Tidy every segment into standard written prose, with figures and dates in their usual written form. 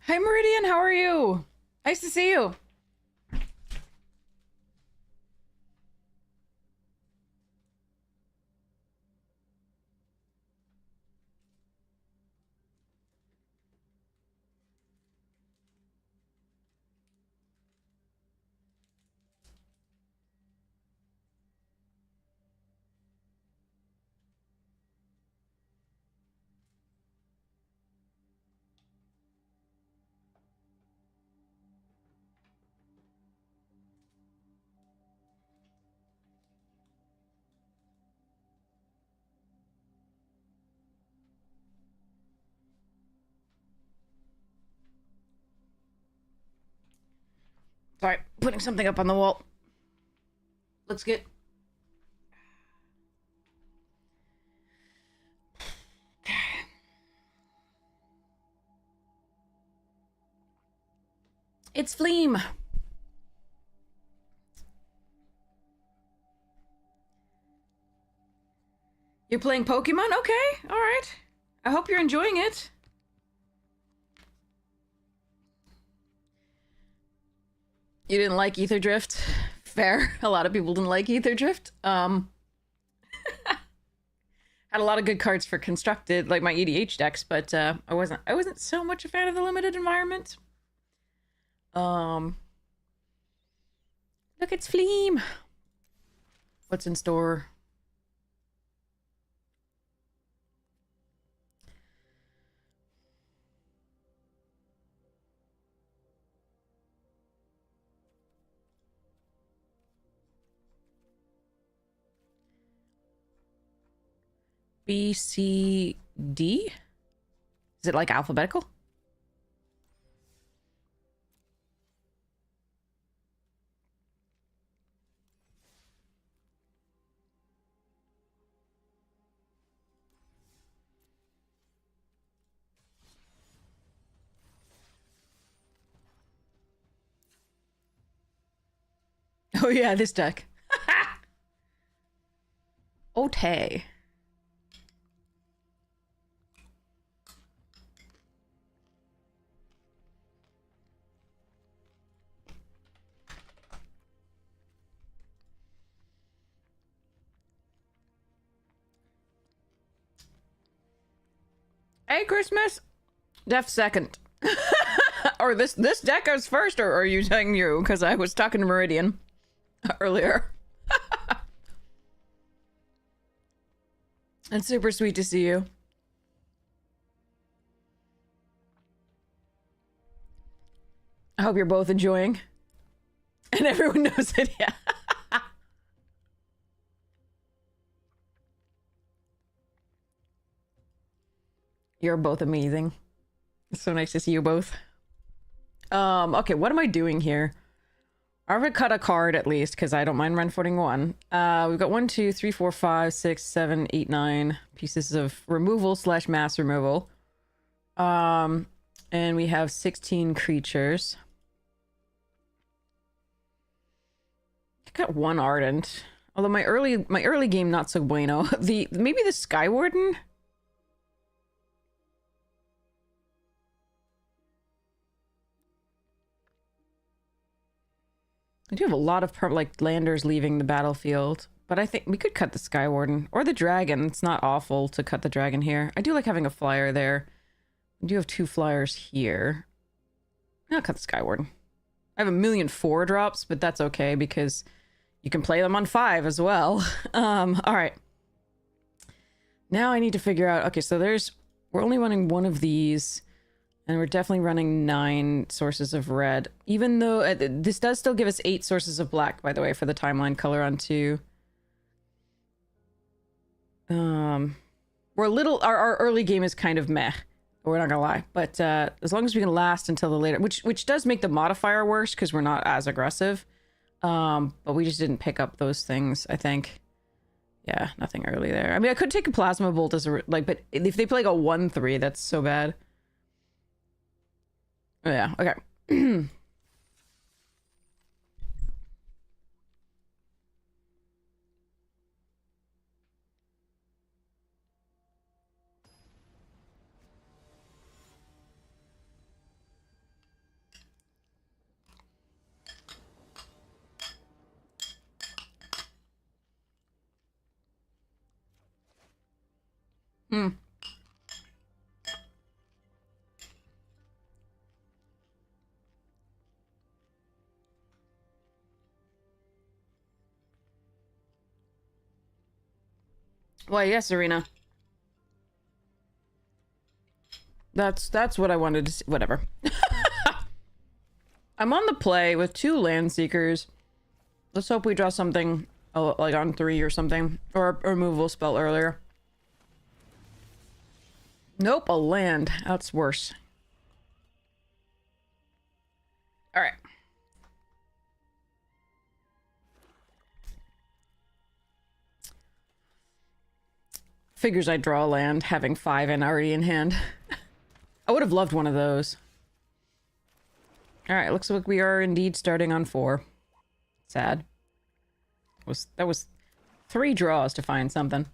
Hi, Meridian. How are you? Nice to see you. Sorry, putting something up on the wall. Let's get... It's Fleam. You're playing Pokemon? Okay, alright. I hope you're enjoying it. You didn't like Ether Drift? Fair. A lot of people didn't like Ether Drift. Had a lot of good cards for constructed, like my EDH decks, but I wasn't so much a fan of the limited environment. Look, it's Fleam. What's in store? B, C, D? Is it like alphabetical? Oh yeah, this deck. Otay. Hey, Christmas. Def second. Or this deck is first, or are you saying you? Because I was talking to Meridian earlier. It's super sweet to see you. I hope you're both enjoying. And everyone knows it, yeah. You're both amazing. It's so nice to see you both. Okay, what am I doing here? I'm gonna cut a card at least, because I don't mind run-footing one. We've got 1, 2, 3, 4, 5, 6, 7, 8, 9 pieces of removal / mass removal. And we have 16 creatures. I got 1 Ardent. Although my early game not so bueno. Maybe the Skywarden? I do have a lot of landers leaving the battlefield, but I think we could cut the Skywarden or the dragon. It's not awful to cut the dragon here. I do like having a flyer there. I do have 2 flyers here. I'll cut the Skywarden. I have 1,000,000 4-drops, but that's okay because you can play them on 5 as well. All right. Now I need to figure out. Okay, so we're only running 1 of these. And we're definitely running 9 sources of red. Even though this does still give us 8 sources of black, by the way, for the timeline color on 2. We're a little... Our early game is kind of meh. We're not gonna lie. But as long as we can last until the later... Which does make the modifier worse, because we're not as aggressive. But we just didn't pick up those things, I think. Yeah, nothing early there. I mean, I could take a Plasma Bolt as a... but if they play like a 1/3, that's so bad. Oh, yeah, okay. Why, yes, Arena. That's what I wanted to see. Whatever. I'm on the play with 2 land seekers. Let's hope we draw something like on 3 or something. Or a removal spell earlier. Nope, a land. That's worse. Alright. Figures I'd draw a land, having 5 and already in hand. I would have loved one of those. Alright, looks like we are indeed starting on 4. Sad. That was 3 draws to find something.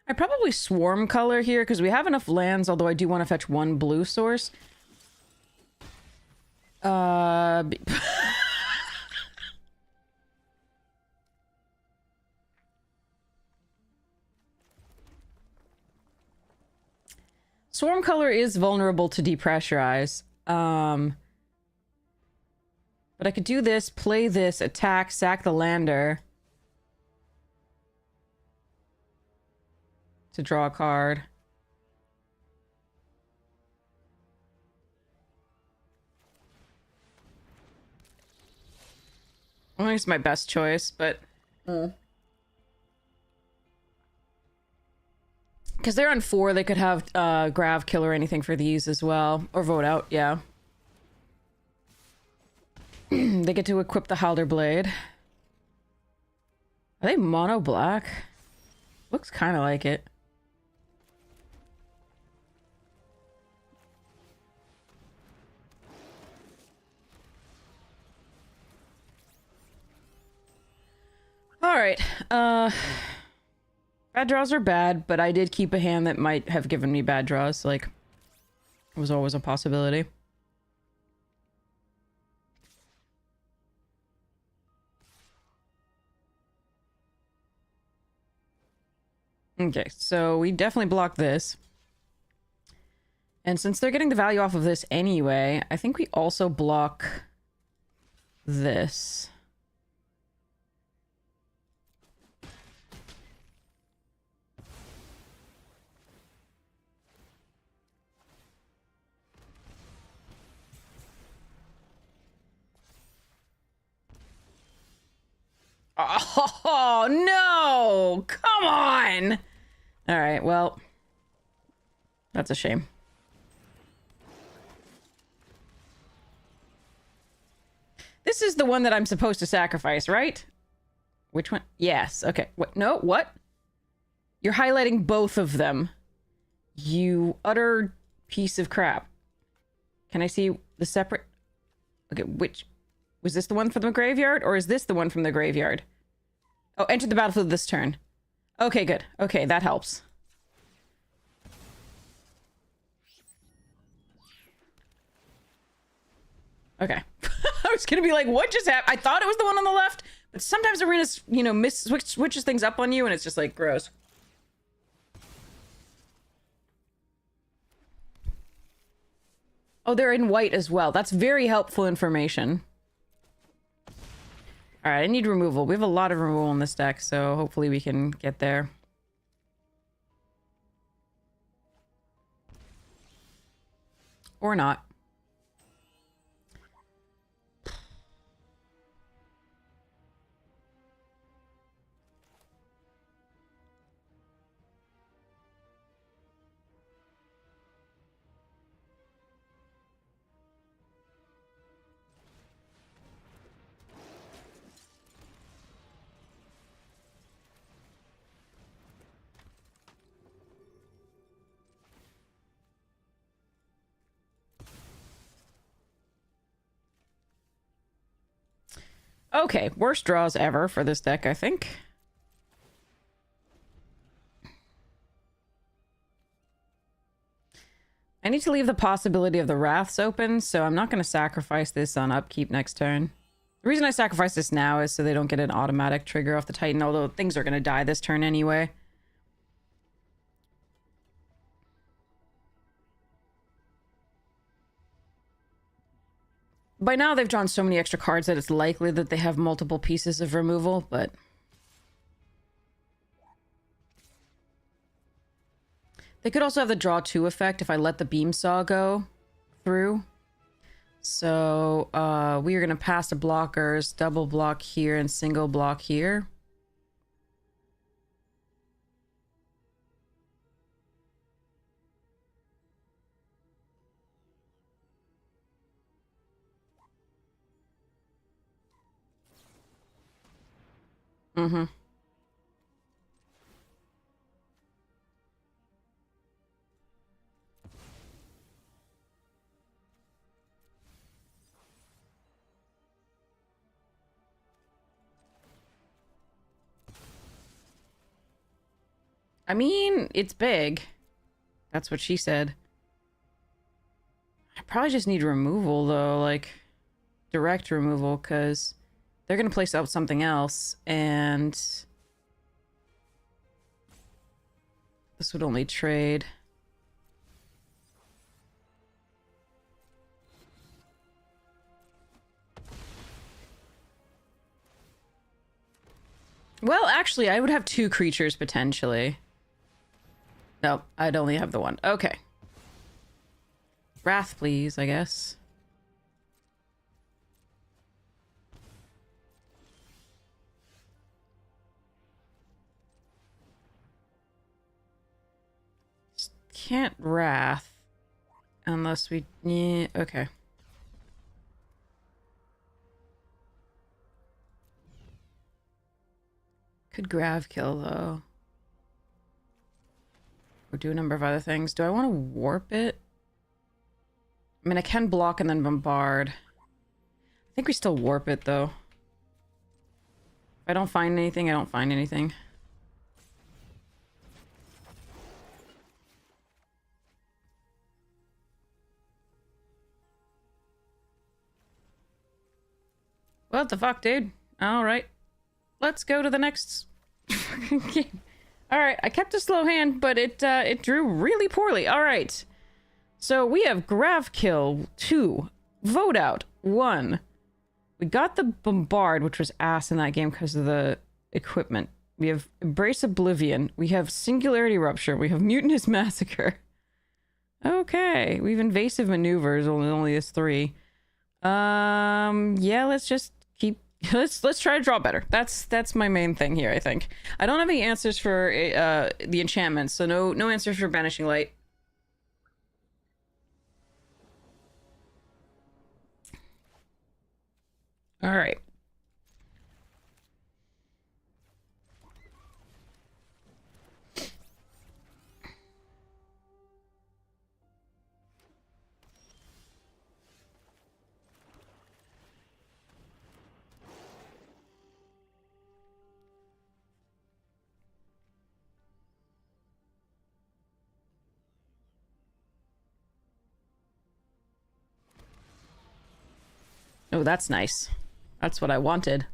I'd probably swarm color here, because we have enough lands, although I do want to fetch 1 blue source. Swarm color is vulnerable to depressurize. But I could do this, play this, attack, sack the lander. To draw a card. I think it's my best choice, but... Because they're on 4, they could have Grav kill or anything for these as well. Or vote out, yeah. They get to equip the Halder Blade. Are they mono black? Looks kind of like it. Alright, bad draws are bad, but I did keep a hand that might have given me bad draws, like, it was always a possibility. Okay, so we definitely block this. And since they're getting the value off of this anyway, I think we also block this. Oh, no! Come on! All right, well, that's a shame. This is the one that I'm supposed to sacrifice, right? Which one? Yes. Okay. What? No, what? You're highlighting both of them. You utter piece of crap. Can I see the separate... Okay, which... Was this the one from the graveyard, or is this the one from the graveyard? Oh, enter the battlefield this turn. Okay, good. Okay, that helps. Okay. I was gonna be like, what just happened? I thought it was the one on the left, but sometimes Arena's, you know, switches things up on you, and it's just like, gross. Oh, they're in white as well. That's very helpful information. Alright, I need removal. We have a lot of removal in this deck, so hopefully we can get there. Or not. Okay, worst draws ever for this deck, I think. I need to leave the possibility of the Wraths open, so I'm not going to sacrifice this on upkeep next turn. The reason I sacrifice this now is so they don't get an automatic trigger off the Titan, although things are going to die this turn anyway. By now, they've drawn so many extra cards that it's likely that they have multiple pieces of removal, but... They could also have the draw 2 effect if I let the Beam Saw go through. So, we are going to pass the blockers, double block here, and single block here. Mm-hmm. I mean, it's big. That's what she said. I probably just need removal, though, like, direct removal, because they're going to place out something else, and this would only trade. Well, actually, I would have 2 creatures, potentially. Nope, I'd only have the one. Okay. Wrath, please, I guess. Can't Wrath. Unless we... Yeah, okay. Could Grav kill, though. Or do a number of other things. Do I want to warp it? I mean, I can block and then bombard. I think we still warp it, though. If I don't find anything, I don't find anything. What the fuck, dude? Alright. Let's go to the next game. Alright, I kept a slow hand, but it drew really poorly. Alright. So we have Grav kill 2. Vote out 1. We got the Bombard, which was ass in that game because of the equipment. We have Embrace Oblivion. We have Singularity Rupture. We have Mutinous Massacre. Okay. We have Invasive Maneuvers, only is 3. Yeah, let's just Let's try to draw better. That's my main thing here, I think. I don't have any answers for the enchantments, so no answers for Banishing Light. All right. Oh, that's nice. That's what I wanted.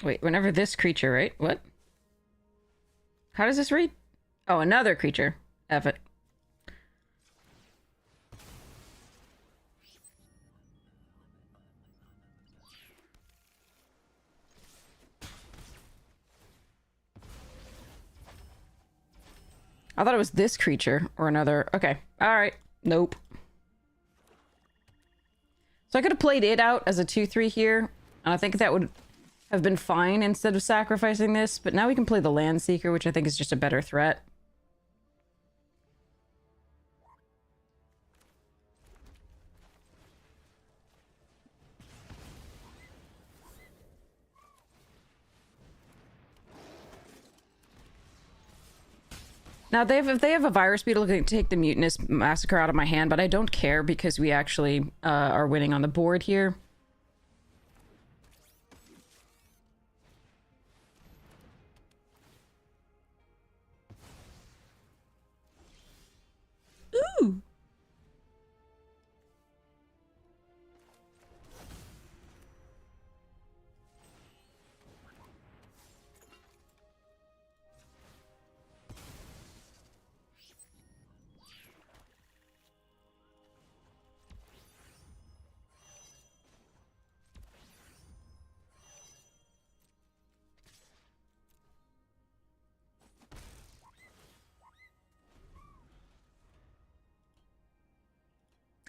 Wait, whenever this creature, right? What? How does this read? Oh, another creature. F it. I thought it was this creature or another. Okay. All right. Nope. So I could have played it out as a 2/3 here, and I think that would have been fine instead of sacrificing this, but now we can play the Land Seeker, which I think is just a better threat. Now, if they have a Virus Beetle, they can take the Mutinous Massacre out of my hand, but I don't care because we actually are winning on the board here. Ooh!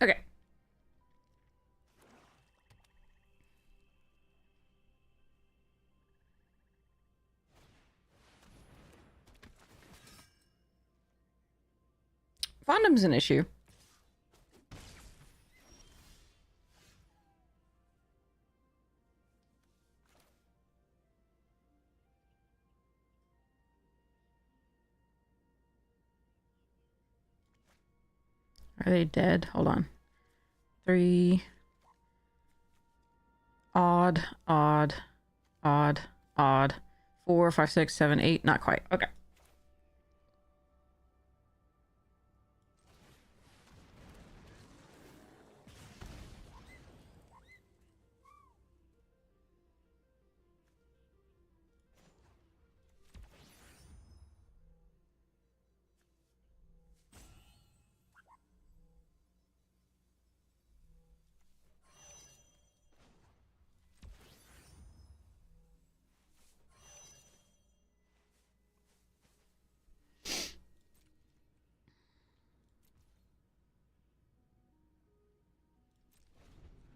Okay. Fondom's an issue. Are they dead? Hold on. 3. Odd, odd, odd, odd. 4, 5, 6, 7, 8. Not quite. Okay.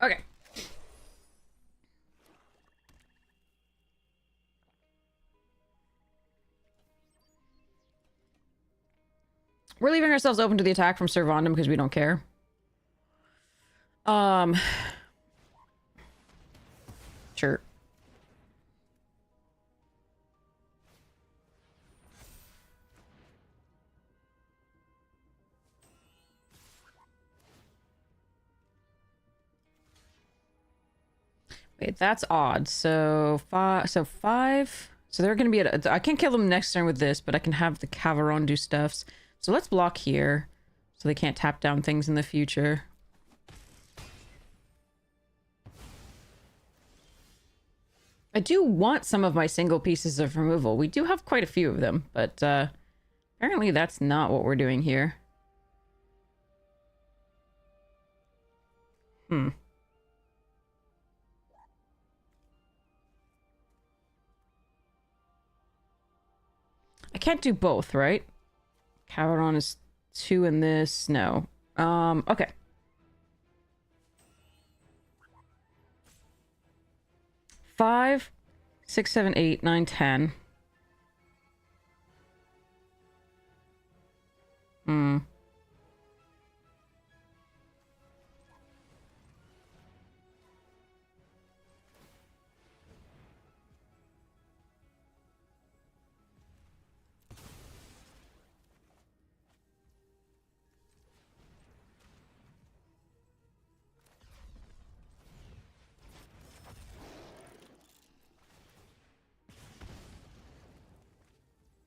Okay. We're leaving ourselves open to the attack from Sir Vondom because we don't care. Sure. Wait, that's odd. So 5. So they're gonna be at. I can't kill them next turn with this, but I can have the Cavaron do stuffs. So let's block here, so they can't tap down things in the future. I do want some of my single pieces of removal. We do have quite a few of them, but Apparently that's not what we're doing here. Hmm. I can't do both, right? Caveron is 2 in this. No. Okay. 5, 6, 7, 8, 9, 10. Hmm.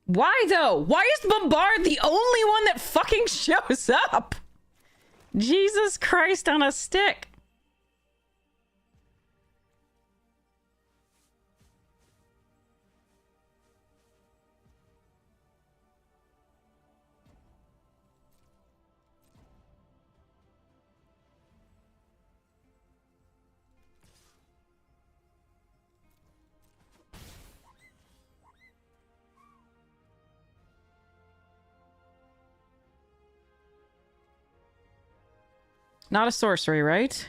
Why though? Why is Bombard the only one that fucking shows up? Jesus Christ on a stick. Not a sorcery, right?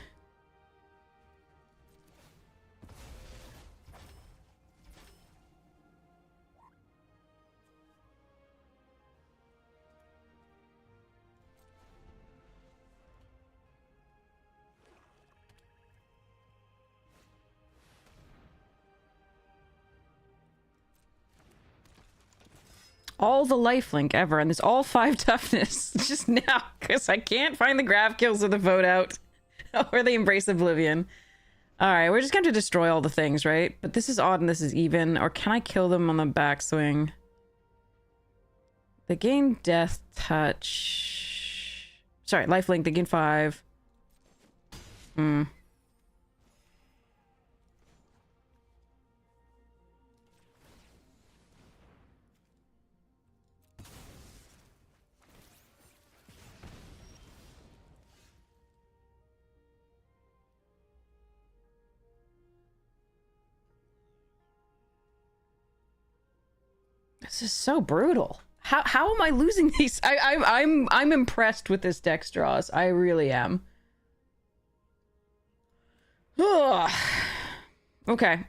All the lifelink ever, and there's all 5 toughness just now, because I can't find the graph kills or the vote out. Or the embrace oblivion. Alright, we're just going to destroy all the things, right? But this is odd and this is even. Or can I kill them on the backswing? They gain death touch. Sorry, lifelink, they gain 5. Hmm. This is so brutal. How am I losing these? I'm impressed with this deck draws. I really am. Ugh. Okay.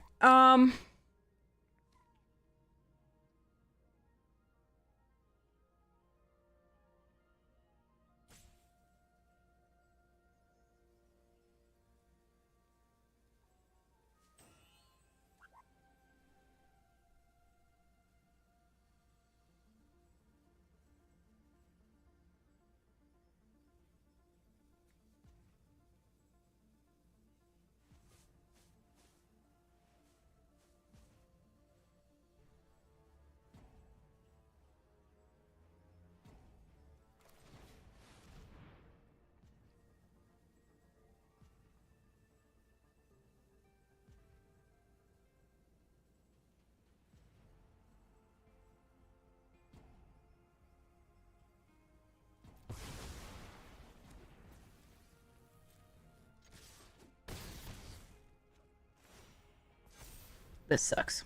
This sucks.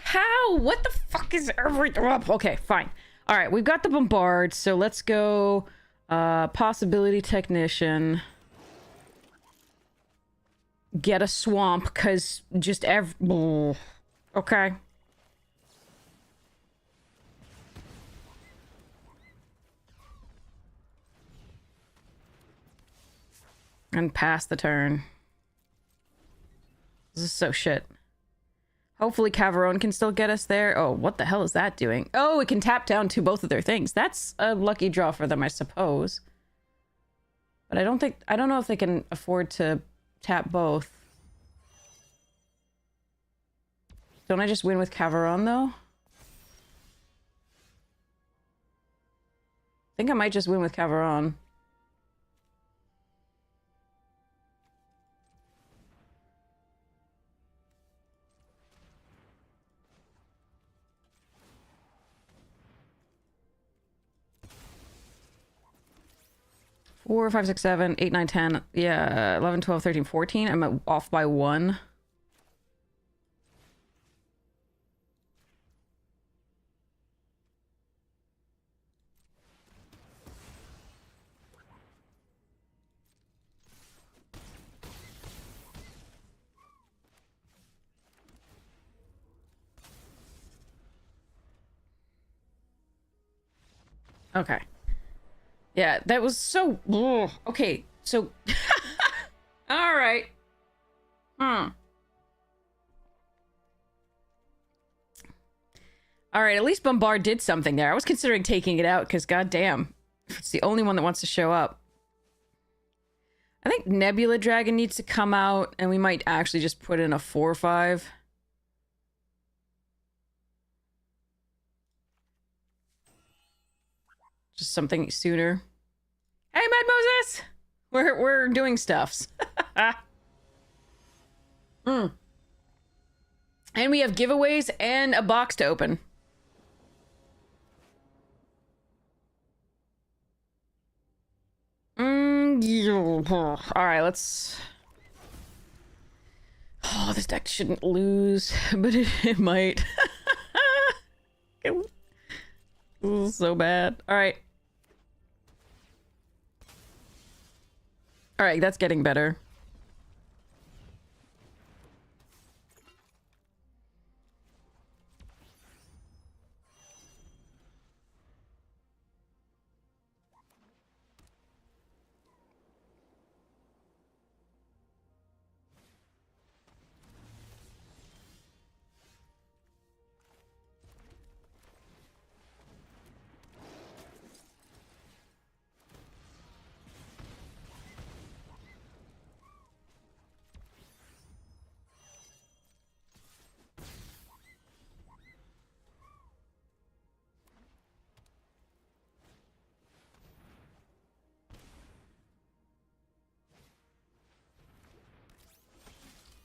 How? What the fuck is everything? Oh, okay, fine. All right, we've got the bombard, so let's go possibility technician. Get a swamp, because just okay. And pass the turn. This is so shit. Hopefully Caveron can still get us there. Oh, what the hell is that doing? Oh, it can tap down to both of their things. That's a lucky draw for them, I suppose. But I don't know if they can afford to tap both. Don't I just win with Caveron, though? think I might just win with Caveron. Four, 5, 6, 7, 8, 9, 10. Yeah, 11, 12, 13, 14. I'm off by 1. Okay. Yeah, that was so... Ugh. Okay, so... All right. All right, at least Bombard did something there. I was considering taking it out, because goddamn, it's the only one that wants to show up. I think Nebula Dragon needs to come out, and we might actually just put in a 4/5. Just something sooner. Hey, Mad Moses! We're doing stuffs. And we have giveaways and a box to open. Alright, let's... Oh, this deck shouldn't lose, but it might. This is so bad. Alright. Alright, that's getting better.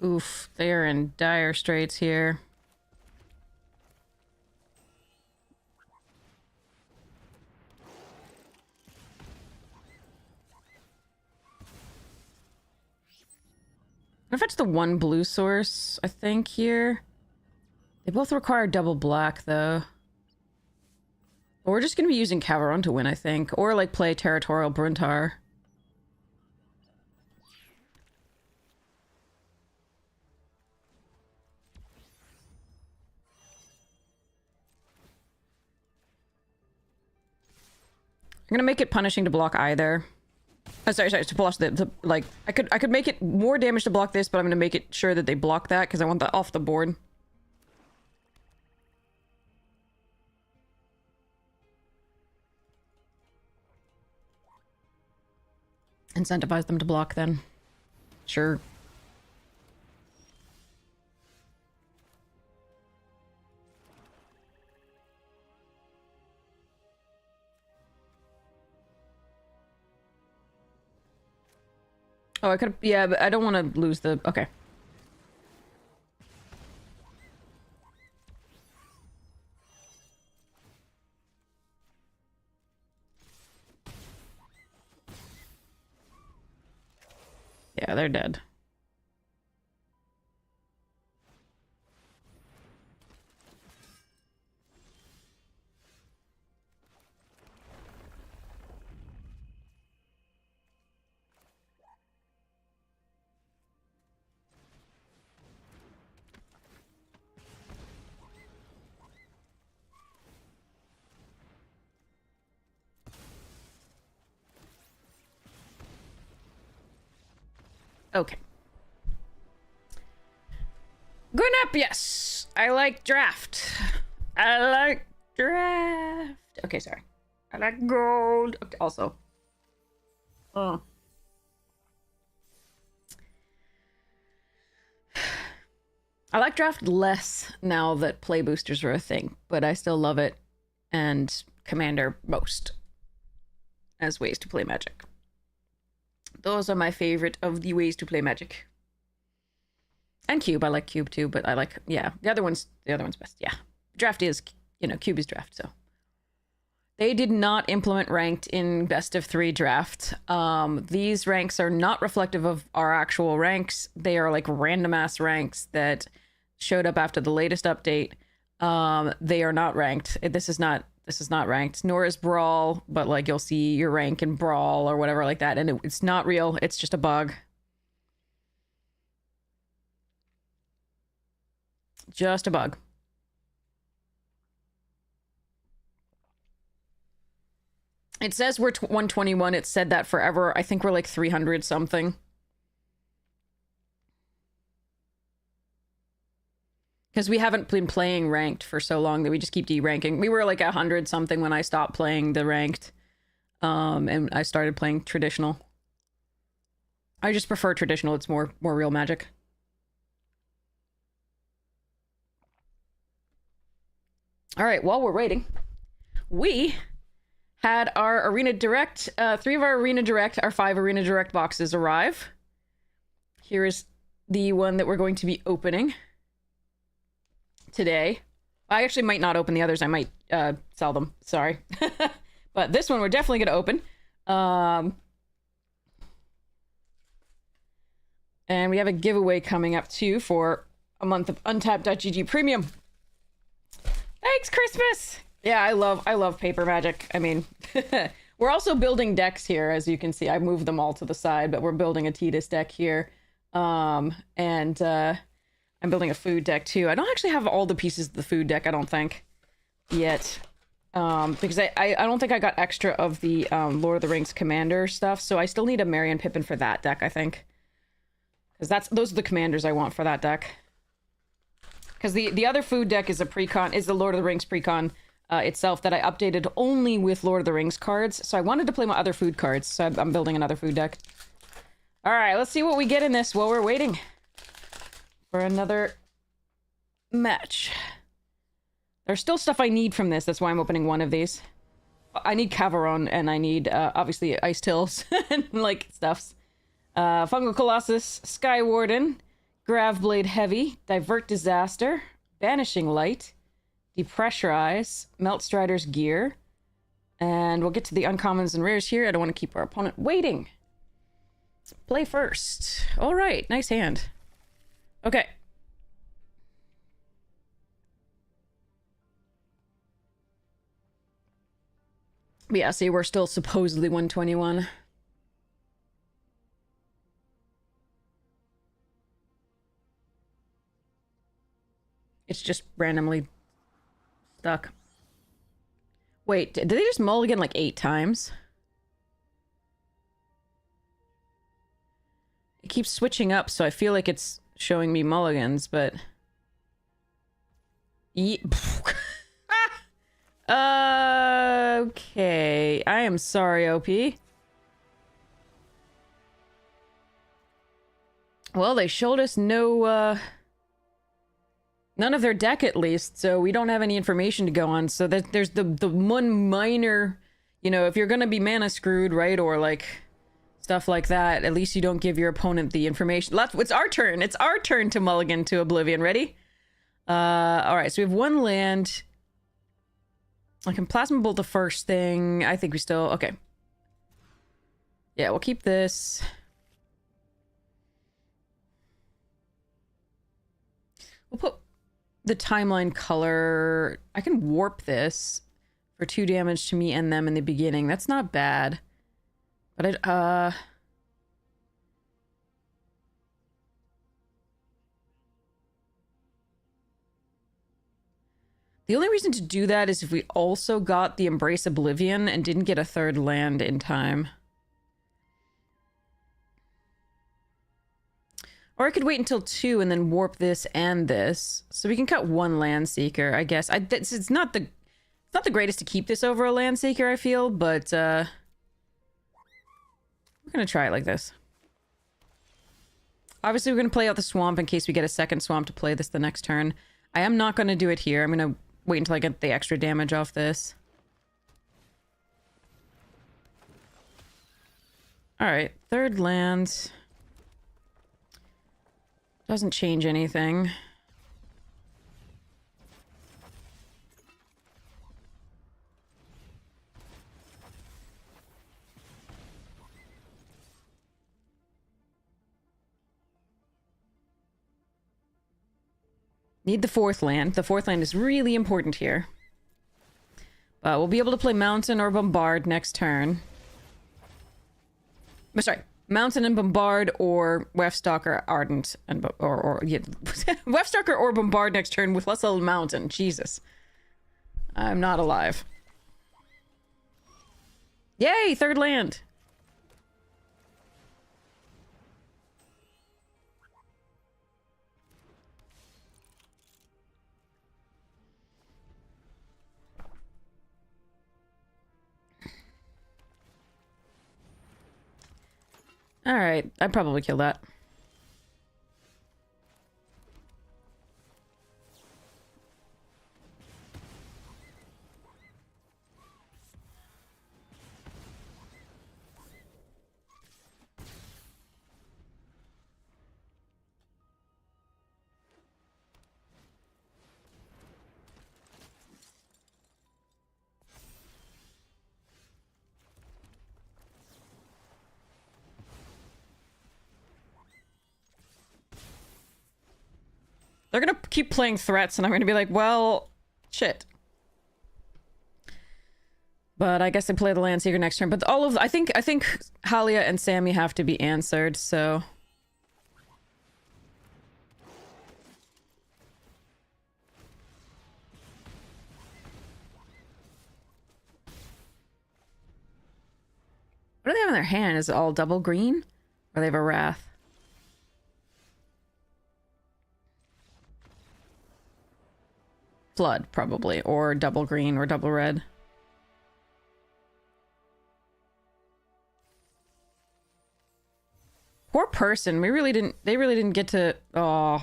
Oof, they are in dire straits here. I'm gonna fetch the one blue source, I think, here. They both require double black, though. But we're just gonna be using Caveron to win, I think. Or, like, play Territorial Bruntar. I'm gonna make it punishing to block either. Oh, sorry, to block the like, I could make it more damage to block this, but I'm gonna make it sure that they block that, because I want that off the board. Incentivize them to block, then. Sure. Oh, I could... Yeah, but I don't want to lose the... Okay. Yeah, they're dead. Okay. Good up, yes. I like draft. I like draft. Okay, sorry. I like gold. Okay, also. Oh. I like draft less now that play boosters are a thing, but I still love it. And commander most. as ways to play Magic. Those are my favorite of the ways to play Magic. And Cube, I like Cube too, but I like, yeah, the other one's best. Yeah, Draft is, you know, Cube is Draft, so. They did not implement ranked in best of 3 draft. These ranks are not reflective of our actual ranks. They are like random ass ranks that showed up after the latest update. They are not ranked. This is not ranked, nor is Brawl, but like you'll see your rank in Brawl or whatever like that, and it's not real. It's just a bug. Just a bug. It says we're 121. It said that forever. I think we're like 300 something. Because we haven't been playing ranked for so long that we just keep deranking. We were like 100 something when I stopped playing the ranked. And I started playing traditional. I just prefer traditional. It's more real Magic. All right, while we're waiting, we had our Arena Direct, 3 of our Arena Direct, our 5 Arena Direct boxes arrive. Here is the one that we're going to be opening today. I actually might not open the others. I might sell them. Sorry. But this one we're definitely going to open. And we have a giveaway coming up too for a month of Untapped.gg Premium. Thanks, Christmas! Yeah, I love paper Magic. I mean, we're also building decks here, as you can see. I moved them all to the side, but we're building a Tidus deck here. And I'm building a food deck too. I don't actually have all the pieces of the food deck, I don't think, yet. Because I don't think I got extra of the Lord of the Rings Commander stuff, so I still need a Merry and Pippin for that deck, I think. Because those are the commanders I want for that deck. Because the other food deck is the Lord of the Rings precon itself that I updated only with Lord of the Rings cards. So I wanted to play my other food cards, so I'm building another food deck. All right, let's see what we get in this while we're waiting for another match. There's still stuff I need from this. That's why I'm opening one of these. I need Cavaron, and I need, obviously, Ice Tills and, like, stuffs. Fungal Colossus, Sky Warden, Gravblade Heavy, Divert Disaster, Banishing Light, Depressurize, Melt Strider's Gear, and we'll get to the uncommons and rares here. I don't want to keep our opponent waiting. Play first. All right, nice hand. Okay. But yeah, see, we're still supposedly 121. It's just randomly stuck. Wait, did they just mulligan like 8 times? It keeps switching up, so I feel like it's showing me mulligans, but... Okay, I am sorry, OP. Well, they showed us none of their deck at least, so we don't have any information to go on. So there's the one minor, you know, if you're gonna be mana screwed, right, or like stuff like that, at least you don't give your opponent the information. It's our turn. It's our turn to mulligan to Oblivion. Ready? All right. So we have 1 land. I can Plasma Bolt the first thing. I think we still... Okay. Yeah, we'll keep this. We'll put the timeline color... I can warp this for 2 damage to me and them in the beginning. That's not bad. But the only reason to do that is if we also got the Embrace Oblivion and didn't get a 3rd land in time. Or I could wait until 2 and then warp this and this. So we can cut 1 Land Seeker, I guess. It's not the greatest to keep this over a Land Seeker, I feel, but we're gonna try it like this. Obviously, we're gonna play out the swamp in case we get a 2nd swamp to play this the next turn. I am not gonna do it here. I'm gonna wait until I get the extra damage off this. Alright, third land. Doesn't change anything. Need the fourth land. The fourth land is really important here. But we'll be able to play Mountain or Bombard next turn. Sorry, Mountain and Bombard or Weftstalker, Ardent, and yeah, Weftstalker or Bombard next turn with less little Mountain. Jesus. I'm not alive. Yay, third land. Alright, I'd probably kill that. They're gonna keep playing threats, and I'm gonna be like, well, shit. But I guess they play the Landseeker next turn. But all of I think Halia and Sammy have to be answered. So what do they have in their hand? Is it all double green, or they have a Wrath? Flood, probably, or double green or double red. Poor person. They really didn't get to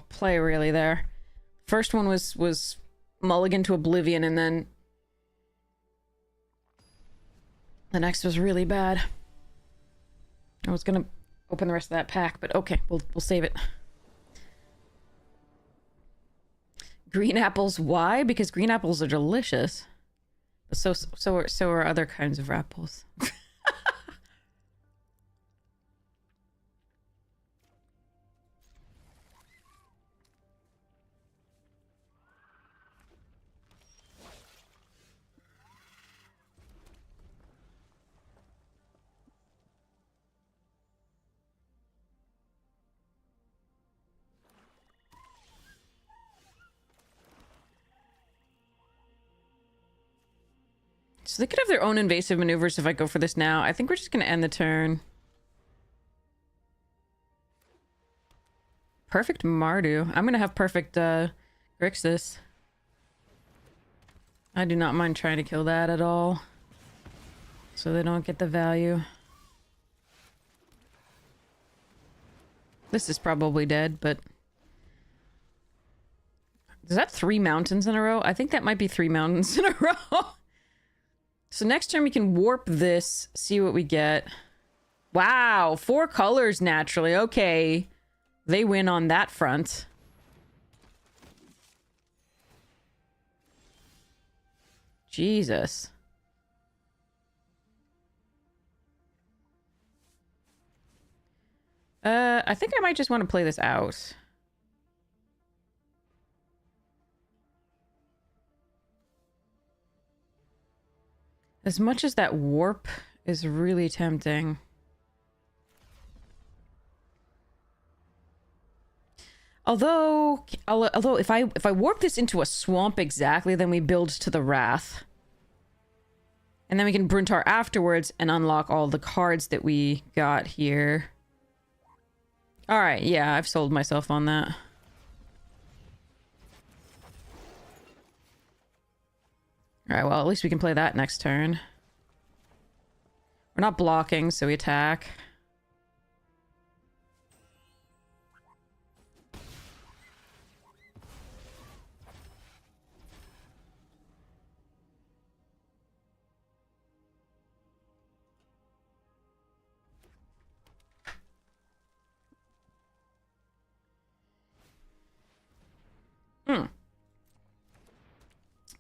play really there. First one was mulligan to oblivion, and then the next was really bad. I was gonna open the rest of that pack, but okay, we'll save it. Green apples, why? Because green apples are delicious. So are other kinds of apples. So they could have their own invasive maneuvers if I go for this now. I think we're just going to end the turn. Perfect Mardu. I'm going to have perfect Grixis. I do not mind trying to kill that at all. So they don't get the value. This is probably dead, but... Is that 3 mountains in a row? I think that might be 3 mountains in a row. So next turn we can warp this, see what we get. Wow, 4 colors naturally. Okay, they win on that front. Jesus. I think I might just want to play this out. As much as that warp is really tempting. Although if I warp this into a swamp exactly, then we build to the Wrath. And then we can Bruntar afterwards and unlock all the cards that we got here. Alright, yeah, I've sold myself on that. Alright, well, at least we can play that next turn. We're not blocking, so we attack.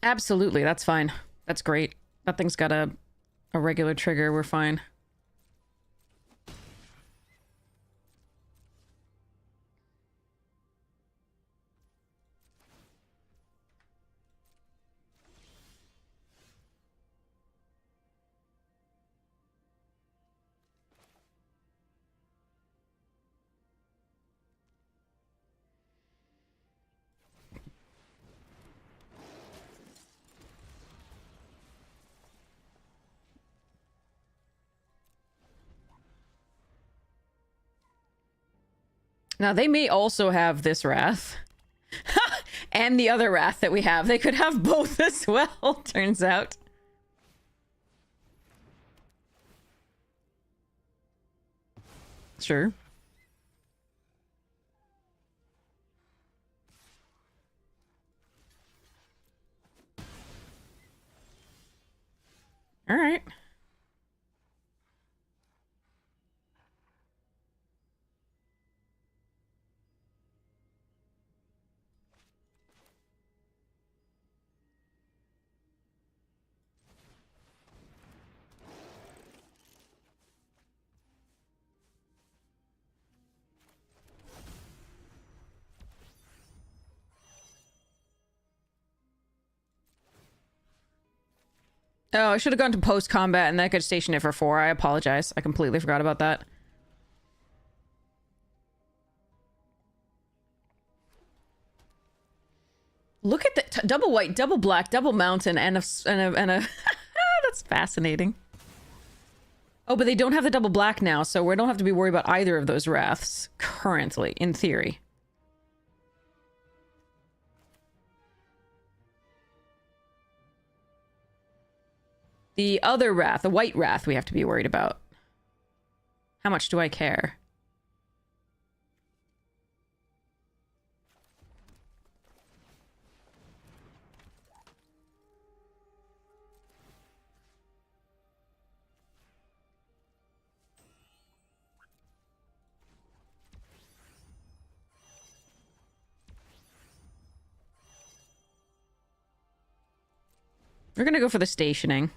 Absolutely, that's fine. That's great. That thing's got a regular trigger, we're fine. Now, they may also have this wrath. And the other wrath that we have. They could have both as well, turns out. Sure. All right. Oh, I should have gone to post-combat and then I could station it for 4. I apologize. I completely forgot about that. Look at the double white, double black, double mountain, and a that's fascinating. Oh, but they don't have the double black now, so we don't have to be worried about either of those wraths currently, in theory. The other wrath, the white wrath, we have to be worried about. How much do I care? We're gonna go for the stationing.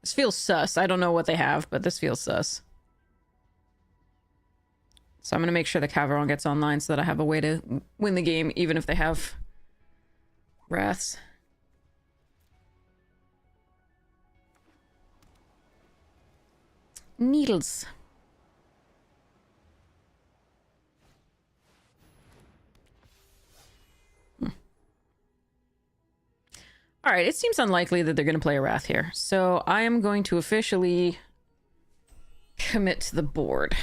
This feels sus. I don't know what they have, but this feels sus. So I'm gonna make sure the Cavalron gets online so that I have a way to win the game, even if they have wraths. Needles. All right, it seems unlikely that they're going to play a wrath here. So I am going to officially commit to the board.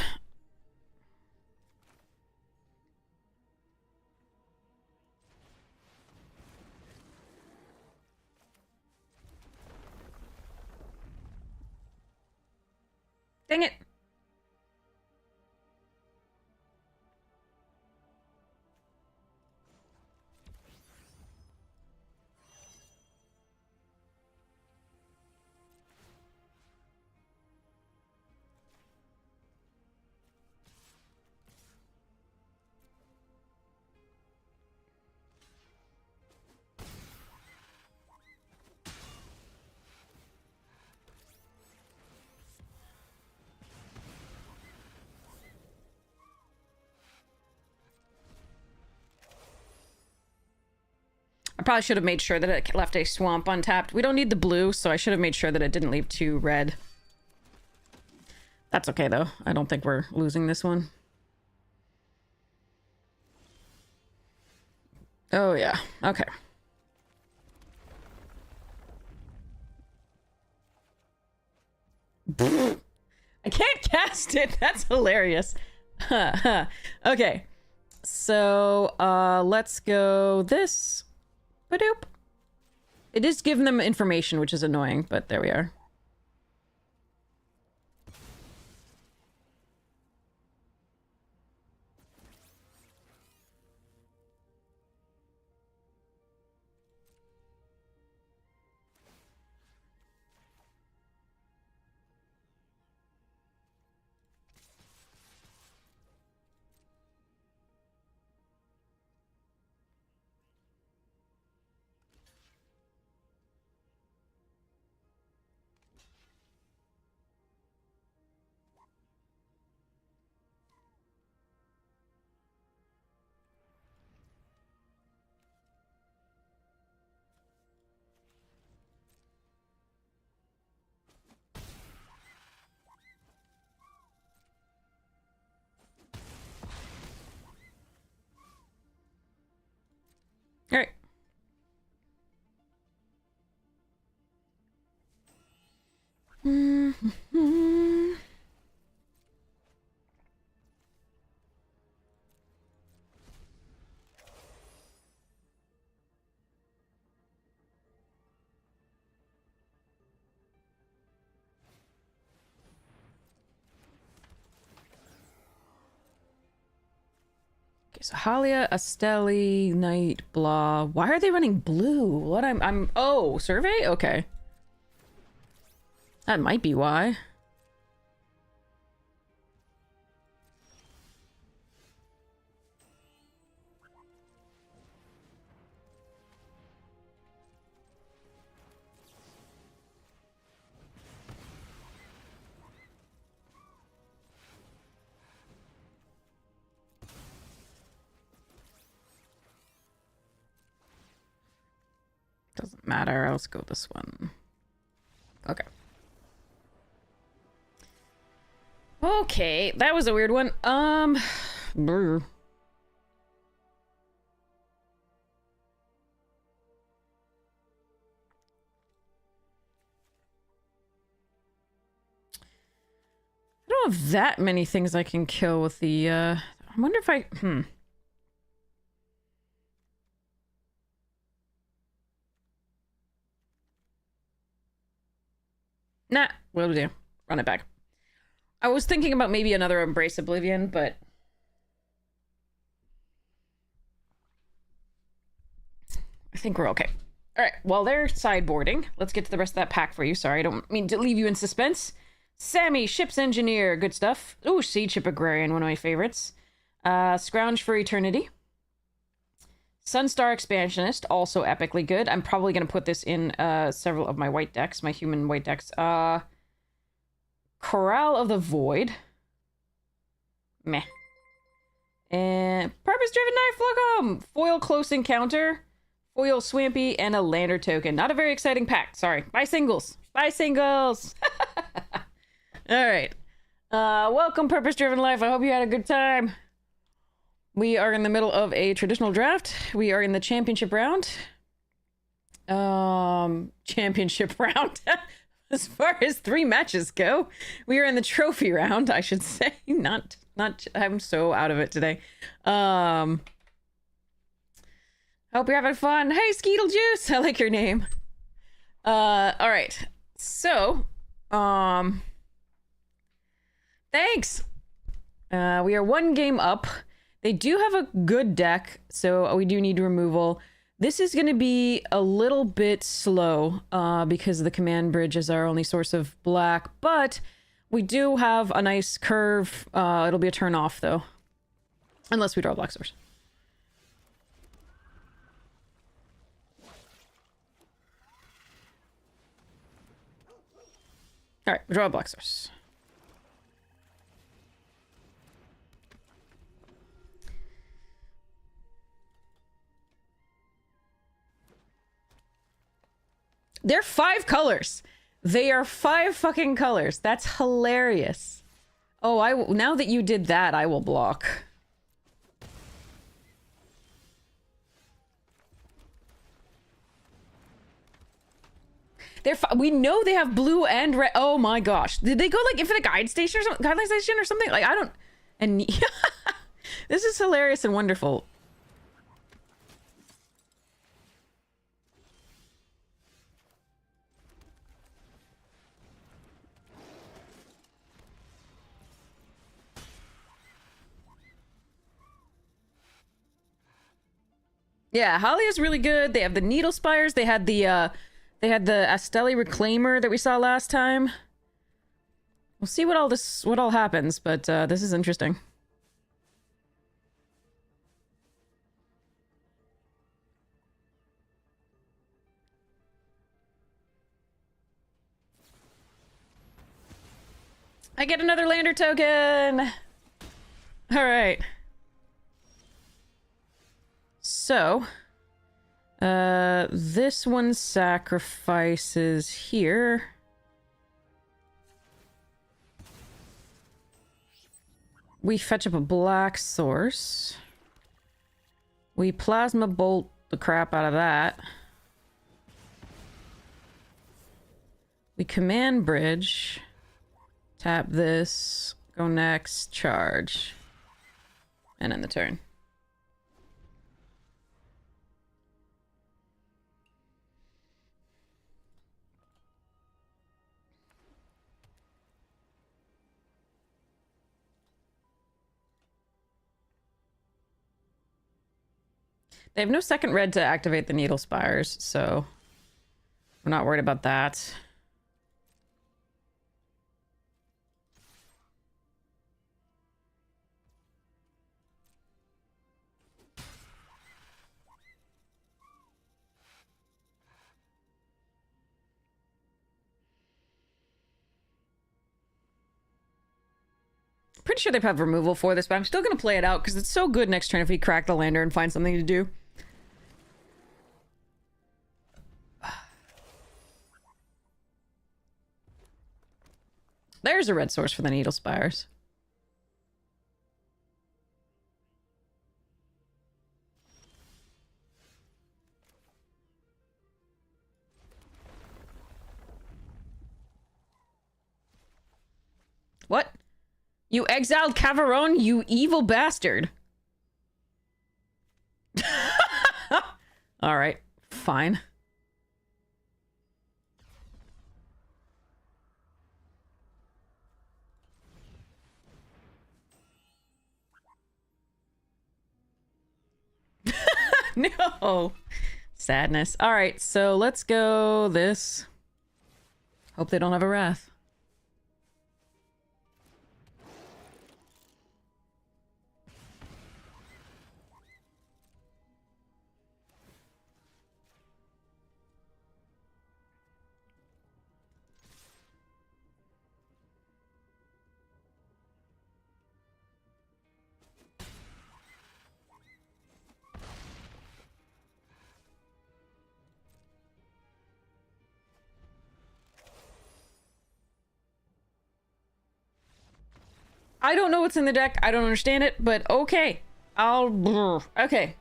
Dang it. I probably should have made sure that it left a swamp untapped. We don't need the blue, so I should have made sure that it didn't leave 2 red. That's okay, though. I don't think we're losing this one. Oh, yeah. Okay. I can't cast it. That's hilarious. Okay. So, let's go this. Badoop. It is giving them information, which is annoying, but there we are. All right. Okay, so Halia, Astelli, Knight, blah. Why are they running blue? What oh, survey? Okay. That might be why. Doesn't matter. Let's go this one. Okay. Okay, that was a weird one. Brr. I don't have that many things I can kill with the, I wonder if I, Nah, what'll do? Run it back. I was thinking about maybe another Embrace Oblivion, but I think we're okay. All right, well, they're sideboarding. Let's get to the rest of that pack for you. Sorry, I don't mean to leave you in suspense. Sammy, Ship's Engineer, good stuff. Ooh, Seed Ship Agrarian, one of my favorites. Scrounge for Eternity. Sunstar Expansionist, also epically good. I'm probably going to put this in several of my white decks, my human white decks. Corral of the Void. Meh. And Purpose-Driven Knife, look foil Close Encounter, foil Swampy, and a Lander token. Not a very exciting pack, sorry. Buy singles. Buy singles! Alright. Welcome, Purpose-Driven Life. I hope you had a good time. We are in the middle of a traditional draft. We are in the championship round. Championship round. As far as 3 matches go, we are in the trophy round, I should say. Not, I'm so out of it today. Hope you're having fun. Hey, Skeetle Juice, I like your name. All right. So, thanks. We are 1 game up. They do have a good deck, so we do need removal. This is going to be a little bit slow because the command bridge is our only source of black, but we do have a nice curve. It'll be a turn off, though, unless we draw a black source. All right, we draw a black source. They're 5 colors. They are 5 fucking colors. That's hilarious. Oh, now that you did that, I will block. We know they have blue and red. Oh my gosh. Did they go like Infinite Guide Station or something? Guideline Station or something? Like, I don't... And this is hilarious and wonderful. Yeah, Holly is really good. They have the Needle Spires. They had the Astelli Reclaimer that we saw last time. We'll see what all happens, but this is interesting. I get another Lander token. All right. So, this one sacrifices here. We fetch up a black source. We Plasma Bolt the crap out of that. We command bridge. Tap this. Go next. Charge. And end the turn. They have no second red to activate the Needle Spires, so we're not worried about that. Pretty sure they have removal for this, but I'm still going to play it out because it's so good next turn if we crack the lander and find something to do. There's a red source for the Needle Spires. What? You exiled Caveron, you evil bastard. Alright, fine. No. Sadness. Alright, so let's go this. Hope they don't have a wrath. I don't know what's in the deck. I don't understand it, but okay. Okay.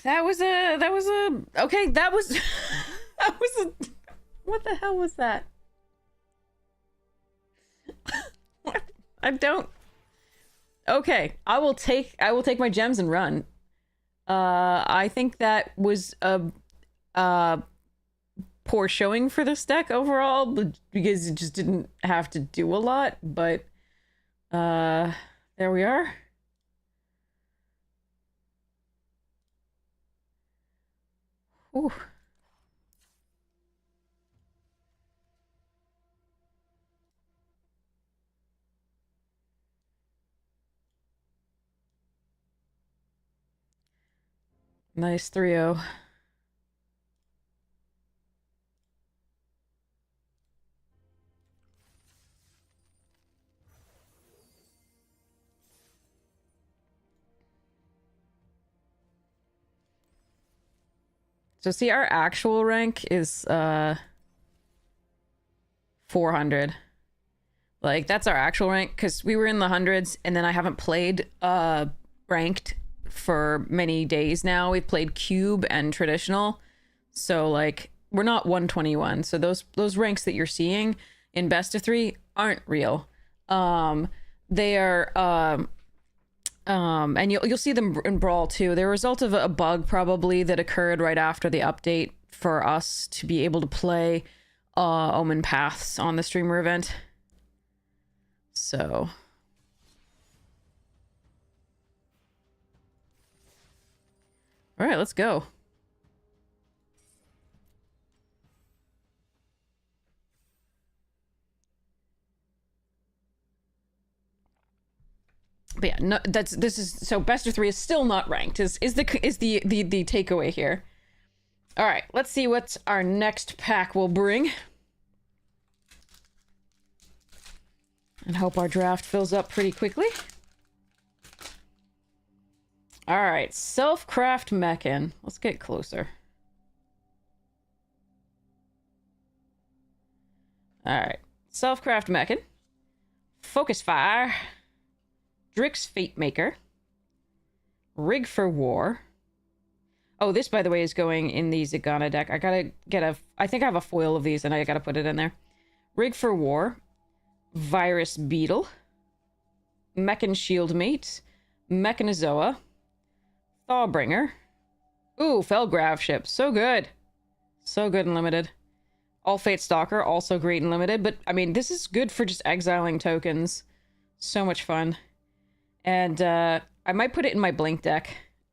That was a, okay, that was, that was a, what the hell was that? What? I don't, okay. I will take my gems and run. I think that was a, poor showing for this deck overall, because it just didn't have to do a lot, but there we are. Ooh. Nice 3-0. So see, our actual rank is 400. Like, that's our actual rank, because we were in the hundreds, and then I haven't played ranked for many days now. We've played cube and traditional, so like we're not 121. So those ranks that you're seeing in best of 3 aren't real. They are and you'll see them in Brawl too. They're a result of a bug probably that occurred right after the update for us to be able to play Omen Paths on the streamer event. So all right, let's go. But yeah, no, this is so best of 3 is still not ranked. Is the takeaway here. All right, let's see what our next pack will bring. And hope our draft fills up pretty quickly. All right, Self-Craft Mechan. Let's get closer. All right, Self-Craft Mechan. Focus Fire. Drix Fate Maker. Rig for War. Oh, this, by the way, is going in the Zagana deck. I gotta get a... I think I have a foil of these, and I gotta put it in there. Rig for War. Virus Beetle. Mechan Shieldmate. Mechanizoa. Thawbringer. Ooh, Felgrav ship. So good. So good and limited. All Fate Stalker, also great and limited. But, I mean, this is good for just exiling tokens. So much fun. And, I might put it in my Blink deck.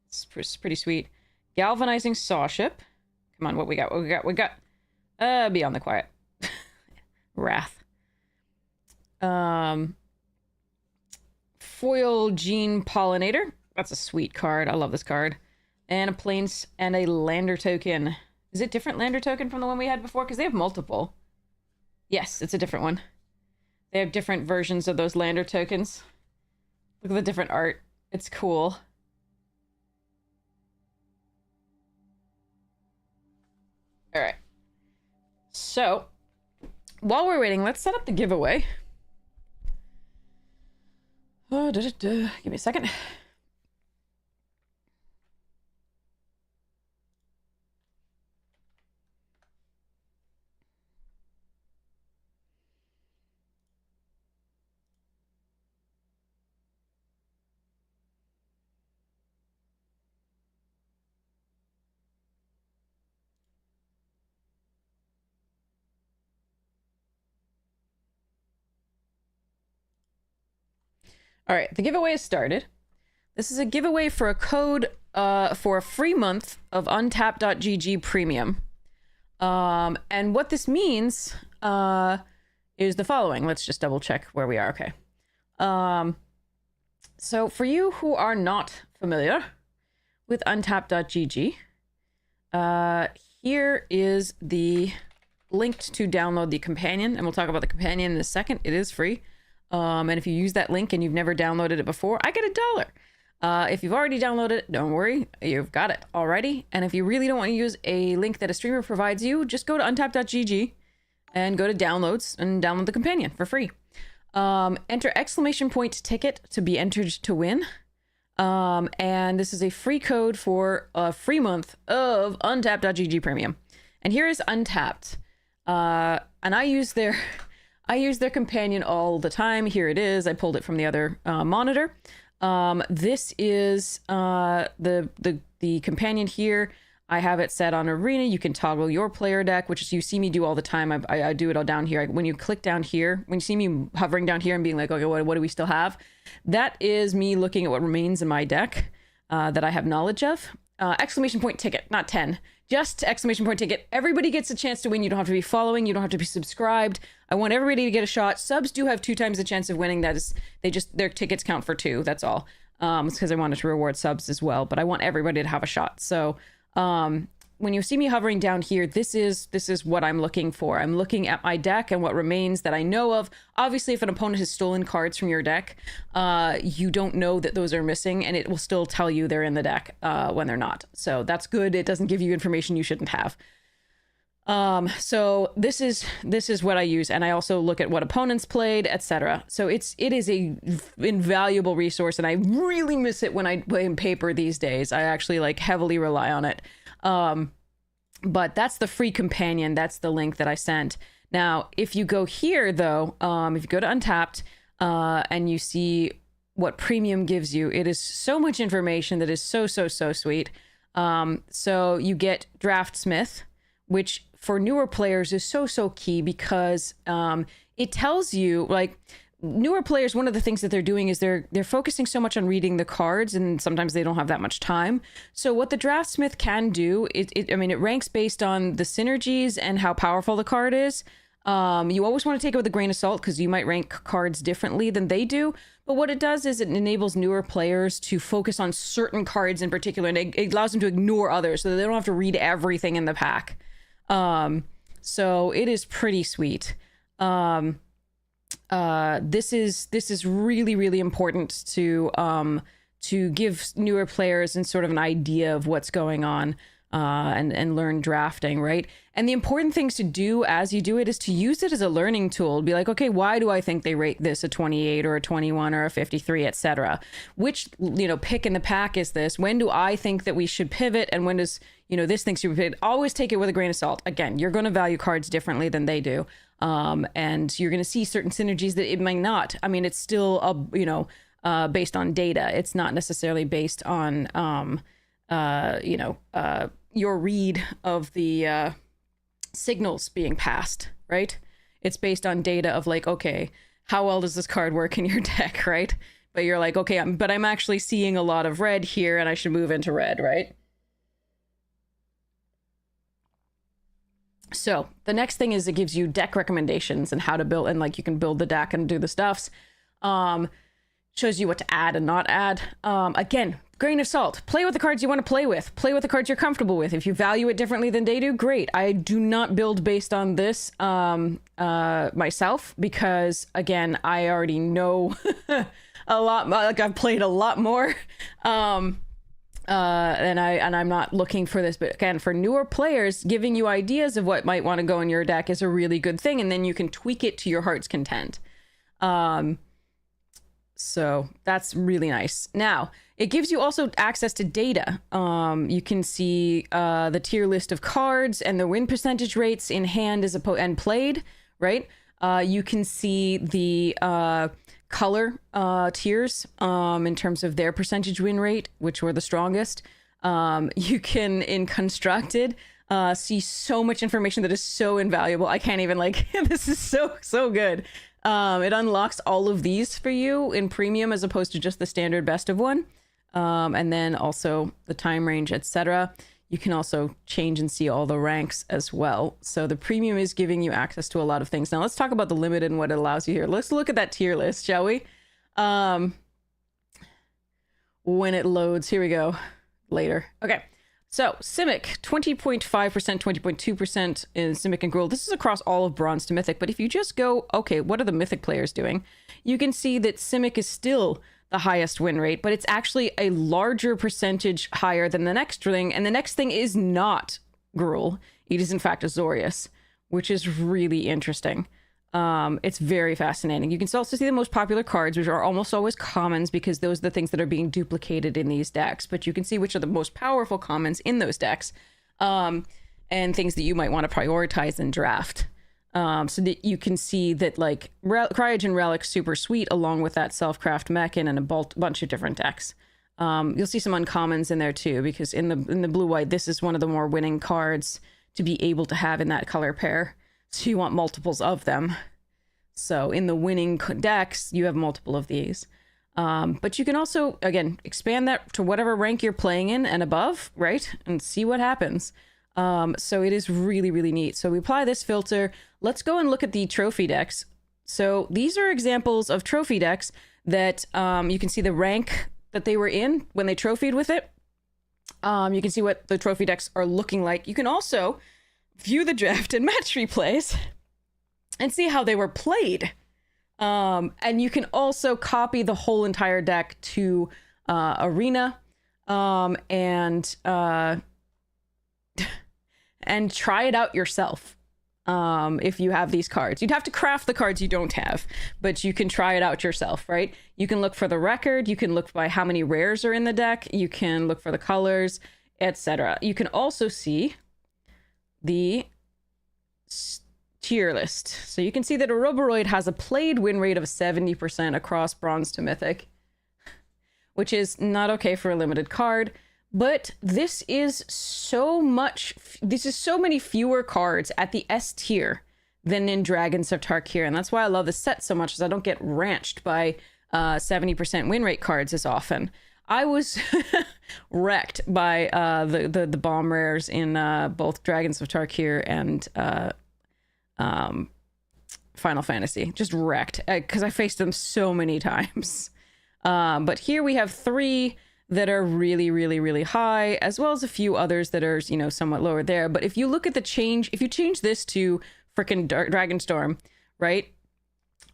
It's pretty sweet. Galvanizing Sawship. Come on, what we got? We got... Beyond the Quiet. Wrath. Foil Gene Pollinator. That's a sweet card. I love this card. And a Plains and a Lander token. Is it different Lander token from the one we had before? Because they have multiple. Yes, it's a different one. They have different versions of those Lander tokens. Look at the different art. It's cool. Alright. So, while we're waiting, let's set up the giveaway. Oh, Give me a second. All right, the giveaway has started. This is a giveaway for a code for a free month of Untapped.gg Premium. And what this means is the following. Let's just double check where we are. Okay. So for you who are not familiar with Untapped.gg, here is the link to download the companion, and we'll talk about the companion in a second. It is free. And if you use that link and you've never downloaded it before, I get $1. If you've already downloaded it, don't worry, you've got it already. And if you really don't want to use a link that a streamer provides you, just go to untapped.gg and go to downloads and download the companion for free. Enter ! ticket to be entered to win. And this is a free code for a free month of Untapped.gg Premium. And here is Untapped. And I use their companion all the time. Here it is. I pulled it from the other monitor. This is the companion here. I have it set on Arena. You can toggle your player deck, which is you see me do all the time. I do it all down here. When you click down here, when you see me hovering down here and being like, okay, what do we still have? That is me looking at what remains in my deck that I have knowledge of. ! Ticket, not 10. Just ! Ticket. Everybody gets a chance to win. You don't have to be following. You don't have to be subscribed. I want everybody to get a shot. Subs do have 2 times the chance of winning. That is, their tickets count for 2. That's all. It's because I wanted to reward subs as well, but I want everybody to have a shot. So, when you see me hovering down here, this is what I'm looking for. I'm looking at my deck and what remains that I know of. Obviously, if an opponent has stolen cards from your deck, you don't know that those are missing, and it will still tell you they're in the deck when they're not. So that's good. It doesn't give you information you shouldn't have. So this is what I use, and I also look at what opponents played, etc. So it is a invaluable resource, and I really miss it when I play in paper these days. I actually like heavily rely on it. But that's the free companion. That's the link that I sent. Now, if you go here though, if you go to Untapped, and you see what premium gives you, it is so much information that is so sweet. So you get Draftsmith, which for newer players is so key because it tells you, like, newer players, one of the things that they're doing is they're focusing so much on reading the cards, and sometimes they don't have that much time. So what the Draftsmith can do, it ranks based on the synergies and how powerful the card is. You always want to take it with a grain of salt because you might rank cards differently than they do. But what it does is it enables newer players to focus on certain cards in particular, and it allows them to ignore others so that they don't have to read everything in the pack. So it is pretty sweet. This is really important to give newer players and sort of an idea of what's going on. and learn drafting, right? And the important things to do as you do it is to use it as a learning tool. Be like, okay, why do I think they rate this a 28 or a 21 or a 53, etc.? Which, pick in the pack is this? When do I think that we should pivot? And when does, this thing should pivot? Always take it with a grain of salt. Again, you're going to value cards differently than they do. And you're going to see certain synergies that it might not. I mean, it's still, based on data. It's not necessarily based on, your read of the signals being passed, right? It's based on data of like, okay, how well does this card work in your deck, right? But you're like, okay, I'm actually seeing a lot of red here and I should move into red, right? So the next thing is it gives you deck recommendations and how to build, and like you can build the deck and do the stuffs. Shows you what to add and not add. Again, grain of salt. Play with the cards you want to play with. Play with the cards you're comfortable with. If you value it differently than they do, great. I do not build based on this myself because, again, I already know a lot. Like I've played a lot more, and I'm not looking for this. But again, for newer players, giving you ideas of what might want to go in your deck is a really good thing, and then you can tweak it to your heart's content. So that's really nice. Now, it gives you also access to data. You can see the tier list of cards and the win percentage rates in hand as opposed and played, right? You can see the color tiers in terms of their percentage win rate, which were the strongest. You can, in constructed, see so much information that is so invaluable. I can't even this is so good. It unlocks all of these for you in premium as opposed to just the standard best of one. And then also the time range, etc. You can also change and see all the ranks as well. So the premium is giving you access to a lot of things. Now let's talk about the limited and what it allows you here. Let's look at that tier list, shall we? When it loads, here we go. Later. Okay. So Simic, 20.5%, 20.2% in Simic and Gruul. This is across all of Bronze to Mythic. But if you just go, okay, what are the Mythic players doing? You can see that Simic is still the highest win rate, but it's actually a larger percentage higher than the next thing. And the next thing is not Gruul. It is in fact Azorius, which is really interesting. It's very fascinating. You can also see the most popular cards, which are almost always commons because those are the things that are being duplicated in these decks. But you can see which are the most powerful commons in those decks, and things that you might want to prioritize and draft. So that you can see that like Cryogen Relic's super sweet, along with that Self-Craft Mechan and a bunch of different decks. You'll see some uncommons in there too, because in the blue-white, this is one of the more winning cards to be able to have in that color pair. So you want multiples of them. So in the winning decks, you have multiple of these. But you can also, again, expand that to whatever rank you're playing in and above, right? And see what happens. So it is really, really neat. So we apply this filter. Let's go and look at the trophy decks. So these are examples of trophy decks that you can see the rank that they were in when they trophied with it. You can see what the trophy decks are looking like. You can also view the draft and match replays and see how they were played. And you can also copy the whole entire deck to Arena and try it out yourself. If you have these cards, you'd have to craft the cards you don't have, but you can try it out yourself, right? You can look for the record. You can look by how many rares are in the deck. You can look for the colors, etc. You can also see the tier list. So you can see that Ouroboros has a played win rate of 70% across Bronze to Mythic, which is not okay for a limited card. But this is so many fewer cards at the S tier than in Dragons of Tarkir. And that's why I love this set so much, is I don't get ranched by 70% win rate cards as often. I was wrecked by the bomb rares in both Dragons of Tarkir and Final Fantasy. Just wrecked because I faced them so many times. But here we have 3 that are really, really, really high, as well as a few others that are, somewhat lower there. But if you look at the change, if you change this to frickin' Dragonstorm, right?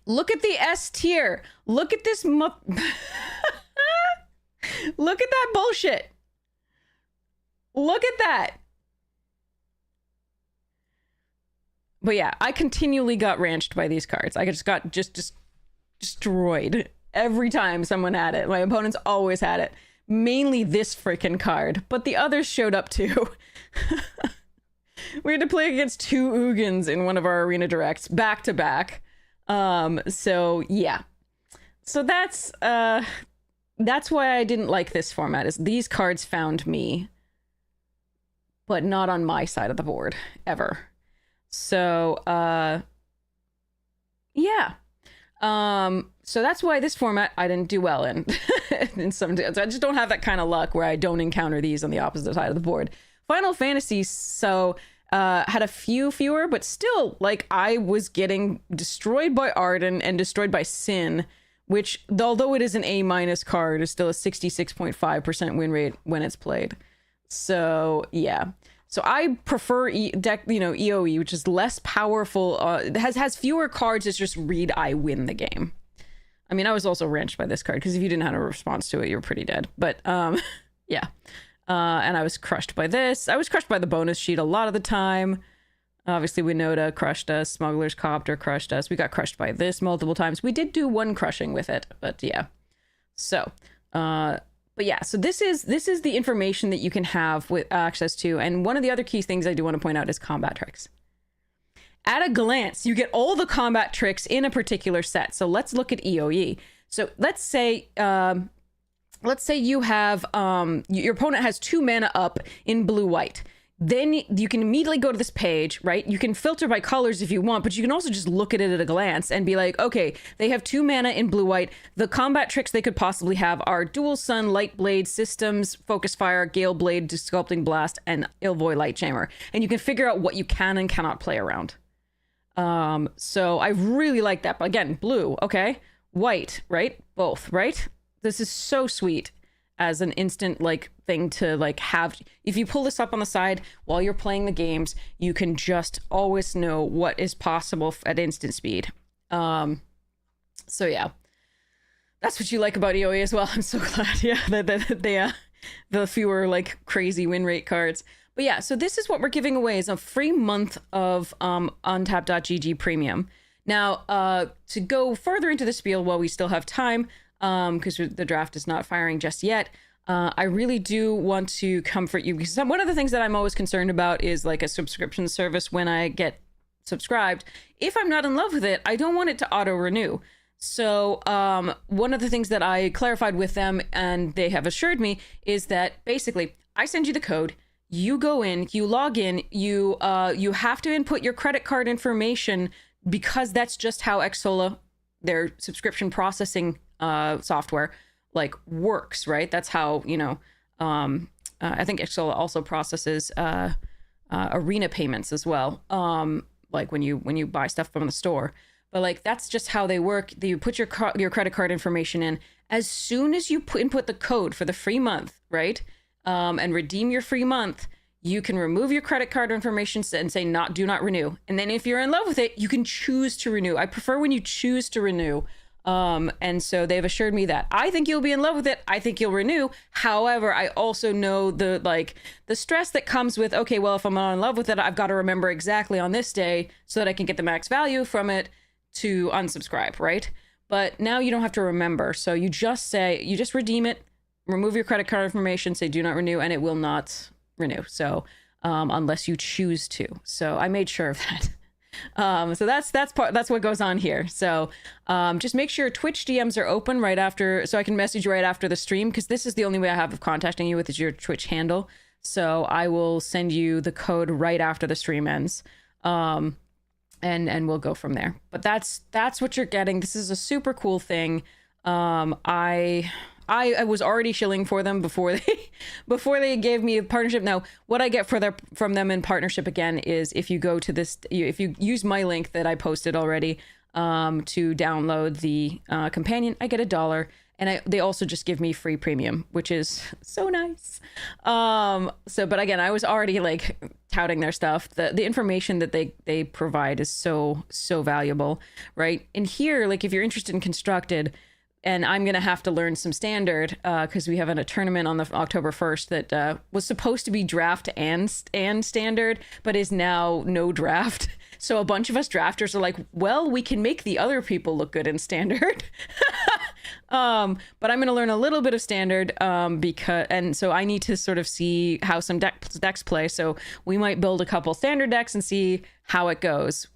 Look at the S tier. Look at this. Look at that bullshit. Look at that. But yeah, I continually got ranched by these cards. I just got just destroyed every time someone had it. My opponents always had it. Mainly this freaking card, but the others showed up too. We had to play against 2 Ugins in one of our arena directs back to back. So yeah. So that's why I didn't like this format, is these cards found me, but not on my side of the board ever. So yeah. So that's why this format I didn't do well in. In some, I just don't have that kind of luck where I don't encounter these on the opposite side of the board. Final Fantasy, so had a few fewer, but still, like, I was getting destroyed by Arden and destroyed by Sin, which, although it is an A- card, is still a 66.5% win rate when it's played. So yeah. So I prefer EOE, which is less powerful, has fewer cards that just read I win the game. I mean, I was also wrenched by this card, because if you didn't have a response to it, you were pretty dead. But yeah. And I was crushed by this. I was crushed by the bonus sheet a lot of the time. Obviously, Winota crushed us. Smuggler's Copter crushed us. We got crushed by this multiple times. We did do one crushing with it, but yeah. So, but yeah, so this is the information that you can have with access to. And one of the other key things I do want to point out is combat tricks. At a glance, you get all the combat tricks in a particular set. So let's look at EOE. So let's say you have your opponent has 2 mana up in blue-white. Then you can immediately go to this page, right? You can filter by colors if you want, but you can also just look at it at a glance and be like, okay, they have 2 mana in blue-white. The combat tricks they could possibly have are Dual Sun, Light Blade, Systems, Focus Fire, Gale Blade, Sculpting Blast, and Ilvoy Light Chamber. And you can figure out what you can and cannot play around. So I really like that. But again, blue, okay? White, right? Both, right? This is so sweet as an instant like thing to like have. If you pull this up on the side while you're playing the games, you can just always know what is possible at instant speed. So yeah, that's what you like about EOE as well. I'm so glad. Yeah, the fewer like crazy win rate cards. But yeah, so this is what we're giving away, is a free month of untap.gg premium. Now, to go further into the spiel while we still have time, because the draft is not firing just yet, I really do want to comfort you, because one of the things that I'm always concerned about is like a subscription service. When I get subscribed, if I'm not in love with it, I don't want it to auto renew. So one of the things that I clarified with them, and they have assured me, is that basically I send you the code, you go in, you log in, you have to input your credit card information, because that's just how Xsola, their subscription processing software, like works, right? That's how, I think Xsola also processes arena payments as well, like when you buy stuff from the store. But like that's just how they work. You put your credit card information in. As soon as you input the code for the free month, right, and redeem your free month, you can remove your credit card information and say do not renew. And then if you're in love with it, you can choose to renew. I prefer when you choose to renew. And so they've assured me that. I think you'll be in love with it. I think you'll renew. However, I also know the stress that comes with, okay, well, if I'm not in love with it, I've got to remember exactly on this day so that I can get the max value from it to unsubscribe, right? But now you don't have to remember. So you just redeem it, remove your credit card information, say do not renew, and it will not renew. So unless you choose to. So I made sure of that. So that's what goes on here. So just make sure Twitch DMs are open right after, so I can message you right after the stream, because this is the only way I have of contacting you with, is your Twitch handle. So I will send you the code right after the stream ends. And we'll go from there. But that's what you're getting. This is a super cool thing. I was already shilling for them before they gave me a partnership. Now, what I get from them in partnership again is if you go to this, if you use my link that I posted already to download the companion, I get $1, and they also just give me free premium, which is so nice. But again, I was already like touting their stuff. The information that they provide is so valuable, right? And here, like if you're interested in Constructed, and I'm going to have to learn some Standard because we have a tournament on the October 1st that was supposed to be draft and Standard, but is now no draft. So a bunch of us drafters are like, well, we can make the other people look good in standard. But I'm going to learn a little bit of standard and so I need to sort of see how some decks play. So we might build a couple standard decks and see how it goes.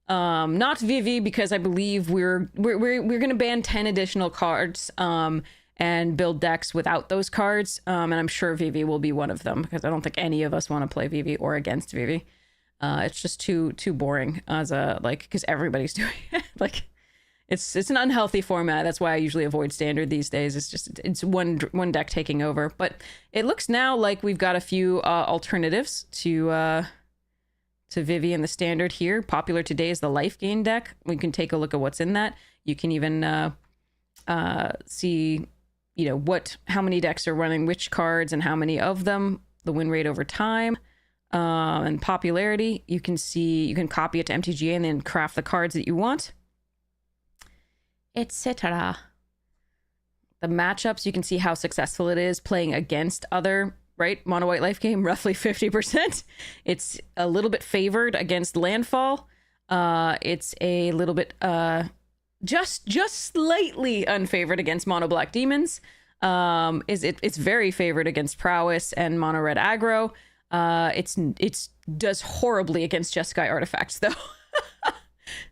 Not Vivi, because I believe we're going to ban 10 additional cards and build decks without those cards. And I'm sure Vivi will be one of them, because I don't think any of us want to play Vivi or against Vivi. It's just too boring as because everybody's doing it. Like, it's an unhealthy format. That's why I usually avoid standard these days. It's one deck taking over. But it looks now like we've got a few alternatives to Vivi in the standard here. Popular today is the life gain deck. We can take a look at what's in that. You can even see, how many decks are running which cards and how many of them, the win rate over time, and popularity. You can copy it to MTGA and then craft the cards that you want, etc. The matchups, you can see how successful it is playing against other, right? Mono white life game, roughly 50%. It's a little bit favored against landfall. It's a little bit just slightly unfavored against mono black demons. It's very favored against prowess and mono red aggro. It's does horribly against Jeskai artifacts though.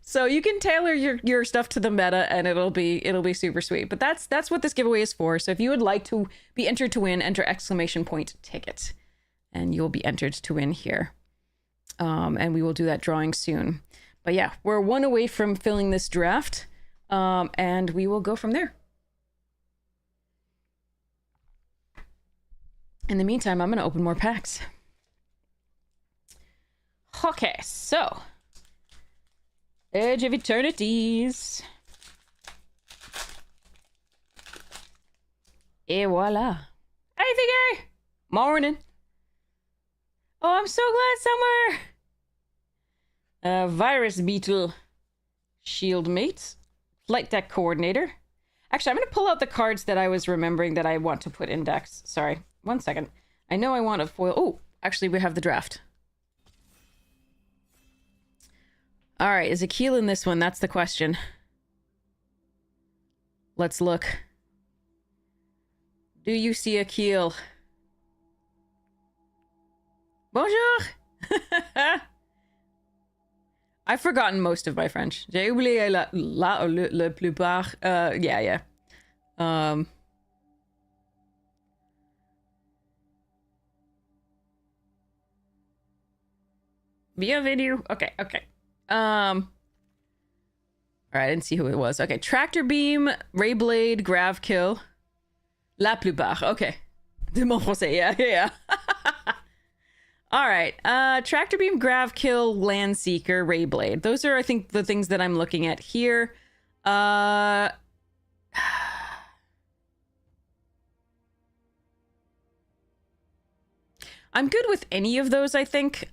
So you can tailor your stuff to the meta and it'll be super sweet. But that's what this giveaway is for. So if you would like to be entered to win, enter !ticket and you'll be entered to win here. And we will do that drawing soon. But yeah, we're one away from filling this draft. And we will go from there. In the meantime, I'm going to open more packs. Okay, so Edge of Eternities. Et voila. Hey, Figgy! Morning. Oh, I'm so glad somewhere. Virus Beetle. Shield Mate. Flight Deck Coordinator. Actually, I'm going to pull out the cards that I was remembering that I want to put in decks. Sorry. 1 second. I know I want a foil. Oh, actually, we have the draft. All right, is Akeel in this one? That's the question. Let's look. Do you see Akeel? Bonjour! I've forgotten most of my French. J'ai oublié la plupart. Yeah. Bienvenue. Okay. All right, I didn't see who it was. Okay, Tractor Beam, Ray Blade, Grav Kill. La plupart. Okay. De mon français. Yeah. All right. Tractor Beam, Grav Kill, Land Seeker, Ray Blade. Those are, I think, the things that I'm looking at here. I'm good with any of those, I think.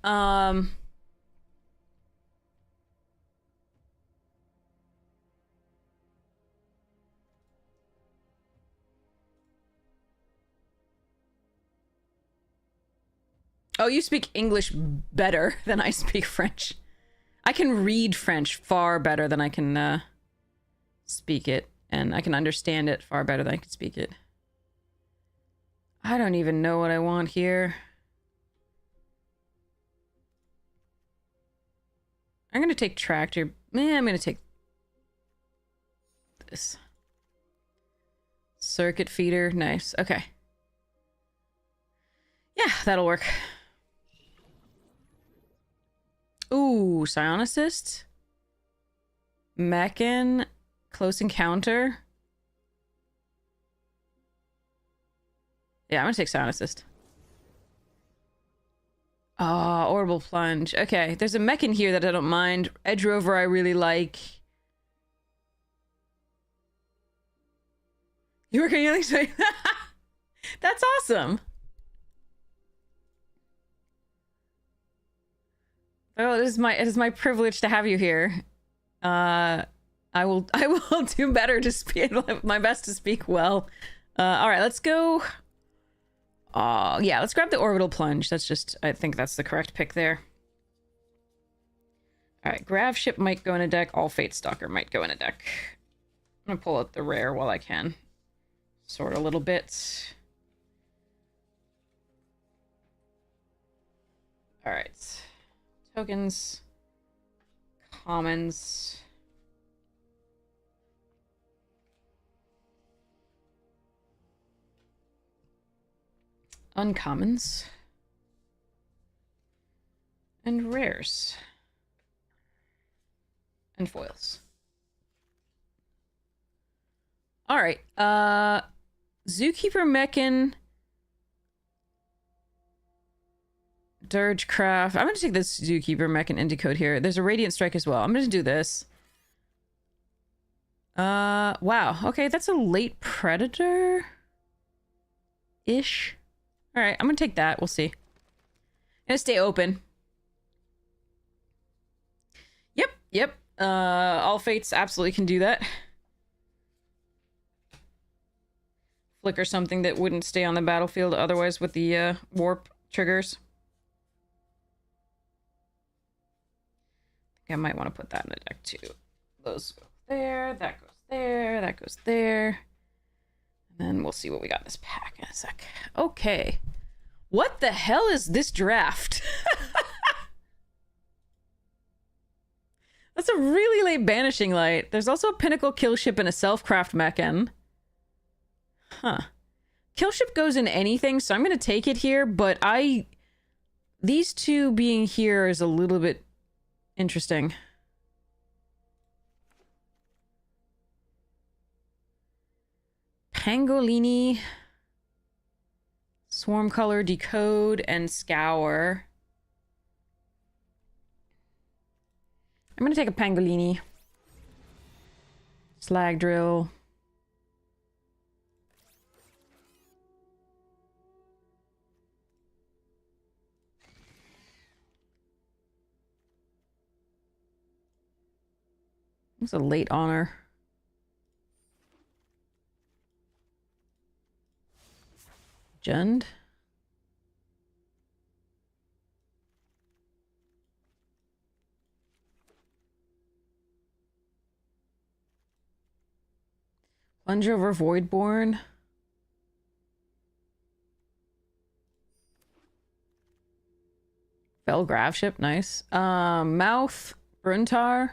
Oh, you speak English better than I speak French. I can read French far better than I can speak it. And I can understand it far better than I can speak it. I don't even know what I want here. I'm going to take Tractor. I'm going to take this. Circuit Feeder. Nice. Okay. Yeah, that'll work. Ooh, Psionicist. Mechan. Close Encounter. Yeah, I'm gonna take Psionicist. Oh, Orbital Plunge. Okay, there's a Mechan here that I don't mind. Edge Rover I really like. You were going to say that's awesome. Oh, it is my privilege to have you here. I will do better to speak, my best to speak well. All right, let's go. Yeah, let's grab the Orbital Plunge. I think that's the correct pick there. All right, Grav Ship might go in a deck. All Fate Stalker might go in a deck. I'm gonna pull out the rare while I can. Sort a little bit. All right. Tokens. Commons. Uncommons. And rares. And foils. All right. Zookeeper Mechan. Dirgecraft. I'm going to take this Zookeeper Mechan and decode here. There's a Radiant Strike as well. I'm going to do this. Wow. Okay, that's a late Predator-ish. All right, I'm going to take that. We'll see. I'm going to stay open. Yep. All Fates absolutely can do that. Flicker something that wouldn't stay on the battlefield otherwise with the warp triggers. I might want to put that in the deck too. Those go there, that goes there, that goes there. And then we'll see what we got in this pack in a sec. Okay. What the hell is this draft? That's a really late Banishing Light. There's also a Pinnacle Killship and a Self-Craft Mechan. Huh. Killship goes in anything, so I'm going to take it here, but these two being here is a little bit interesting. Pangolini, Swarm Color, Decode, and Scour. I'm gonna take a Pangolini. Slag Drill. It's a late honor. Jund. Plunge over Voidborn. Fell Graveship, nice. Mouth, Bruntar.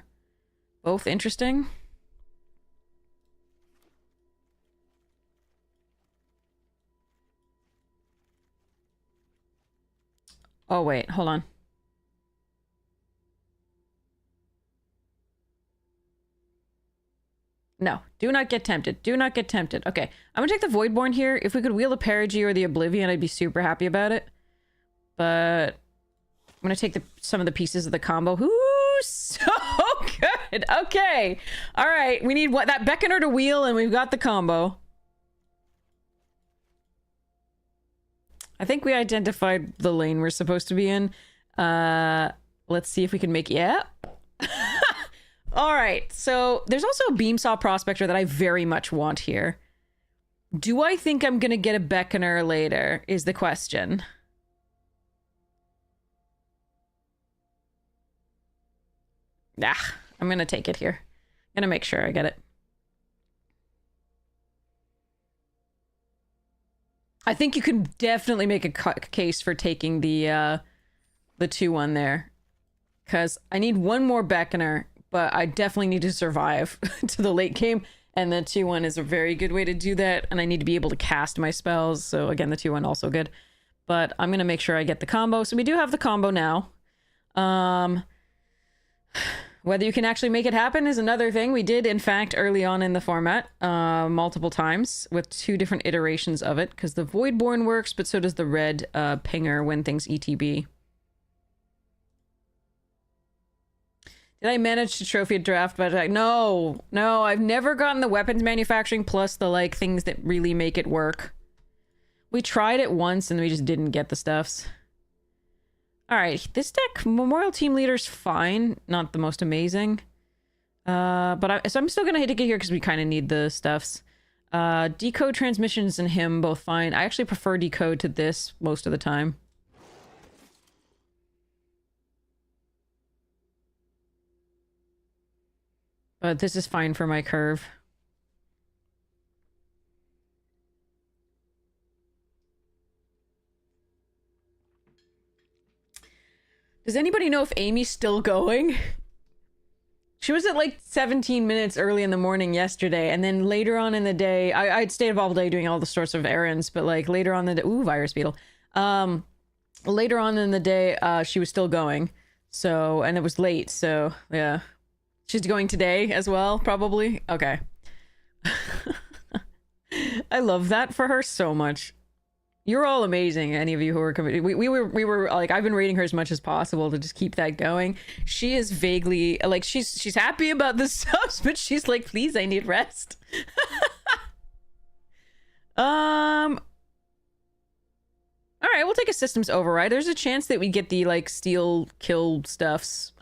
Both interesting. Oh, wait, hold on. No, do not get tempted. Do not get tempted. Okay, I'm gonna take the Voidborn here. If we could wheel the Perigee or the Oblivion, I'd be super happy about it. But I'm gonna take some of the pieces of the combo. Ooh, so good. Okay. All right, we need that Beckoner to wheel, and we've got the combo. I think we identified the lane we're supposed to be in. Let's see if we can make... Yeah. All right. So there's also a Beamsaw Prospector that I very much want here. Do I think I'm going to get a Beckoner later is the question. Nah, I'm going to take it here. I'm going to make sure I get it. I think you can definitely make a case for taking the 2-1 there. Because I need one more Beckoner, but I definitely need to survive to the late game. And the 2-1 is a very good way to do that. And I need to be able to cast my spells. So again, the 2-1 also good. But I'm going to make sure I get the combo. So we do have the combo now. Whether you can actually make it happen is another thing. We did, in fact, early on in the format, multiple times with 2 different iterations of it, because the Voidborn works, but so does the red pinger when things ETB. Did I manage to trophy a draft? But no, I've never gotten the weapons manufacturing plus the like things that really make it work. We tried it once and we just didn't get the stuffs. All right, this deck, Memorial Team Leader's fine. Not the most amazing. So I'm still going to take it here because we kind of need the stuffs. Decode, Transmissions, and him both fine. I actually prefer Decode to this most of the time. But this is fine for my curve. Does anybody know if Amy's still going? She was at like 17 minutes early in the morning yesterday, and then later on in the day, I'd stayed up all day doing all the sorts of errands, but like later on in the day, ooh, virus beetle. Later on in the day, she was still going. So, and it was late, so yeah. She's going today as well, probably? Okay. I love that for her so much. You're all amazing, any of you who are coming. We were like, I've been rating her as much as possible to just keep that going. She is vaguely like, she's happy about the subs, but she's like, please, I need rest. All right, we'll take a systems override. There's a chance that we get the like steel kill stuffs.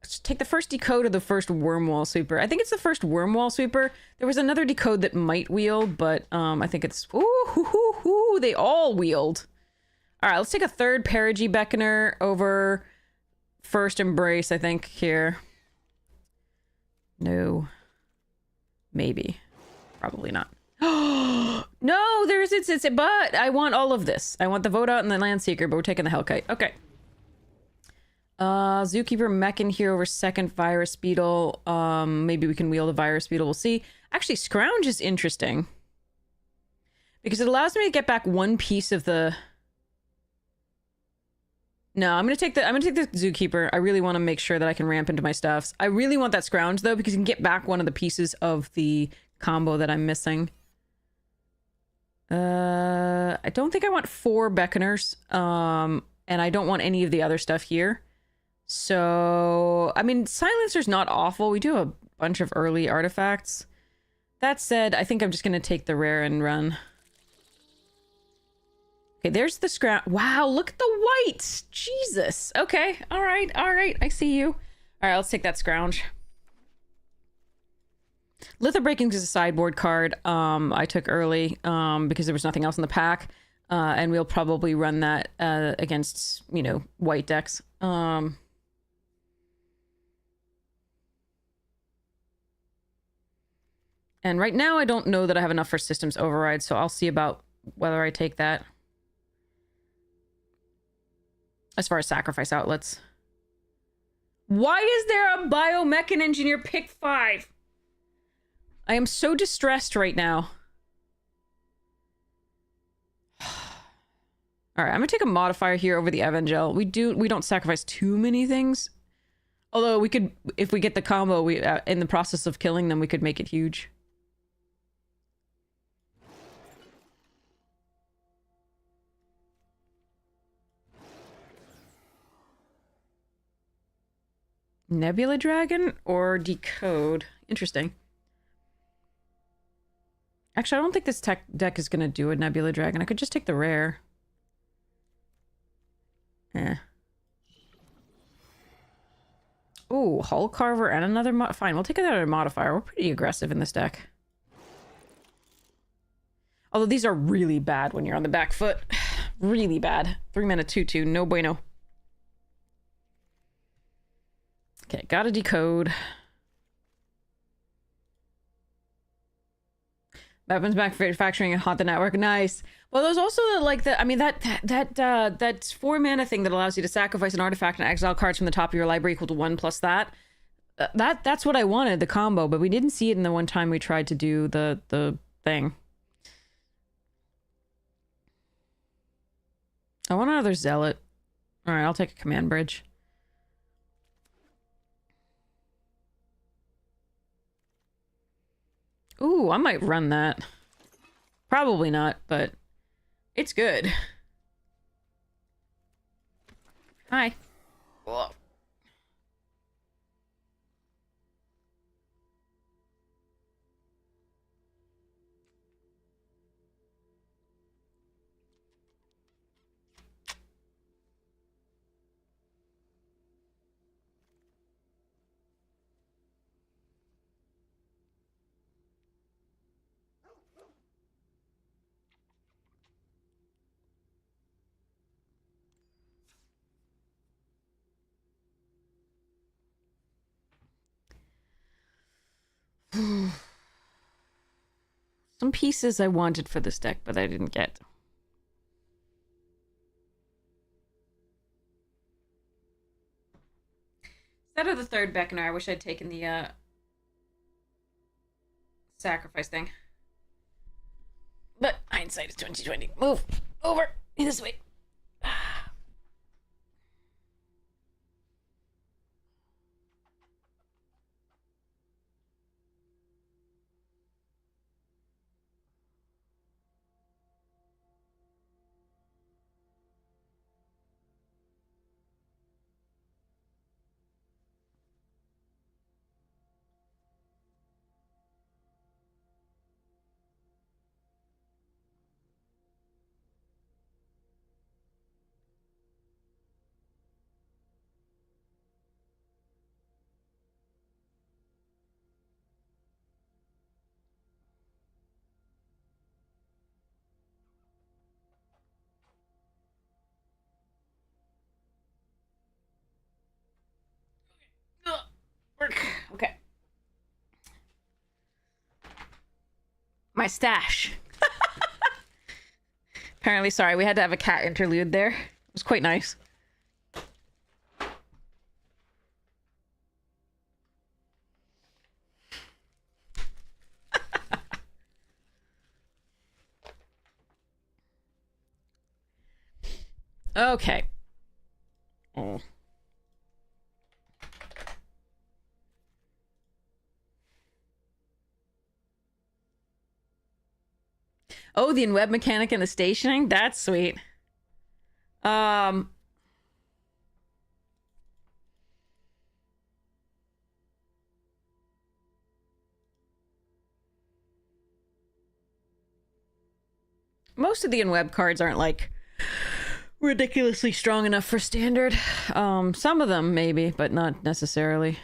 Let's take the first decode of the first worm wall sweeper. I think it's the first worm wall sweeper. There was another decode that might wield, but I think it's they all wield. All right, let's take a third perigee beckoner over first embrace, I think, here. No. Maybe. Probably not. No, it's but I want all of this. I want the Vote Out and the Landseeker, but we're taking the Hellkite. Okay. Zookeeper mech in here over second virus beetle. Maybe we can wield a virus beetle. We'll see. Actually, scrounge is interesting because it allows me to get back one piece of the. No, I'm gonna take the zookeeper. I really want to make sure that I can ramp into my stuffs. I really want that scrounge though because you can get back one of the pieces of the combo that I'm missing. I don't think I want 4 beckoners. And I don't want any of the other stuff here. So, I mean, Silencer's not awful. We do have a bunch of early artifacts. That said, I think I'm just going to take the rare and run. Okay, there's the scrap. Wow, look at the whites. Jesus. Okay, all right. I see you. All right, let's take that scrounge. Lithobreaking is a sideboard card I took early because there was nothing else in the pack. And we'll probably run that against, you know, white decks. And right now I don't know that I have enough for systems override, so I'll see about whether I take that. As far as sacrifice outlets. Why is there a biomechan engineer pick 5? I am so distressed right now. All right, I'm gonna take a modifier here over the Evangel. We don't sacrifice too many things. Although we could, if we get the combo, we in the process of killing them, we could make it huge. Nebula Dragon or Decode? Interesting. Actually, I don't think this deck is gonna do a Nebula Dragon. I could just take the rare. Eh. Ooh, Hull Carver and another fine, we'll take another modifier. We're pretty aggressive in this deck. Although these are really bad when you're on the back foot. Really bad. 3-mana 2/2, no bueno. Okay, gotta decode. Weapons manufacturing and haunt the network. Nice. Well, there's also I mean that 4 mana thing that allows you to sacrifice an artifact and exile cards from the top of your library equal to 1 plus that. That's what I wanted, the combo, but we didn't see it in the one time we tried to do the thing. I want another zealot. All right, I'll take a command bridge. Ooh, I might run that. Probably not, but it's good. Hi. Whoa. Some pieces I wanted for this deck, but I didn't get. Instead of the third Beckoner, I wish I'd taken the sacrifice thing. But hindsight is 2020. Move over this way. Okay. My stash. Apparently, sorry, we had to have a cat interlude there. It was quite nice. Okay. Oh. Oh, the web mechanic and the stationing? That's sweet. Most of the in-web cards aren't like ridiculously strong enough for standard. Some of them maybe, but not necessarily.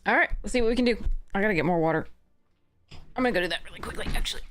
All right, let's see what we can do. I gotta get more water. I'm gonna go do that really quickly, actually.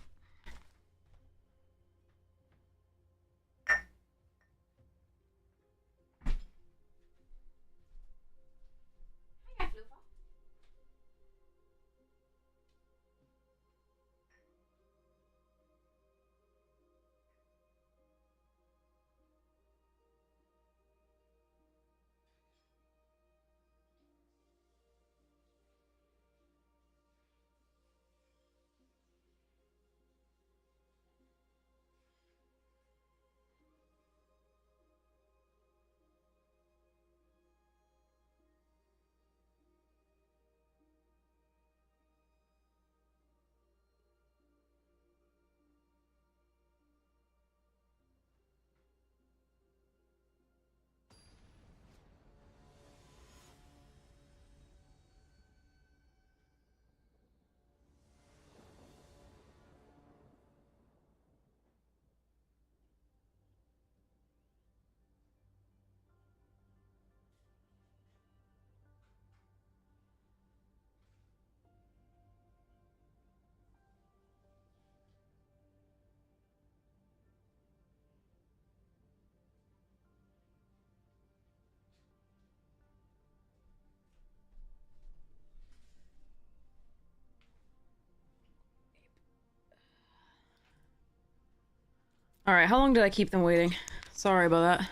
All right, how long did I keep them waiting? Sorry about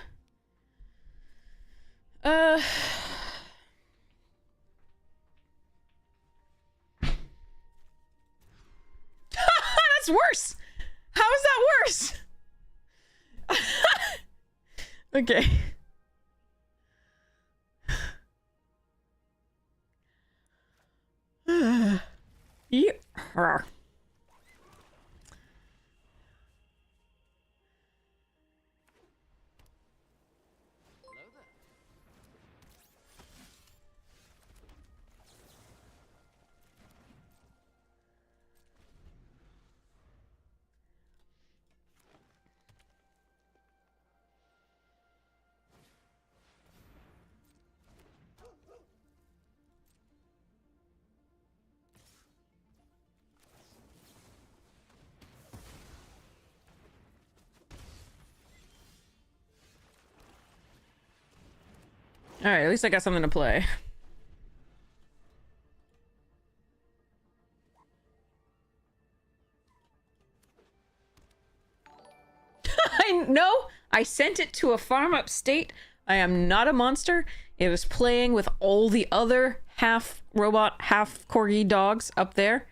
that. That's worse. How is that worse? Okay. Yeah. All right, at least I got something to play. I know. I sent it to a farm upstate. I am not a monster. It was playing with all the other half robot, half corgi dogs up there.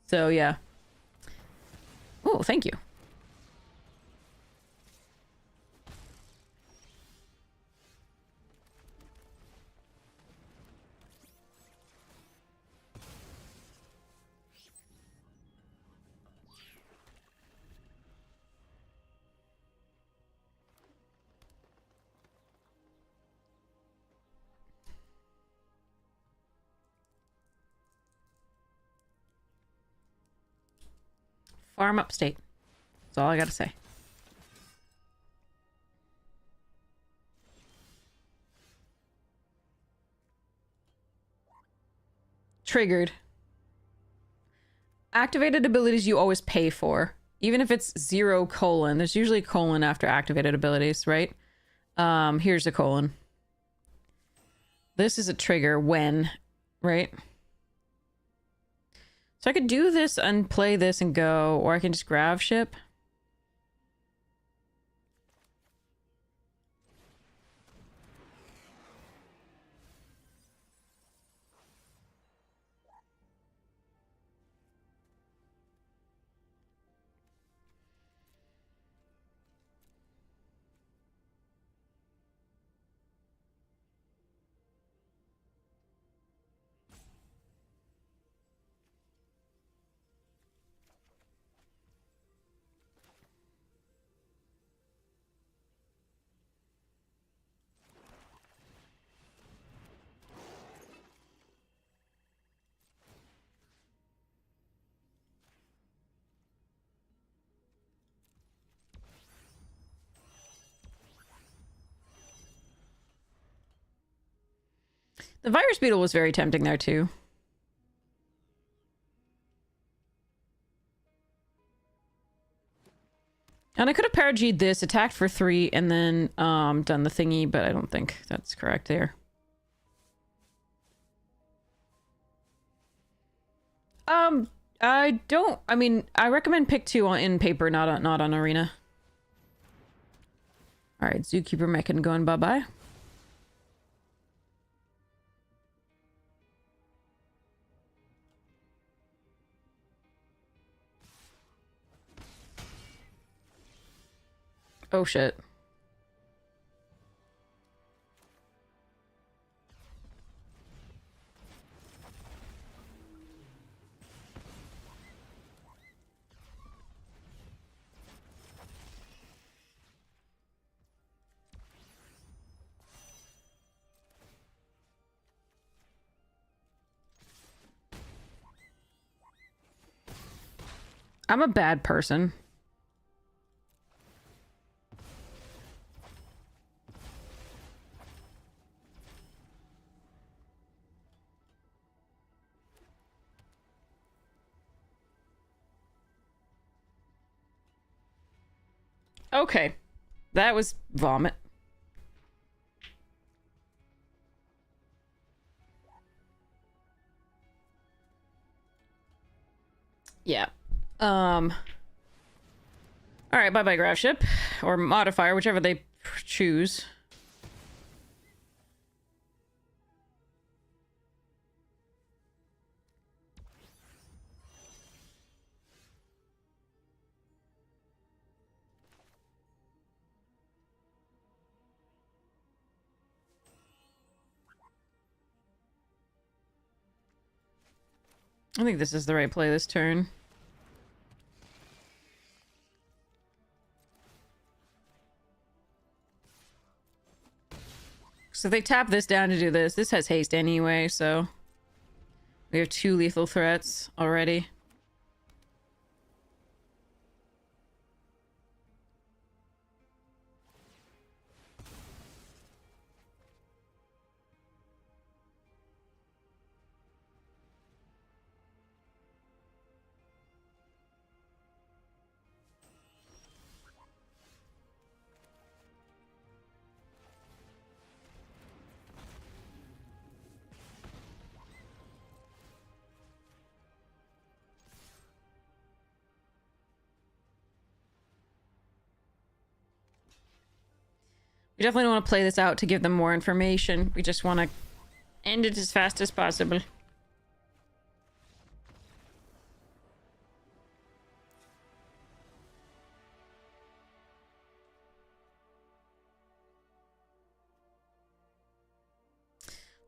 So yeah. Oh, thank you. Farm upstate. That's all I gotta say. Triggered. Activated abilities you always pay for. Even if it's 0 colon. There's usually colon after activated abilities, right? Here's a colon. This is a trigger when, right? So I could do this and play this and go, or I can just grab ship. The virus beetle was very tempting there too. And I could have parageed this, attacked for 3, and then done the thingy, but I don't think that's correct there. I mean, I recommend pick 2 in paper, not on arena. Alright, Zookeeper Mechan going bye-bye. Oh shit. I'm a bad person. Okay. That was vomit. Yeah. All right, bye-bye, graph ship. Or modifier, whichever they choose. I think this is the right play this turn. So if they tap this down to do this, this has haste anyway, so... We have 2 lethal threats already. We definitely don't want to play this out to give them more information. We just want to end it as fast as possible.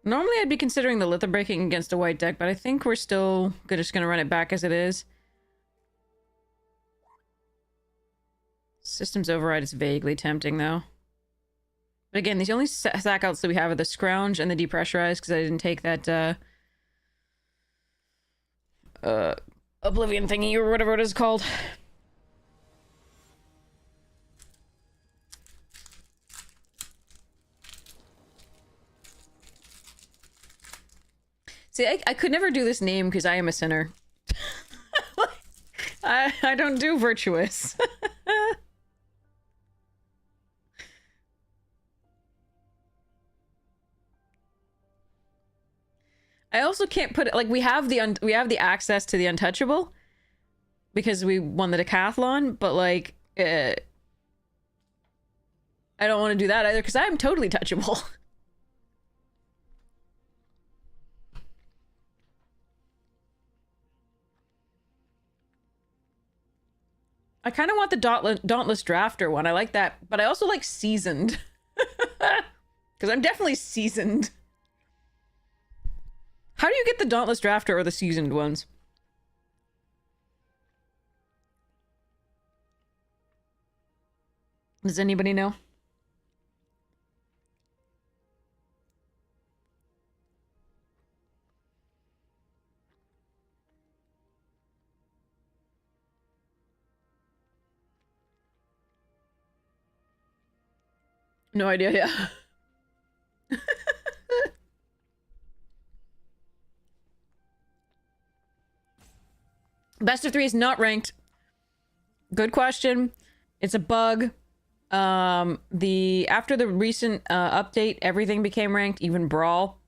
Normally I'd be considering the litho breaking against a white deck, but I think we're still just going to run it back as it is. Systems Override is vaguely tempting, though. But again, these only sack outs that we have are the Scrounge and the Depressurize, because I didn't take that, Oblivion thingy, or whatever it is called. See, I could never do this name because I am a sinner. I don't do virtuous. I also can't put it like we have the access to the untouchable because we won the decathlon, but like I don't want to do that either because I'm totally touchable. I kind of want the Dauntless Drafter one. I like that, but I also like Seasoned. Because I'm definitely seasoned. How do you get the Dauntless Drafter or the Seasoned ones? Does anybody know? No idea, yeah. Best of 3 is not ranked. Good question. It's a bug. After the recent update, everything became ranked, even Brawl.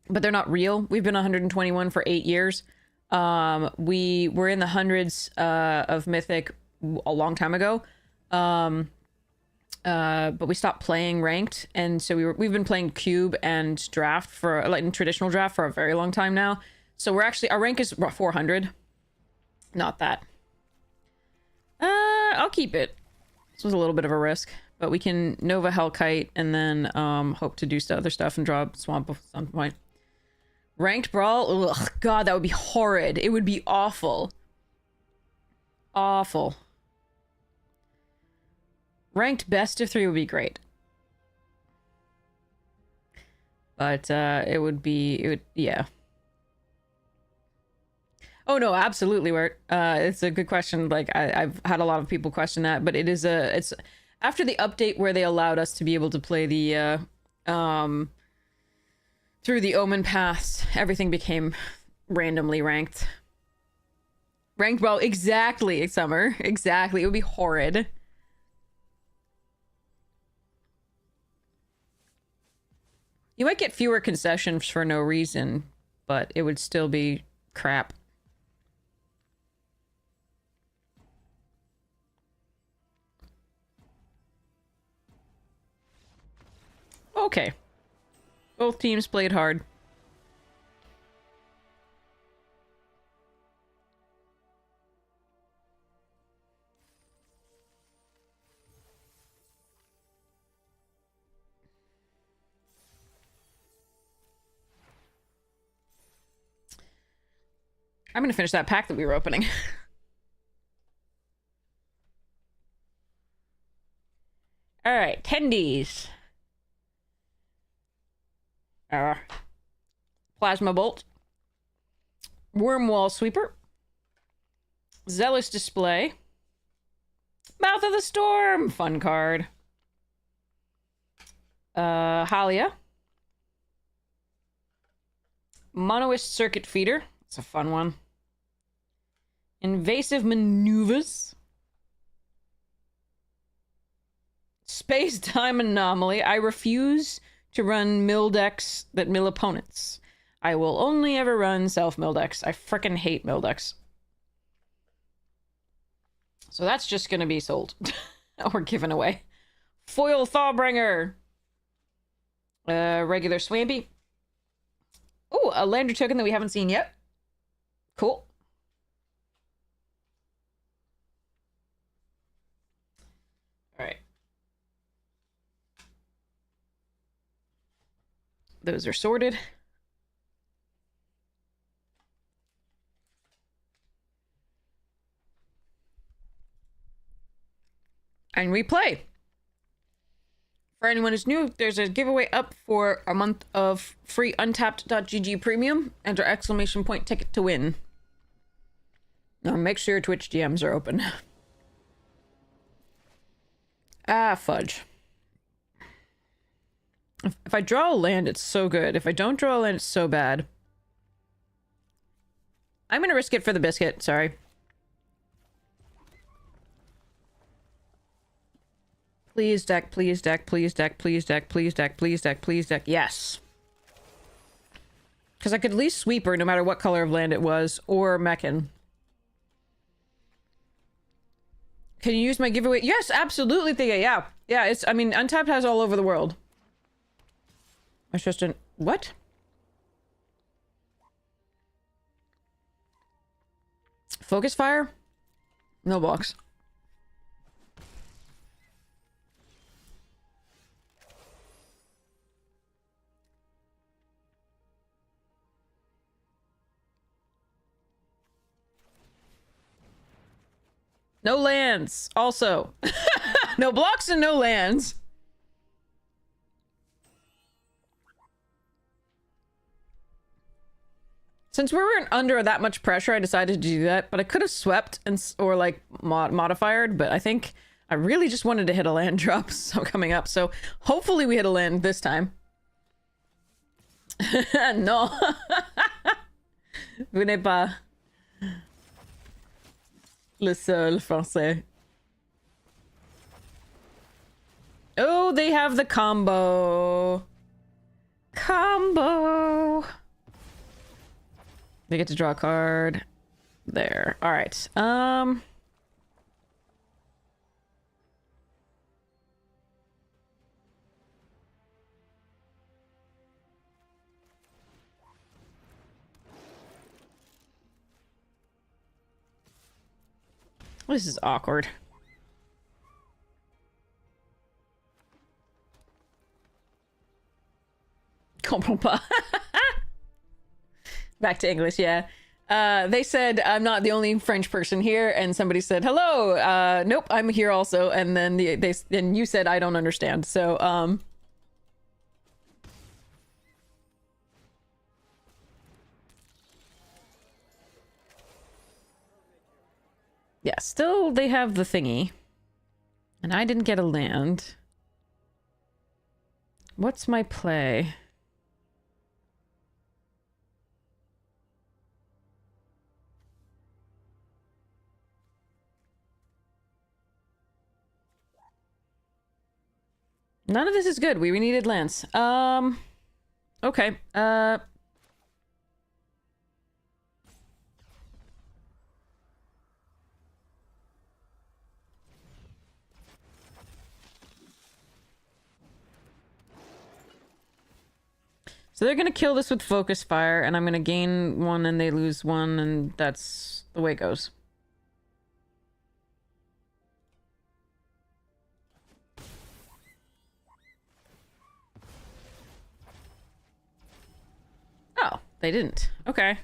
But they're not real. We've been 121 for 8 years. We were in the hundreds of Mythic a long time ago. But we stopped playing ranked, and so we've been playing Cube and Draft for like in traditional Draft for a very long time now. So we're actually our rank is 400. Not that. I'll keep it. This was a little bit of a risk, but we can Nova Hellkite and then hope to do other stuff and draw Swamp at some point. Ranked Brawl? Ugh, God, that would be horrid. It would be awful. Awful. Ranked best of 3 would be great. But yeah. Oh no, absolutely, Wirt. It's a good question. Like I've had a lot of people question that, but it's after the update where they allowed us to be able to play the through the Omen paths, everything became randomly ranked. Ranked Brawl, exactly, Summer. Exactly. It would be horrid. You might get fewer concessions for no reason, but it would still be crap. Okay. Both teams played hard. I'm gonna finish that pack that we were opening. Alright, tendies. Plasma Bolt. Wormwall Sweeper. Zealous Display. Mouth of the Storm. Fun card. Halia. Monoist Circuit Feeder. It's a fun one. Invasive Maneuvers. Space-Time Anomaly. I refuse to run mill decks that mill opponents. I will only ever run self-mill decks. I frickin' hate mill decks. So that's just gonna be sold. Or given away. Foil Thawbringer. Regular Swampy. Oh, a Lander token that we haven't seen yet. Cool. Alright. Those are sorted. And we play. For anyone who's new, there's a giveaway up for a month of free untapped.gg premium. Enter exclamation point ticket to win. Now make sure Twitch DMs are open. Ah, fudge. If I draw a land, it's so good. If I don't draw a land, it's so bad. I'm gonna risk it for the biscuit, sorry. Please deck, please deck, please deck, please deck, please deck, please deck, please deck. Yes. Because I could at least sweep her no matter what color of land it was, or Mechan. Can you use my giveaway? Yes, absolutely, Thea, yeah. Yeah, it's, I mean, Untapped has all over the world. It's just an, what? Focus Fire? No box. No lands, also. No blocks and no lands. Since we weren't under that much pressure, I decided to do that. But I could have swept and or like modified. But I think I really just wanted to hit a land drop so coming up. So hopefully we hit a land this time. No. Vous n'êtes pas le seul français. Oh, they have the combo. Combo. They get to draw a card. There. All right. This is awkward. Comprends pas. Back to English, yeah. They said, I'm not the only French person here, and somebody said, hello, nope, I'm here also, and then then you said, I don't understand, so, yeah, still, they have the thingy. And I didn't get a land. What's my play? None of this is good. We needed lands. Okay. So they're gonna kill this with focus fire, and I'm gonna gain one and they lose one, and that's the way it goes. Oh, they didn't. Okay.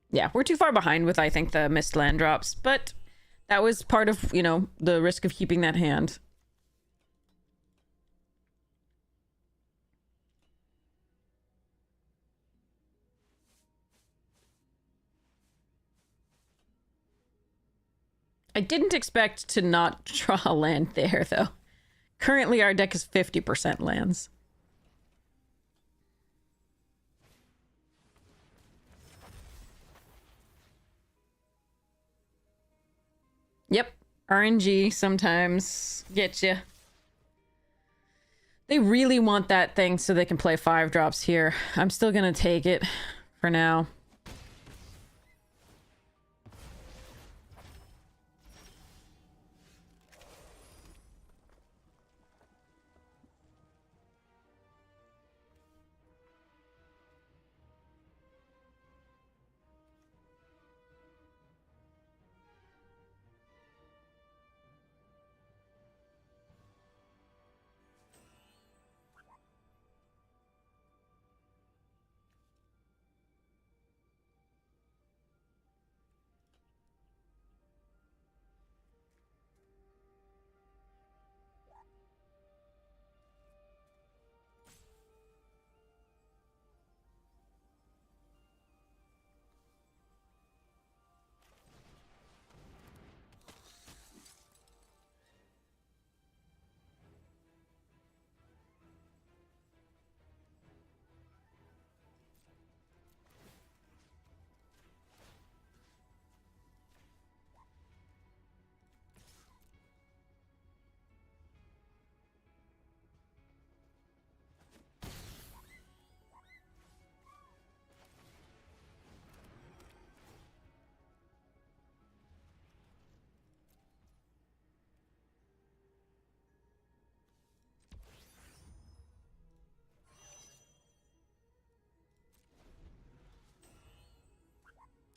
Yeah, we're too far behind with, I think, the missed land drops, but that was part of, you know, the risk of keeping that hand. I didn't expect to not draw a land there, though. Currently, our deck is 50% lands. Yep, RNG sometimes gets you. They really want that thing so they can play 5 drops here. I'm still gonna take it for now.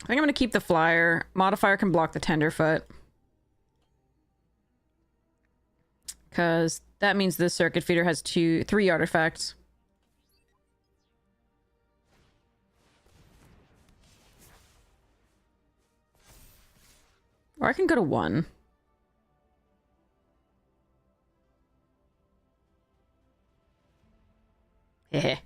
I think I'm gonna keep the flyer. Modifier can block the Tenderfoot. Because that means the Circuit Feeder has 3 artifacts. Or I can go to 1. Heh.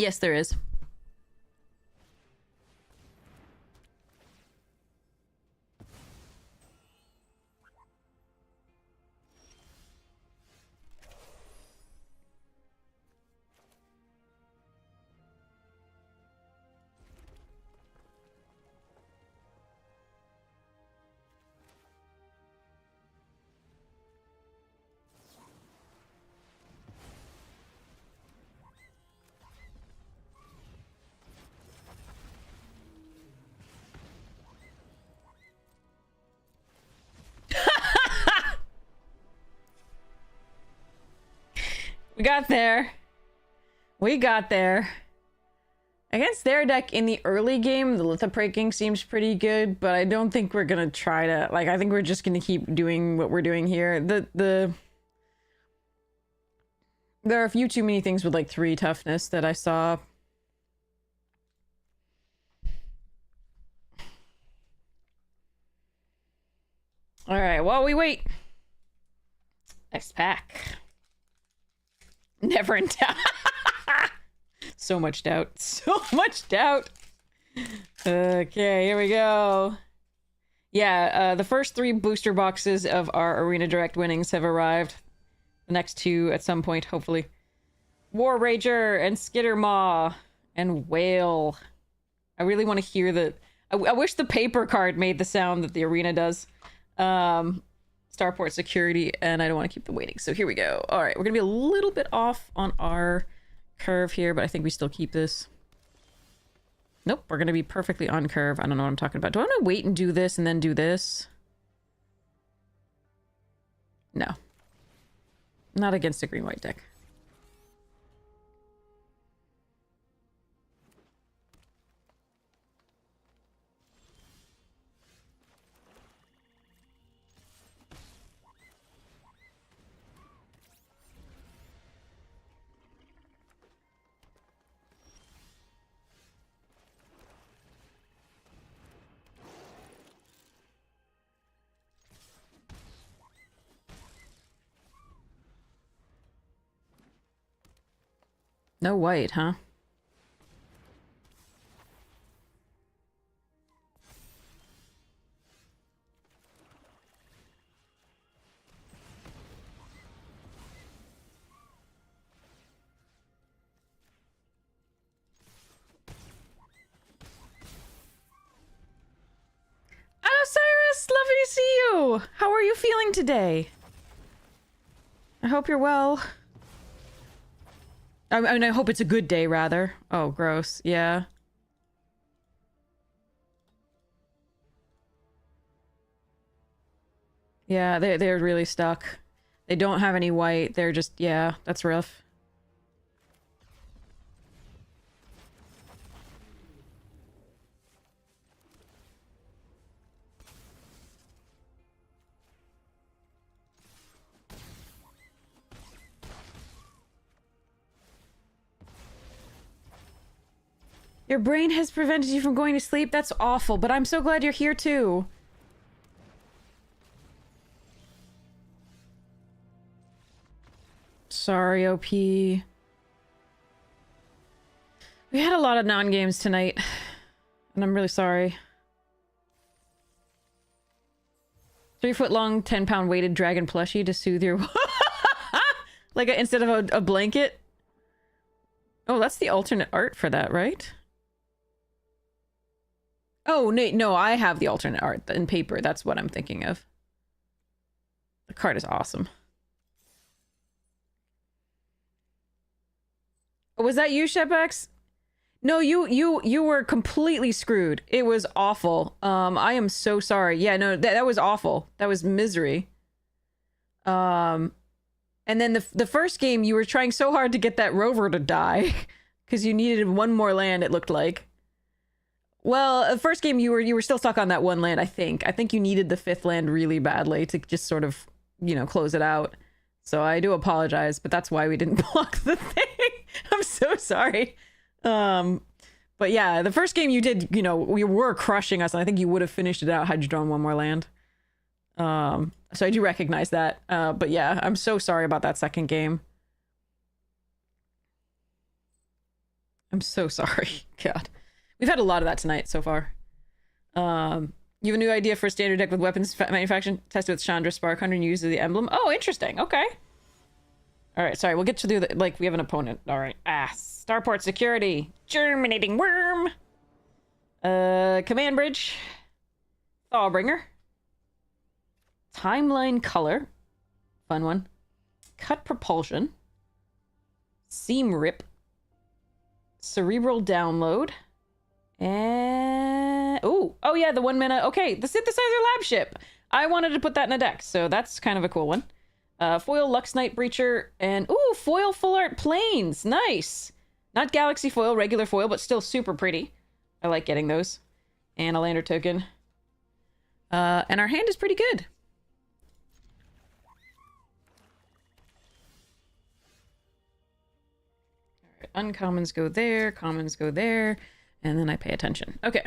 Yes, there is. We got there. We got there. Against their deck in the early game, the Lithopraking seems pretty good, but I don't think we're gonna try to... Like, I think we're just gonna keep doing what we're doing here. There are a few too many things with, like, 3 toughness that I saw. Alright, while we wait. Next pack. Never in doubt. So much doubt. So much doubt. Okay, here we go. Yeah, the first 3 booster boxes of our Arena Direct winnings have arrived. The next 2 at some point, hopefully. War Rager and Skittermaw and Whale. I really want to hear the... I wish the paper card made the sound that the Arena does. Starport Security, and I don't want to keep them waiting. So here we go. All right, we're going to be a little bit off on our curve here, but I think we still keep this. Nope, we're going to be perfectly on curve. I don't know what I'm talking about. Do I want to wait and do this and then do this? No. Not against a green-white deck. No white, huh? Osiris, lovely to see you. How are you feeling today? I hope you're well. I mean, I hope it's a good day, rather. Oh, gross. Yeah. Yeah, they're really stuck. They don't have any white. They're just... Yeah, that's rough. Your brain has prevented you from going to sleep? That's awful, but I'm so glad you're here too. Sorry, OP. We had a lot of non-games tonight, and I'm really sorry. 3-foot-long, 10-pound weighted dragon plushie to soothe your... like instead of a blanket? Oh, that's the alternate art for that, right? Oh, no, I have the alternate art in paper. That's what I'm thinking of. The card is awesome. Was that you, Shepex? No, you were completely screwed. It was awful. I am so sorry. Yeah, no, that was awful. That was misery. And then the first game, you were trying so hard to get that rover to die because you needed one more land, it looked like. Well, the first game you were still stuck on that one land, I think. I think you needed the 5th land really badly to just sort of, you know, close it out. So I do apologize, but that's why we didn't block the thing. I'm so sorry. But yeah, the first game you did, you know, we were crushing us, and I think you would have finished it out had you drawn one more land. So I do recognize that. But yeah, I'm so sorry about that second game. I'm so sorry. God. We've had a lot of that tonight so far. You have a new idea for a standard deck with weapons manufacturing tested with Chandra Spark Hunter and uses the emblem. Oh, interesting. Okay. All right, sorry. We'll get to do the, like, we have an opponent. All right. Starport security. Germinating worm. Command bridge. Thawbringer. Timeline color. Fun one. Cut propulsion. Seam rip. Cerebral download. And oh yeah, the 1 mana. Okay, the synthesizer lab ship. I wanted to put that in a deck, so that's kind of a cool one. Foil Lux Knight Breacher and foil full art planes. Nice. Not galaxy foil, regular foil, but still super pretty. I like getting those. And a lander token. And our hand is pretty good. All right, uncommons go there, commons go there. And then I pay attention. Okay.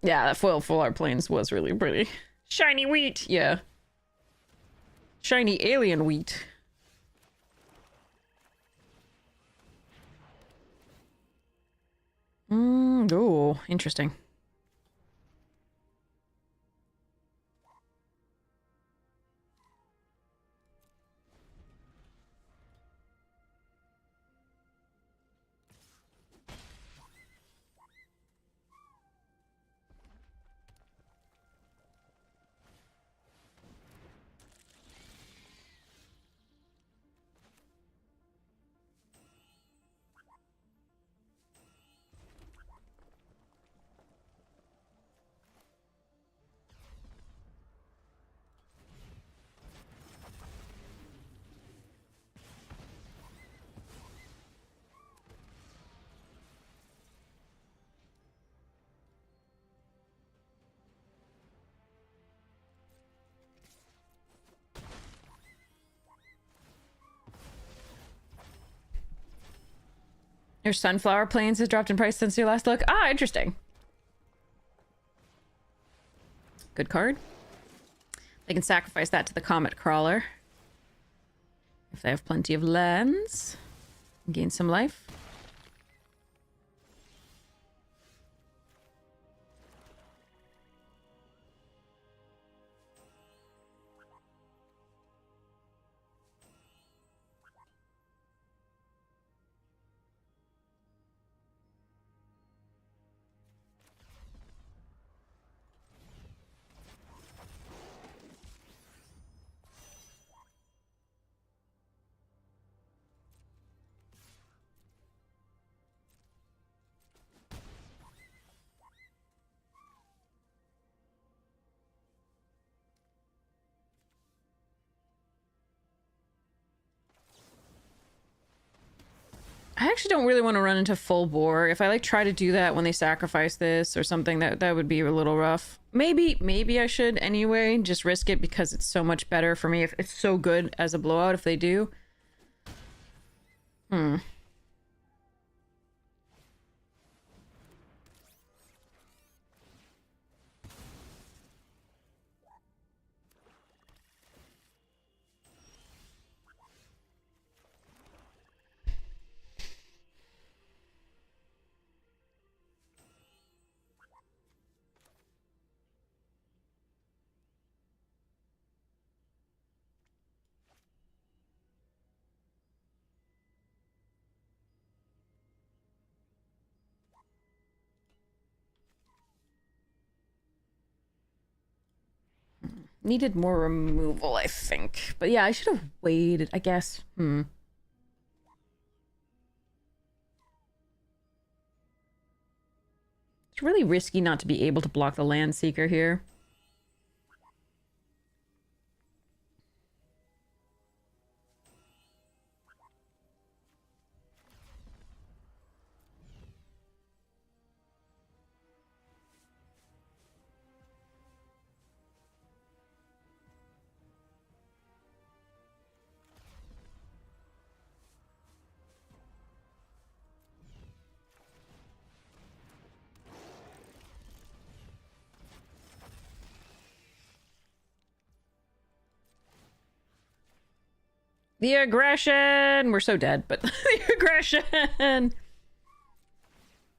Yeah, that foil full art planes was really pretty. Shiny wheat! Yeah. Shiny alien wheat. Oh, interesting. Your sunflower planes has dropped in price since your last look. Ah, interesting. Good card. They can sacrifice that to the Comet Crawler. If they have plenty of lands. Gain some life. I actually don't really want to run into full bore. If I like try to do that when they sacrifice this or something, that would be a little rough. Maybe I should anyway, just risk it because it's so much better for me if it's so good as a blowout if they do. Needed more removal, I think. But yeah, I should have waited, I guess. It's really risky not to be able to block the Land Seeker here. The aggression! We're so dead, but the aggression!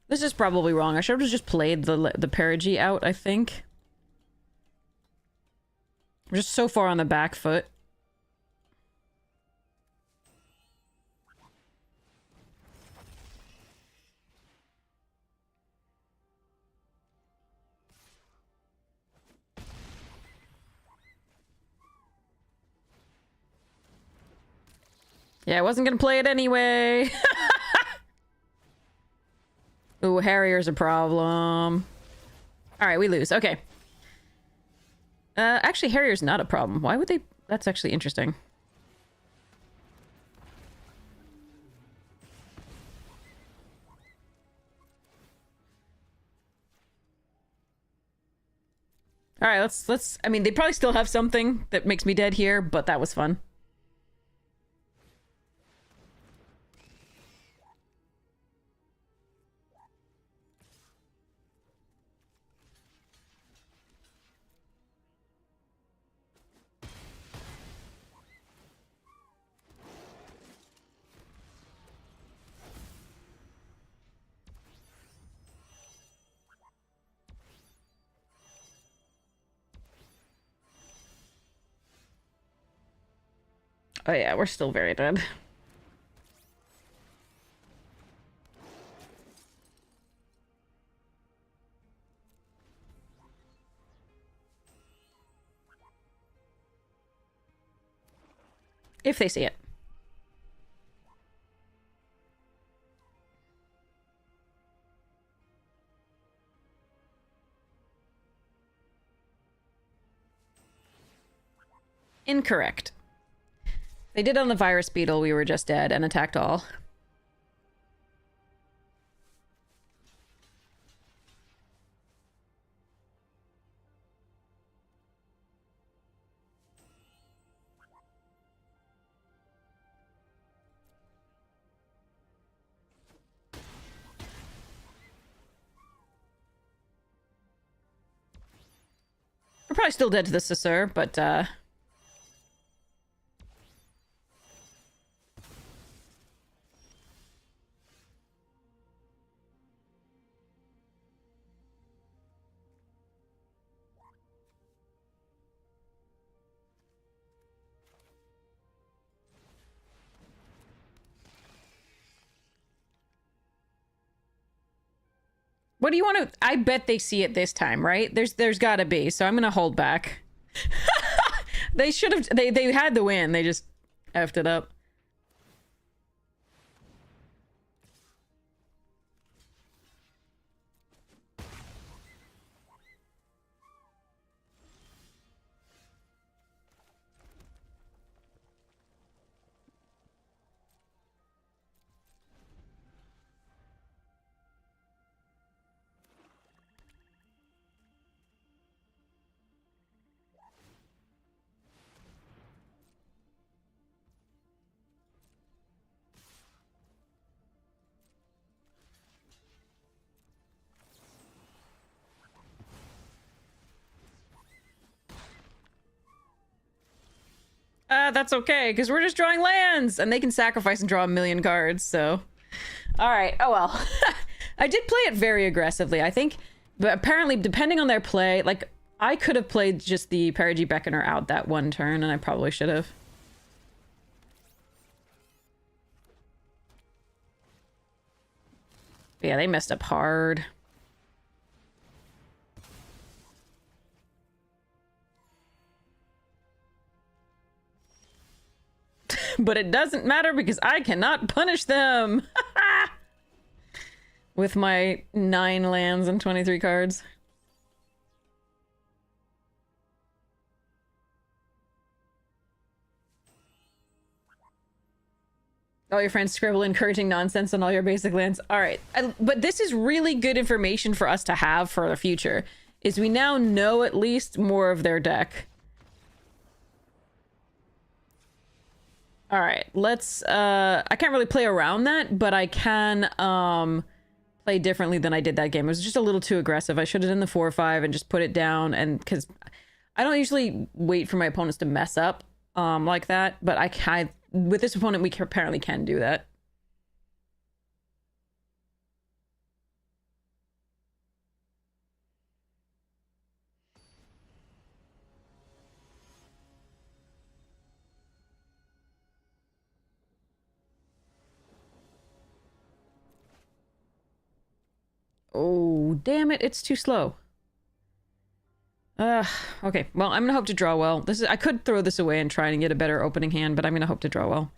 This is probably wrong. I should have just played the perigee out, I think. We're just so far on the back foot. Yeah, I wasn't gonna play it anyway. Ooh, Harrier's a problem. Alright, we lose. Okay. Actually, Harrier's not a problem. Why would they... That's actually interesting. Alright, let's... I mean, they probably still have something that makes me dead here, but that was fun. Oh yeah, we're still very dead. If they see it. Incorrect. They did on the virus beetle, we were just dead and attacked all. We're probably still dead to the Saussure, but what do you want to... I bet they see it this time, right? There's gotta be, so I'm gonna hold back. They should have... They had the win, they just effed it up. That's okay, because we're just drawing lands, and they can sacrifice and draw a million cards, so... Alright, oh well. I did play it very aggressively, I think, but apparently, depending on their play, like, I could have played just the Perigee Beckoner out that one turn, and I probably should have. But yeah, they messed up hard. But it doesn't matter because I cannot punish them! With my 9 lands and 23 cards. All your friends scribble encouraging nonsense on all your basic lands. Alright, but this is really good information for us to have for the future. Is we now know at least more of their deck. Alright, let's, I can't really play around that, but I can, play differently than I did that game. It was just a little too aggressive. I should have done the 4-5 and just put it down, and, because I don't usually wait for my opponents to mess up, like that, but I with this opponent, we apparently can do that. Oh, damn it, it's too slow. Okay. Well, I'm gonna hope to draw well. I could throw this away and try and get a better opening hand, but I'm gonna hope to draw well.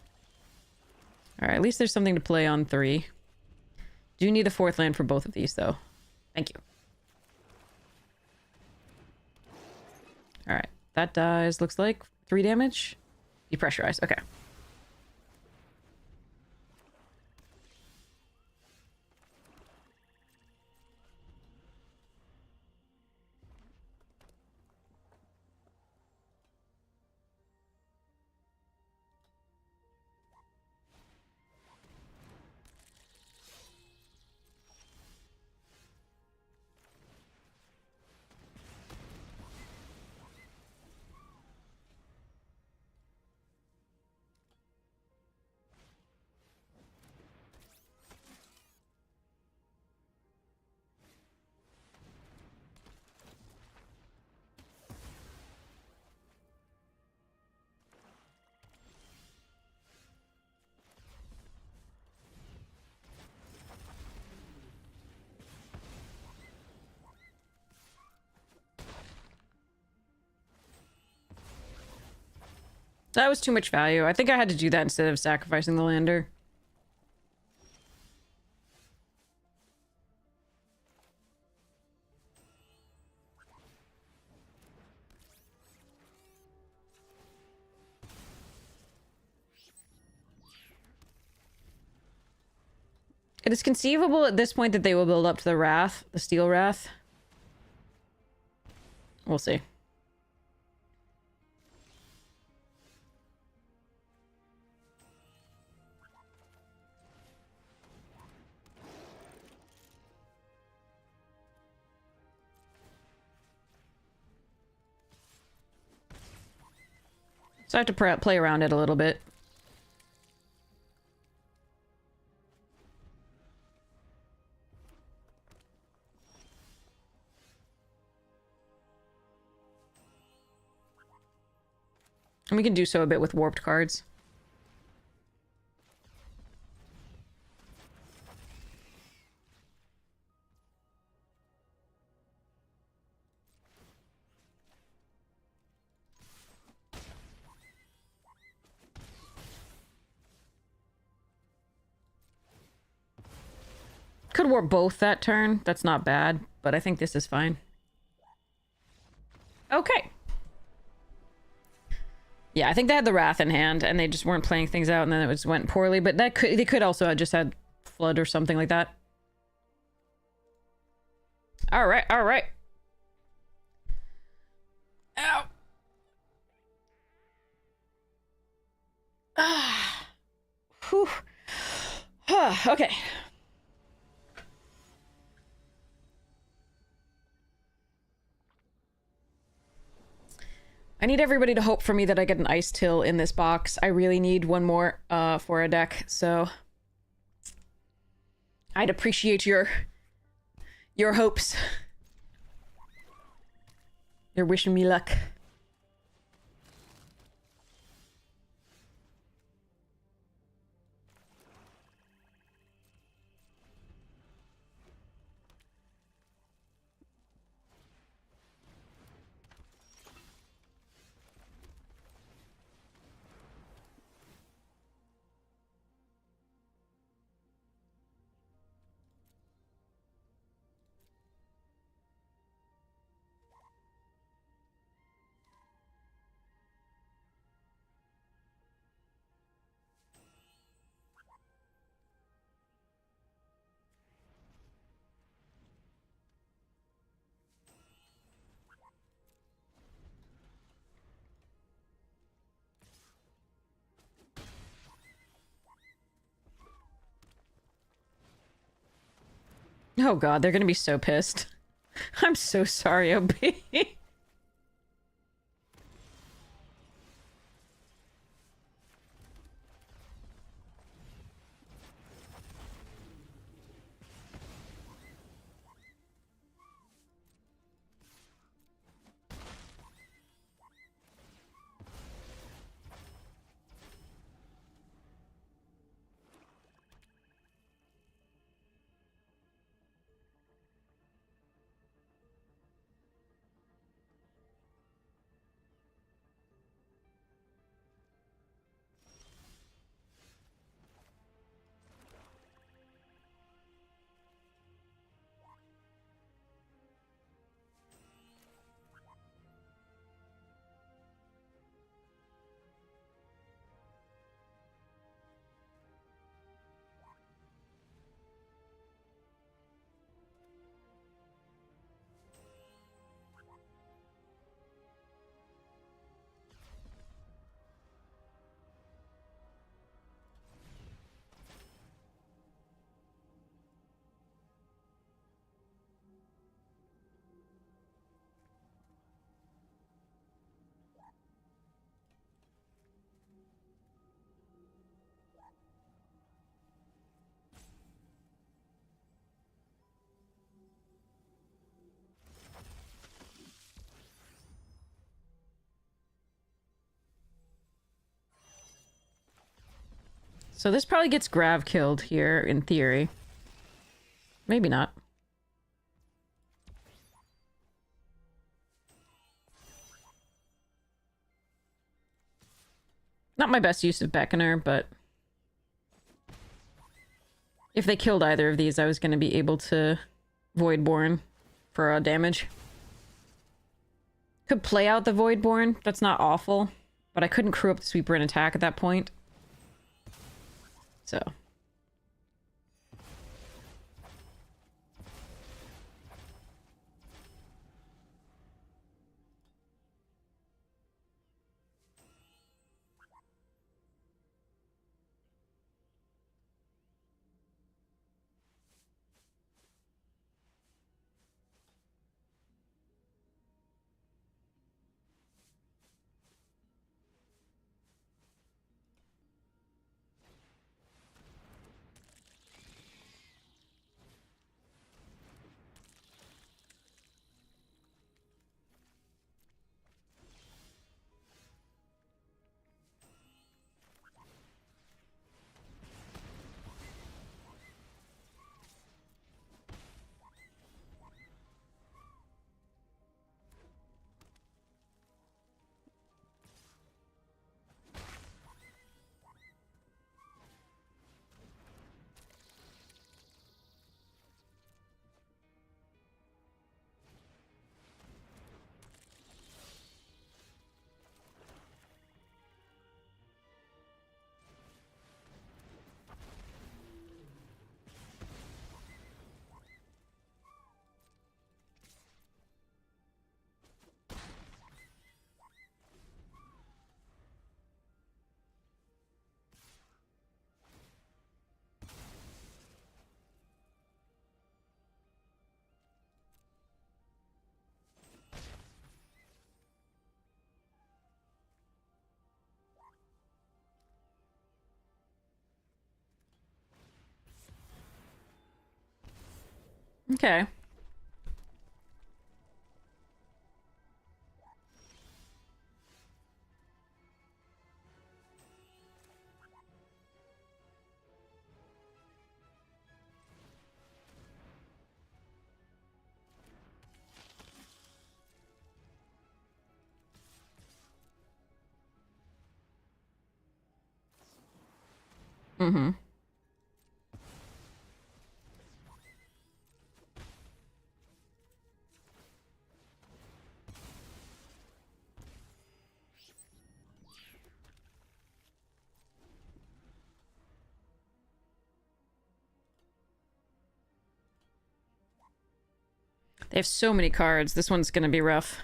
Alright, at least there's something to play on 3. Do need a 4th land for both of these, though. Thank you. Alright, that dies, looks like 3 damage. Depressurize, okay. That was too much value. I think I had to do that instead of sacrificing the lander. It is conceivable at this point that they will build up to the Wrath, the Steel Wrath. We'll see. So I have to play around it a little bit. And we can do so a bit with warped cards. Could warp both that turn. That's not bad, but I think this is fine. Okay. Yeah, I think they had the Wrath in hand, and they just weren't playing things out, and then it just went poorly. But they could also have just had Flood or something like that. All right, all right. Ow. Ah. Whew. Okay. I need everybody to hope for me that I get an Ice Till in this box. I really need one more for a deck, so I'd appreciate your hopes. You're wishing me luck. Oh god, they're gonna be so pissed. I'm so sorry, OB. So this probably gets grav killed here, in theory. Maybe not. Not my best use of Beckoner, but... if they killed either of these, I was going to be able to Voidborn for damage. Could play out the Voidborn. That's not awful. But I couldn't crew up the Sweeper and attack at that point. So... okay. Mm-hmm. They have so many cards. This one's gonna be rough.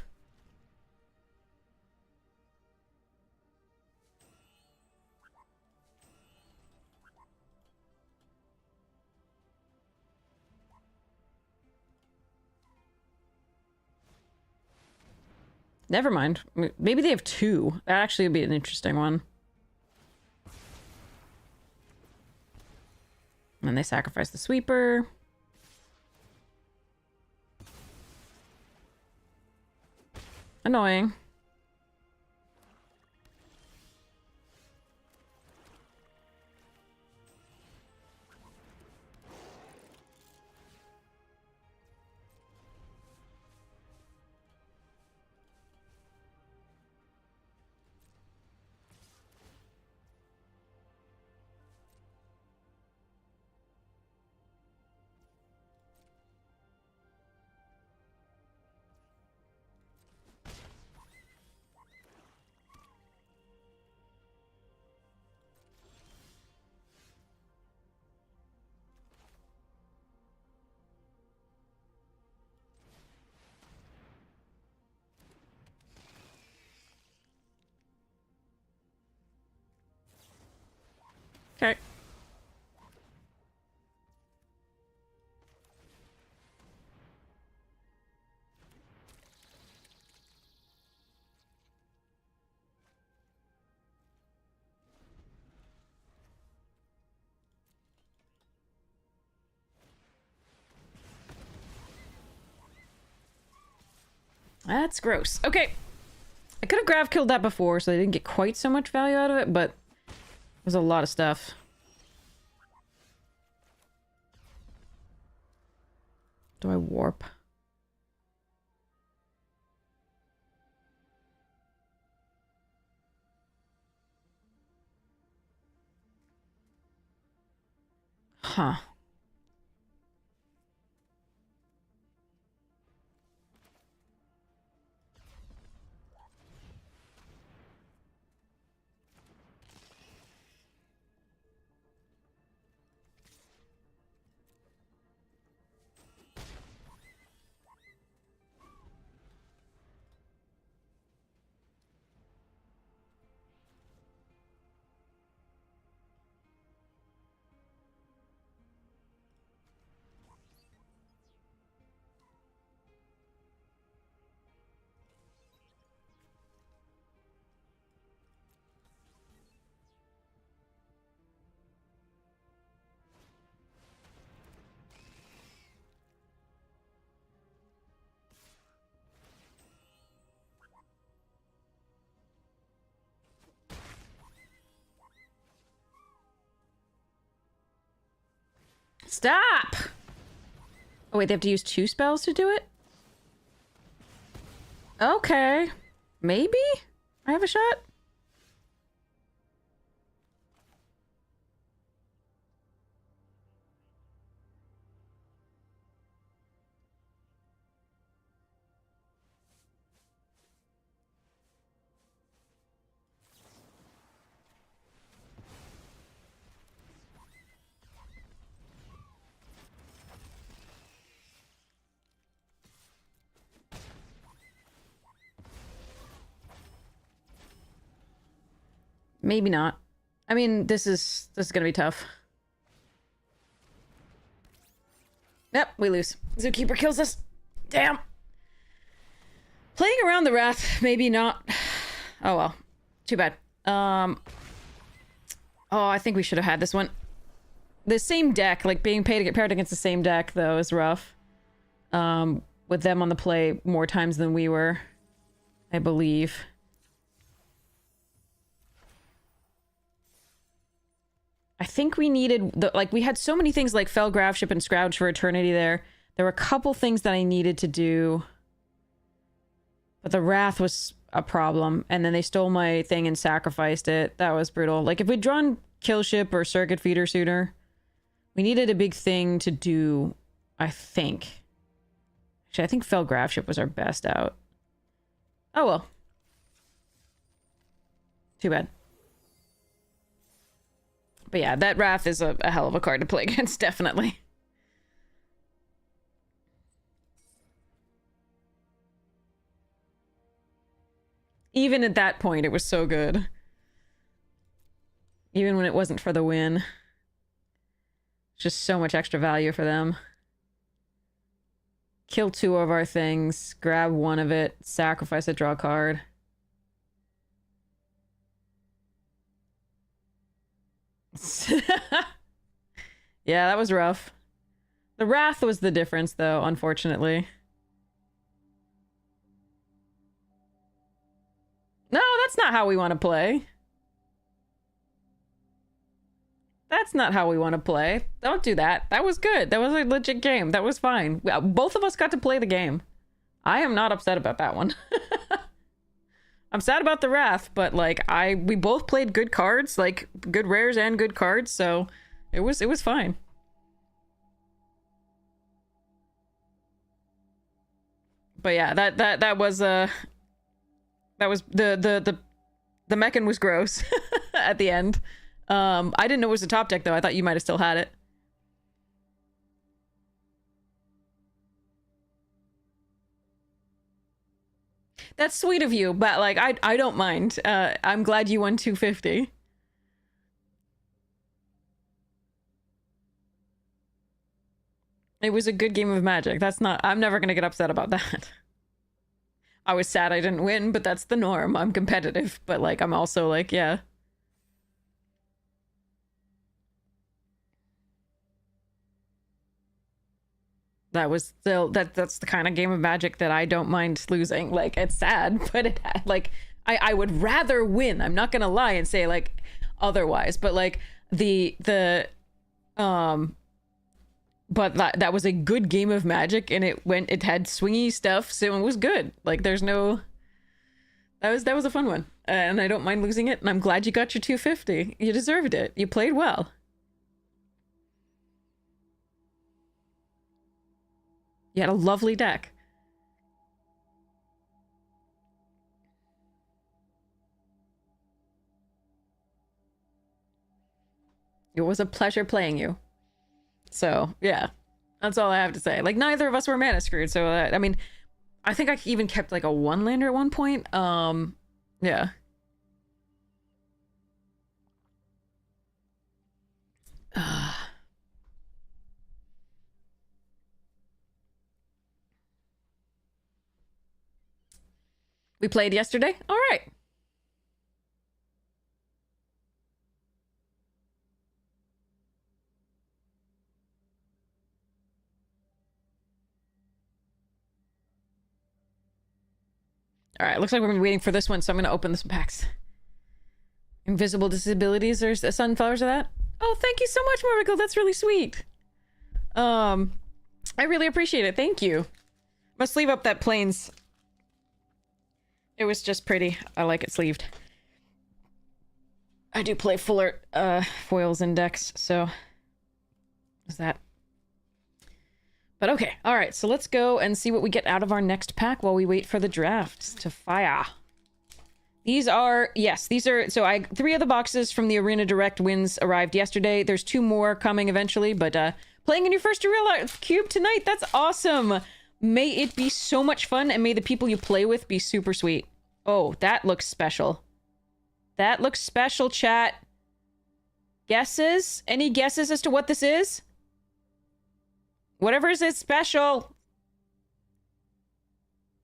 Never mind. Maybe they have two. That actually would be an interesting one. And they sacrifice the Sweeper. Annoying. Okay. That's gross. Okay. I could have grav killed that before, so I didn't get quite so much value out of it, but it was a lot of stuff. Do I warp? Huh. Stop! Oh wait, they have to use 2 spells to do it? Okay. Maybe? I have a shot? Maybe not. I mean, this is gonna be tough. Yep, we lose. Zookeeper kills us. Damn. Playing around the Wrath, maybe not. Oh well. Too bad. Oh, I think we should have had this one. The same deck, like being paired against the same deck, though, is rough. With them on the play more times than we were, I believe. I think we needed we had so many things like Fell Grafship and Scrouge for Eternity there. There were a couple things that I needed to do. But the Wrath was a problem. And then they stole my thing and sacrificed it. That was brutal. Like if we'd drawn Killship or Circuit Feeder sooner, we needed a big thing to do, I think. Actually, I think Fell Grafship was our best out. Oh well. Too bad. But yeah, that Wrath is a hell of a card to play against, definitely. Even at that point, it was so good. Even when it wasn't for the win. Just so much extra value for them. Kill 2 of our things, grab 1 of it, sacrifice it, draw a card. Yeah, that was rough. The Wrath was the difference, though, unfortunately. No, that's not how we want to play. That's not how we want to play. Don't do that. That was good. That was a legit game. That was fine. Both of us got to play the game. I am not upset about that one. I'm sad about the Wrath, but like we both played good cards, like good rares and good cards, so it was fine. But yeah, that was the Mechan was gross at the end. I didn't know it was a top deck though. I thought you might have still had it. That's sweet of you, but like I don't mind. I'm glad you won 250. It was a good game of Magic. I'm never gonna get upset about that. I was sad I didn't win, but that's the norm. I'm competitive, but like I'm also like, yeah. That was still that's the kind of game of Magic that I don't mind losing. Like it's sad, but it like I would rather win. I'm not gonna lie and say like otherwise, but like the but that was a good game of Magic, and it had swingy stuff, so it was good. Like, there's no... That was a fun one, and I don't mind losing it, and I'm glad you got your 250. You deserved it. You played well. You had a lovely deck. It was a pleasure playing you. So, yeah. That's all I have to say. Like, neither of us were mana screwed, so, I mean, I think I even kept, like, a one-lander at one point. Yeah. We played yesterday? All right. All right, looks like we're gonna be waiting for this one, so I'm gonna open some packs. Invisible Disabilities, there's sunflowers of that. Oh, thank you so much, Morvicle. That's really sweet. I really appreciate it. Thank you. Must sleeve up that Plains. It was just pretty. I like it sleeved. I do play fuller foils and decks, so is that. But okay, all right, so let's go and see what we get out of our next pack while we wait for the drafts to fire. These are, yes, these are, so 3 of the boxes from the Arena Direct wins arrived yesterday. There's 2 more coming eventually, but playing in your first Real Cube tonight, that's awesome. May it be so much fun, and may the people you play with be super sweet. Oh, that looks special. That looks special, chat. Guesses? Any guesses as to what this is? Whatever is it special.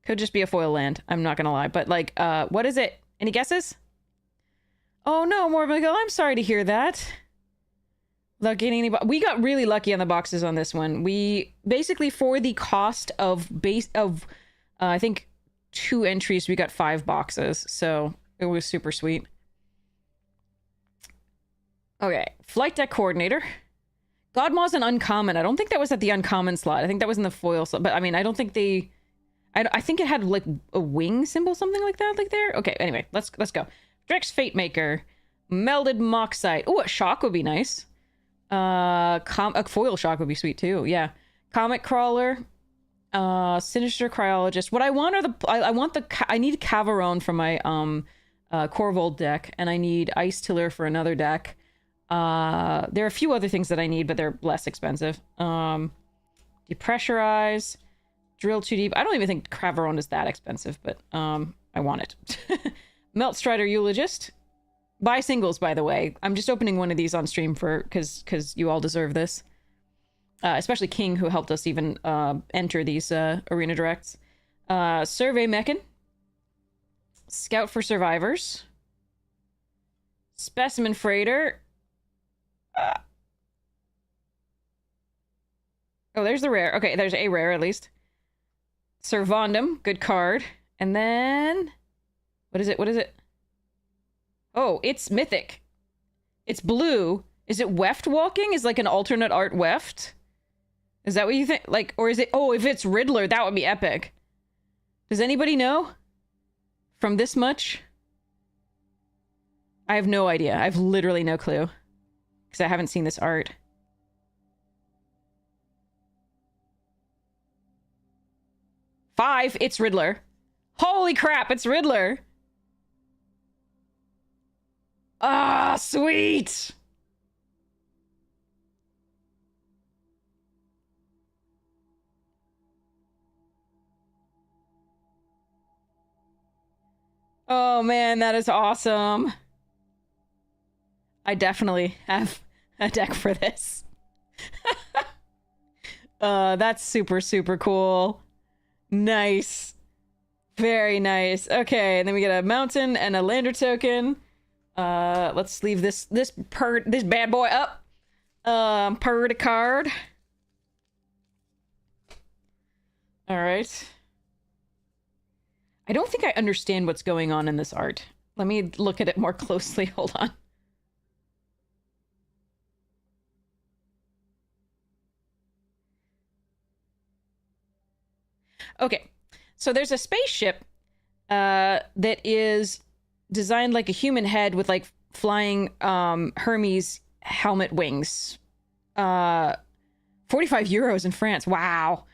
Could just be a foil land. I'm not gonna lie. But, like, what is it? Any guesses? Oh, no, Morvicle. I'm sorry to hear that. We got really lucky on the boxes on this one. We, basically, for the cost of I think, 2 entries, we got 5 boxes. So, it was super sweet. Okay. Flight Deck Coordinator. Godmaw's an uncommon. I don't think that was at the uncommon slot. I think that was in the foil slot. But, I mean, I don't think they... I think it had, like, a wing symbol, something like that, like there. Okay, anyway, let's go. Drex Fate Maker. Melded Moxite. Oh, a shock would be nice. A foil shock would be sweet, too. Yeah. Comet Crawler. Sinister Cryologist. What I want are I need Cavarone for my, Corvold deck, and I need Ice Tiller for another deck. There are a few other things that I need, but they're less expensive. Depressurize. Drill Too Deep. I don't even think Cavarone is that expensive, but I want it. Melt Strider Eulogist. Buy singles, by the way. I'm just opening one of these on stream because you all deserve this. Especially King, who helped us even enter these Arena Directs. Survey Mechan. Scout for Survivors. Specimen Freighter. Oh, there's the rare. Okay, there's a rare at least. Servandum, good card. And then... What is it? Oh, it's mythic. It's blue. Is it Weft Walking? Is like an alternate art Weft? Is that what you think? Like, or is it... Oh, if it's Riddler, that would be epic. Does anybody know? From this much? I have no idea. I have literally no clue. Because I haven't seen this art. Five, it's Riddler. Holy crap, it's Riddler. Ah, sweet. Oh man, that is awesome. I definitely have a deck for this. That's super, super cool. Nice. Very nice. Okay, and then we get a mountain and a lander token. Let's leave this bad boy up. Per the card. All right. I don't think I understand what's going on in this art. Let me look at it more closely. Hold on. Okay, so there's a spaceship that is designed like a human head with like flying Hermes helmet wings. 45 euros in France. Wow.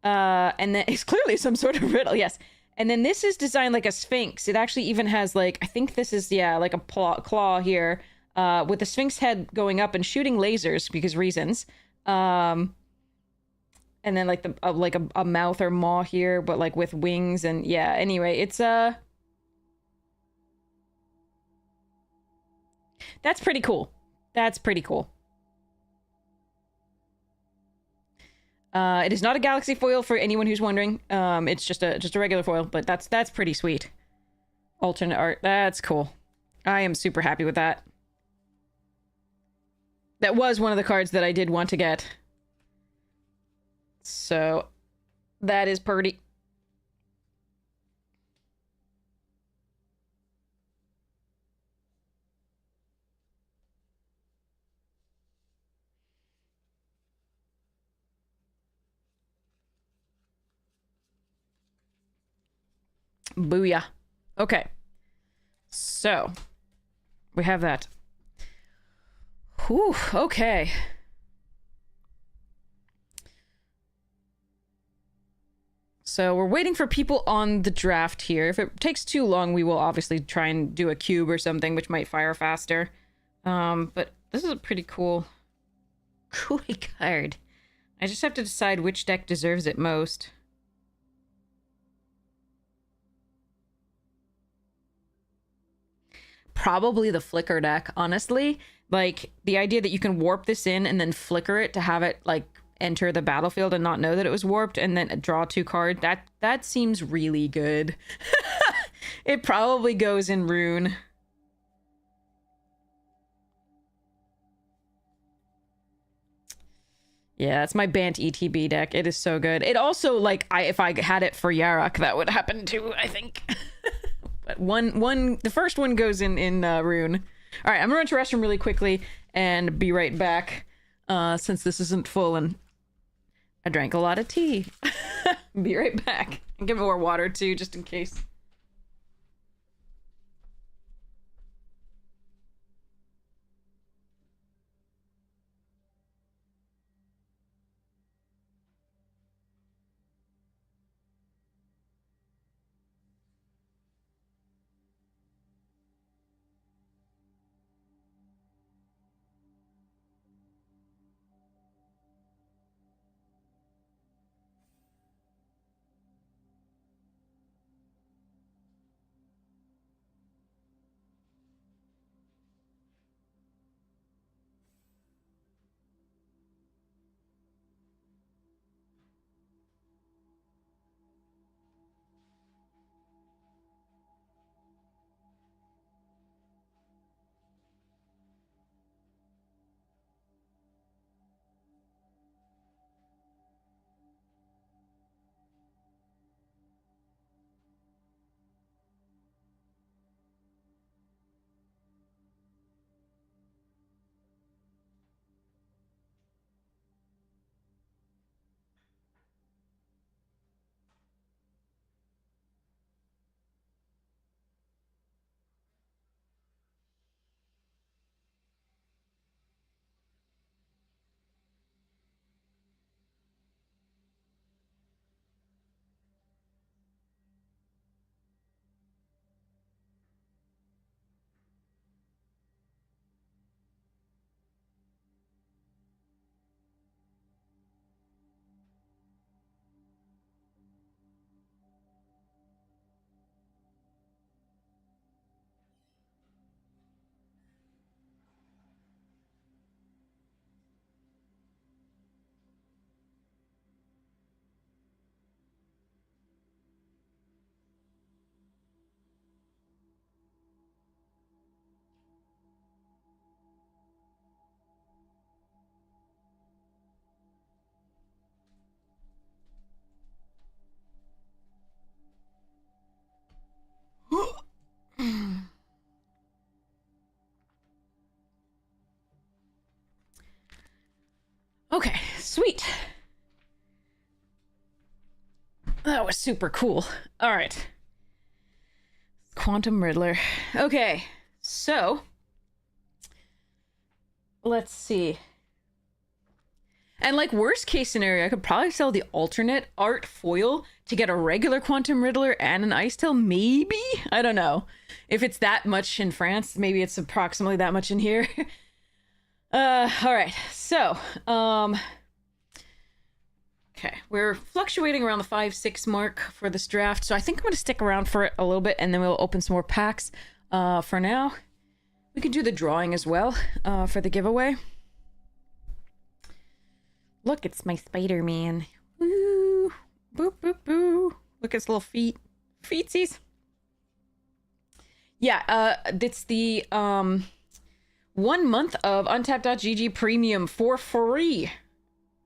And then it's clearly some sort of riddle. Yes. And then this is designed like a sphinx. It actually even has like, I think this is, yeah, like a claw here, with the sphinx head going up and shooting lasers because reasons. And then like the like a mouth or maw here, but like with wings. And yeah, anyway, it's that's pretty cool. That's pretty cool. It is not a galaxy foil for anyone who's wondering. It's just a regular foil, but that's pretty sweet. Alternate art. That's cool. I am super happy with that. That was one of the cards that I did want to get. So that is pretty. Booyah. Okay. So we have that. Whew, okay. So we're waiting for people on the draft here. If it takes too long, we will obviously try and do a cube or something, which might fire faster. But this is a pretty cool card. I just have to decide which deck deserves it most. Probably the flicker deck, honestly. Like, the idea that you can warp this in and then flicker it to have it, like, enter the battlefield and not know that it was warped and then draw 2 cards, that seems really good. It probably goes in Rune. Yeah, it's my Bant ETB deck. It is so good. It also, like, if I had it for Yarok, that would happen too, I think. But the first one goes in Rune. All right, I'm gonna run to the restroom really quickly and be right back, since this isn't full and I drank a lot of tea. Be right back. And get more water too, just in case. That was super cool. All right. Quantum Riddler. Okay, so let's see. And like worst case scenario, I could probably sell the alternate art foil to get a regular Quantum Riddler and an Ice Tail, maybe? I don't know. If it's that much in France, maybe it's approximately that much in here. All right, so, okay, we're fluctuating around the 5-6 mark for this draft, so I think I'm going to stick around for it a little bit, and then we'll open some more packs. For now, we could do the drawing as well, for the giveaway. Look, it's my Spider-Man. Woo! Boop, boop, boo. Look at his little feet. Feetsies. Yeah, it's the, 1 month of Untapped.gg Premium for free.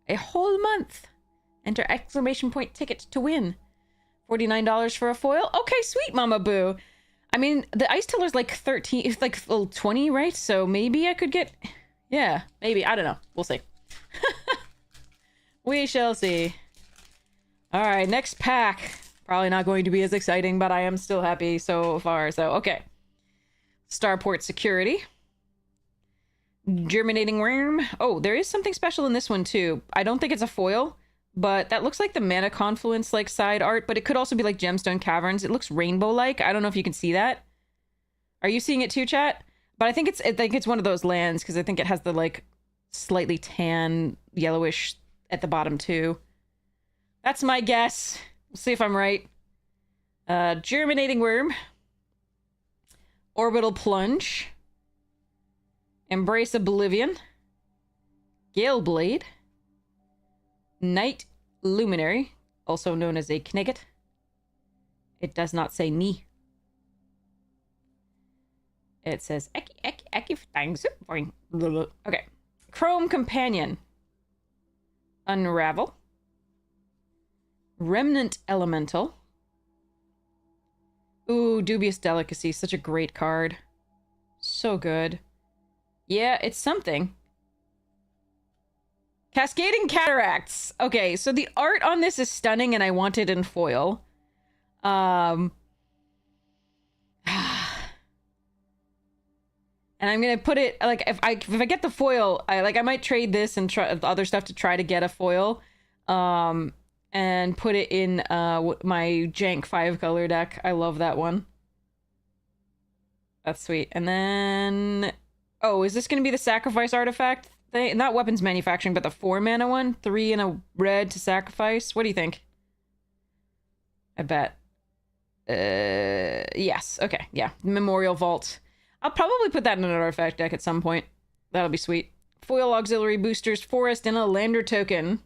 A whole month. Enter exclamation point ticket to win. $49 for a foil? Okay, sweet, Mama Boo. I mean, the Ice Tiller's like 13, it's like 20, right? So maybe I could get, yeah, maybe. I don't know. We'll see. We shall see. All right, next pack. Probably not going to be as exciting, but I am still happy so far. So, okay. Starport Security. Germinating Worm. Oh, there is something special in this one, too. I don't think it's a foil, but that looks like the Mana Confluence, like, side art, but it could also be, like, Gemstone Caverns. It looks rainbow-like. I don't know if you can see that. Are you seeing it, too, chat? But I think it's one of those lands, because I think it has the, like, slightly tan, yellowish at the bottom too. That's my guess. We'll see if I'm right. Germinating Worm. Orbital Plunge. Embrace Oblivion. Gale Blade. Night Luminary, also known as a Kniget. It does not say knee. It says Eki thanks. Okay. Chrome Companion. Unravel. Remnant Elemental. Ooh, Dubious Delicacy. Such a great card. So good. Yeah, it's something. Cascading Cataracts. Okay, so the art on this is stunning and I want it in foil. And I'm gonna put it, like, if I get the foil, I might trade this and try other stuff to try to get a foil. And put it in my jank 5-color deck. I love that one. That's sweet. And then, oh, is this gonna be the sacrifice artifact thing? Not weapons manufacturing, but the 4-mana one? 3 and a red to sacrifice? What do you think? I bet. Yes. Okay, yeah. Memorial Vault. I'll probably put that in an artifact deck at some point. That'll be sweet. Foil auxiliary boosters, forest, and a lander token.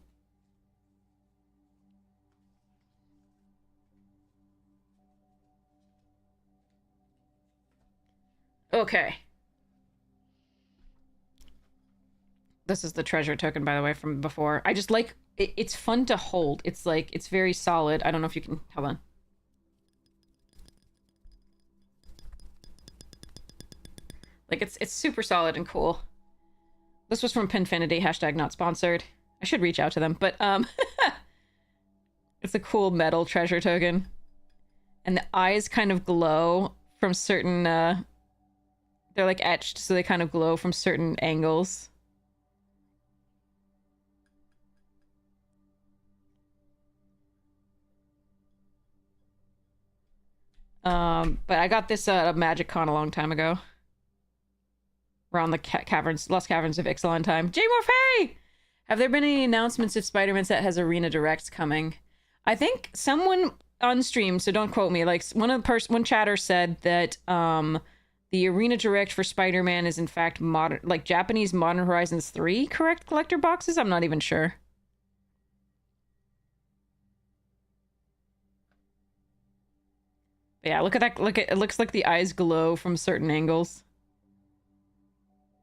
Okay. This is the treasure token, by the way, from before. I just like it, it's fun to hold. It's like, it's very solid. I don't know if you can, hold on. Like, it's super solid and cool. This was from Pinfinity, hashtag not sponsored. I should reach out to them, but, it's a cool metal treasure token. And the eyes kind of glow from certain, they're like etched, so they kind of glow from certain angles. But I got this at a Magic Con a long time ago. Around the caverns, Lost Caverns of Ixalan time. J Morphe! Have there been any announcements if Spider-Man set has Arena Directs coming? I think someone on stream, so don't quote me, like one chatter said that the Arena Direct for Spider-Man is in fact modern, like Japanese Modern Horizons 3 correct collector boxes? I'm not even sure. But yeah, look at that. Look at it, looks like the eyes glow from certain angles.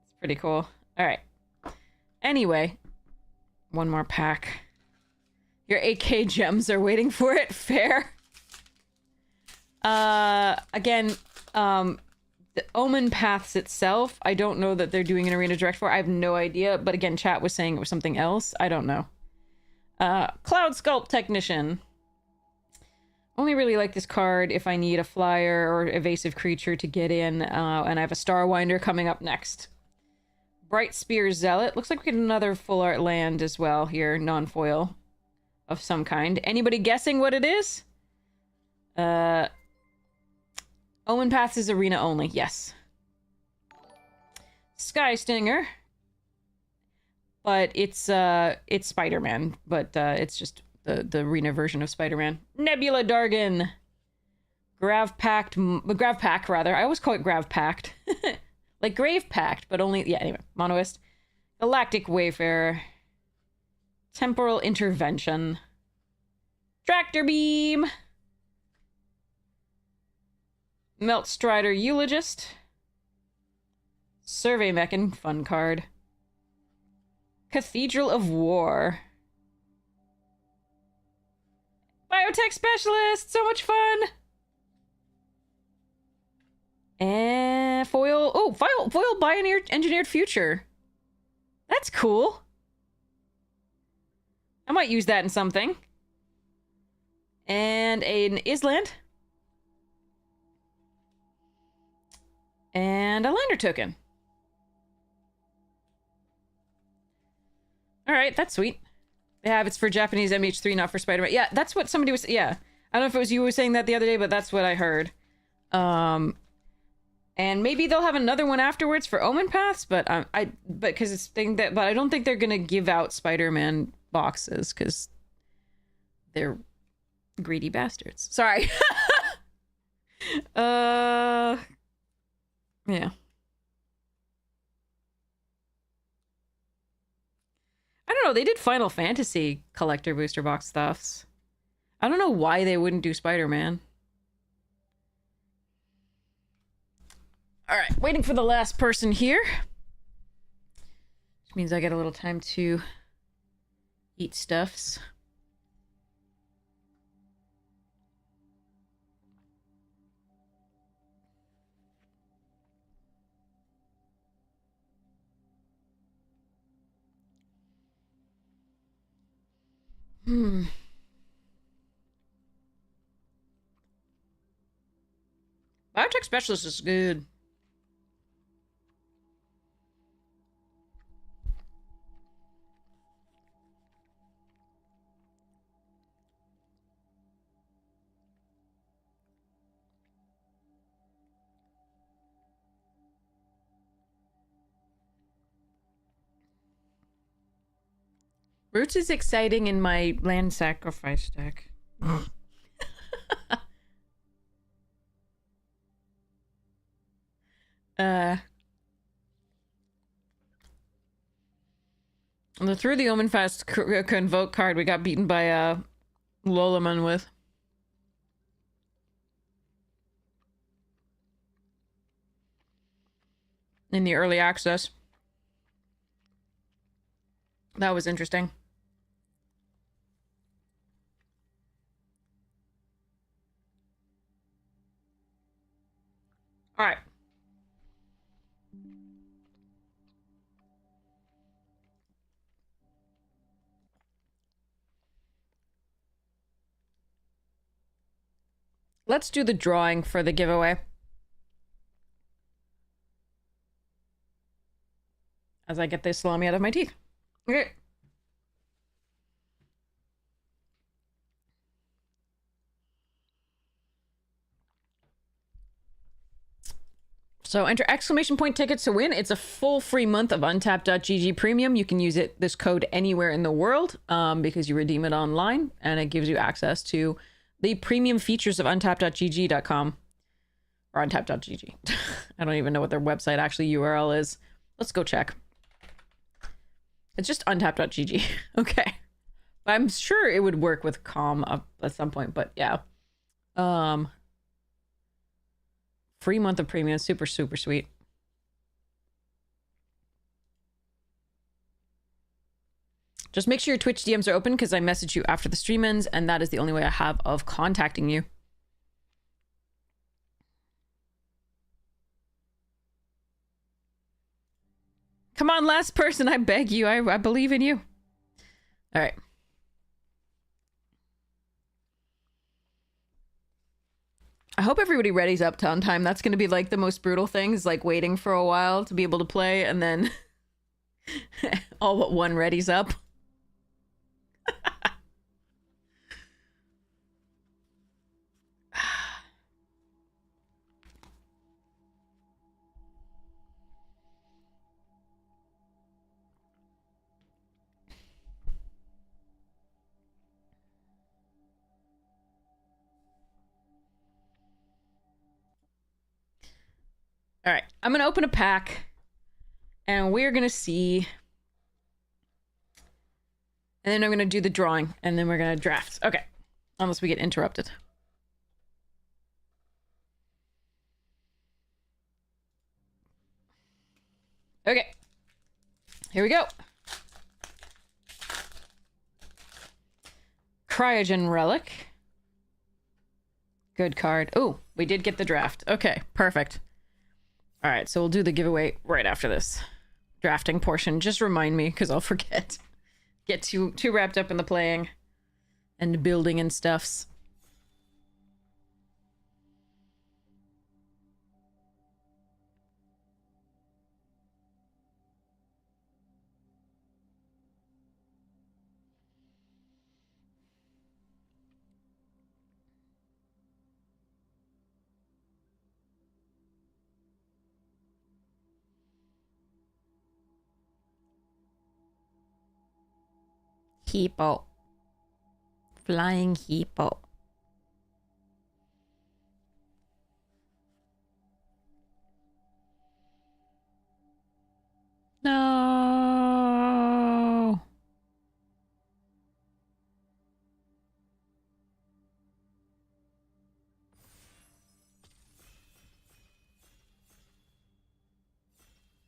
It's pretty cool. All right. Anyway, one more pack. Your 8K gems are waiting for it. Fair. Again, the Omen Paths itself, I don't know that they're doing an Arena Direct for. I have no idea. But again, chat was saying it was something else. I don't know. Cloud Sculpt Technician. Only really like this card if I need a flyer or evasive creature to get in, and I have a Starwinder coming up next. Bright Spear Zealot. Looks like we get another full art land as well here, non-foil of some kind. Anybody guessing what it is? Omen Paths is arena only, yes. Sky Stinger. But it's Spider-Man, but it's just the arena version of Spider-Man. Nebula Dargon. Grav Pack, rather. I always call it Grav Pact. Like Grave Pact, but only... Yeah, anyway. Monoist. Galactic Wayfarer. Temporal Intervention. Tractor Beam. Melt Strider Eulogist. Survey Mechan. Fun card. Cathedral of War. Biotech Specialist! So much fun! And foil... Oh, foil Engineered Future. That's cool. I might use that in something. And an Island. And a Lander token. Alright, that's sweet. Yeah, it's for Japanese MH3, not for Spider-Man. Yeah, that's what somebody was... Yeah. I don't know if it was you who was saying that the other day, but that's what I heard. And maybe they'll have another one afterwards for Omen Paths, but because it's thing that... But I don't think they're gonna give out Spider-Man boxes, because they're greedy bastards. Sorry. Yeah. I don't know, they did Final Fantasy collector booster box stuffs. I don't know why they wouldn't do Spider-Man. Alright, waiting for the last person here. Which means I get a little time to eat stuffs. Biotech Specialist is good. Roots is exciting in my land sacrifice deck. Through the Omen Fast Convoke card we got beaten by Lolaman with. In the early access. That was interesting. All right. Let's do the drawing for the giveaway. As I get this salami out of my teeth. Okay. So enter exclamation point tickets to win. It's a full free month of Untapped.gg Premium. You can use this code anywhere in the world because you redeem it online, and it gives you access to the premium features of Untapped.gg.com or Untapped.gg. I don't even know what their website actually URL is. Let's go check. It's just Untapped.gg. Okay. I'm sure it would work with Com at some point, but yeah. Free month of premium. Super, super sweet. Just make sure your Twitch DMs are open because I message you after the stream ends, and that is the only way I have of contacting you. Come on, last person, I beg you. I believe in you. All right. I hope everybody readies up on time. That's going to be like the most brutal thing, is like waiting for a while to be able to play, and then all but one readies up. All right, I'm going to open a pack, and we're going to see. And then I'm going to do the drawing, and then we're going to draft. Okay, unless we get interrupted. Okay, here we go. Cryogen Relic. Good card. Oh, we did get the draft. Okay, perfect. All right, so we'll do the giveaway right after this drafting portion. Just remind me, because I'll forget. Get too wrapped up in the playing and building and stuffs. Hippo. Flying hippo. No.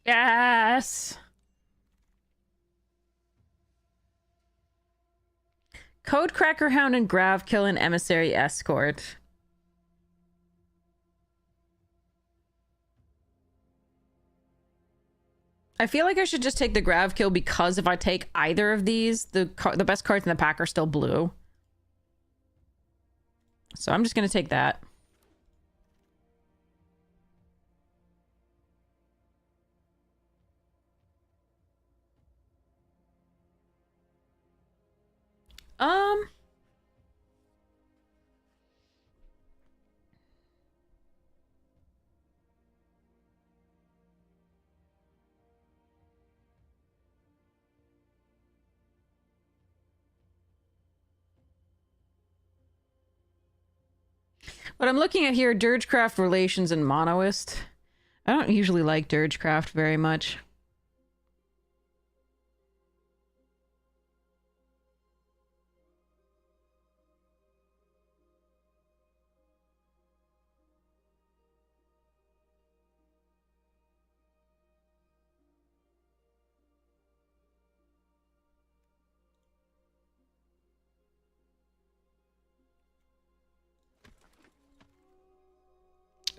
Yes. Code Cracker Hound and Gravkill and Emissary Escort. I feel like I should just take the Gravkill, because if I take either of these, the best cards in the pack are still blue. So I'm just going to take that. What I'm looking at here, Dirgecraft, Relations, and Monoist. I don't usually like Dirgecraft very much.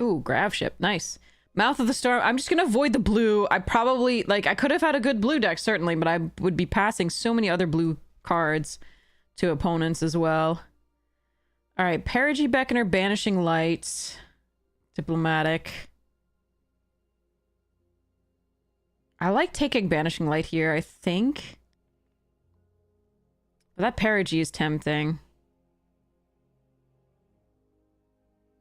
Ooh, Gravship. Nice. Mouth of the Storm. I'm just going to avoid the blue. I probably, like, I could have had a good blue deck, certainly, but I would be passing so many other blue cards to opponents as well. All right, Perigee Beckoner, Banishing Light. Diplomatic. I like taking Banishing Light here, I think. But that Perigee is tempting.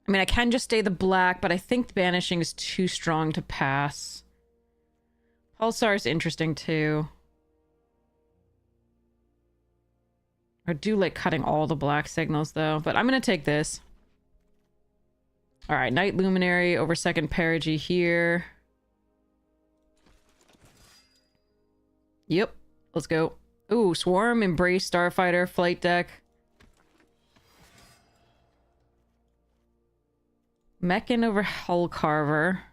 I mean, I can just stay the black, but I think Banishing is too strong to pass. Pulsar is interesting, too. I do like cutting all the black signals, though. But I'm going to take this. Alright, Night Luminary over second Perigee here. Yep, let's go. Ooh, Swarm, Embrace, Starfighter, Flight Deck. Mechan over Hull Carver.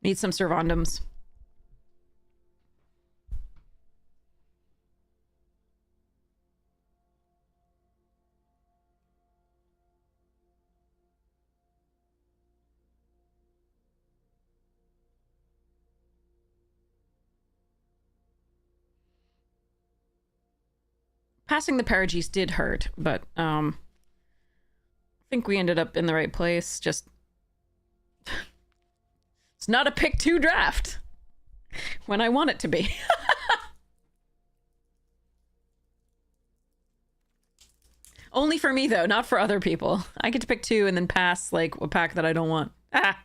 Need some Servandums. passing the Parageese did hurt, but I think we ended up in the right place. Just it's not a pick 2 draft when I want it to be. Only for me, though, not for other people. I get to pick 2 and then pass, like, a pack that I don't want. Ah!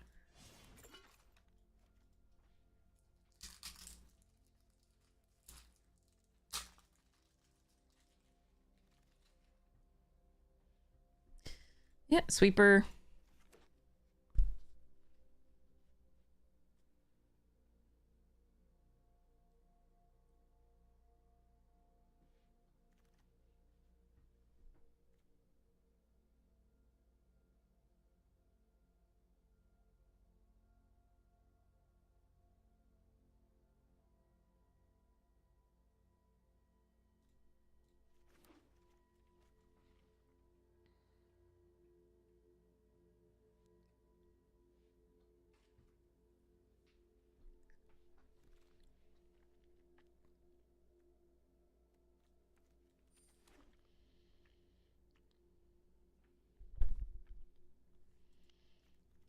Yeah, sweeper.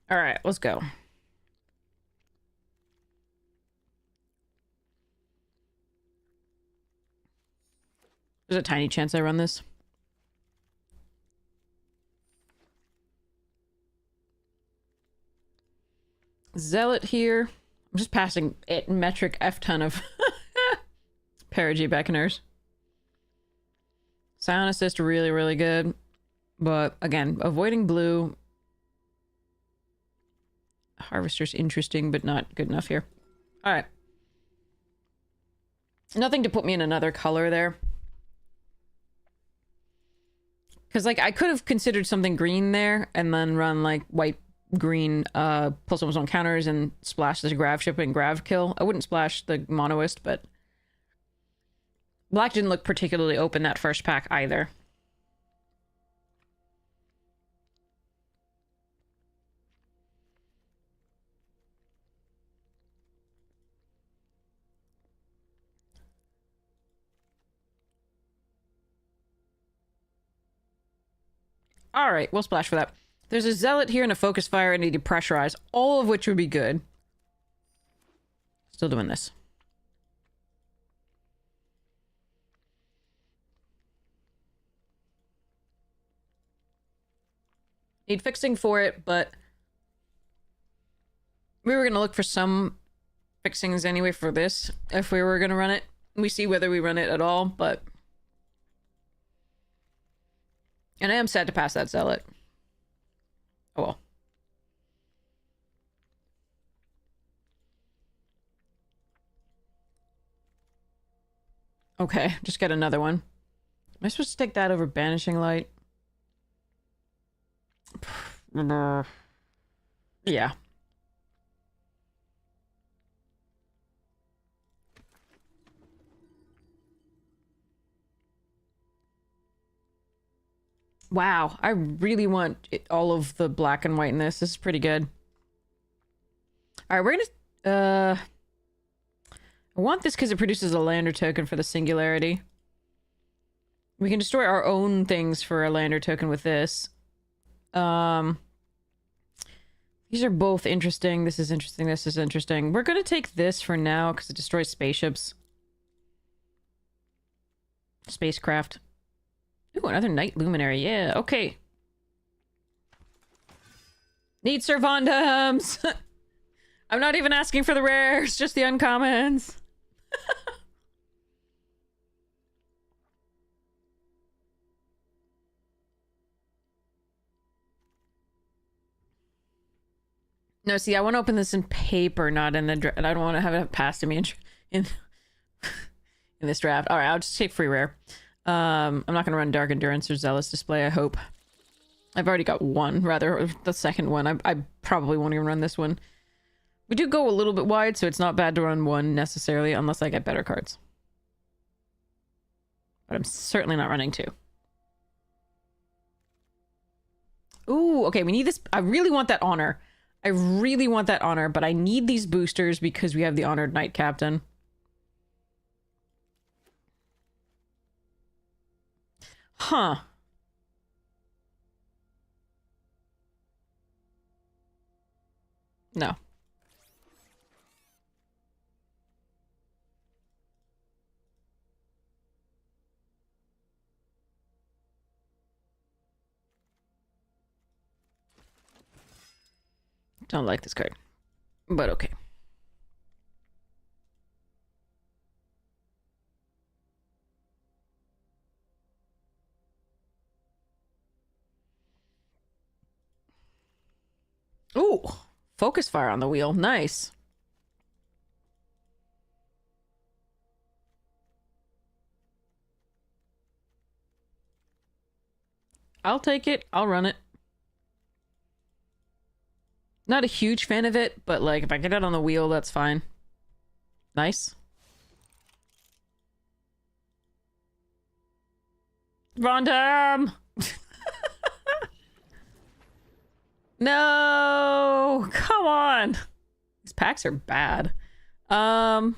All right, let's go. There's a tiny chance I run this. Zealot here. I'm just passing it metric F ton of Perigee Beckoners. Sound assist really, really good. But again, avoiding blue. Harvester's interesting, but not good enough here. Alright. Nothing to put me in another color there. Because, like, I could have considered something green there and then run, like, white, green, plus almost on counters and splash this grav ship and grav kill. I wouldn't splash the monoist, but black didn't look particularly open that first pack either. Alright, we'll splash for that. There's a Zealot here and a Focus Fire and a Depressurize, all of which would be good. Still doing this. Need fixing for it, but we were going to look for some fixings anyway for this if we were going to run it. We see whether we run it at all, but... And I am sad to pass that Zealot. Oh well. Okay, just get another one. Am I supposed to take that over Banishing Light? Yeah. Wow, I really want all of the black and white in this. This is pretty good. Alright, we're gonna... I want this because it produces a lander token for the Singularity. We can destroy our own things for a lander token with this. These are both interesting. This is interesting. This is interesting. We're gonna take this for now because it destroys spaceships. Spacecraft. Ooh, another Night Luminary. Yeah, okay. Need Servandums! I'm not even asking for the rares, just the uncommons. No, see, I want to open this in paper, not in the and I don't want to have it passed to me in this draft. All right, I'll just take free rare. I'm not going to run Dark Endurance or Zealous Display, I hope. I've already got one, rather, the second one. I probably won't even run this one. We do go a little bit wide, so it's not bad to run one necessarily, unless I get better cards. But I'm certainly not running two. Ooh, okay, we need this. I really want that honor. I really want that honor, but I need these boosters because we have the Honored Knight Captain. Huh. No. Don't like this card. But okay. Ooh. Focus fire on the wheel. Nice. I'll take it. I'll run it. Not a huge fan of it, but like if I get it on the wheel, that's fine. Nice. Rondam! No! Come on! These packs are bad. Another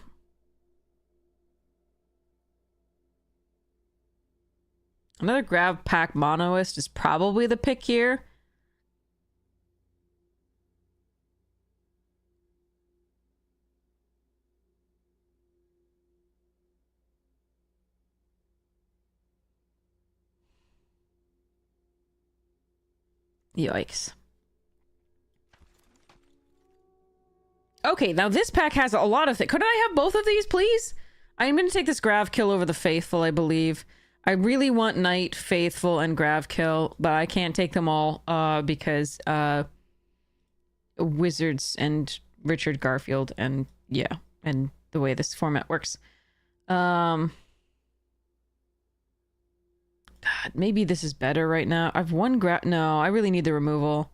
Grav Pack Monoist is probably the pick here. Yikes. Okay, now this pack has a lot of things. Could I have both of these, please? I'm going to take this Grav Kill over the Faithful, I believe. I really want Knight, Faithful, and Grav Kill, but I can't take them all because Wizards and Richard Garfield and yeah, and the way this format works. God, maybe this is better right now. I've one No, I really need the removal.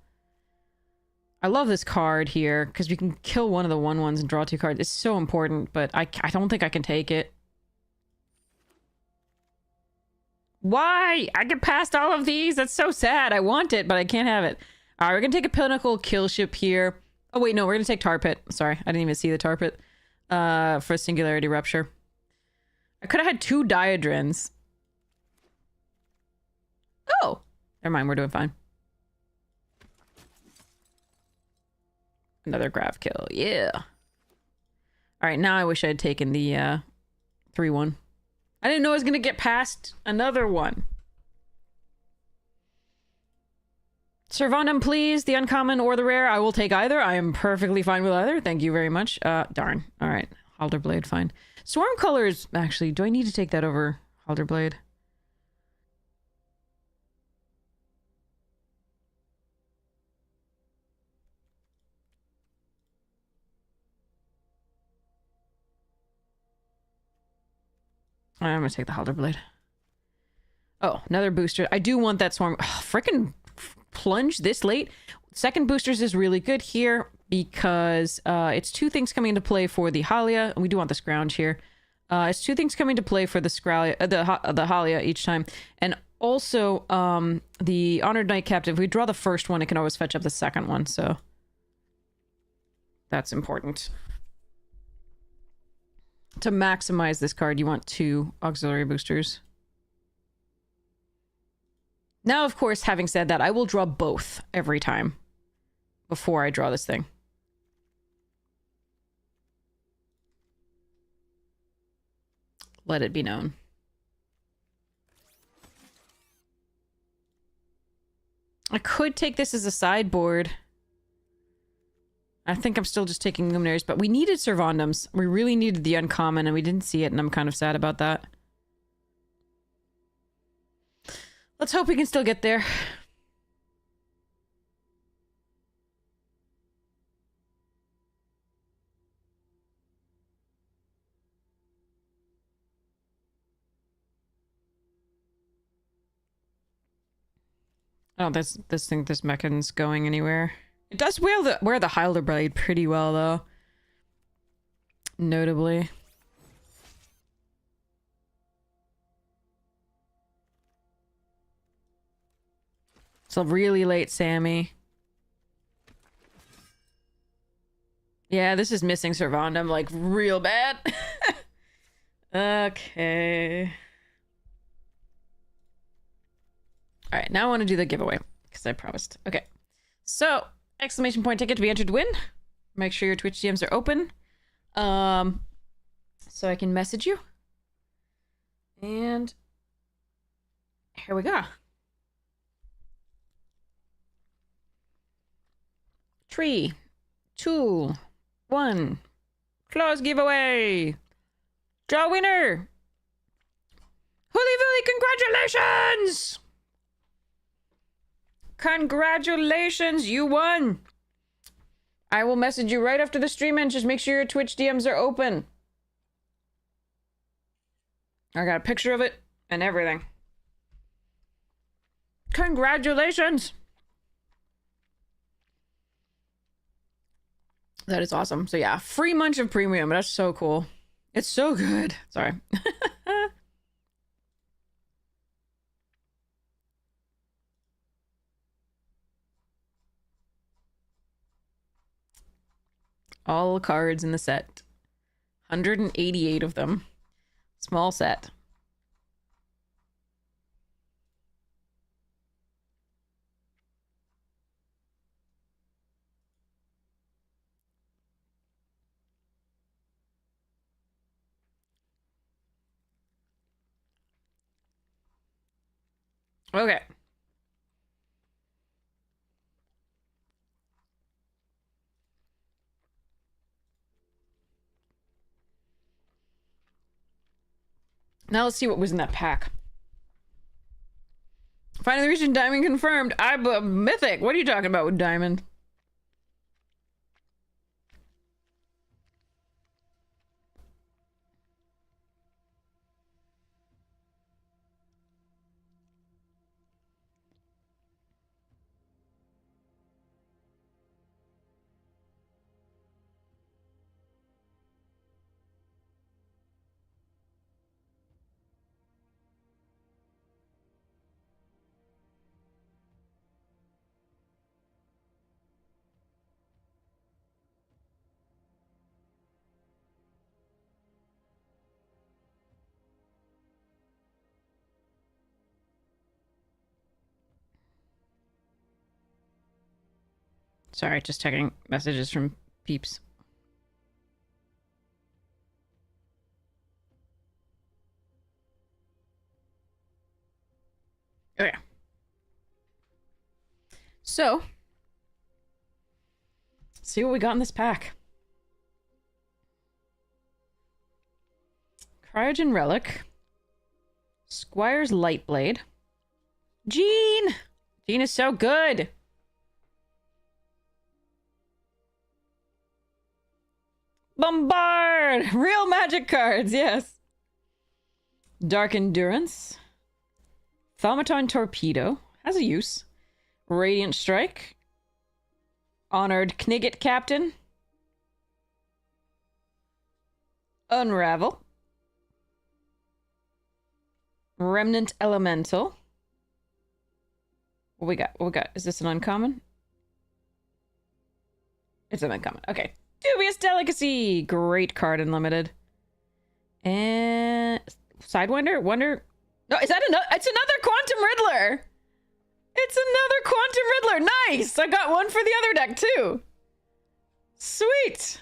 I love this card here because we can kill one of the 1/1s and draw 2 cards. It's so important, but I don't think I can take it. Why? I get past all of these. That's so sad. I want it, but I can't have it. All right, we're going to take a Pinnacle Kill Ship here. Oh, wait, no, we're going to take Tar Pit. Sorry, I didn't even see the Tar Pit for Singularity Rupture. I could have had 2 Diadrins. Oh, never mind. We're doing fine. Another Grav Kill. Yeah. All right, now I wish I had taken the 3/1. I didn't know I was going to get past another one. Servandum, please. The uncommon or the rare. I will take either. I am perfectly fine with either. Thank you very much. Darn. All right. Halderblade, fine. Storm Colors. Actually, do I need to take that over Halderblade? I'm going to take the Halderblade. Oh, another booster. I do want that Swarm. Oh, frickin' plunge this late. Second boosters is really good here because it's 2 things coming into play for the Halia. And we do want the Scrounge here. It's 2 things coming to play for the the Halia each time. And also the Honored Knight Captive. If we draw the first one, it can always fetch up the second one. So that's important. To maximize this card, you want 2 auxiliary boosters. Now, of course, having said that, I will draw both every time before I draw this thing. Let it be known. I could take this as a sideboard. I think I'm still just taking Luminaries, but we needed Servandums. We really needed the uncommon, and we didn't see it, and I'm kind of sad about that. Let's hope we can still get there. I don't think this mechan's going anywhere. It does wear the Halderblade pretty well, though. Notably. It's a really late Sammy. Yeah, this is missing Servandum, like, real bad. Okay. All right, now I want to do the giveaway because I promised. Okay, so exclamation point ticket to be entered to win. Make sure your Twitch DMs are open, so I can message you. And here we go. 3, 2, 1. Close giveaway. Draw winner. Holy Vili, congratulations! Congratulations, you won. I will message you right after the stream and just make sure your Twitch DMs are open. I got a picture of it and everything. Congratulations! That is awesome. So yeah, free munch of premium. That's so cool. It's so good. Sorry. All cards in the set. 188 of them. Small set. Okay. Now let's see what was in that pack. Finally reaching diamond confirmed. I'm mythic. What are you talking about with diamond? Sorry, just checking messages from peeps. Okay. So, see what we got in this pack. Cryogen Relic. Squire's Lightblade. Jean! Jean is so good! Bombard! Real magic cards, yes! Dark Endurance. Thaumaton Torpedo. Has a use. Radiant Strike. Honored Knigget Captain. Unravel. Remnant Elemental. What we got? What we got? Is this an uncommon? It's an uncommon. Okay. Dubious Delicacy. Great card in limited. And Sidewinder? Wonder. No, is that another? It's another Quantum Riddler. It's another Quantum Riddler. Nice. I got one for the other deck too. Sweet.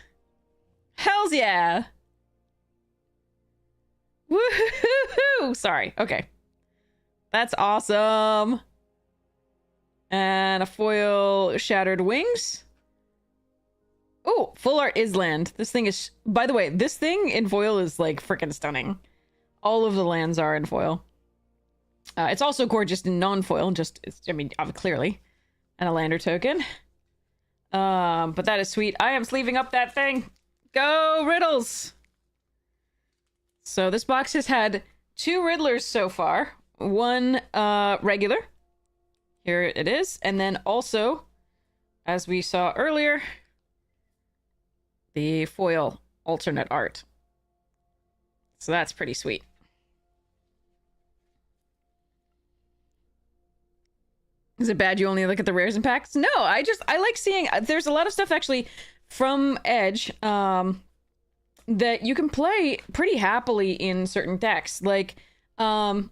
Hells yeah. Woohoo! Sorry. Okay. That's awesome. And a foil Shattered Wings. Oh, full art Island. This thing is, by the way, this thing in foil is like freaking stunning. All of the lands are in foil. It's also gorgeous in non-foil, just, clearly. And a lander token. But that is sweet. I am sleeving up that thing. Go Riddles! So this box has had 2 Riddlers so far. One regular. Here it is. And then also, as we saw earlier, the foil alternate art. So that's pretty sweet. Is it bad you only look at the rares and packs? No, I like seeing, there's a lot of stuff actually from Edge that you can play pretty happily in certain decks. Like, so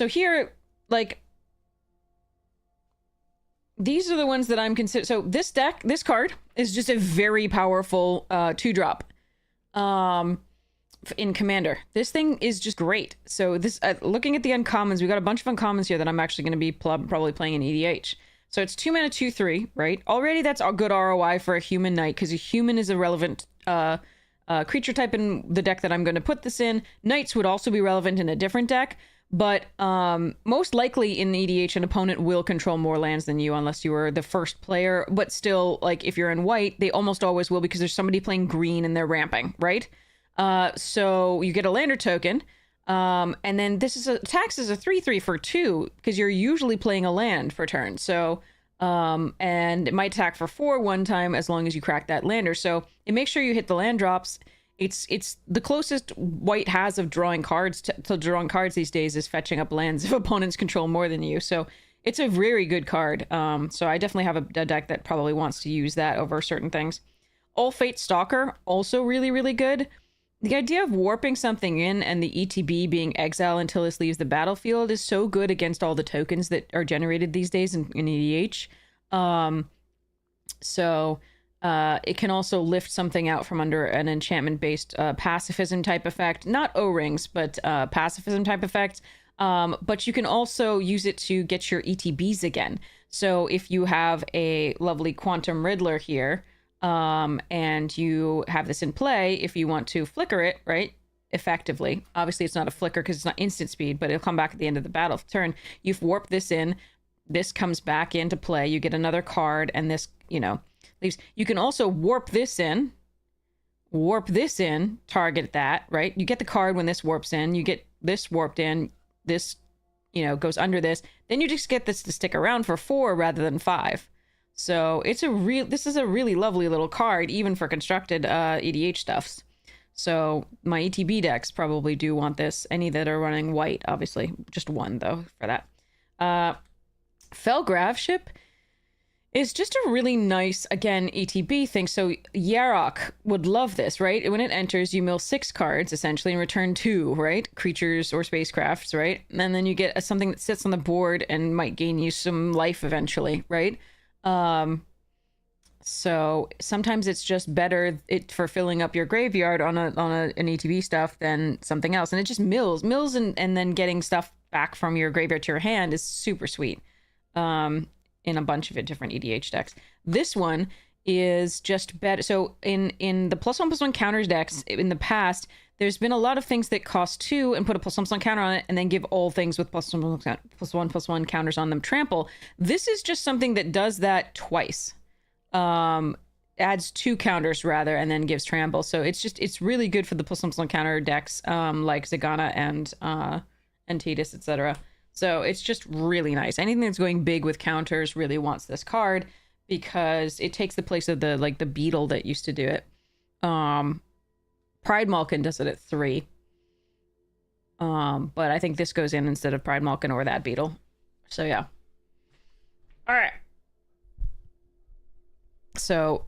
here, like, these are the ones that I'm considering. So this card is just a very powerful 2-drop in Commander. This thing is just great. So this, looking at the uncommons, we got a bunch of uncommons here that I'm actually going to be probably playing in EDH. So it's 2 mana, 2/3, right? Already that's a good ROI for a human knight, because a human is a relevant creature type in the deck that I'm going to put this in. Knights would also be relevant in a different deck, but most likely in EDH, an opponent will control more lands than you unless you are the first player. But still, like, if you're in white, they almost always will, because there's somebody playing green and they're ramping, right? So you get a lander token. And then this is attacks as a 3/3 for 2, because you're usually playing a land for turn. So, and it might attack for 4 one time as long as you crack that lander. So it makes sure you hit the land drops. It's the closest white has of drawing cards to drawing cards these days is fetching up lands if opponents control more than you. So it's a very good card. So I definitely have a deck that probably wants to use that over certain things. All Fate Stalker, also really, really good. The idea of warping something in and the ETB being exile until this leaves the battlefield is so good against all the tokens that are generated these days in EDH. It can also lift something out from under an enchantment-based pacifism type effect. Not O-rings, but pacifism type effect. But you can also use it to get your ETBs again. So if you have a lovely Quantum Riddler here, and you have this in play, if you want to flicker it, right, effectively. Obviously, it's not a flicker because it's not instant speed, but it'll come back at the end of the battle turn. You've warped this in. This comes back into play. You get another card, and this, leaves. You can also warp this in, target that, right? You get the card when this warps in. You get this warped in. This, goes under this. Then you just get this to stick around for 4 rather than 5. So this is a really lovely little card, even for constructed EDH stuffs. So my ETB decks probably do want this. Any that are running white, obviously. Just one, though, for that. Felgrav Ship is just a really nice, again, ETB thing. So Yarok would love this, right? When it enters, you mill 6 cards, essentially, and return 2, right? Creatures or spacecrafts, right? And then you get something that sits on the board and might gain you some life eventually, right? So sometimes it's just better for filling up your graveyard on an ETB stuff than something else. And it just mills and then getting stuff back from your graveyard to your hand is super sweet. In a bunch of different EDH decks. This one is just better. So in the +1/+1 counters decks in the past, there's been a lot of things that cost 2 and put a +1/+1 counter on it, and then give all things with +1/+1 counters on them trample. This is just something that does that twice. Adds 2 counters rather, and then gives trample. So it's really good for the +1/+1 counter decks, like Zagana and Tidus, etc. So it's just really nice. Anything that's going big with counters really wants this card, because it takes the place of the beetle that used to do it. Pride Malkin does it at 3. But I think this goes in instead of Pride Malkin or that beetle. So yeah. All right. So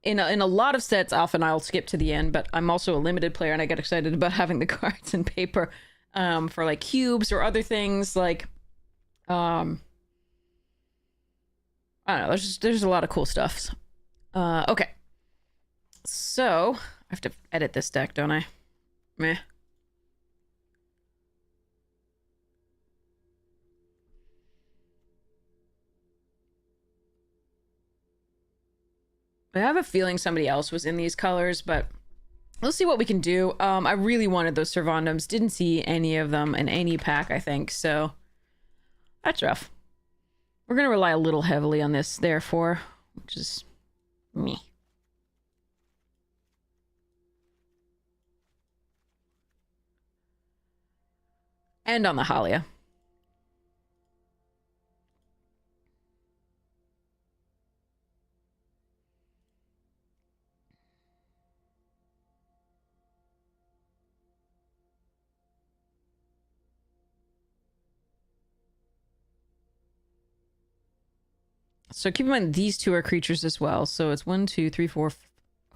in a lot of sets, often I'll skip to the end, but I'm also a limited player and I get excited about having the cards in paper. For like cubes or other things, like I don't know, there's a lot of cool stuff. Okay, so I have to edit this deck, don't I? Meh. I have a feeling somebody else was in these colors, but we'll see what we can do. I really wanted those Servandums. Didn't see any of them in any pack, I think. So that's rough. We're going to rely a little heavily on this, therefore, which is me. And on the Halia. So keep in mind, these two are creatures as well. So it's 1, 2, 3, 4,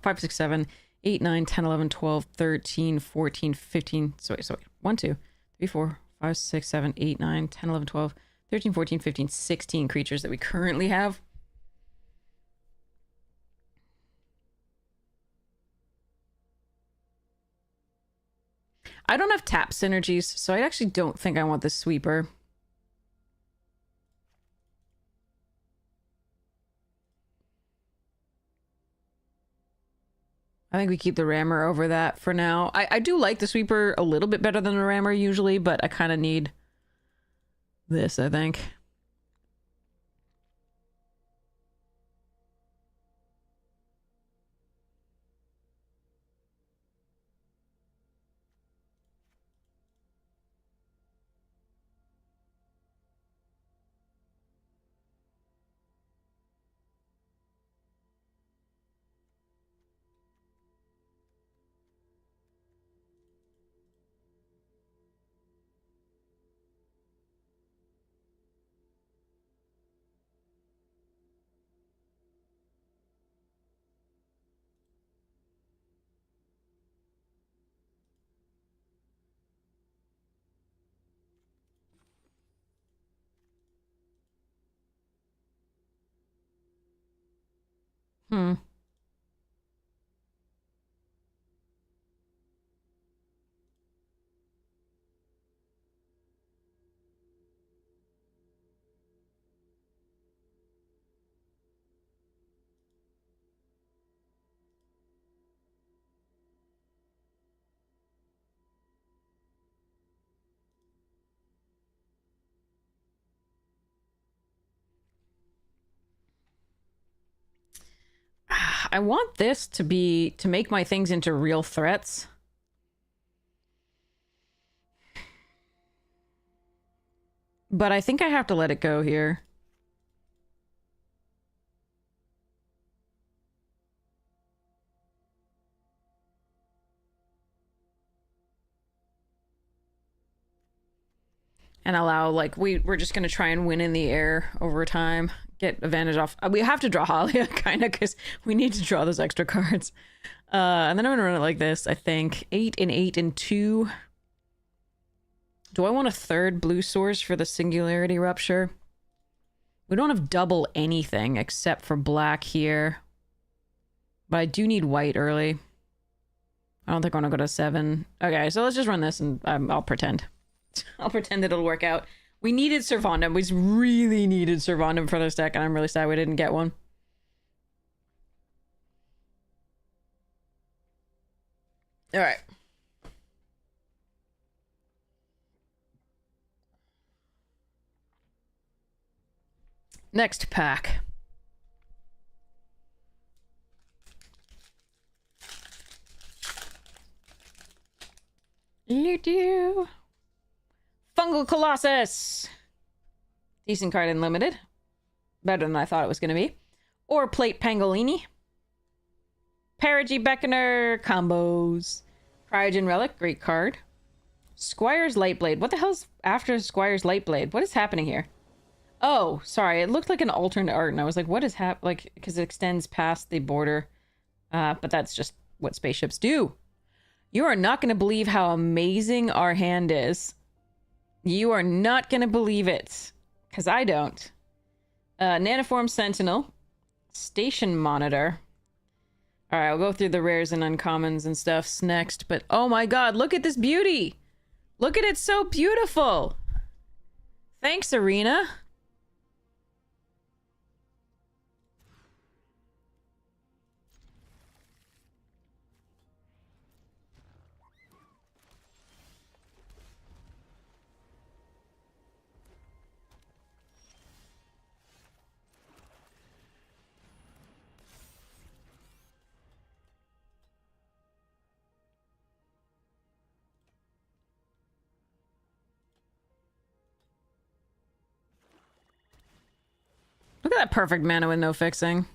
5, 6, 7, 8, 9, 10, 11, 12, 13, 14, 15. So wait. 1, 2, 3, 4, 5, 6, 7, 8, 9, 10, 11, 12, 13, 14, 15, 16 creatures that we currently have. I don't have tap synergies, so I actually don't think I want this sweeper. I think we keep the rammer over that for now. I do like the sweeper a little bit better than the rammer usually, but I kind of need this, I think. Hmm. I want this to make my things into real threats. But I think I have to let it go here. And allow, like, we're just gonna try and win in the air over time. Get advantage off. We have to draw Halia, kind of, because we need to draw those extra cards. And then I'm gonna run it like this, I think. 8 and 8 and 2. Do I want a third blue source for the Singularity Rupture? We don't have double anything except for black here. But I do need white early. I don't think I want to go to 7. Okay, so let's just run this and I'll pretend. I'll pretend that it'll work out. We needed Servandum. We really needed Servandum for this deck, and I'm really sad we didn't get one. All right. Next pack. Fungal Colossus. Decent card in limited. Better than I thought it was going to be. Or Plate Pangolini. Perigi Beckoner combos. Cryogen Relic, great card. Squire's Lightblade. What the hell's after Squire's Lightblade? What is happening here? Oh, sorry. It looked like an alternate art, and I was like, what is like, because it extends past the border. But that's just what spaceships do. You are not going to believe how amazing our hand is. You are not going to believe it. Because I don't. Nanoform Sentinel. Station Monitor. Alright, I'll go through the rares and uncommons and stuffs next. But oh my god, look at this beauty! Look at it, so beautiful! Thanks, Arena. Look at that perfect mana with no fixing.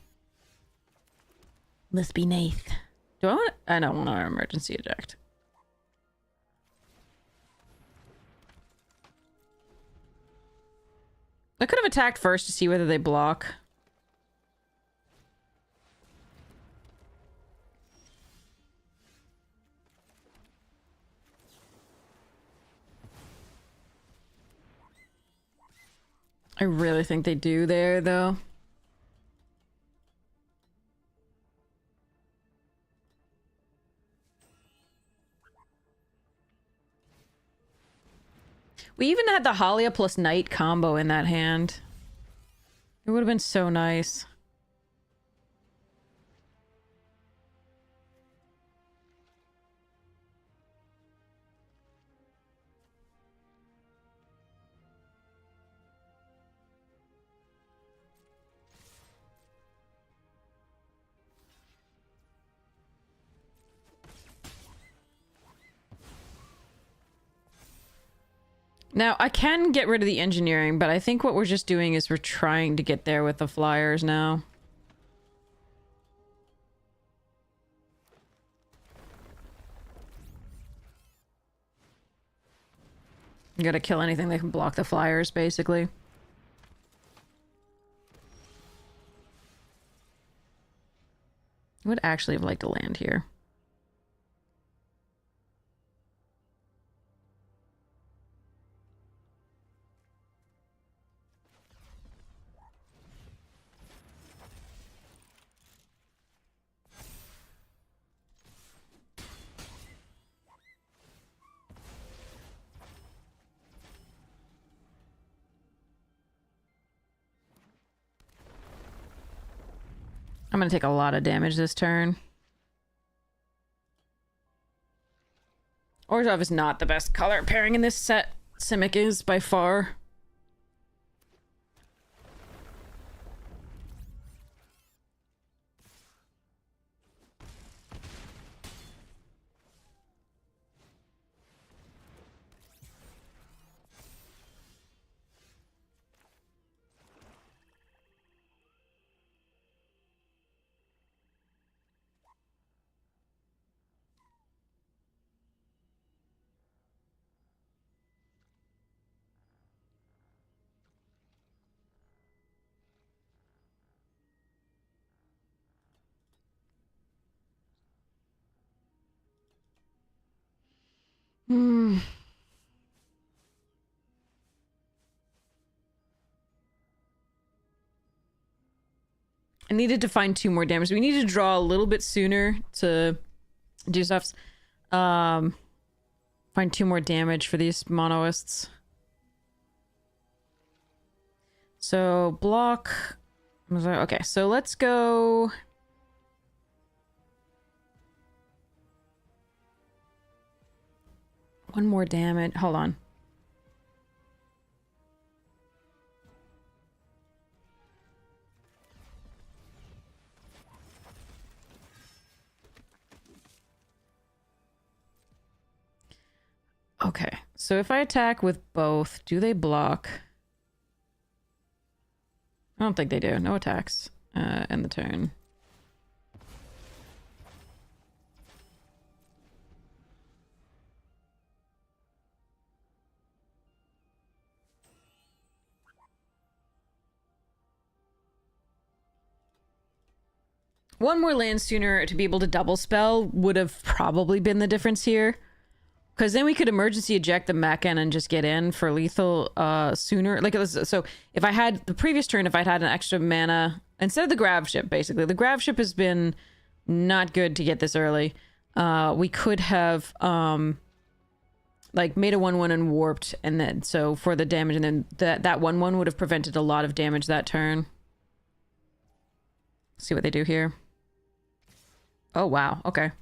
Must be Nath. Do I want? I don't want to emergency eject. I could have attacked first to see whether they block. I really think they do there, though. We even had the Halia plus Knight combo in that hand. It would have been so nice. Now, I can get rid of the engineering, but I think what we're just doing is we're trying to get there with the flyers now. You gotta kill anything that can block the flyers, basically. I would actually have liked to land here. I'm gonna take a lot of damage this turn. Orzhov is not the best color pairing in this set. Simic is by far. I needed to find 2 more damage. We needed to draw a little bit sooner to do stuff. Find 2 more damage for these monoists. So, block. Okay, so let's go. One more damage. Hold on. Okay, so if I attack with both, do they block? I don't think they do. No attacks. End the turn. One more land sooner to be able to double spell would have probably been the difference here. Because then we could emergency eject the mech-en and just get in for lethal sooner. Like, it was, so if I had the previous turn, if I'd had an extra mana instead of the grav ship, basically the grav ship has been not good to get this early. We could have like made a 1/1 and warped, and then so for the damage, and then that 1/1 would have prevented a lot of damage that turn. See what they do here. Oh wow, okay.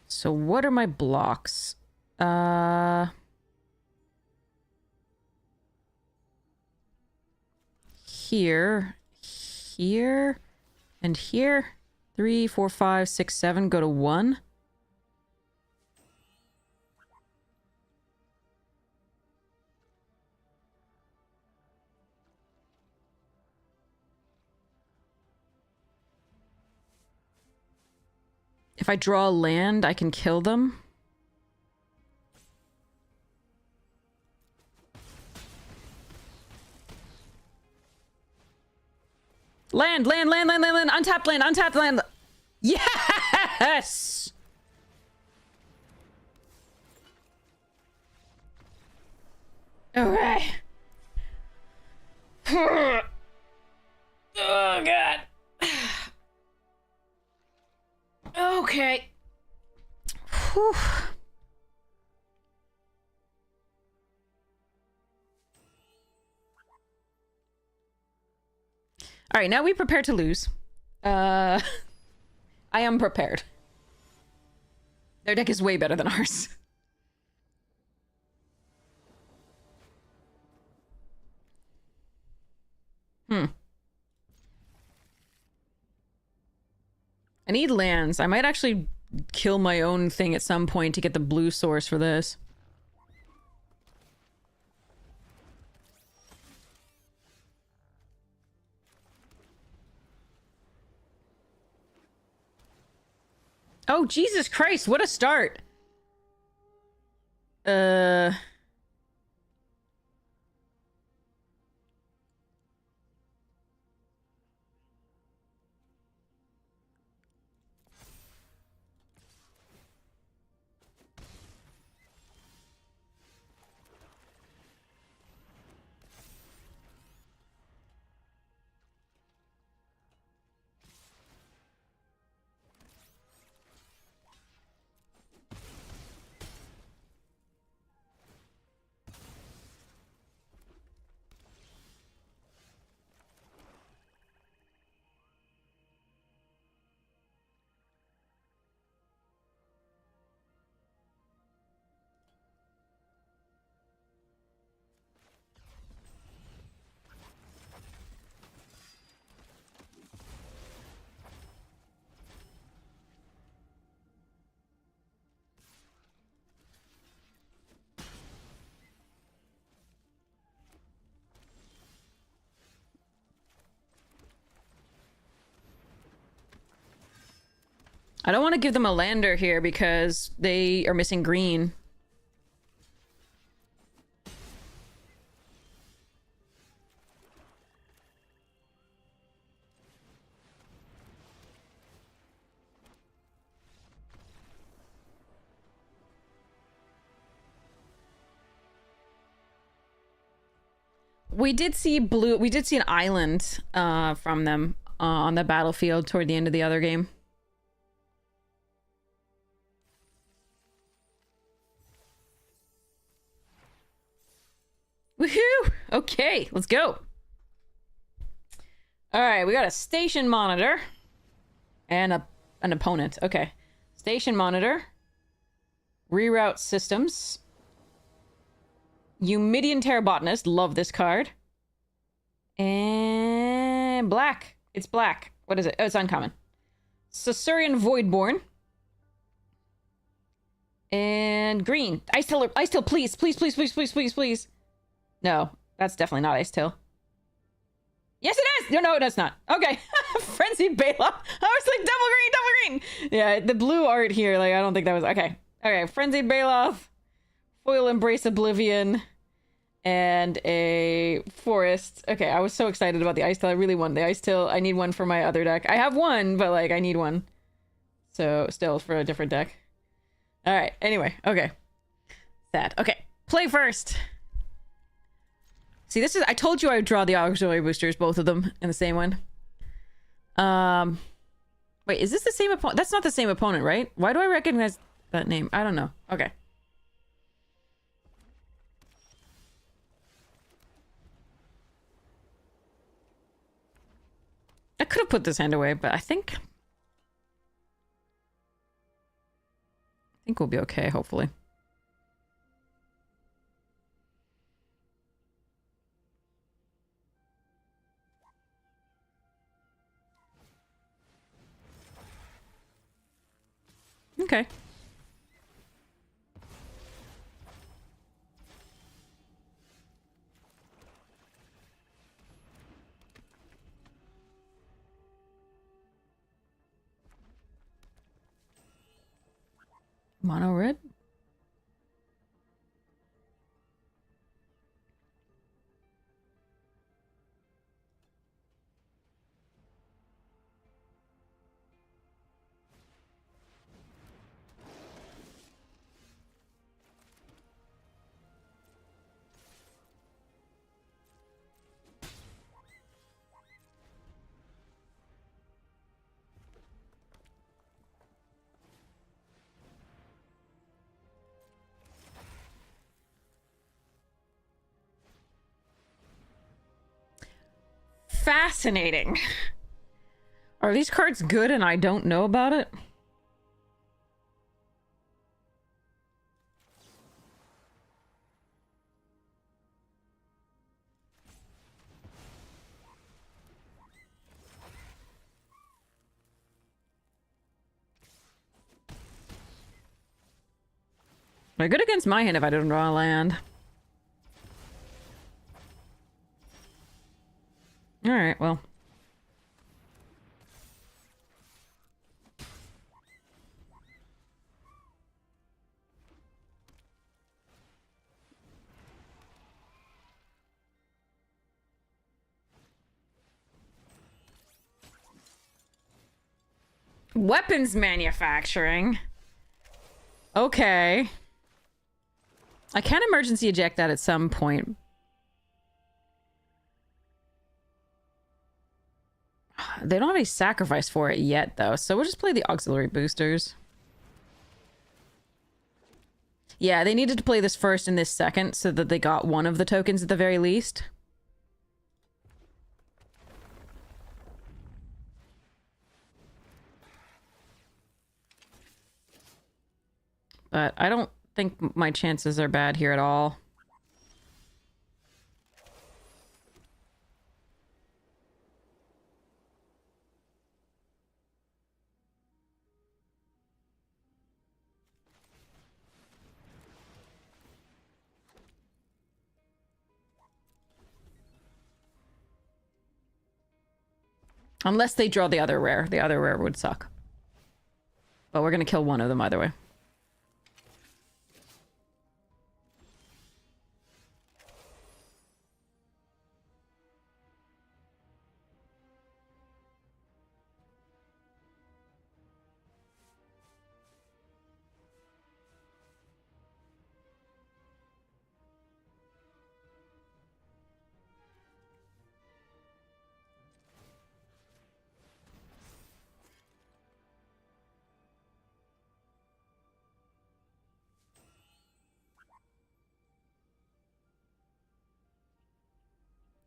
So what are my blocks? Here, here, and here. 3, 4, 5, 6, 7 go to 1. If I draw land, I can kill them. Land, land, land, land, land, land, untapped land, untapped land. Yes! Okay. Oh, God. Okay. Whew. All right, now we prepare to lose. I am prepared. Their deck is way better than ours. I need lands. I might actually kill my own thing at some point to get the blue source for this. Oh, Jesus Christ, what a start. I don't want to give them a lander here because they are missing green. We did see blue. We did see an island from them on the battlefield toward the end of the other game. Woohoo! Okay, let's go. All right, we got a station monitor and an opponent. Okay, station monitor, reroute systems, Eumidian Terrabotanist. Love this card. And black. It's black. What is it? Oh, it's uncommon. Sassurian Voidborn. And green. Ice Tail, please. Please, please, please, please, please, please. No, that's definitely not Ice Tail. Yes, it is! No, that's not. Okay. Frenzied Baloth. I was like, double green. Yeah, the blue art here, like, I don't think that was... Okay. Okay, Frenzied Baloth. Foil Embrace Oblivion. And a forest. Okay, I was so excited about the Ice Tail. I really want the Ice Tail. I need one for my other deck. I have one, but, like, I need one. So, still for a different deck. Alright, anyway. Okay. Sad. Okay. Play first. See, this is... I told you I would draw the auxiliary boosters, both of them, in the same one. Wait, is this the same opponent? That's not the same opponent, right? Why do I recognize that name? I don't know. Okay. I could have put this hand away, but I think we'll be okay, hopefully. Okay. Mono red? Fascinating. Are these cards good and I don't know about it? They're good against my hand if I don't draw a land. Alright, well. Weapons manufacturing. Okay. I can emergency eject that at some point. They don't have any sacrifice for it yet, though, so we'll just play the auxiliary boosters. Yeah, they needed to play this first and this second so that they got one of the tokens at the very least. But I don't think my chances are bad here at all. Unless they draw the other rare. The other rare would suck. But we're gonna kill one of them either way.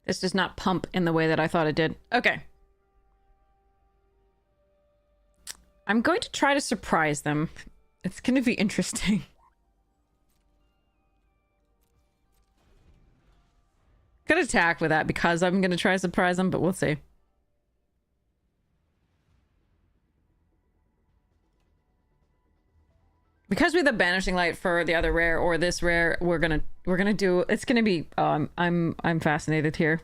This does not pump in the way that I thought it did. Okay. I'm going to try to surprise them. It's going to be interesting. Could attack with that because I'm going to try to surprise them, but we'll see. Because we have the banishing light for the other rare or this rare, we're gonna do. It's gonna be. I'm fascinated here.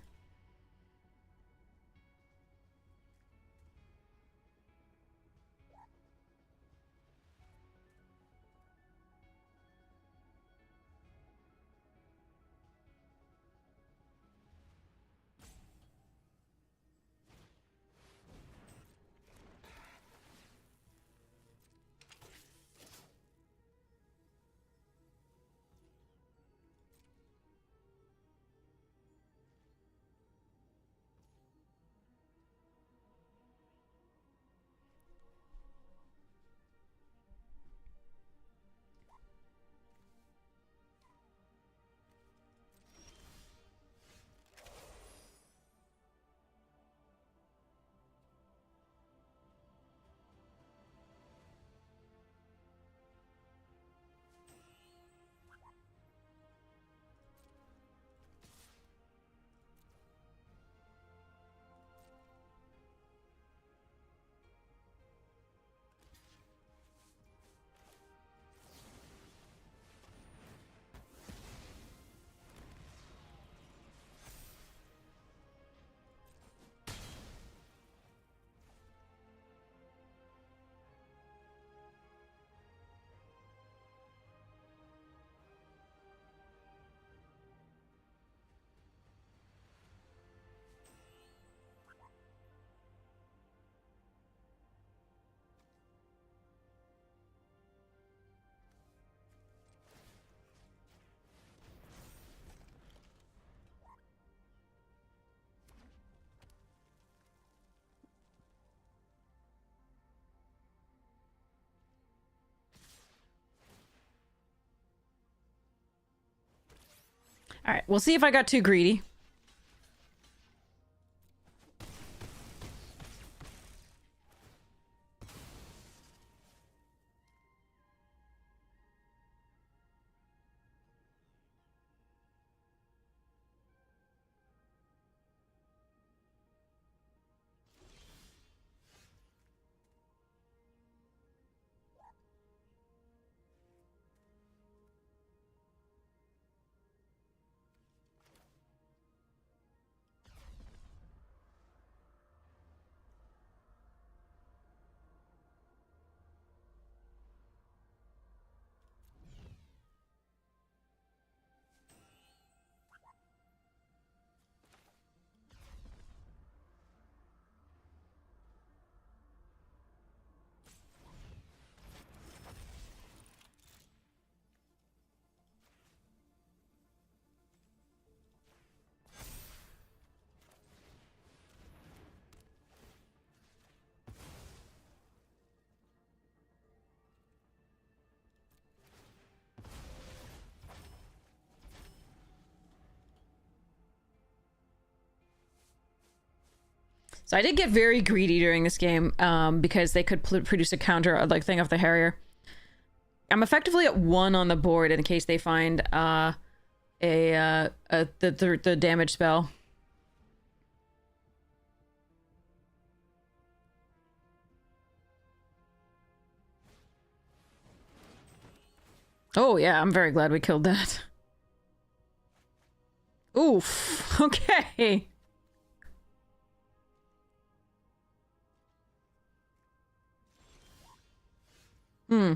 All right, we'll see if I got too greedy. So I did get very greedy during this game because they could produce a counter like thing off the Harrier. I'm effectively at 1 on the board in case they find the damage spell. Oh yeah, I'm very glad we killed that. Oof. Okay. Hmm.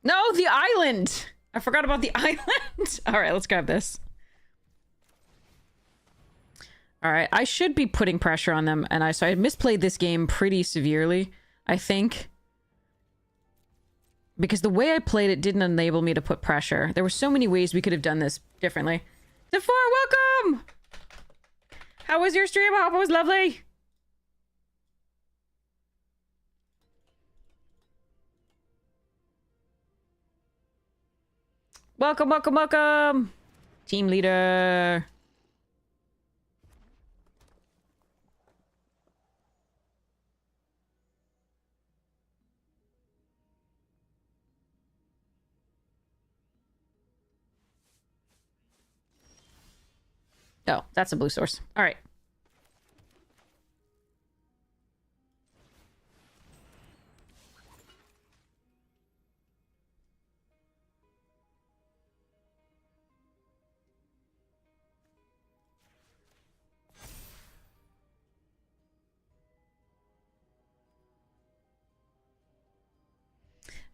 No, the island! I forgot about the island! Alright, let's grab this. Alright, I should be putting pressure on them, and so I misplayed this game pretty severely, I think. Because the way I played it didn't enable me to put pressure. There were so many ways we could have done this differently. DeFore, welcome! How was your stream? I hope it was lovely! Welcome, welcome, welcome! Team leader. Oh, that's a blue source. All right.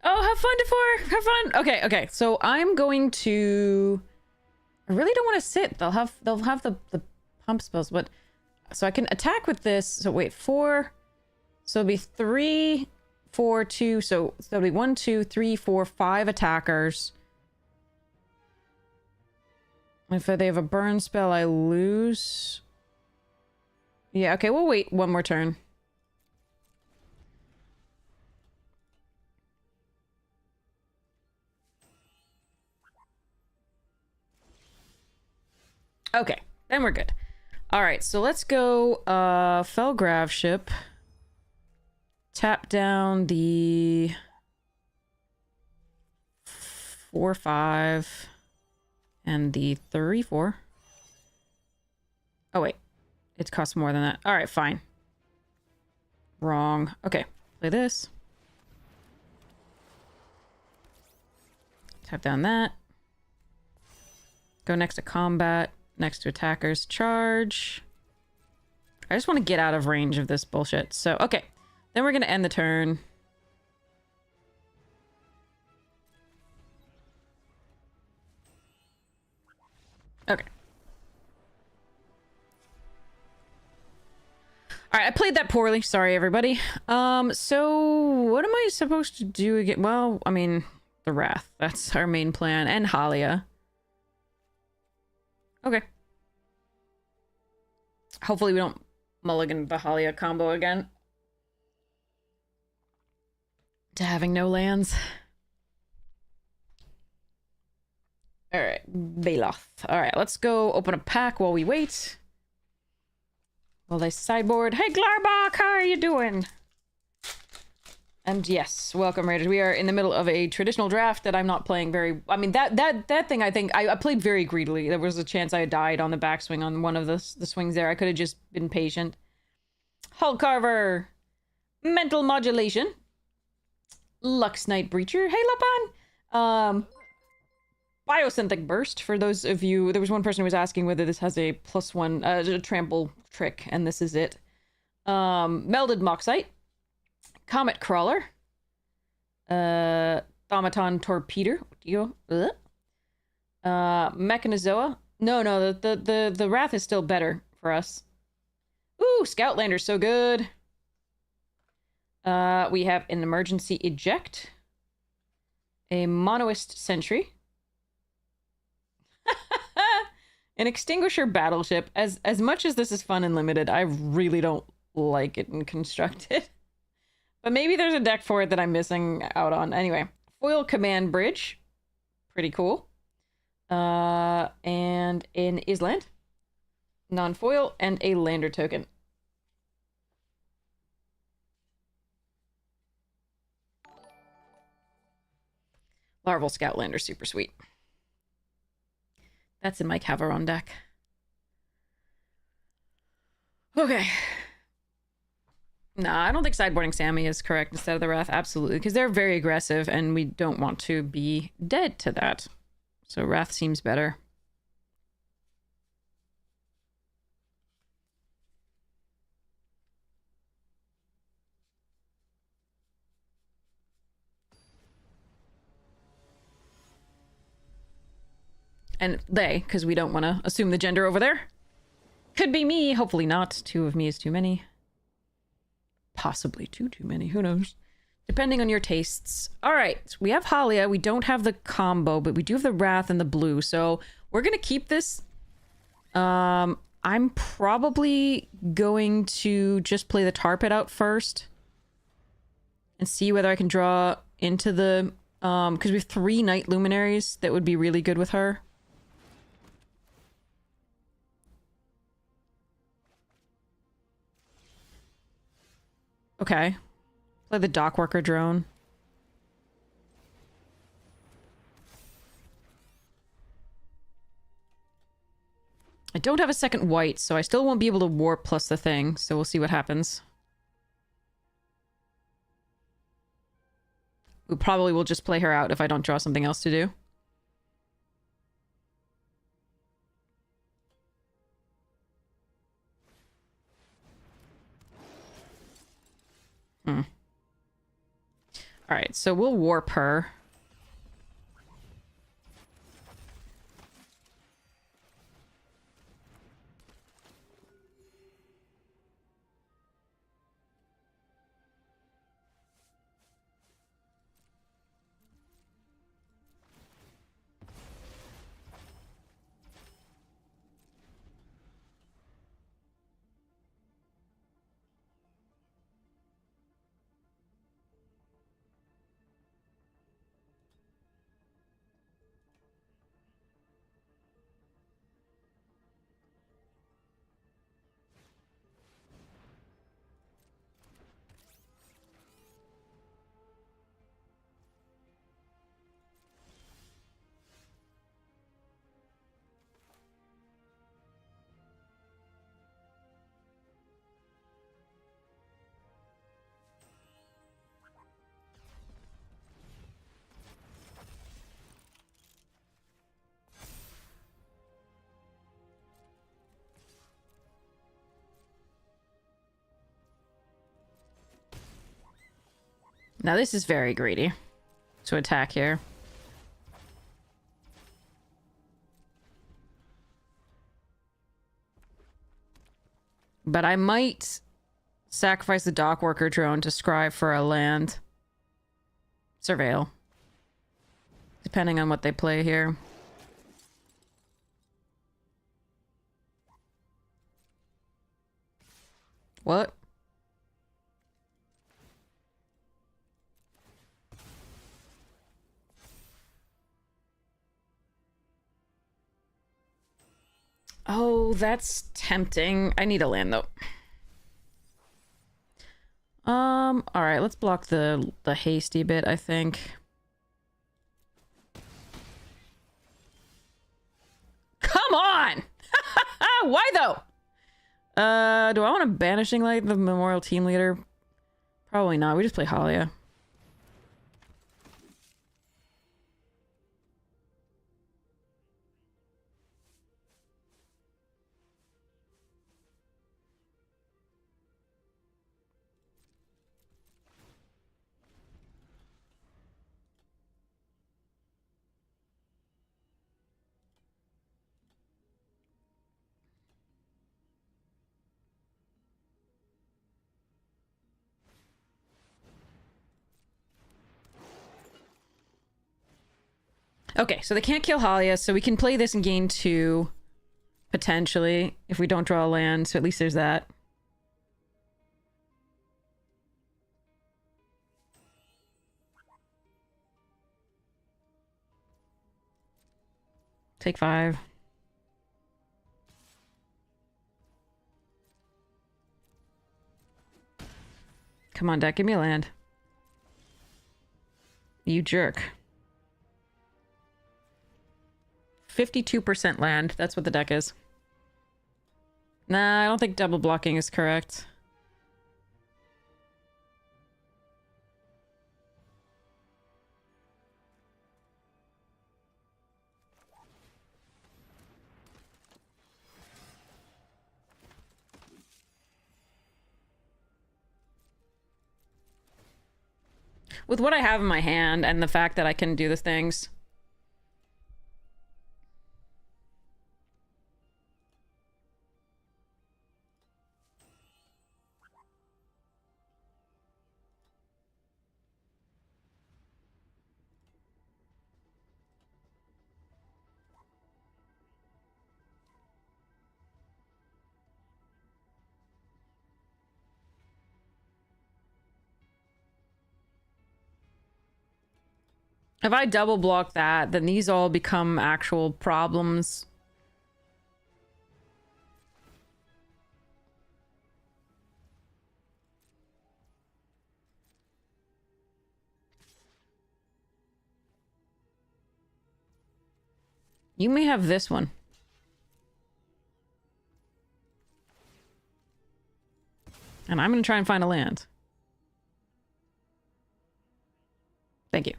Oh, have fun, DeFore! Have fun! Okay, okay. So I'm going to... I really don't want to sit. They'll have the pump spells, but... So I can attack with this. So wait, 4... So it'll be 3, 4, 2. So that'll be 1, 2, 3, 4, 5 attackers. If they have a burn spell, I lose. Yeah, okay, we'll wait one more turn. Okay, then we're good. Alright, so let's go Felgrav ship. Tap down the 4/5 and the 3/4. Oh wait, it costs more than that. Alright, fine. Wrong. Okay, play this. Tap down that. Go next to combat. Next to attackers. Charge. I just want to get out of range of this bullshit. So, okay. Then we're going to end the turn. Okay. Alright, I played that poorly. Sorry, everybody. So what am I supposed to do again? Well, I mean, the Wrath. That's our main plan. And Halia. Okay. Hopefully we don't mulligan the Halia combo again. To having no lands. Alright, Baloth. Alright, let's go open a pack while we wait. While they sideboard. Hey, Glarbach, how are you doing? And yes, welcome, Raiders. We are in the middle of a traditional draft that I'm not playing very... I mean, that thing, I think... I played very greedily. There was a chance I died on the backswing on one of the swings there. I could have just been patient. Hull Carver. Mental Modulation. Lux Knight Breacher. Hey, Lapan. Biosynthetic Burst. For those of you... There was one person who was asking whether this has a +1 trample trick, and this is it. Melded Moxite. Comet Crawler. Thaumaton Torpedo. Mechanizoa. No, the Wrath is still better for us. Ooh, Scoutlander's so good. We have an emergency eject, a monoist sentry, an extinguisher battleship. As much as this is fun and limited, I really don't like it in constructed. But maybe there's a deck for it that I'm missing out on. Anyway, foil command bridge, pretty cool. And an island, non-foil, and a lander token. Larval Scoutlander, super sweet. That's in my Cavaron deck. Okay. Nah, I don't think sideboarding Sammy is correct instead of the Wrath. Absolutely, because they're very aggressive, and we don't want to be dead to that. So Wrath seems better. And they, because we don't want to assume the gender over there. Could be me, hopefully not. 2 of me is too many. Possibly too many, who knows? Depending on your tastes. All right, we have Halia. We don't have the combo, but we do have the Wrath and the blue. So we're going to keep this. I'm probably going to just play the Tar Pit out first. And see whether I can draw into the... because we have 3 Night Luminaries that would be really good with her. Okay. Play the Dockworker drone. I don't have a second white, so I still won't be able to warp plus the thing, so we'll see what happens. We probably will just play her out if I don't draw something else to do. Alright, so we'll warp her. Now this is very greedy to attack here. But I might sacrifice the Dockworker drone to scry for a land. Surveil. Depending on what they play here. What? Oh, that's tempting. I need a land though. All right, let's block the hasty bit, I think. Come on! Why though? Do I want to Banishing Light the Memorial Team Leader? Probably not. We just play Halia. Okay, so they can't kill Halia, so we can play this and gain 2, potentially, if we don't draw a land, so at least there's that. Take 5. Come on, deck, give me a land. You jerk. 52% land. That's what the deck is. Nah, I don't think double blocking is correct. With what I have in my hand and the fact that I can do the things. If I double block that, then these all become actual problems. You may have this one. And I'm going to try and find a land. Thank you.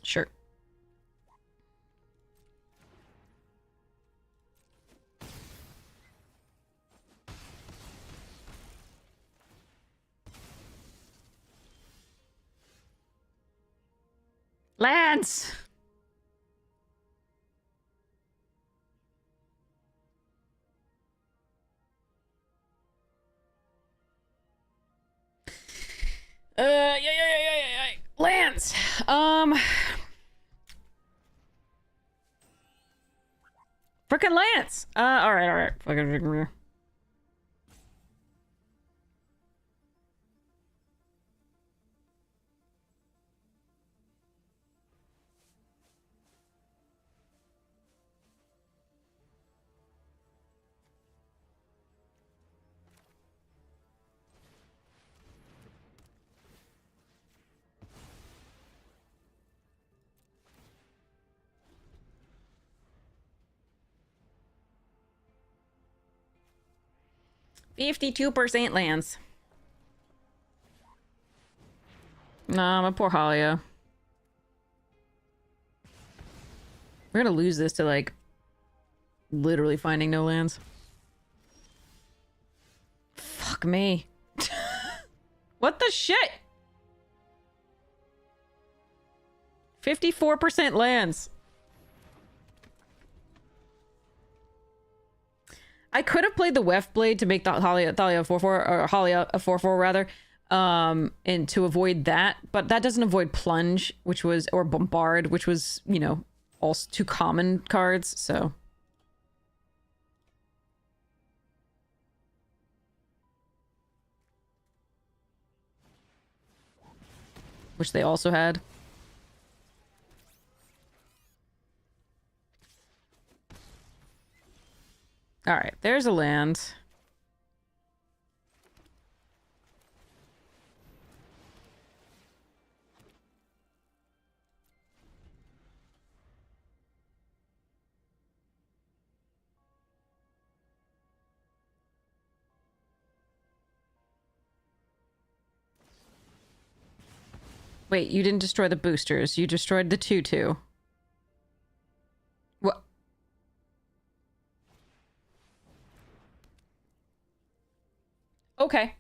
Sure. Lands! Yeah. Lands! Frickin' Lance! Alright. Fucking... 52% lands. Nah, my poor Halia. We're gonna lose this to, like, literally finding no lands. Fuck me. What the shit? 54% lands. I could have played the Weft Blade to make the Thalia a 4/4, or Halia a 4/4 rather, and to avoid that, but that doesn't avoid Plunge, which was, or Bombard, which was, you know, also 2 common cards, so. Which they also had. Alright, there's a land. Wait, you didn't destroy the boosters. You destroyed the 2/2. What? Okay.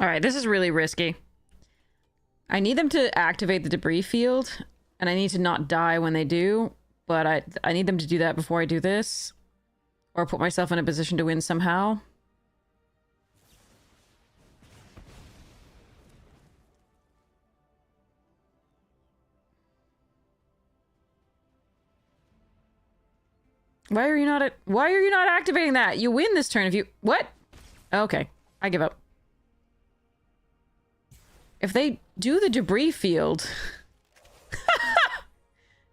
Alright, this is really risky. I need them to activate the debris field, and I need to not die when they do, but I need them to do that before I do this, or put myself in a position to win somehow. Why are you not activating that? You win this turn if you... What? Okay, I give up. If they do the debris field,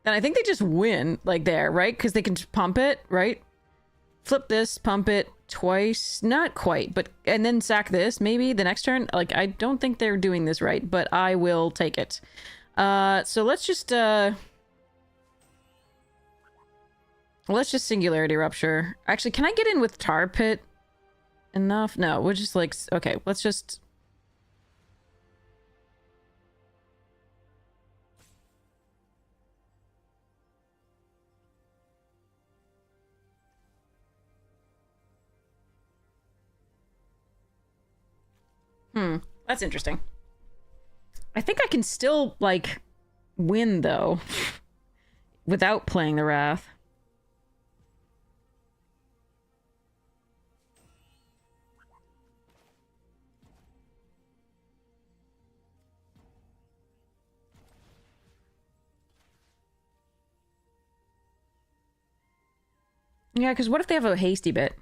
then I think they just win, like there, right? Because they can just pump it, right? Flip this, pump it twice. Not quite, but... And then sack this, maybe, the next turn. Like, I don't think they're doing this right, but I will take it. So let's just, let's just Singularity Rupture. Actually, can I get in with Tar Pit? Enough? No, we're just like... Okay, let's just... That's interesting. I think I can still, like, win, though, without playing the Wrath. Yeah, because what if they have a hasty bit?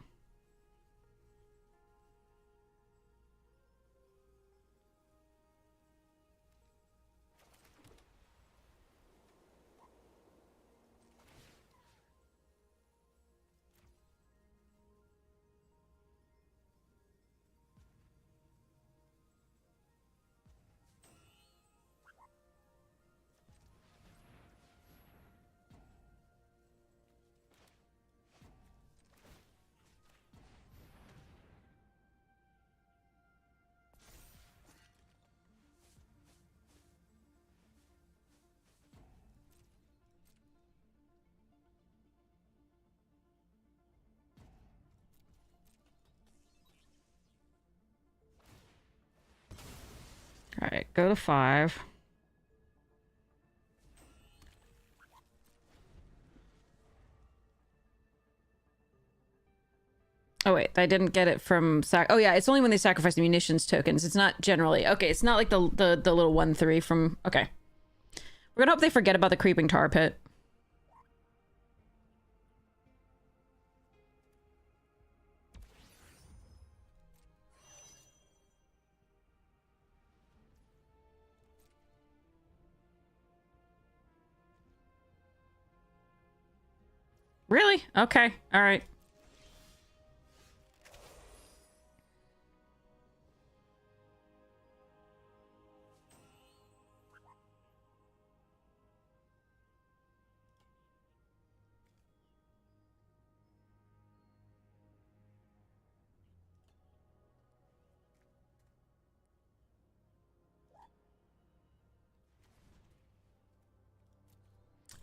All right, go to 5. Oh, wait, I didn't get it from oh, yeah, it's only when they sacrifice the munitions tokens. It's not generally. Okay, it's not like the little 1/3 from... Okay. We're gonna hope they forget about the creeping tar pit. Really? Okay, all right.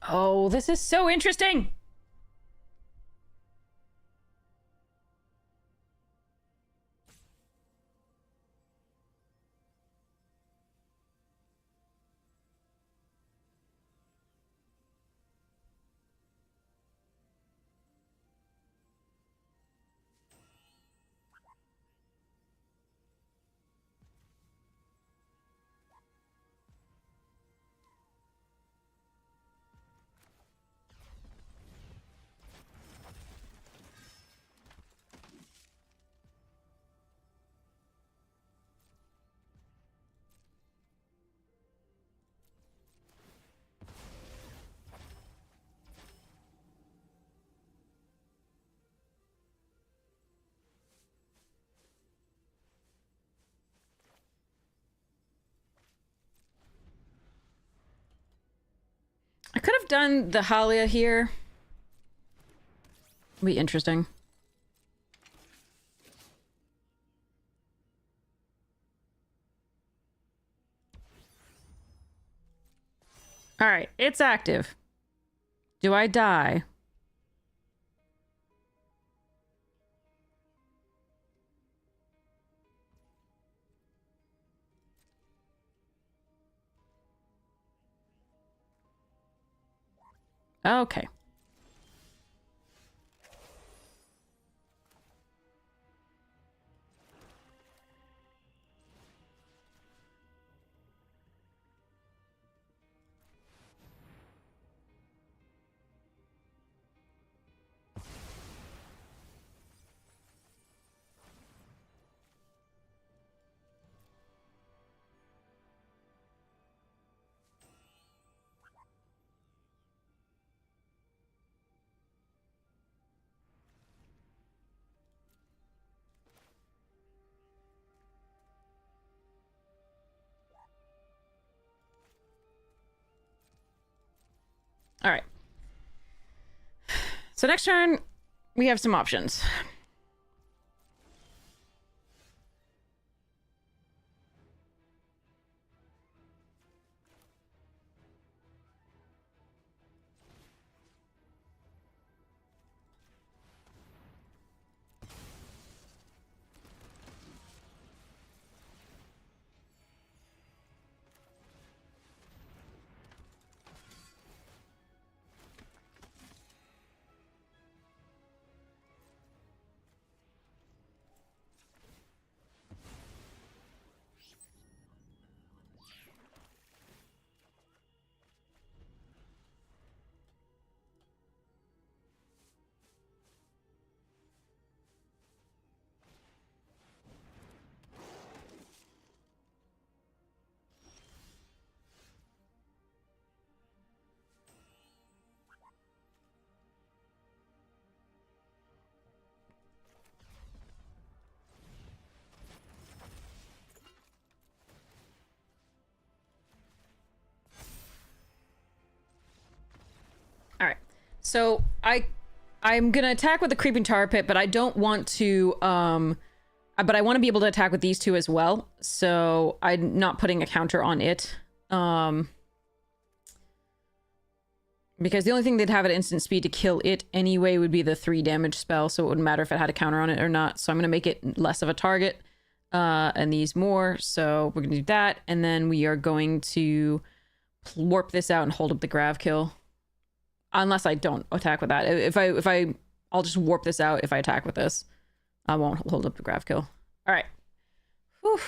Oh, this is so interesting! I could have done the Halia here. Be interesting. All right, it's active. Do I die? Okay. All right. So next turn, we have some options. So I'm gonna attack with the creeping tar pit, but I don't want to but I want to be able to attack with these two as well. So I'm not putting a counter on it. Because the only thing they'd have at instant speed to kill it anyway would be the 3 damage spell, so it wouldn't matter if it had a counter on it or not. So I'm gonna make it less of a target. And these more, so we're gonna do that, and then we are going to warp this out and hold up the grav kill. Unless I don't attack with that. I'll just warp this out if I attack with this. I won't hold up the grav kill. All right. Whew.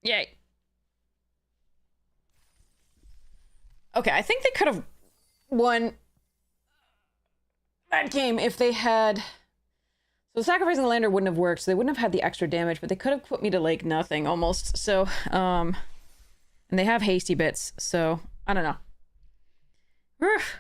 Yay. Okay, I think they could have won that game if they had... So sacrificing the lander wouldn't have worked, so they wouldn't have had the extra damage, but they could have put me to, like, nothing, almost. So, and they have hasty bits, so, I don't know. Oof.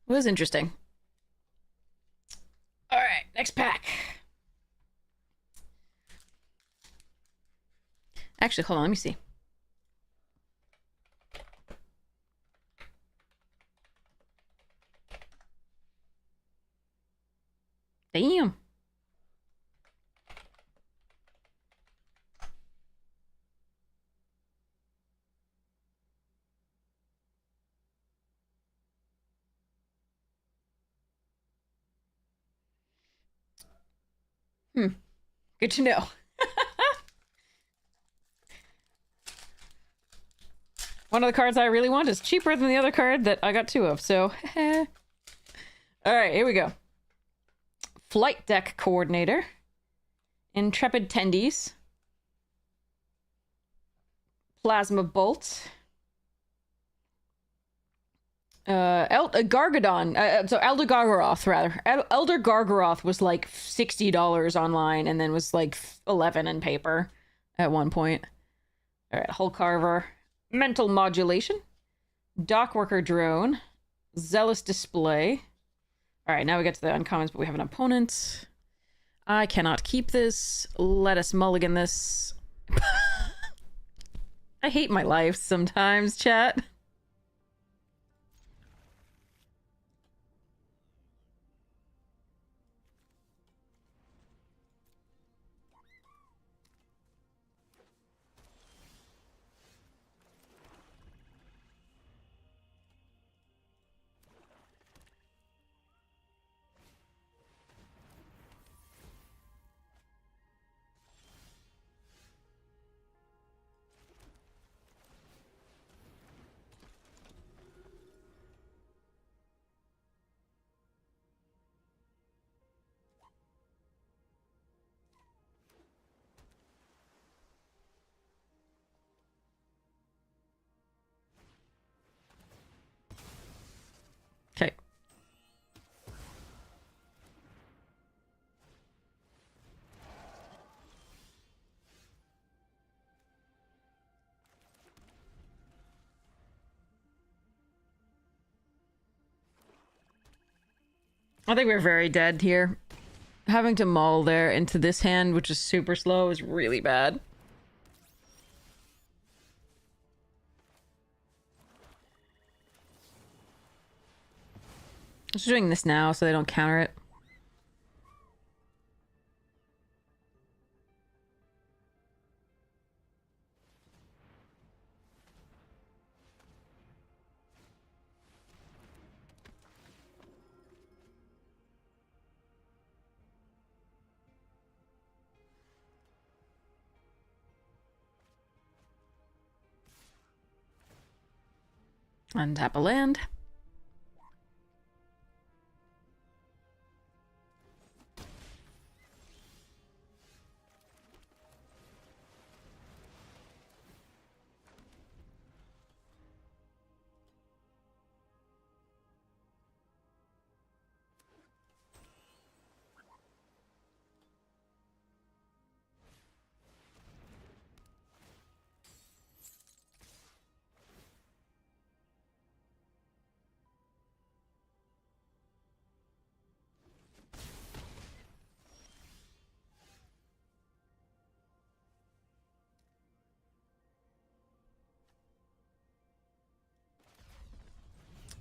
It was interesting. All right, next pack. Actually, hold on, let me see. Damn. Good to know. One of the cards I really want is cheaper than the other card that I got 2 of, so... All right, here we go. Flight Deck Coordinator. Intrepid Tendies. Plasma Bolt. Gargadon. So Elder Gargaroth, rather. Elder Gargaroth was like $60 online and then was like 11 in paper at one point. All right, Hull Carver. Mental Modulation. Dockworker Drone. Zealous Display. All right, now we get to the uncommons, but we have an opponent. I cannot keep this. Let us mulligan this. I hate my life sometimes, chat. Okay. I think we're very dead here. Having to maul there into this hand, which is super slow, is really bad. Just doing this now so they don't counter it. Untap a land.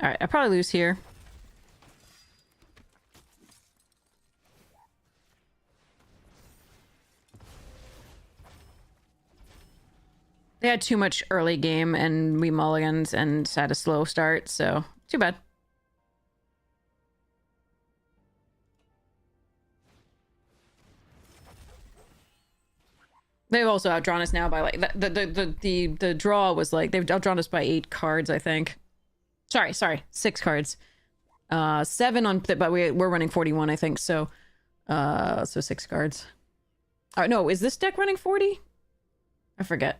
Alright, I probably lose here. They had too much early game and we mulligans and had a slow start, so too bad. They've also outdrawn us now by like the draw was like they've outdrawn us by 8 cards, I think. Sorry, 6 cards. 7 on, but we're running 41, I think. So 6 cards. No, is this deck running 40? I forget.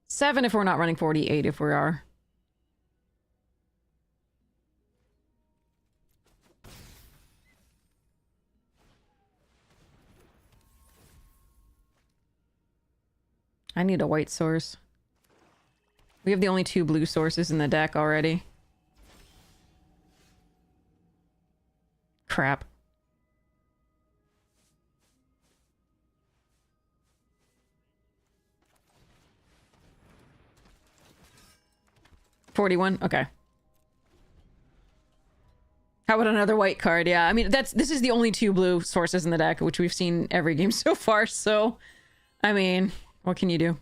7 if we're not running 40, 8 if we are. I need a white source. We have the only 2 blue sources in the deck already. Crap. $41? Okay. How about another white card? Yeah, I mean, this is the only 2 blue sources in the deck, which we've seen every game so far, so... I mean, what can you do?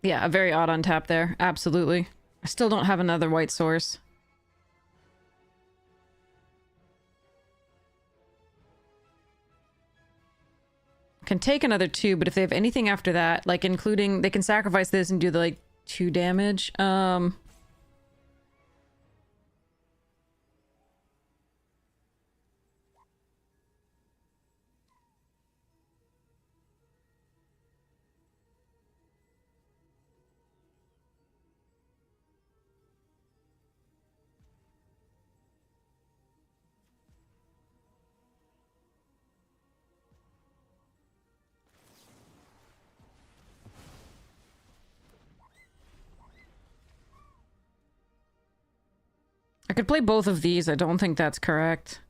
Yeah, a very odd on tap there. Absolutely. I still don't have another white source. Can take another 2, but if they have anything after that, like including... They can sacrifice this and do the, like, 2 damage. I could play both of these. I don't think that's correct.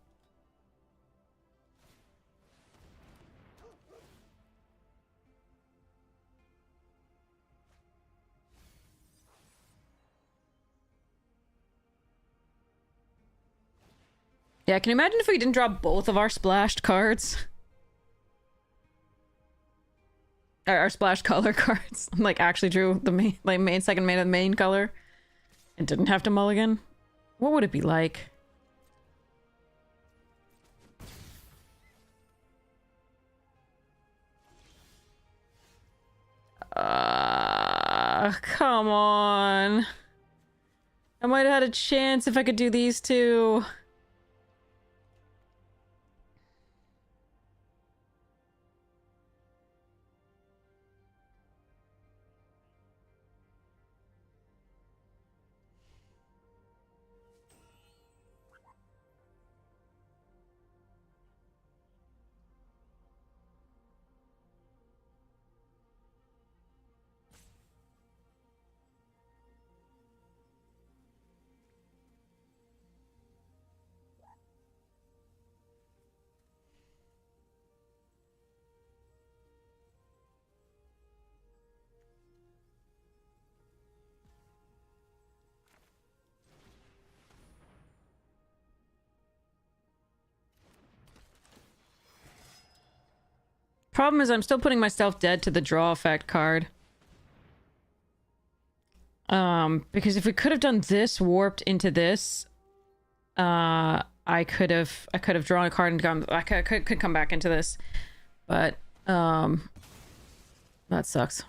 Yeah, can you imagine if we didn't draw both of our splashed cards? Our splashed color cards. Like, actually drew the main, like, second main of the main color. And didn't have to mulligan. What would it be like? Come on. I might have had a chance if I could do these 2. Problem is I'm still putting myself dead to the draw effect card. Because if we could have done this warped into this, I could have drawn a card and gone, I could come back into this. But That sucks.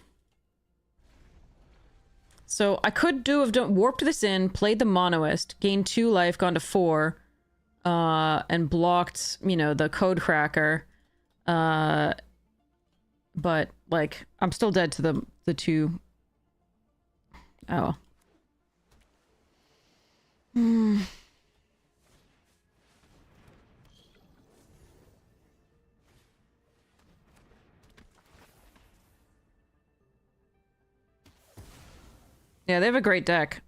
So I could have warped this in, played the Monoist, gained 2 life, gone to 4, and blocked, you know, the code cracker. But like I'm still dead to the 2. Oh. Yeah, they have a great deck.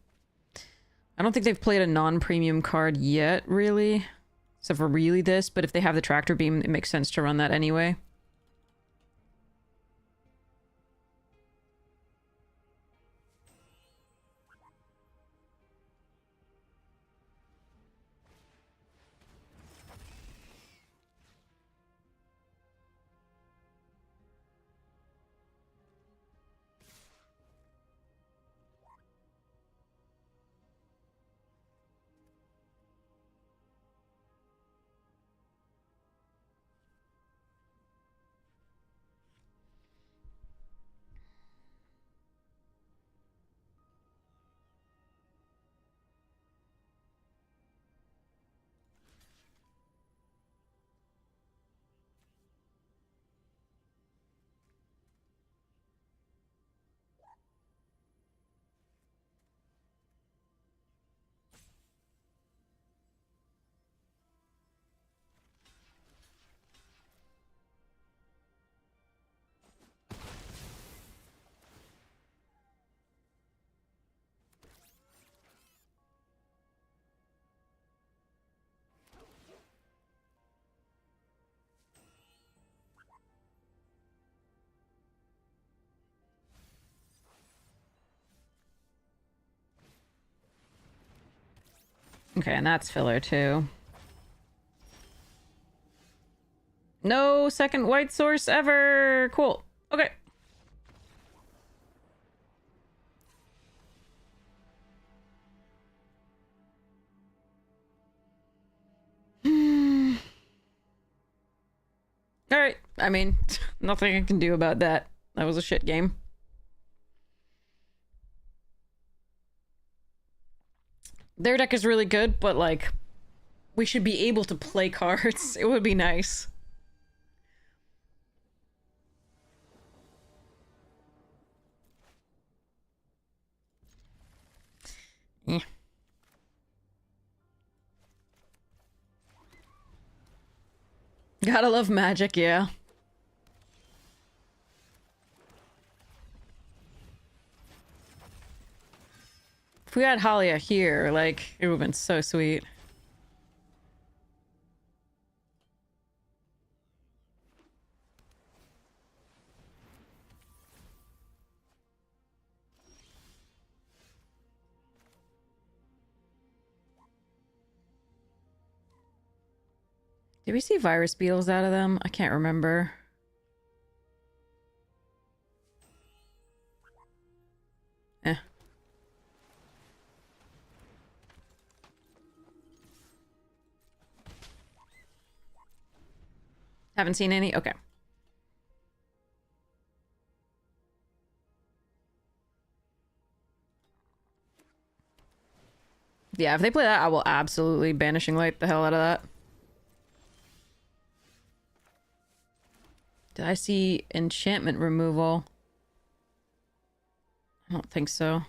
I don't think they've played a non-premium card yet, really. Except for really this, but if they have the Tractor Beam, it makes sense to run that anyway. Okay, and that's filler too. No second white source ever! Cool. Okay. Alright, I mean, nothing I can do about that. That was a shit game. Their deck is really good, but like, we should be able to play cards. It would be nice. Yeah. Gotta love Magic, yeah. If we had Halia here, like, it would've been so sweet. Did we see virus beetles out of them? I can't remember. Eh. Haven't seen any? Okay. Yeah, if they play that, I will absolutely Banishing Light the hell out of that. Did I see enchantment removal? I don't think so.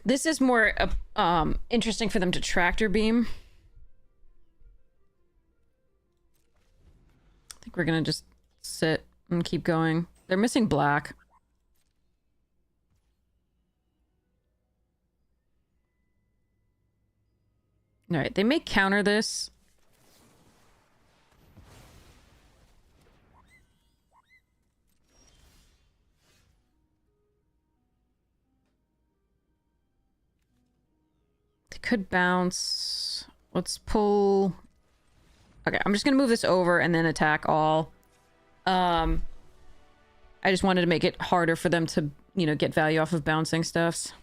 This is more interesting for them to tractor beam. I think we're gonna just sit and keep going. They're missing black. All right, they may counter this. They could bounce. Let's pull. Okay, I'm just gonna move this over and then attack all. I just wanted to make it harder for them to, you know, get value off of bouncing stuffs.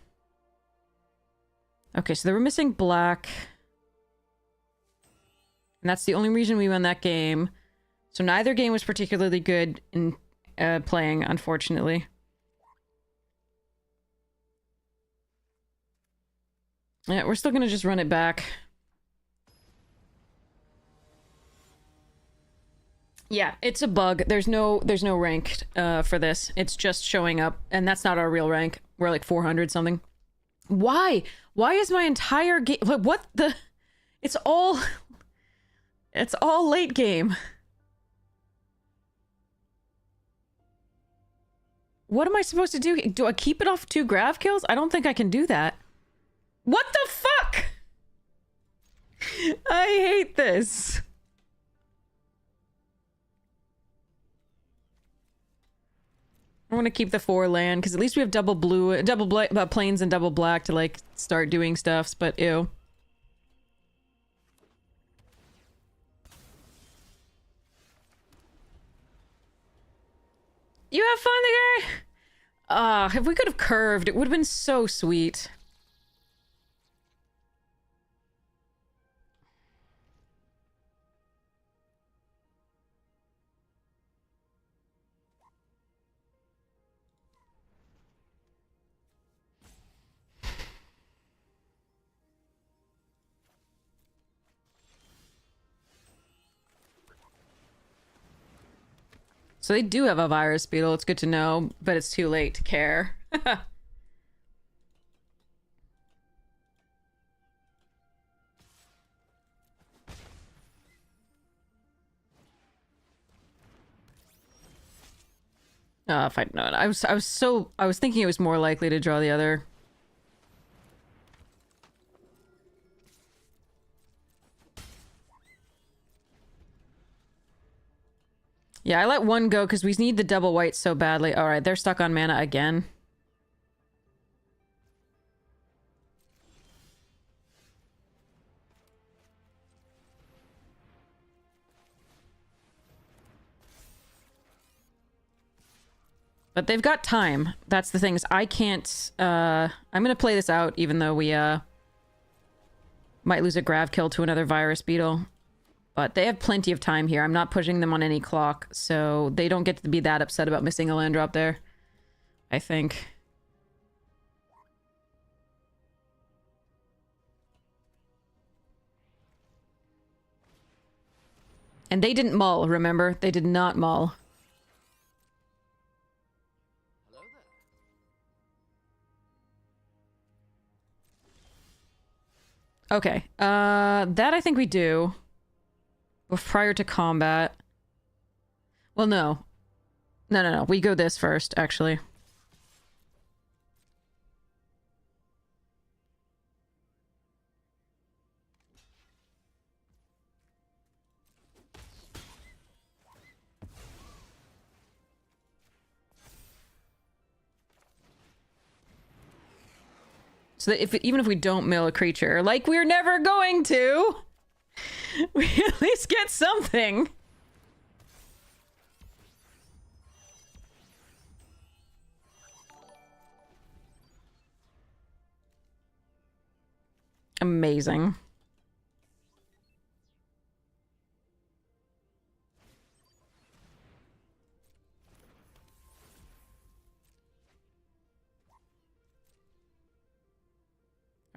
Okay, so they were missing black. And that's the only reason we won that game. So neither game was particularly good in playing, unfortunately. Yeah, we're still gonna just run it back. Yeah, it's a bug. There's no rank for this. It's just showing up, and that's not our real rank. We're like 400 something. Why? Why is my entire game? What the? It's all late game. What am I supposed to do? Do I keep it off 2 grav kills? I don't think I can do that. What the fuck? I hate this. I want to keep the 4 land because at least we have double plains and double black to like start doing stuffs, but ew. You have fun, the guy? If we could have curved, it would have been so sweet. So they do have a virus beetle, it's good to know, but it's too late to care. If I'd known. I was thinking it was more likely to draw the other. Yeah, I let one go because we need the double white so badly. Alright, they're stuck on mana again. But they've got time. That's the thing, is I can't... I'm gonna play this out even though we might lose a grav kill to another virus beetle. But they have plenty of time here. I'm not pushing them on any clock, so they don't get to be that upset about missing a land drop there. I think. And they didn't mull, remember? They did not mull. Okay, that I think we do. Prior to combat. Well, no. No. We go this first, actually. So that even if we don't mill a creature, like we're never going to, we at least get something. Amazing.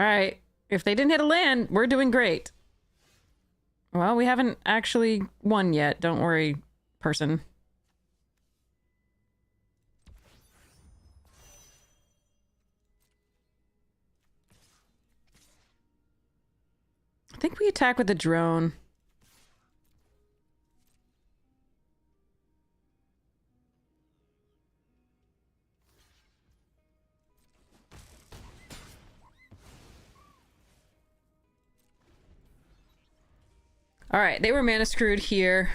All right. If they didn't hit a land, we're doing great. Well, we haven't actually won yet. Don't worry, person. I think we attack with the drone. All right, they were mana screwed here.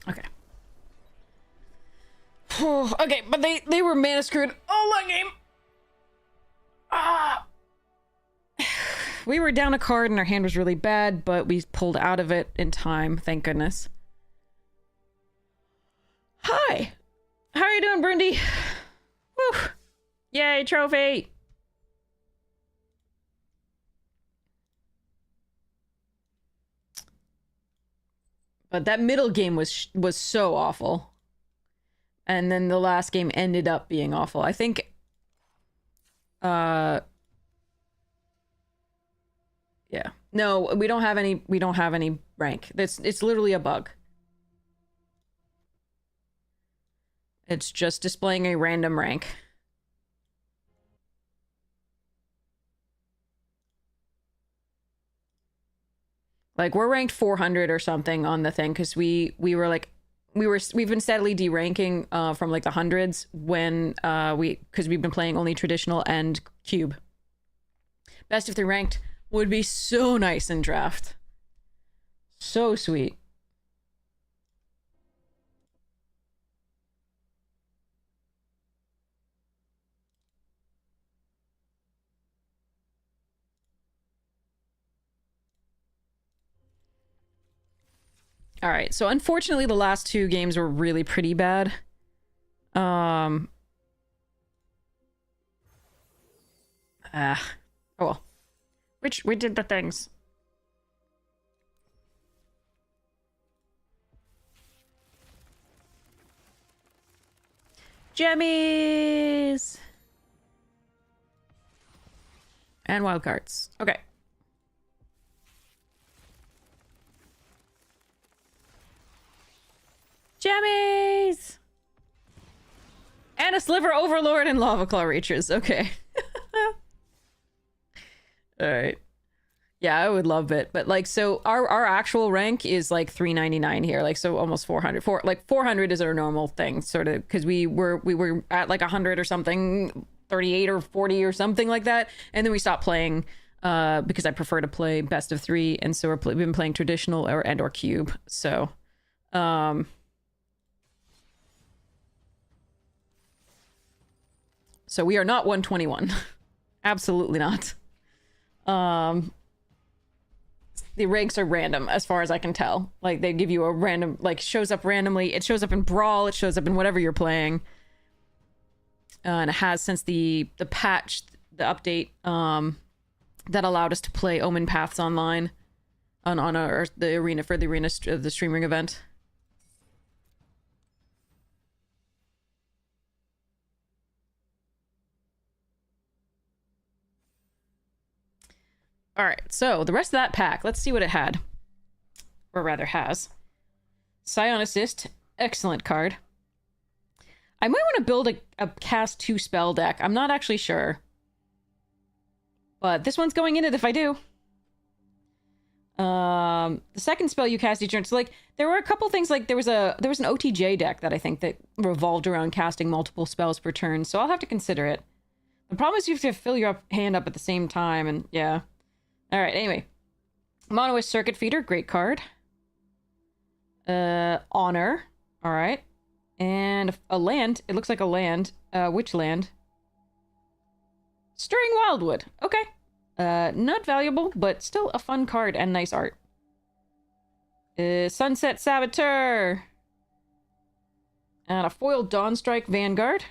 Okay. Okay, but they were mana screwed all that game. Ah. We were down a card and our hand was really bad, but we pulled out of it in time, thank goodness. Hi. How are you doing, Brindy? Woo. Yay, trophy. But that middle game was so awful. And then the last game ended up being awful. I think yeah. No, we don't have any rank. It's literally a bug. It's just displaying a random rank. Like, we're ranked 400 or something on the thing because we've been steadily deranking from like the hundreds when because we've been playing only traditional and cube. Best if they're ranked would be so nice in draft. So sweet. All right, so unfortunately the last two games were really pretty bad. Oh well. We did the things. Jammies! And wild cards. Okay. Jammies! And a Sliver Overlord and Lava Claw Reachers. Okay. Alright. Yeah, I would love it. But like, so our actual rank is like 399 here. Like, so almost 400. 400 is our normal thing, sort of, because we were at like 100 or something, 38 or 40 or something like that. And then we stopped playing because I prefer to play best of 3. And so we've been playing traditional or cube. So, so we are not 121. Absolutely not. The ranks are random as far as I can tell. Like, they give you a random, like, shows up randomly. It shows up in Brawl. It shows up in whatever you're playing. And it has since the patch, the update, that allowed us to play Omen Paths online on the arena for the streaming event. All right, so the rest of that pack, let's see what it had. Or rather has. Psionicist, excellent card. I might want to build a cast 2 spell deck. I'm not actually sure. But this one's going in it if I do. The second spell you cast each turn. So, like, there were a couple things, like, there was an OTJ deck that I think that revolved around casting multiple spells per turn, so I'll have to consider it. The problem is you have to fill your hand up at the same time, and yeah. Alright, anyway. Monoist Circuit Feeder, great card. Honor, alright. And a land, it looks like a land. Which land? Stirring Wildwood, okay. Not valuable, but still a fun card and nice art. Sunset Saboteur. And a foiled Dawnstrike Vanguard.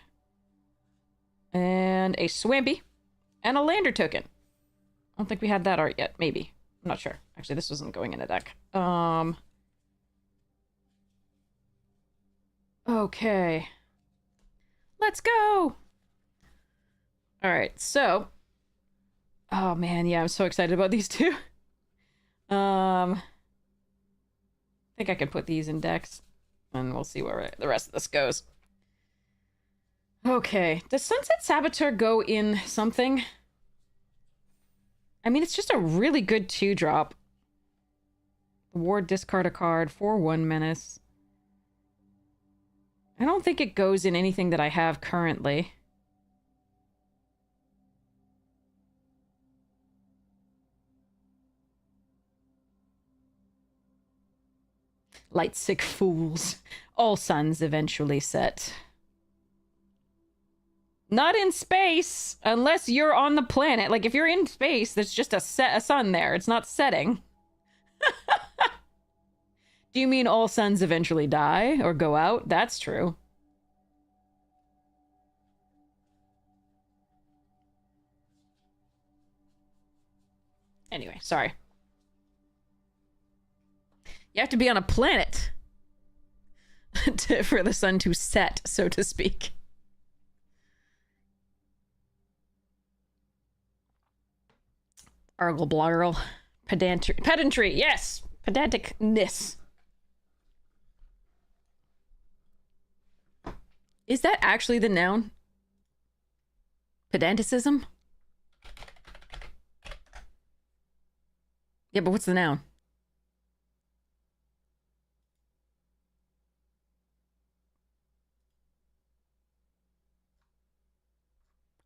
And a Swampy. And a Lander token. I don't think we had that art yet. Maybe. I'm not sure. Actually, this wasn't going in a deck. Okay. Let's go! Alright, so... Oh man, yeah, I'm so excited about these two. I think I could put these in decks, and we'll see where the rest of this goes. Okay, does Sunset Saboteur go in something? I mean, it's just a really good 2-drop. Ward, discard a card, 4/1 menace. I don't think it goes in anything that I have currently. Light-sick fools. All suns eventually set. Not in space, unless you're on the planet. Like, if you're in space, there's just a sun there. It's not setting. Do you mean all suns eventually die or go out? That's true. Anyway, sorry. You have to be on a planet for the sun to set, so to speak. Argle bloggerl. Pedantry, yes! Pedanticness. Is that actually the noun? Pedanticism? Yeah, but what's the noun?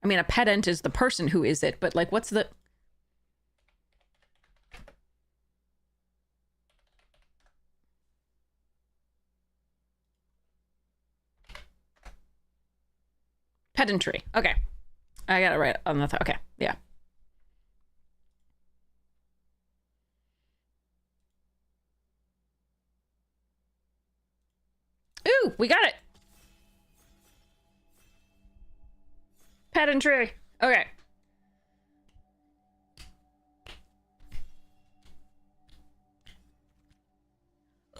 I mean, a pedant is the person who is it, but like, what's the... Pedantry. Okay. I got it right on the... Okay, yeah. Ooh, we got it! Pedantry. Okay.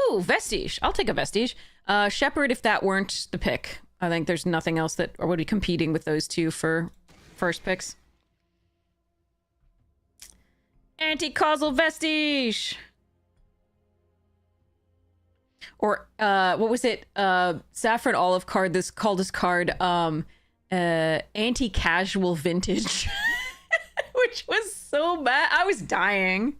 Ooh, Vestige. I'll take a Vestige. Shepherd if that weren't the pick. I think there's nothing else that would be competing with those two for first picks. Anti-causal Vestige! Or, what was it? Saffron Olive card, this card, anti-casual vintage. Which was so bad. I was dying.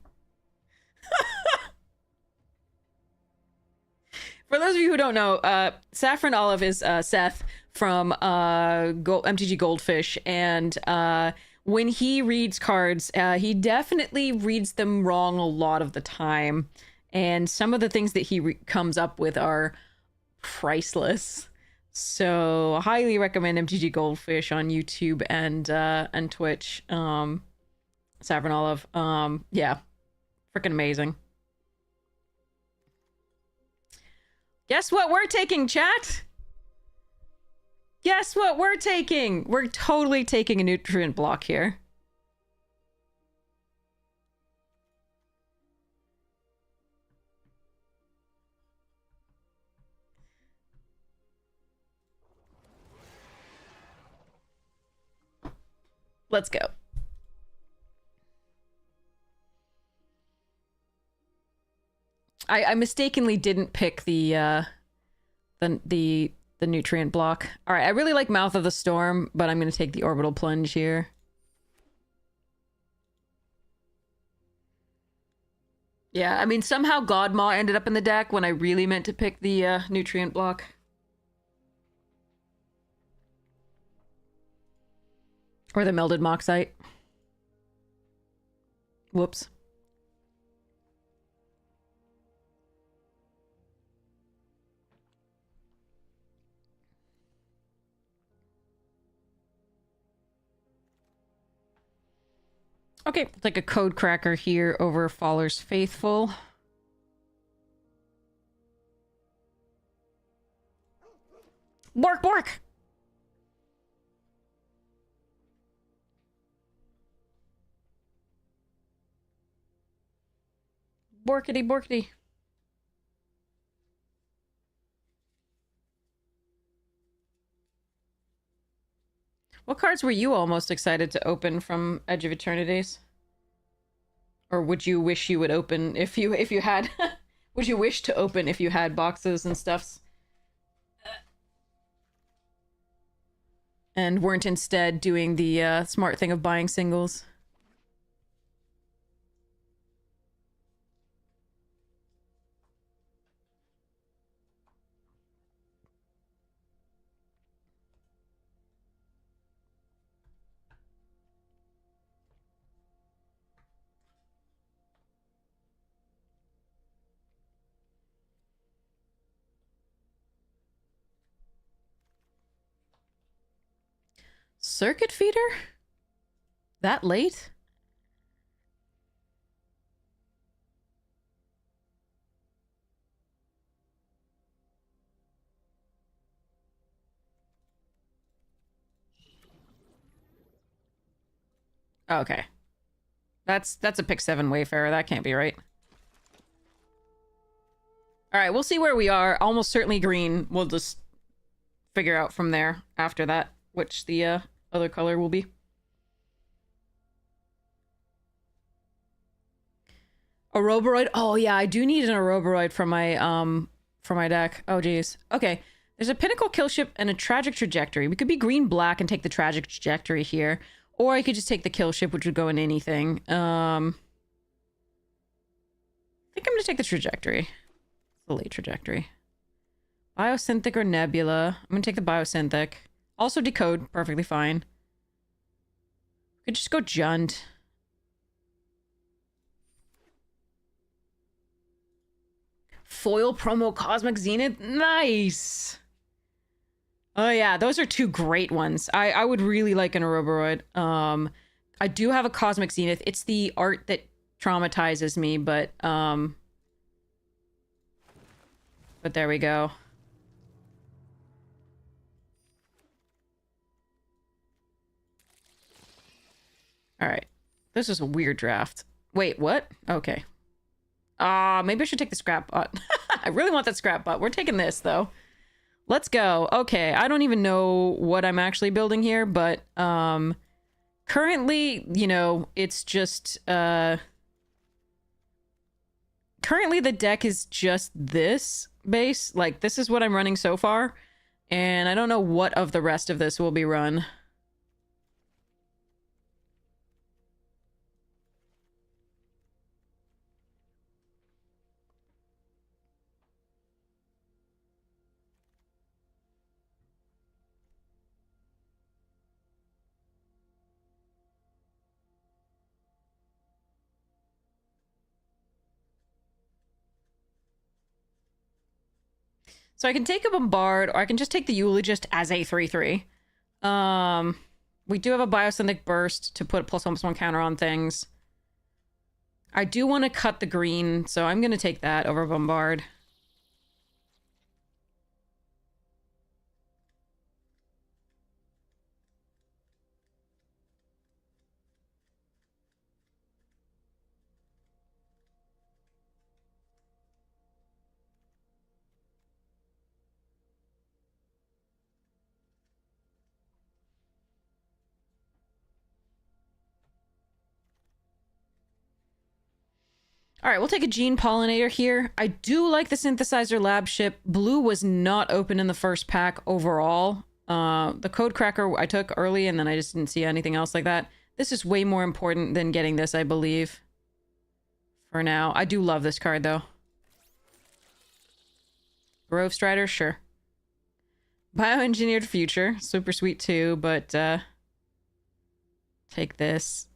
For those of you who don't know, Saffron Olive is Seth from MTG Goldfish, and when he reads cards, he definitely reads them wrong a lot of the time, and some of the things that he comes up with are priceless. So highly recommend MTG Goldfish on YouTube and Twitch. Saffron Olive, yeah, freaking amazing. Guess what we're taking, chat? Guess what we're taking? We're totally taking a nutrient block here. Let's go. I mistakenly didn't pick the nutrient block. All right, I really like Mouth of the Storm, but I'm going to take the Orbital Plunge here. Yeah, I mean, somehow Godmaw ended up in the deck when I really meant to pick the nutrient block. Or the Melded Moxite. Whoops. Okay, we'll take a Code Cracker here over Faller's Faithful. Bork, bork! Borkity, borkity. What cards were you all most excited to open from Edge of Eternities? Or would you wish you would open if you had would you wish to open if you had boxes and stuffs? And weren't instead doing the smart thing of buying singles? Circuit feeder? That late? Okay. That's a pick 7 Wayfarer. That can't be right. Alright, we'll see where we are. Almost certainly green. We'll just figure out from there after that which the other color will be. Ouroboros? Oh yeah, I do need an Ouroboros for my deck. Oh geez. Okay. There's a Pinnacle Killship and a Tragic Trajectory. We could be green-black and take the Tragic Trajectory here. Or I could just take the Killship, which would go in anything. I think I'm gonna take the Trajectory. It's the late Trajectory. Biosynthetic or Nebula. I'm gonna take the Biosynthetic. Also Decode, perfectly fine. We could just go Jund. Foil promo Cosmic Zenith. Nice! Oh yeah, those are two great ones. I would really like an Ouroboros. I do have a Cosmic Zenith. It's the art that traumatizes me, but there we go. Alright. This is a weird draft. Wait, what? Okay. Maybe I should take the scrap bot. I really want that scrap bot. We're taking this, though. Let's go. Okay, I don't even know what I'm actually building here, but, currently, you know, it's just, currently the deck is just this base. Like, this is what I'm running so far, and I don't know what of the rest of this will be run. So I can take a Bombard, or I can just take the Eulogist as a 3/3. We do have a Biosynthetic Burst to put a +1/+1 counter on things. I do want to cut the green, so I'm going to take that over Bombard. All right, we'll take a Gene Pollinator here. I do like the Synthesizer Lab ship. Blue was not open in the first pack overall. The Code Cracker I took early, and then I just didn't see anything else like that. This is way more important than getting this, I believe. For now. I do love this card, though. Grove Strider, sure. Bioengineered Future, super sweet too, but take this.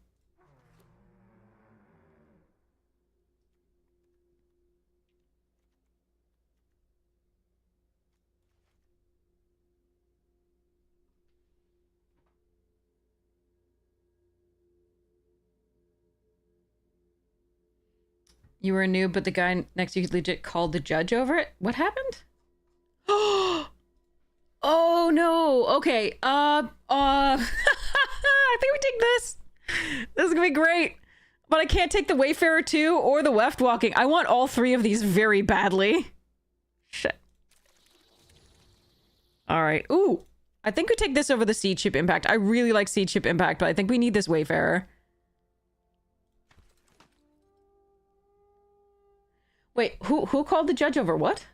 You were a noob, but the guy next to you legit called the judge over it? What happened? Oh no. Okay. I think we take this. This is gonna be great. But I can't take the Wayfarer 2 or the Weft Walking. I want all three of these very badly. Shit. Alright. Ooh. I think we take this over the Seed Ship Impact. I really like Seed Ship Impact, but I think we need this Wayfarer. Wait, who called the judge over what?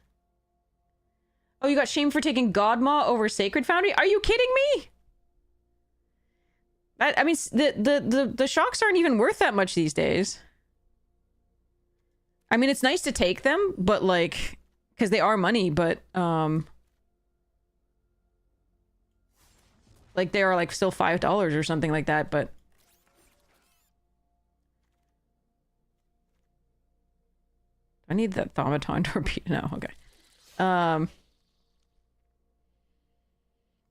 Oh, you got shamed for taking Godmaw over Sacred Foundry? Are you kidding me? I mean, the shocks aren't even worth that much these days. I mean, it's nice to take them, but like, because they are money, but like they are like still $5 or something like that, but I need that Thaumaton torpedo. No, okay.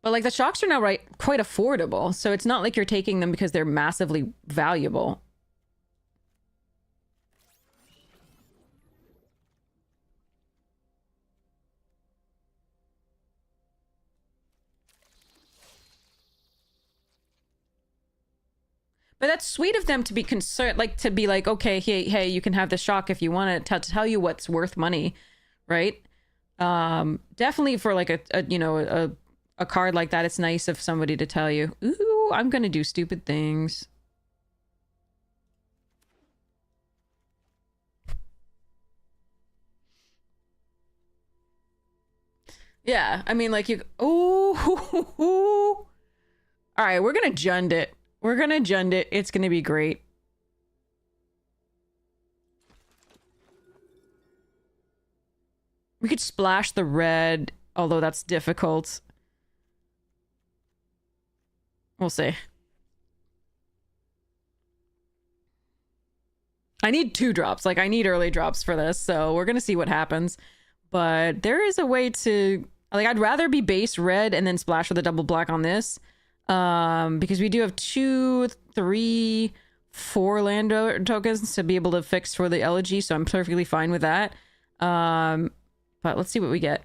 But like the shocks are now quite affordable, so it's not like you're taking them because they're massively valuable. But that's sweet of them to be concerned, like to be like, okay, hey, you can have the shock if you want it, to tell you what's worth money, right? Definitely for like a card like that, it's nice of somebody to tell you, ooh, I'm gonna do stupid things. Yeah, I mean, like you, ooh, all right, we're gonna jund it. We're gonna jund it. It's gonna be great. We could splash the red, although that's difficult. We'll see. I need 2 drops. Like, I need early drops for this, so we're gonna see what happens. But there is a way to... Like, I'd rather be base red and then splash with a double black on this. Because we do have 2, 3, 4 land tokens to be able to fix for the elegy, so I'm perfectly fine with that. But let's see what we get.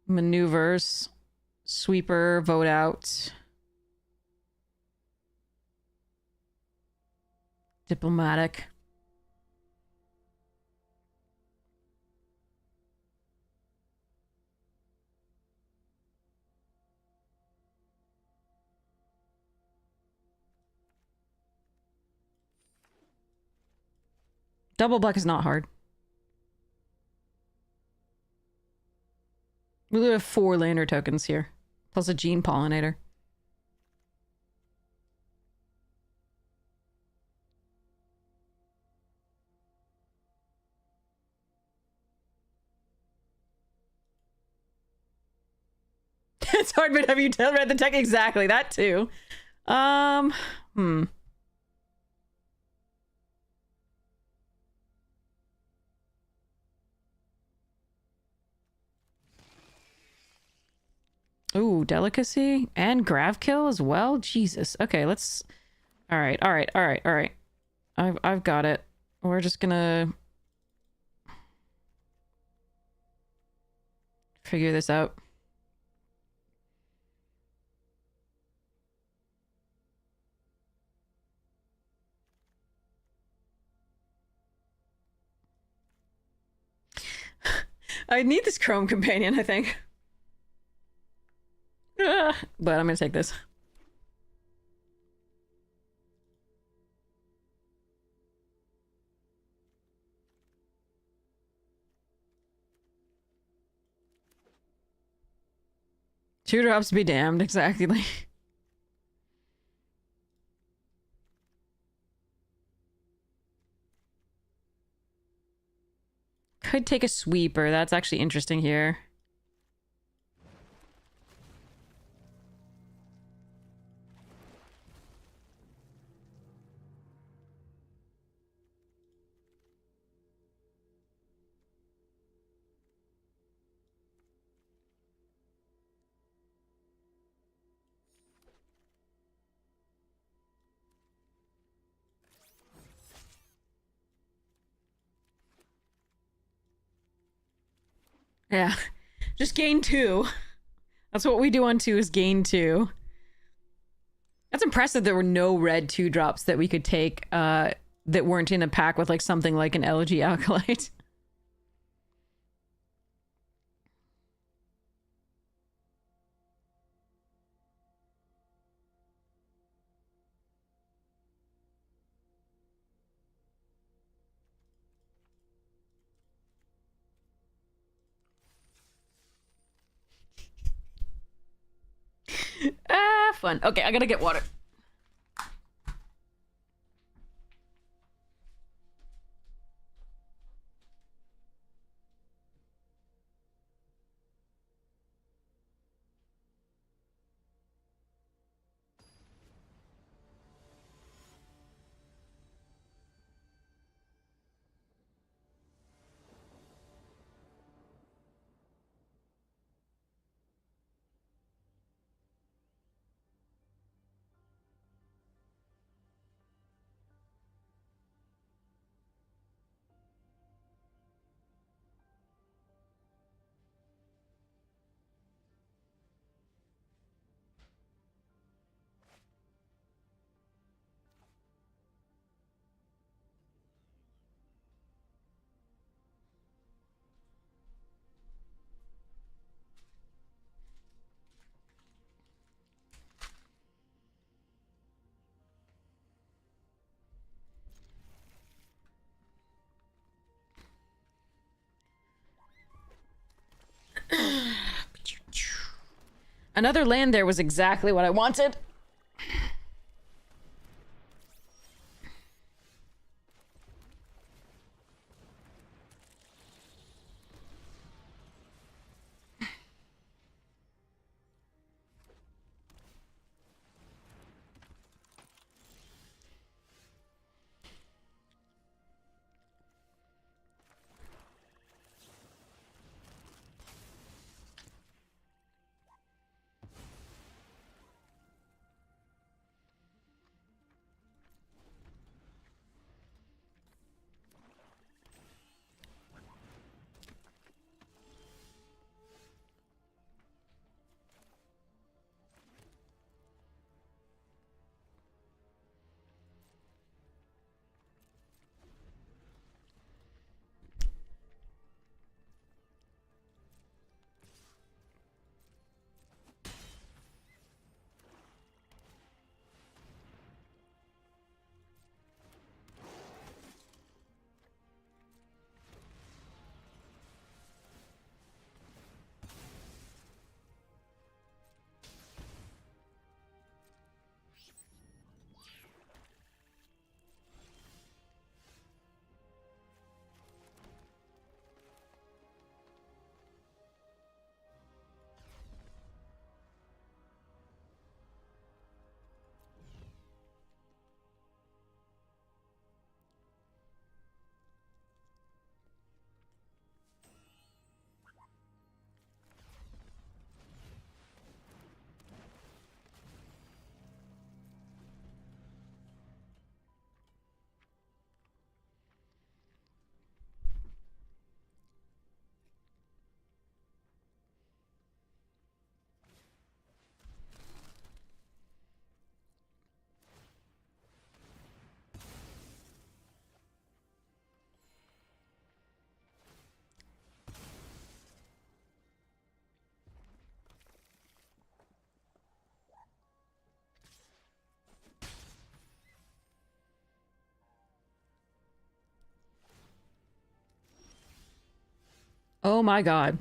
Maneuvers. Sweeper, vote out. Diplomatic. Double black is not hard. We have 4 lander tokens here, plus a gene pollinator. It's hard, but have you read the tech? Exactly, that too. Ooh, delicacy and grav kill as well. Jesus. Okay, let's. All right. I've got it. We're just gonna figure this out. I need this Chrome companion, I think. But I'm gonna take this. Two drops be damned, exactly. Could take a sweeper. That's actually interesting here. Yeah. Just gain 2. That's what we do on 2 is gain 2. That's impressive there were no red 2-drops that we could take that weren't in a pack with like something like an Elegy Acolyte. Ah, fun. Okay, I gotta get water. Another land there was exactly what I wanted. Oh my god.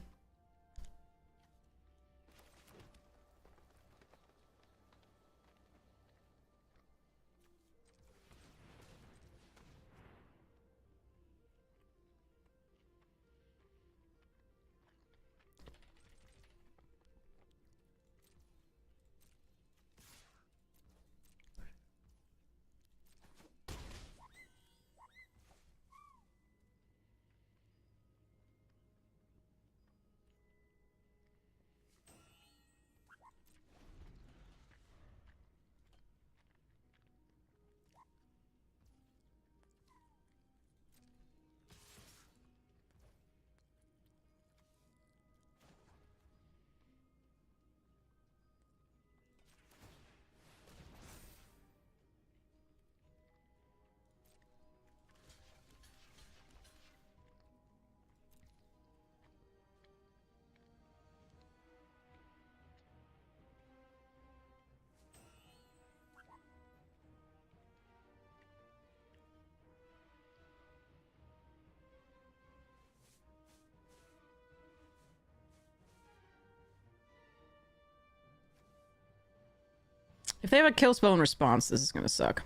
If they have a kill spell in response, this is gonna suck.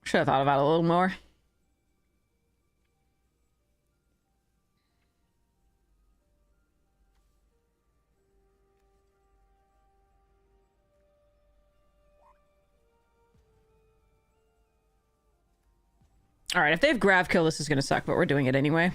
Should have thought about it a little more. Alright, if they have grav kill, this is gonna suck, but we're doing it anyway.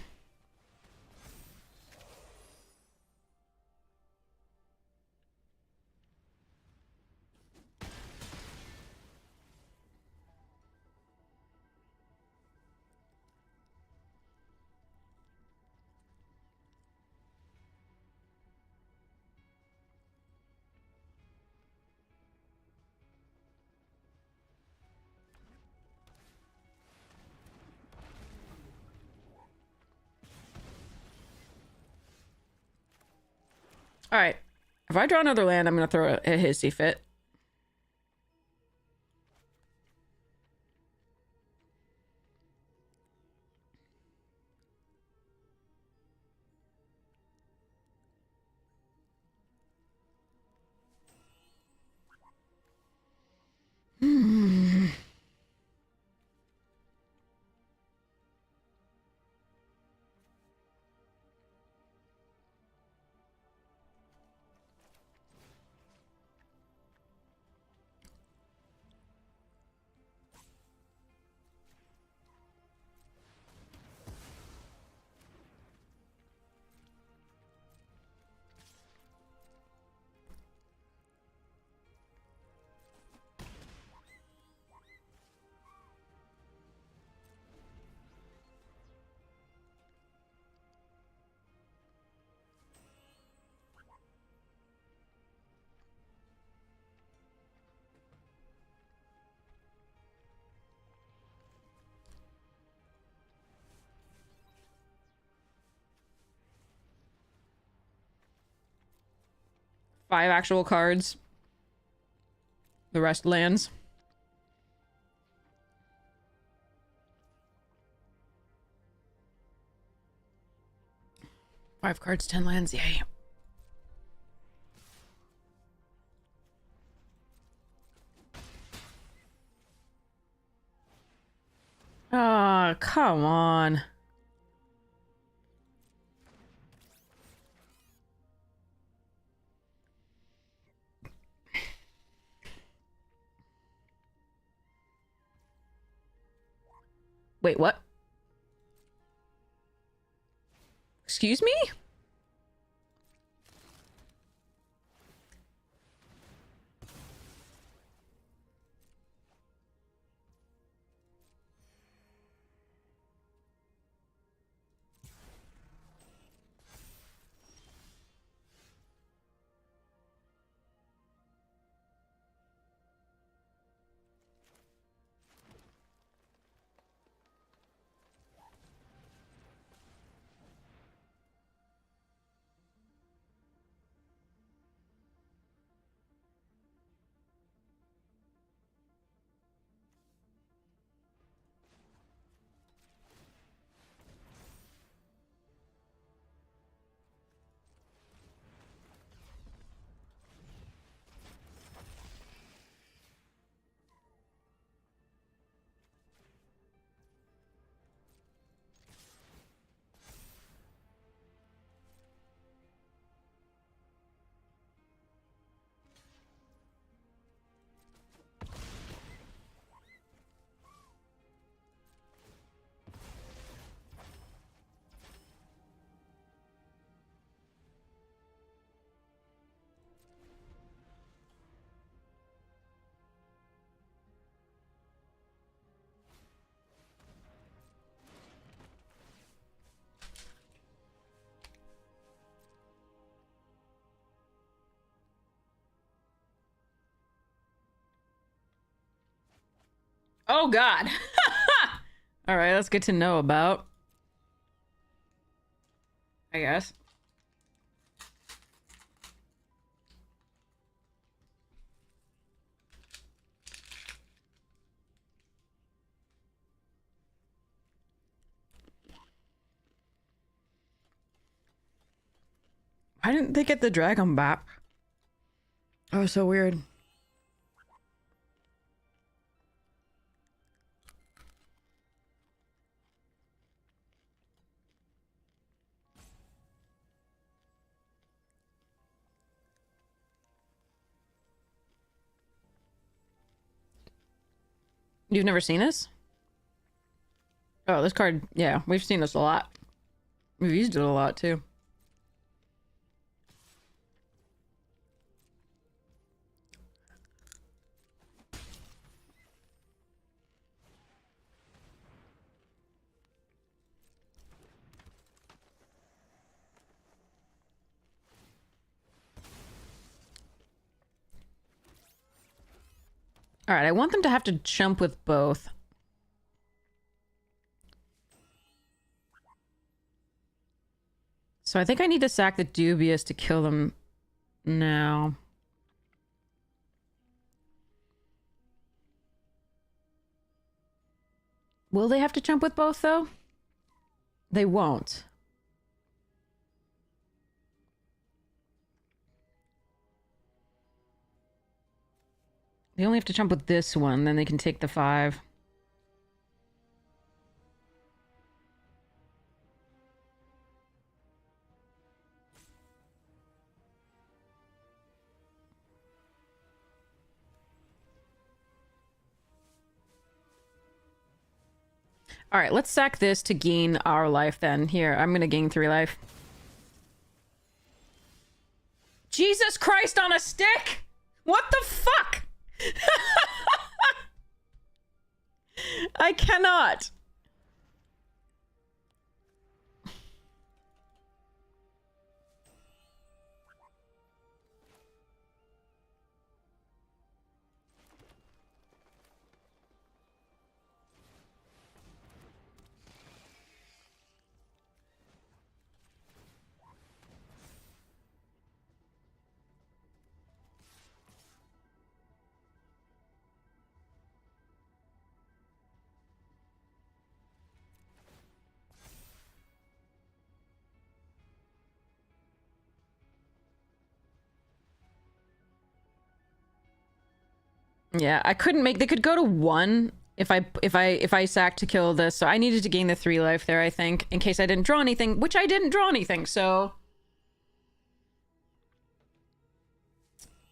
Alright. If I draw another land, I'm gonna throw a hissy fit. Five actual cards. The rest lands. Five cards, 10 lands, yay. Oh, come on. Wait, what? Excuse me? Oh, God. All right, that's good to know about. I guess. Why didn't they get the dragon back? Oh, so weird. You've never seen this? Oh, this card, yeah, we've seen this a lot. We've used it a lot, too. Alright, I want them to have to jump with both. So I think I need to sack the Dubious to kill them now. Will they have to jump with both, though? They won't. They only have to jump with this one, then they can take the 5. Alright, let's sack this to gain our life then. Here, I'm gonna gain 3 life. Jesus Christ on a stick! What the fuck? I cannot. Yeah, I couldn't make. They could go to 1 if I sacked to kill this. So I needed to gain the 3 life there, I think, in case I didn't draw anything, which I didn't draw anything. So,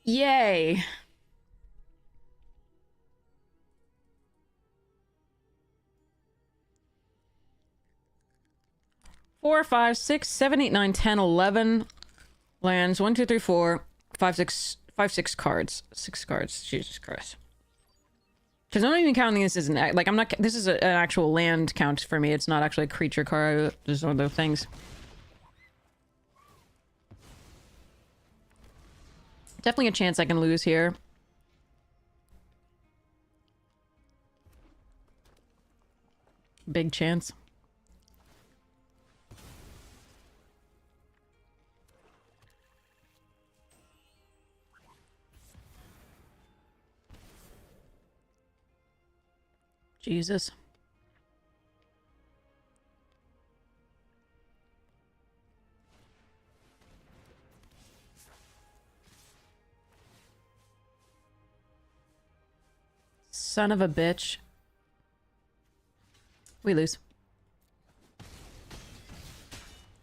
yay. Four, 5, 6, 7, 8, 9, 10, 11 lands. 1, 2, 3, 4, 5, 6, 5, 6 cards. 6 cards. Jesus Christ. Because I'm not even counting this as an... Like, I'm not... This is an actual land count for me. It's not actually a creature card. Just one of those things. Definitely a chance I can lose here. Big chance. Jesus. Son of a bitch. We lose.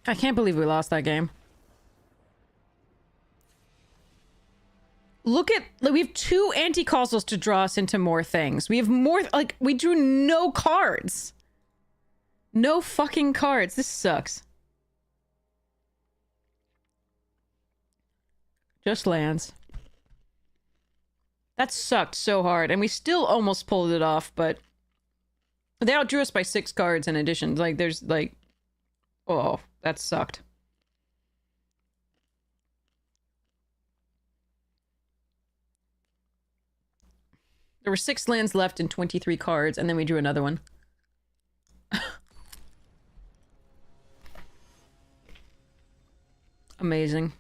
I can't believe we lost that game. Look at... We have 2 anti-causals to draw us into more things. We have more... Like, we drew no cards. No fucking cards. This sucks. Just lands. That sucked so hard. And we still almost pulled it off, but... They outdrew us by 6 cards in addition. Like, there's, like... Oh, that sucked. There were 6 lands left and 23 cards, and then we drew another one. Amazing.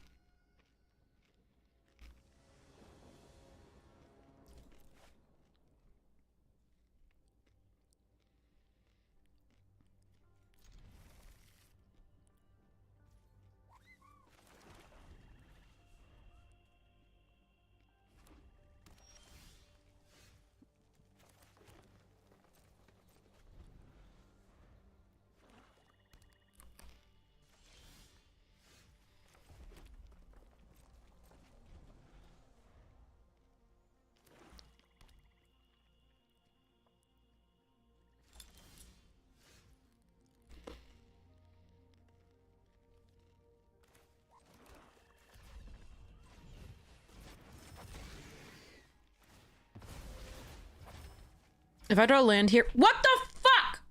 If I draw land here... What the fuck?!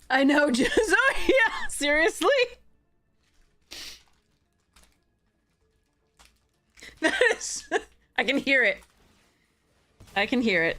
I know, just oh yeah, seriously? That is... I can hear it. I can hear it.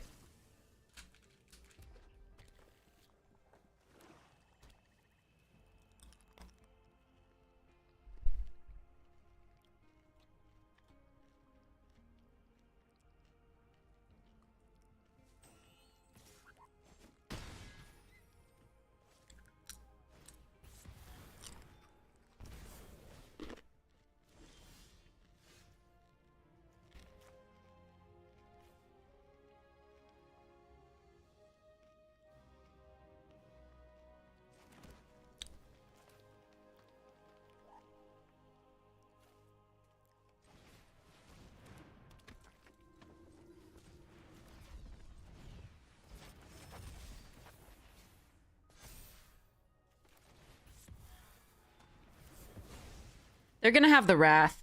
They're gonna have the Wrath.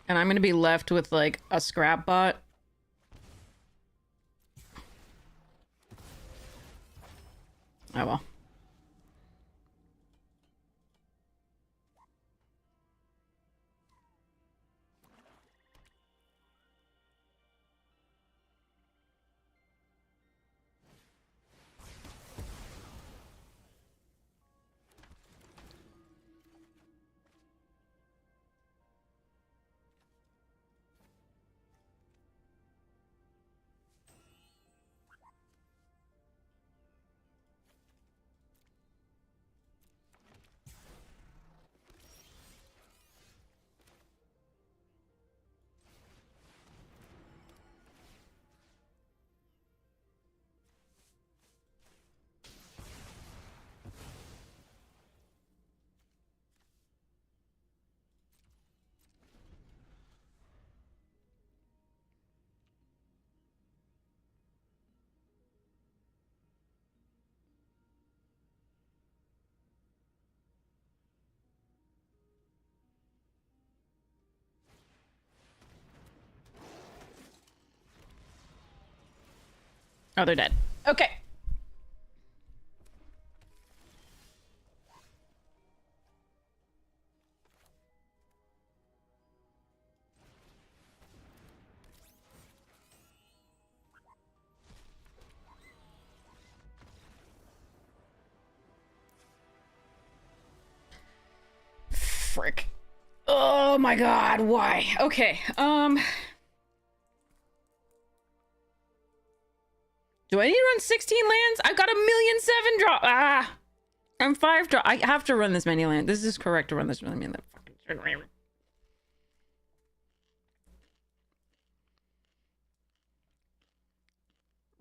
And I'm gonna be left with, like, a scrap bot. Oh well. Oh, they're dead. Okay. Frick. Oh my god, why? Okay, do I need to run 16 lands? I've got 1,000,007 draw. Ah! I'm 5 draw. I have to run this many land. This is correct to run this many land.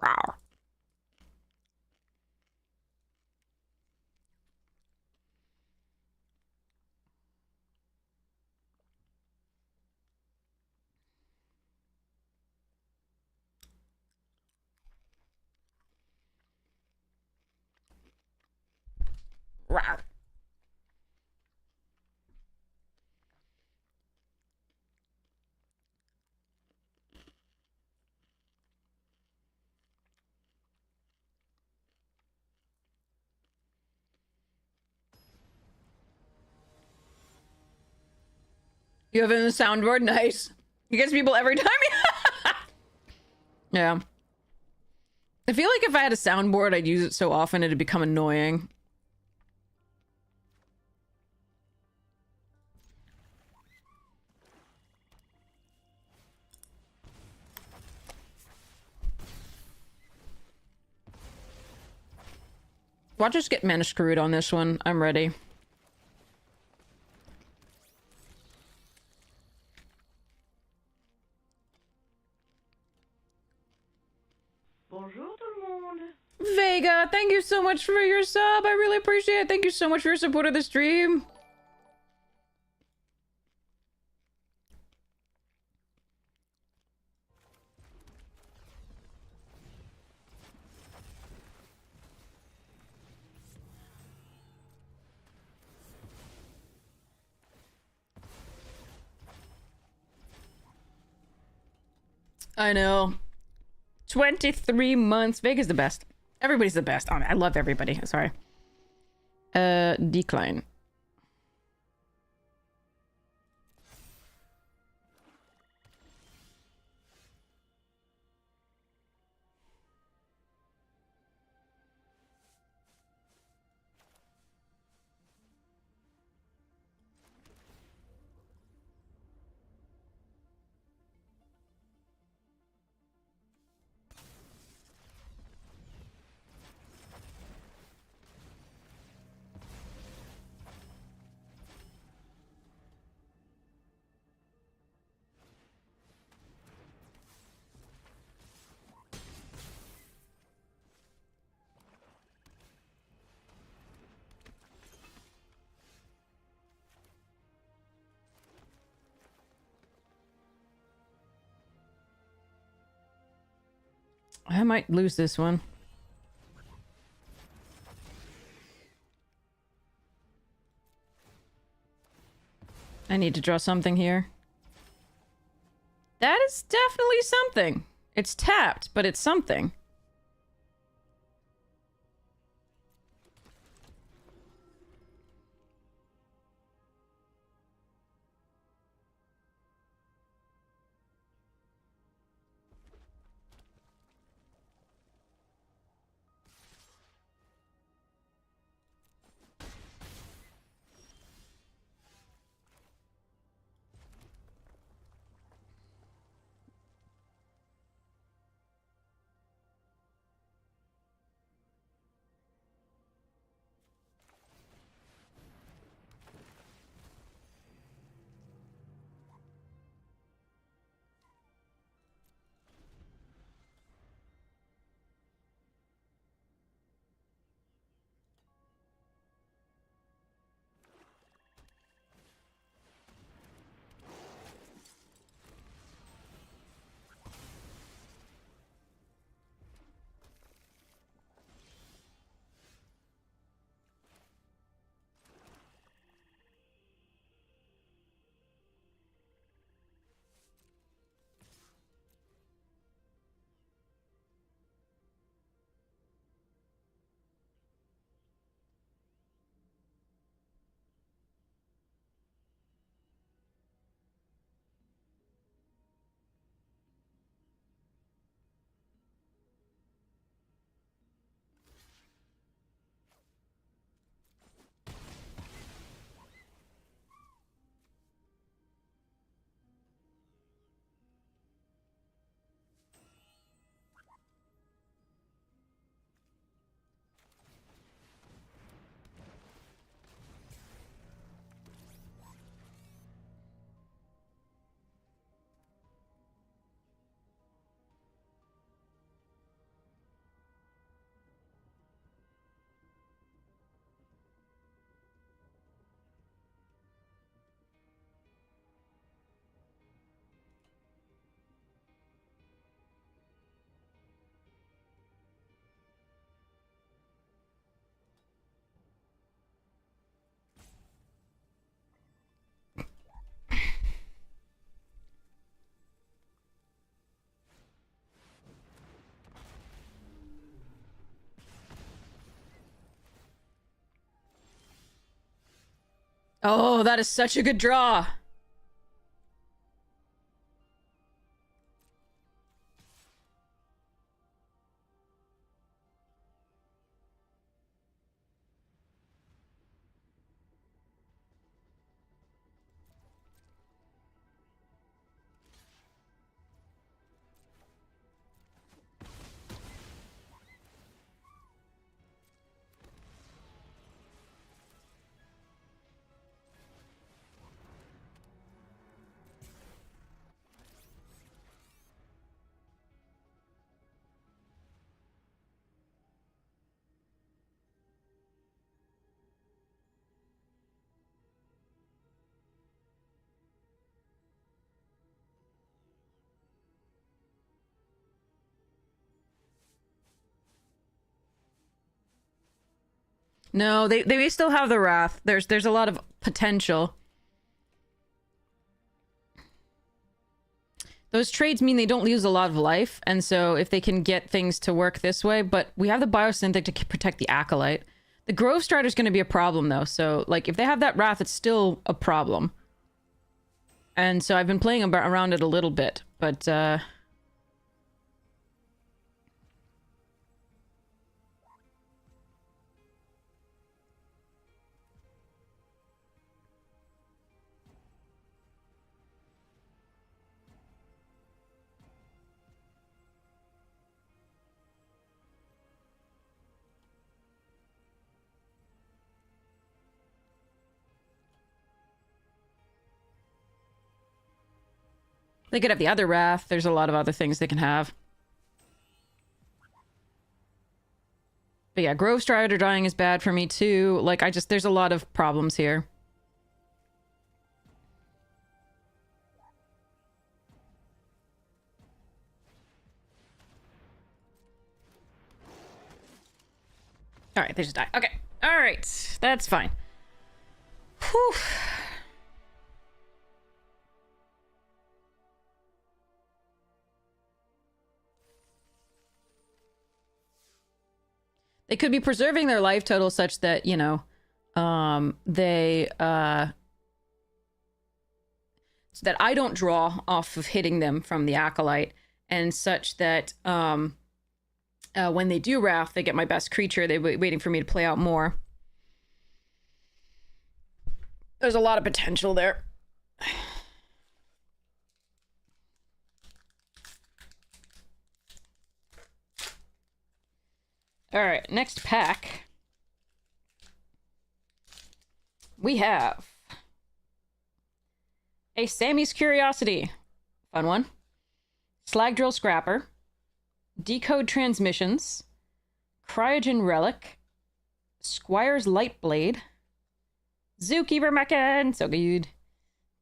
Wow. Wow. You have it in the soundboard? Nice. You get people every time? Yeah. I feel like if I had a soundboard, I'd use it so often it'd become annoying. Watch us get mana screwed on this one. I'm ready. Bonjour tout le monde. Vega, thank you so much for your sub. I really appreciate it. Thank you so much for your support of the stream. I know. 23 months. Vega's the best. Everybody's the best. I love everybody. Sorry. Decline. I might lose this one. I need to draw something here. That is definitely something. It's tapped, but it's something. Oh, that is such a good draw. No, they may still have the Wrath. There's a lot of potential. Those trades mean they don't lose a lot of life, and so if they can get things to work this way, but we have the Biosynthetic to protect the Acolyte. The Grove Strider is going to be a problem, though, so, like, if they have that Wrath, it's still a problem. And so I've been playing around it a little bit, but, they could have the other Wrath. There's a lot of other things they can have. But yeah, Grove Strider dying is bad for me too. Like, there's a lot of problems here. Alright, they just die. Okay. Alright. That's fine. Whew. They could be preserving their life total such that, you know, so that I don't draw off of hitting them from the Acolyte, and such that, when they do Wrath, they get my best creature. They're waiting for me to play out more. There's a lot of potential there. Alright, next pack. We have a Sammy's Curiosity. Fun one. Slag Drill Scrapper. Decode Transmissions. Cryogen Relic. Squire's Lightblade. Zookeeper Mechan. So good.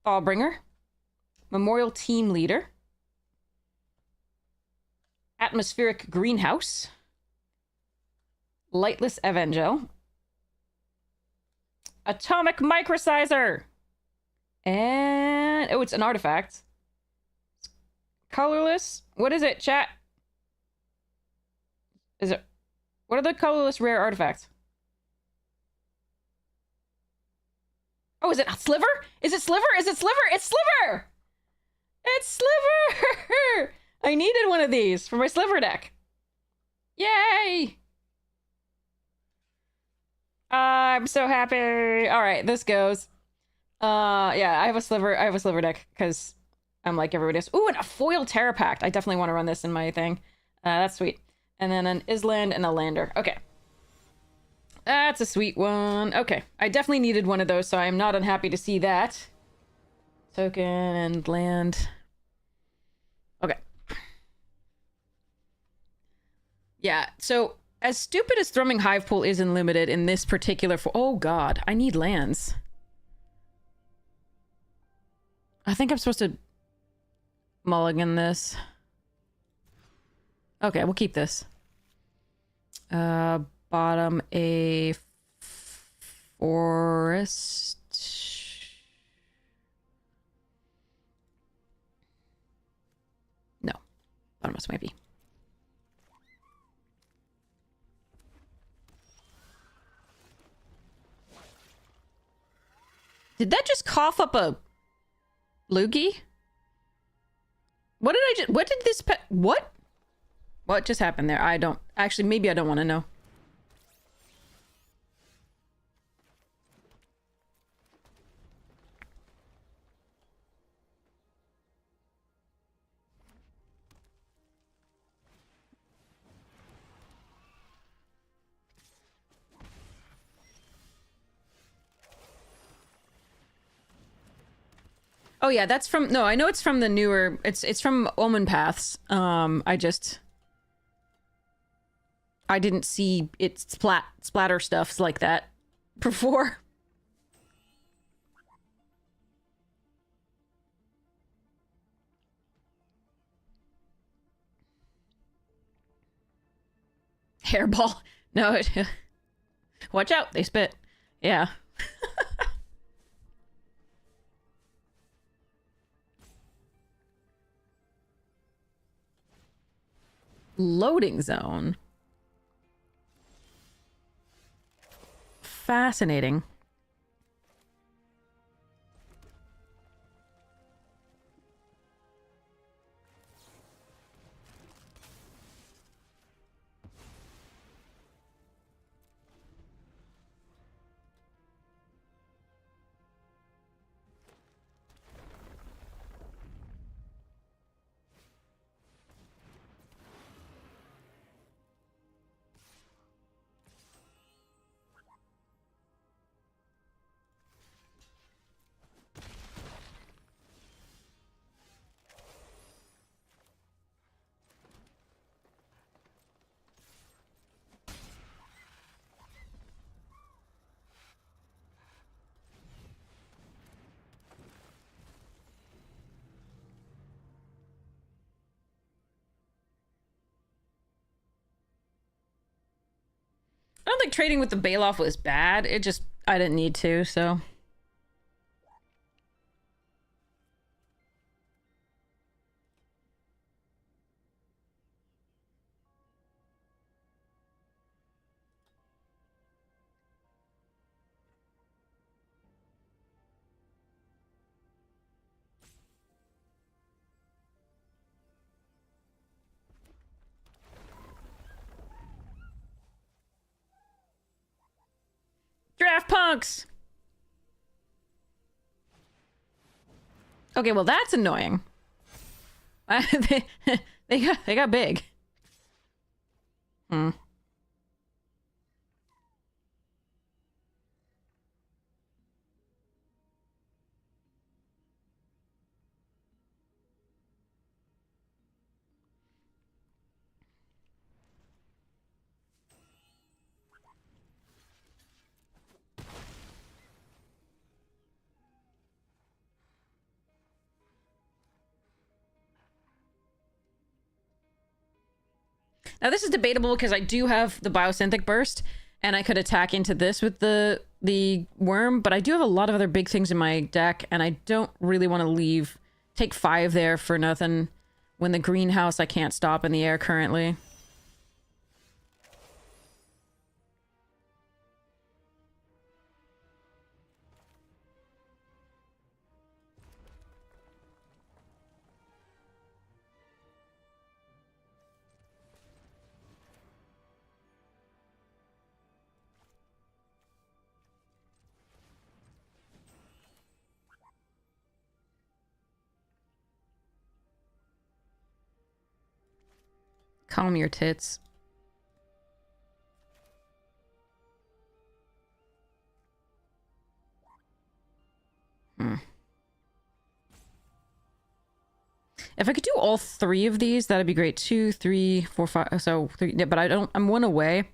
Fallbringer. Memorial Team Leader. Atmospheric Greenhouse. Lightless Evangel. Atomic Microsizer. And... oh, it's an artifact. Colorless. What is it, chat? Is it... what are the colorless rare artifacts? Oh, is it a Sliver? Is it Sliver? Is it Sliver? It's Sliver! It's Sliver! I needed one of these for my Sliver deck. Yay! I'm so happy. All right, this goes. Yeah, I have a Sliver deck because I'm like everybody else. Ooh, and a foil Terra Pact. I definitely want to run this in my thing. That's sweet. And then an Island and a Lander. Okay. That's a sweet one. Okay, I definitely needed one of those, so I'm not unhappy to see that. Token and land. Okay. Yeah, so as stupid as Thrumming Hive Pool is in Limited in this particular... oh god, I need lands. I think I'm supposed to mulligan this. Okay, we'll keep this. Bottom a forest. No, bottommost might be. Did that just cough up a loogie? What did I just... what did this pet... what? What just happened there? I don't... actually, maybe I don't want to know. Oh yeah, that's from... no, I know it's from the newer... it's from Omen Paths. I didn't see it splatter stuffs like that before. Hairball. No, Watch out, they spit. Yeah. Loading zone. Fascinating. I don't think trading with the Bailoff was bad. It just, I didn't need to, so. Draft punks! Okay, well that's annoying. they got big. Hmm. Now this is debatable because I do have the Biosynthetic Burst, and I could attack into this with the worm, but I do have a lot of other big things in my deck, and I don't really want to take 5 there for nothing when the greenhouse I can't stop in the air currently. Calm your tits. If I could do all 3 of these, that'd be great. 2, 3, 4, 5. So 3. Yeah, but I don't. I'm 1 away.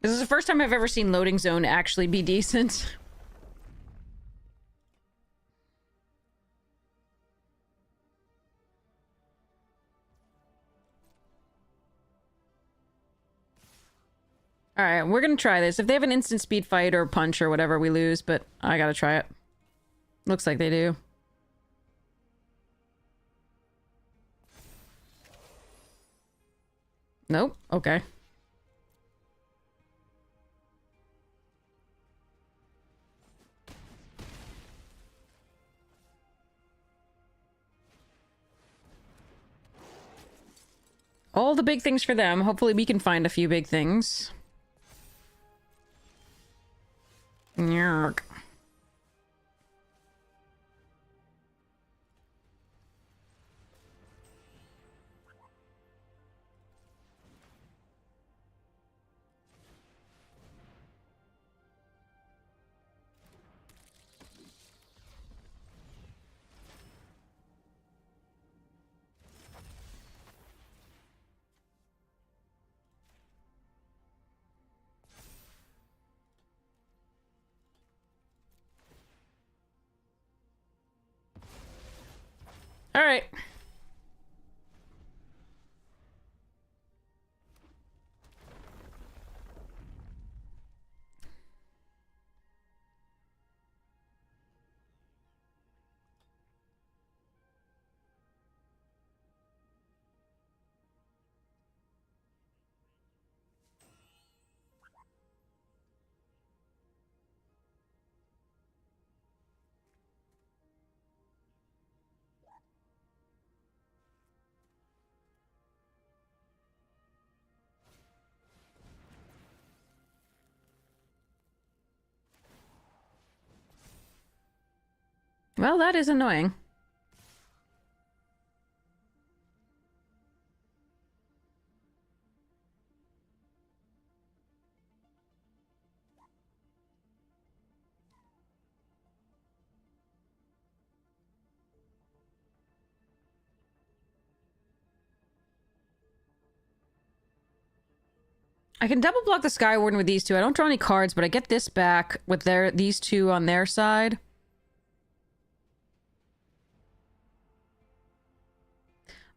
This is the first time I've ever seen Loading Zone actually be decent. Alright, we're gonna try this. If they have an instant speed fight or punch or whatever, we lose, but I gotta try it. Looks like they do. Nope. Okay. All the big things for them. Hopefully we can find a few big things. Yark. All right. Well, that is annoying. I can double block the Sky Warden with these two. I don't draw any cards, but I get this back with these two on their side.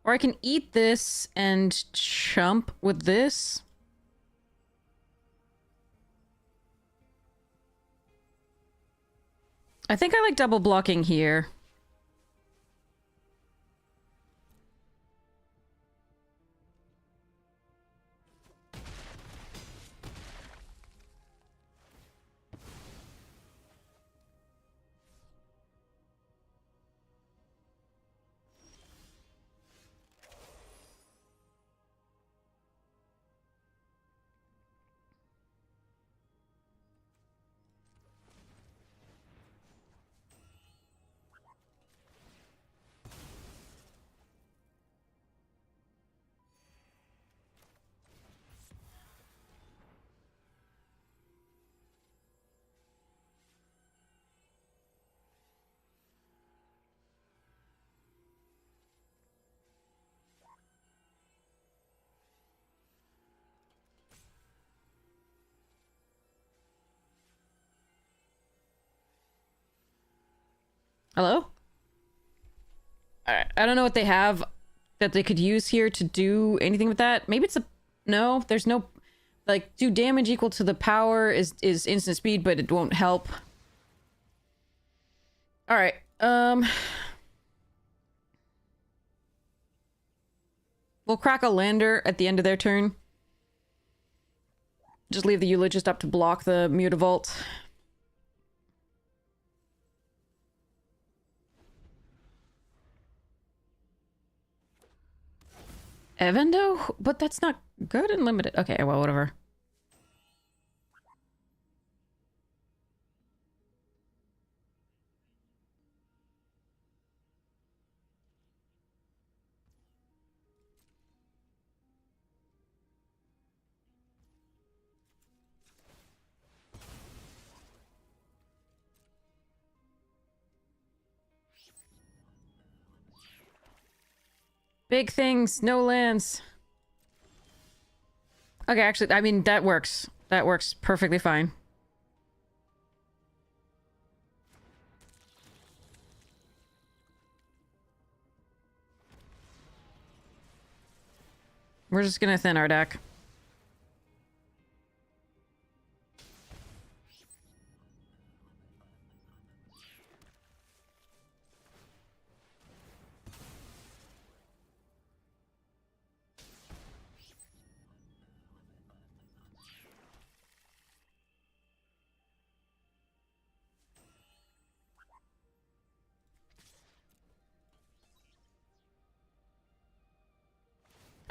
Or I can eat this and chump with this. I think I like double blocking here. Hello? Alright, I don't know what they have that they could use here to do anything with that. Maybe it's a... No, there's no... Like, do damage equal to the power is instant speed, but it won't help. Alright, we'll crack a lander at the end of their turn. Just leave the Eulogist up to block the Mutavault. Evendo? But that's not good and limited. Okay, well, whatever. Big things, no lands. Okay, actually, I mean, that works. That works perfectly fine. We're just gonna thin our deck.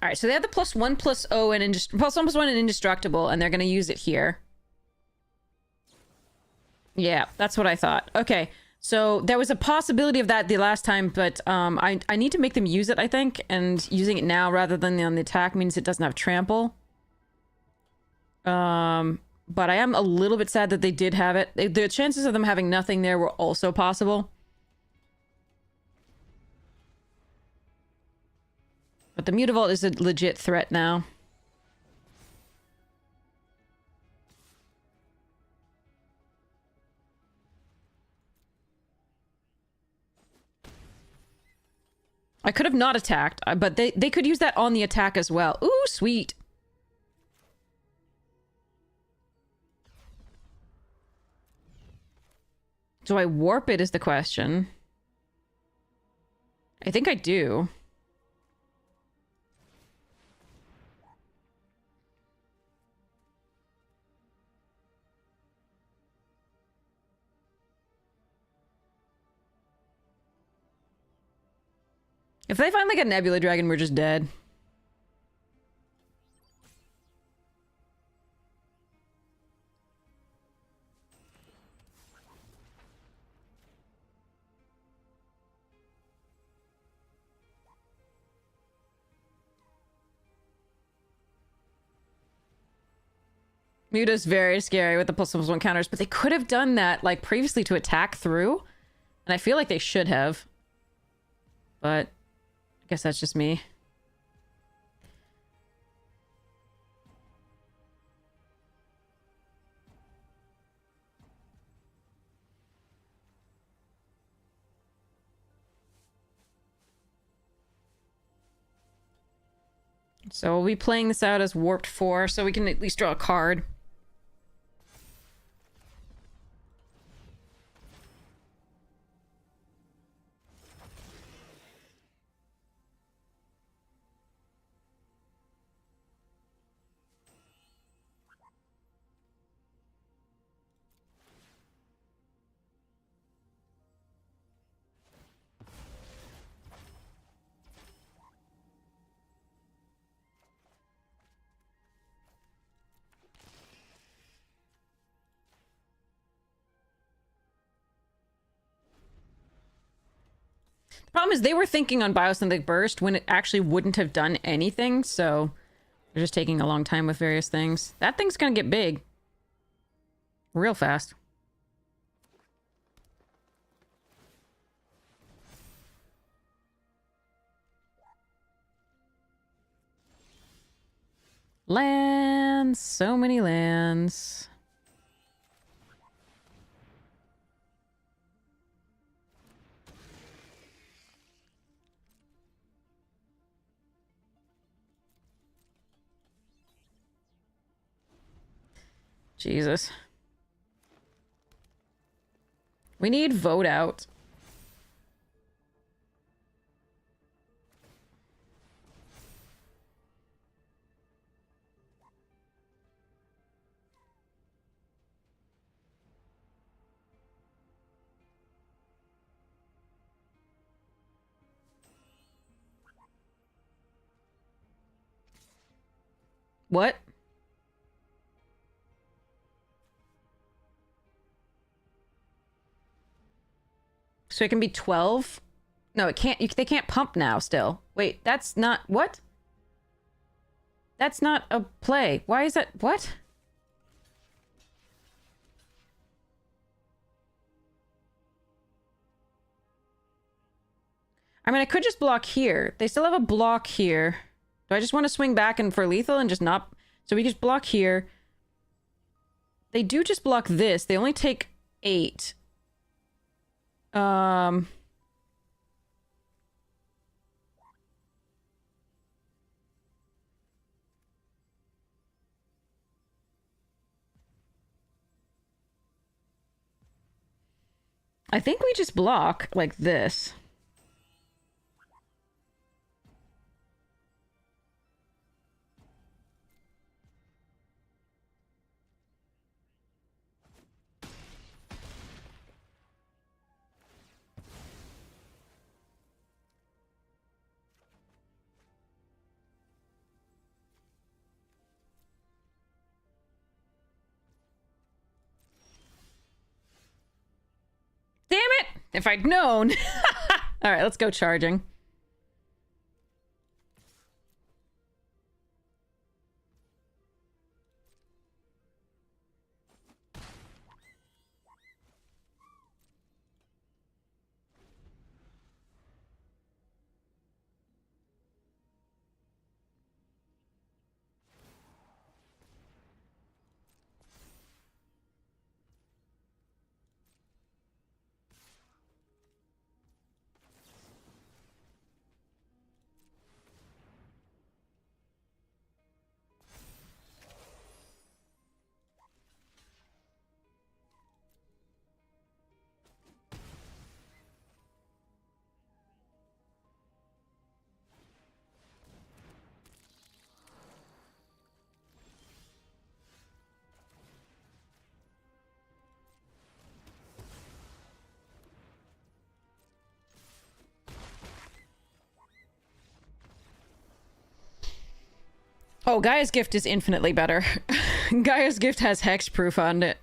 All right, so they have the +1/+0 and +1/+1 and indestructible, and they're gonna use it here. Yeah, that's what I thought. Okay, so there was a possibility of that the last time, but I need to make them use it, I think, and using it now rather than on the attack means it doesn't have trample. But I am a little bit sad that they did have it. The chances of them having nothing there were also possible. But the Mutavault is a legit threat now. I could have not attacked, but they could use that on the attack as well. Ooh, sweet. Do I warp it is the question. I think I do. If they find like a Nebula Dragon, we're just dead. Muta's very scary with the +1/+1 counters, but they could have done that like previously to attack through, and I feel like they should have. But I guess that's just me. So we'll be playing this out as Warped 4, so we can at least draw a card. The problem is they were thinking on Biosynthetic Burst when it actually wouldn't have done anything, so they're just taking a long time with various things. That thing's gonna get big. Real fast. Lands! So many lands. Jesus. We need vote out. What? So it can be 12? No, it can't. They can't pump now still. Wait, that's not... What? That's not a play. Why is that... What? I mean, I could just block here. They still have a block here. Do I just want to swing back and for lethal and just not... So we just block here. They do just block this. They only take 8. I think we just block like this. If I'd known. All right, let's go charging. Oh, Gaia's Gift is infinitely better. Gaia's Gift has hexproof on it.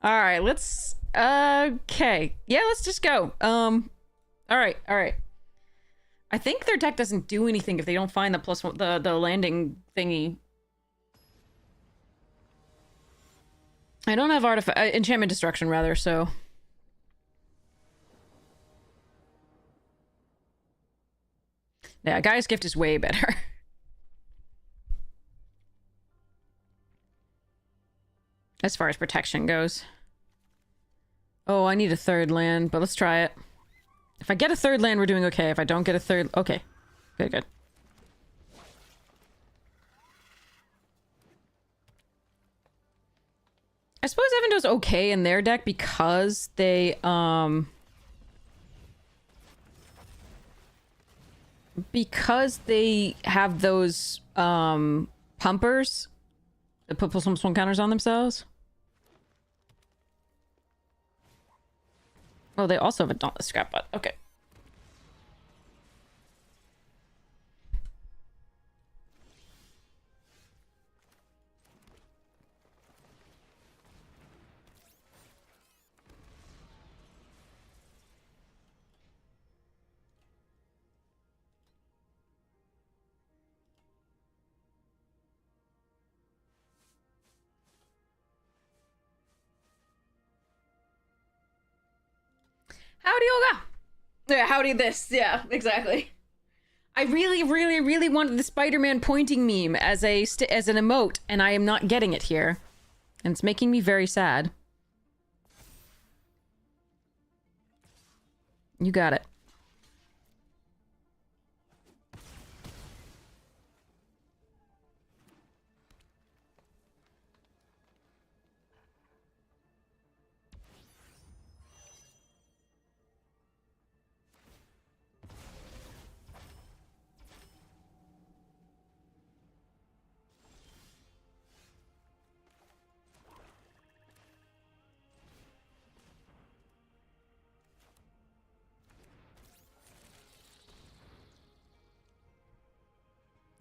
Alright, let's... Okay. Yeah, let's just go. Alright. I think their deck doesn't do anything if they don't find the plus one, the landing thingy. I don't have enchantment destruction, rather, so... Yeah, Gaia's Gift is way better. As far as protection goes. Oh, I need a third land, but let's try it. If I get a third land, we're doing okay. If I don't get a third... Okay. Good. I suppose Evando's okay in their deck because they, because they have those, pumpers that put plus one counters on themselves. Oh, they also have a Dauntless Scrapbot. Okay. Howdy, Olga! Yeah, howdy this. Yeah, exactly. I really wanted the Spider-Man pointing meme as as an emote, and I am not getting it here. And it's making me very sad. You got it.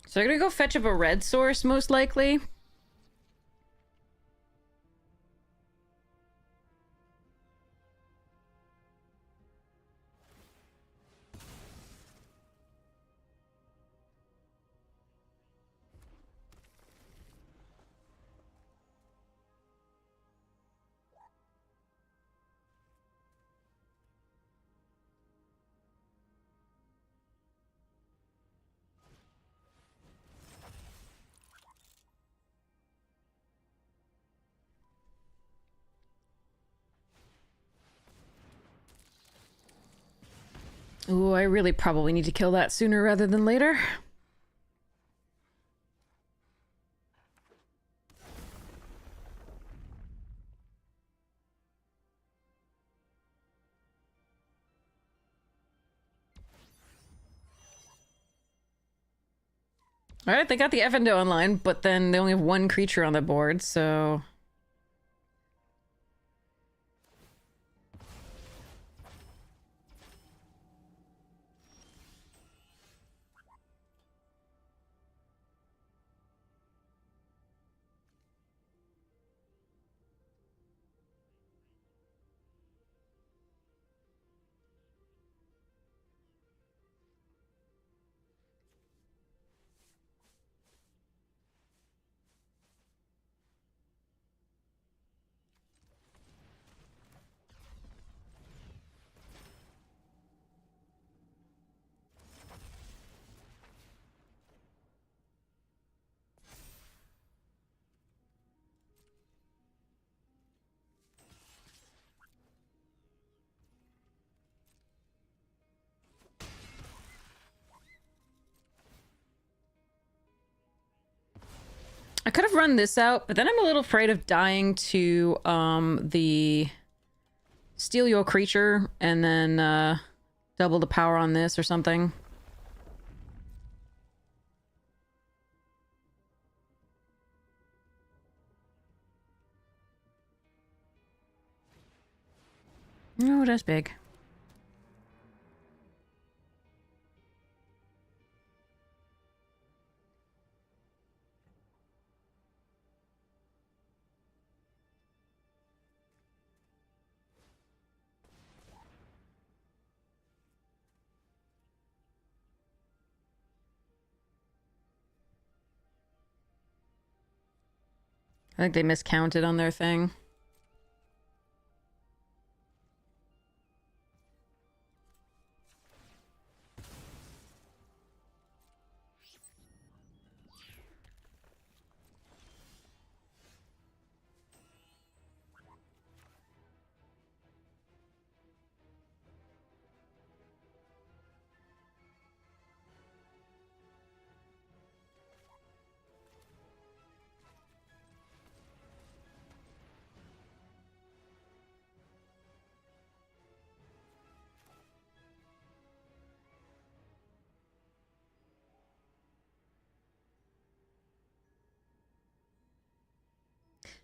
So I'm gonna go fetch up a red source, most likely. Ooh, I really probably need to kill that sooner rather than later. Alright, they got the Evando online, but then they only have one creature on the board, so... I could have run this out, but then I'm a little afraid of dying to the steal your creature and then double the power on this or something. Oh, that's big. I think they miscounted on their thing.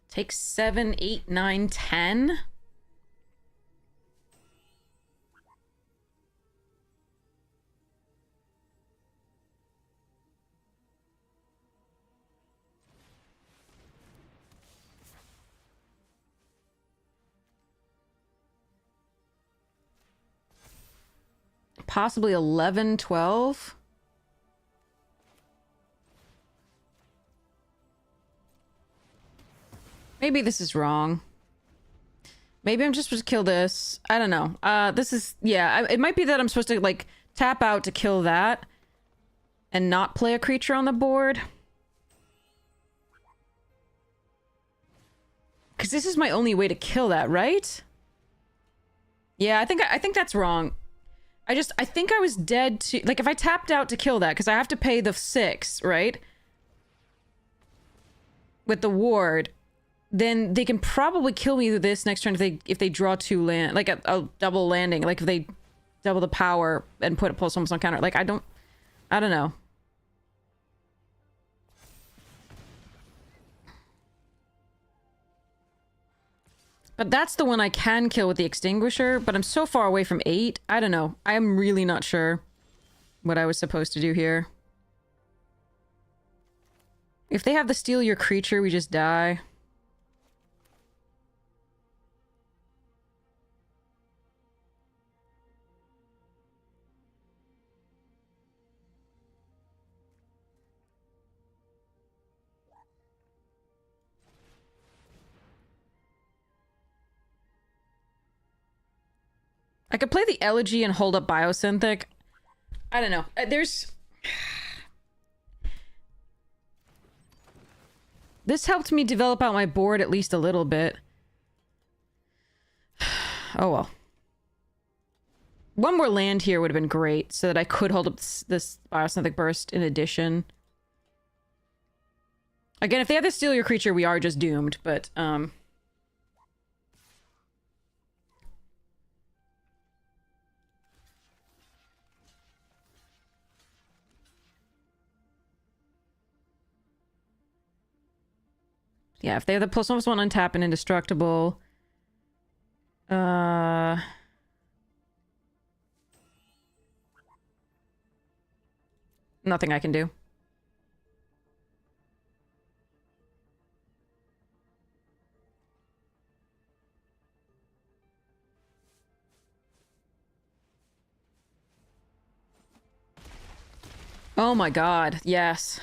Take 7, 8, 9, 10. Possibly 11, 12. Maybe this is wrong. Maybe I'm just supposed to kill this. I don't know. This is... Yeah, it might be that I'm supposed to, like, tap out to kill that and not play a creature on the board. Because this is my only way to kill that, right? Yeah, I think that's wrong. I think I was dead to... Like, if I tapped out to kill that, because I have to pay the 6, right? With the ward... Then they can probably kill me with this next turn if they draw 2 land, like a double landing, like if they double the power and put almost on counter. Like I don't know. But that's the one I can kill with the extinguisher, but I'm so far away from 8. I don't know. I'm really not sure what I was supposed to do here. If they have the steal your creature, we just die. I could play the Elegy and hold up Biosynthetic. I don't know. There's... This helped me develop out my board at least a little bit. Oh well. One more land here would have been great so that I could hold up this Biosynthetic Burst in addition. Again, if they have to steal your creature, we are just doomed, but... Yeah, if they have the +1/+1 untap and indestructible. Nothing I can do. Oh my god, yes.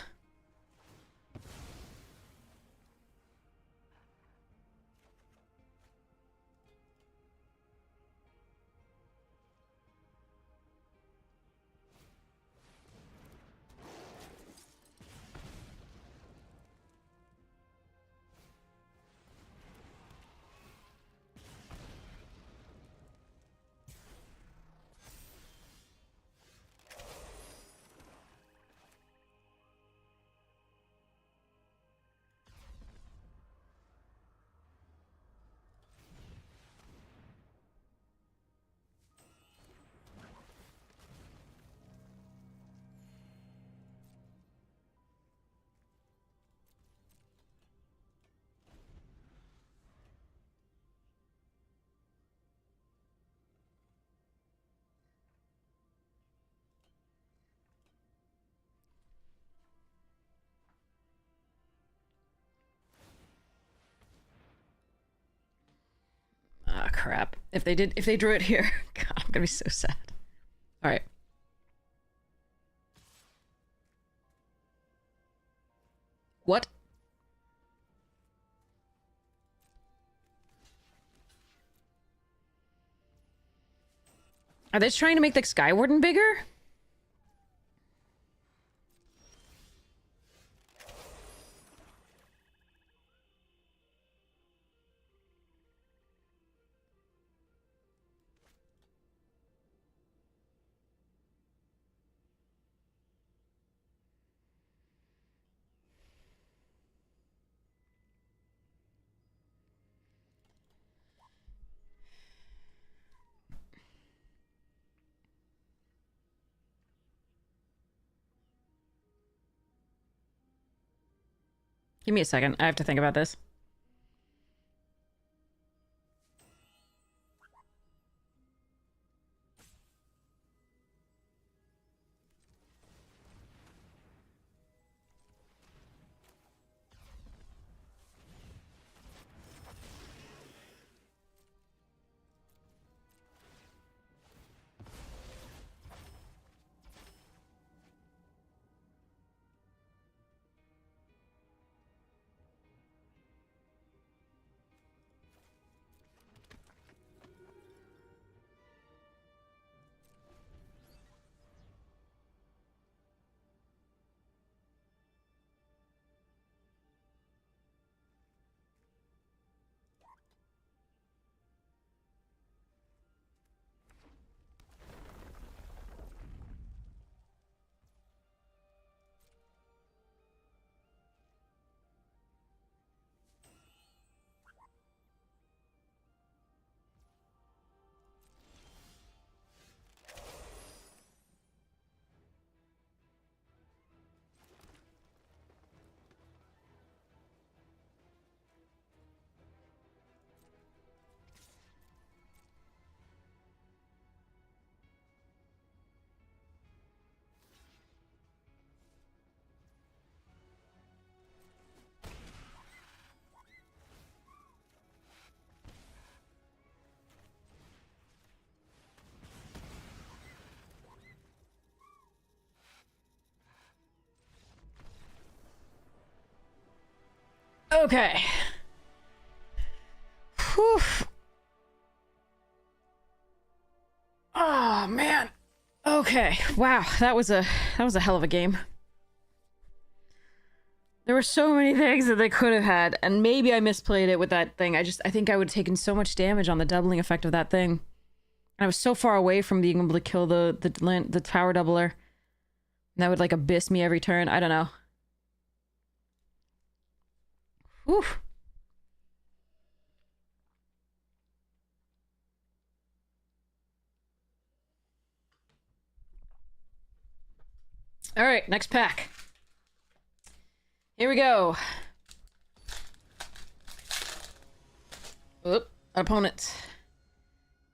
crap. If they drew it here, God, I'm gonna be so sad. All right. What? Are they trying to make the Sky Warden bigger? Give me a second. I have to think about this. Okay. Whew. Oh man. Okay. Wow, that was a hell of a game. There were so many things that they could have had, and maybe I misplayed it with that thing. I think I would have taken so much damage on the doubling effect of that thing. And I was so far away from being able to kill the tower doubler. And that would like abyss me every turn. I don't know. Whew. All right, next pack. Here we go. Oop, opponent.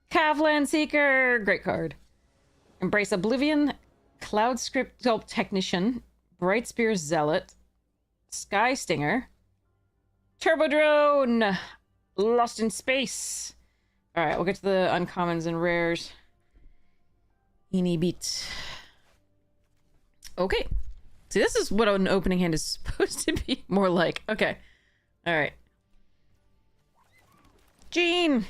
Kavlan Seeker, great card. Embrace Oblivion, Cloud Script Technician, Bright Spear Zealot, Sky Stinger, Turbo Drone, Lost in Space. All right, we'll get to the uncommons and rares. Eeny beat. Okay. See, this is what an opening hand is supposed to be more like. Okay. All right. Gene.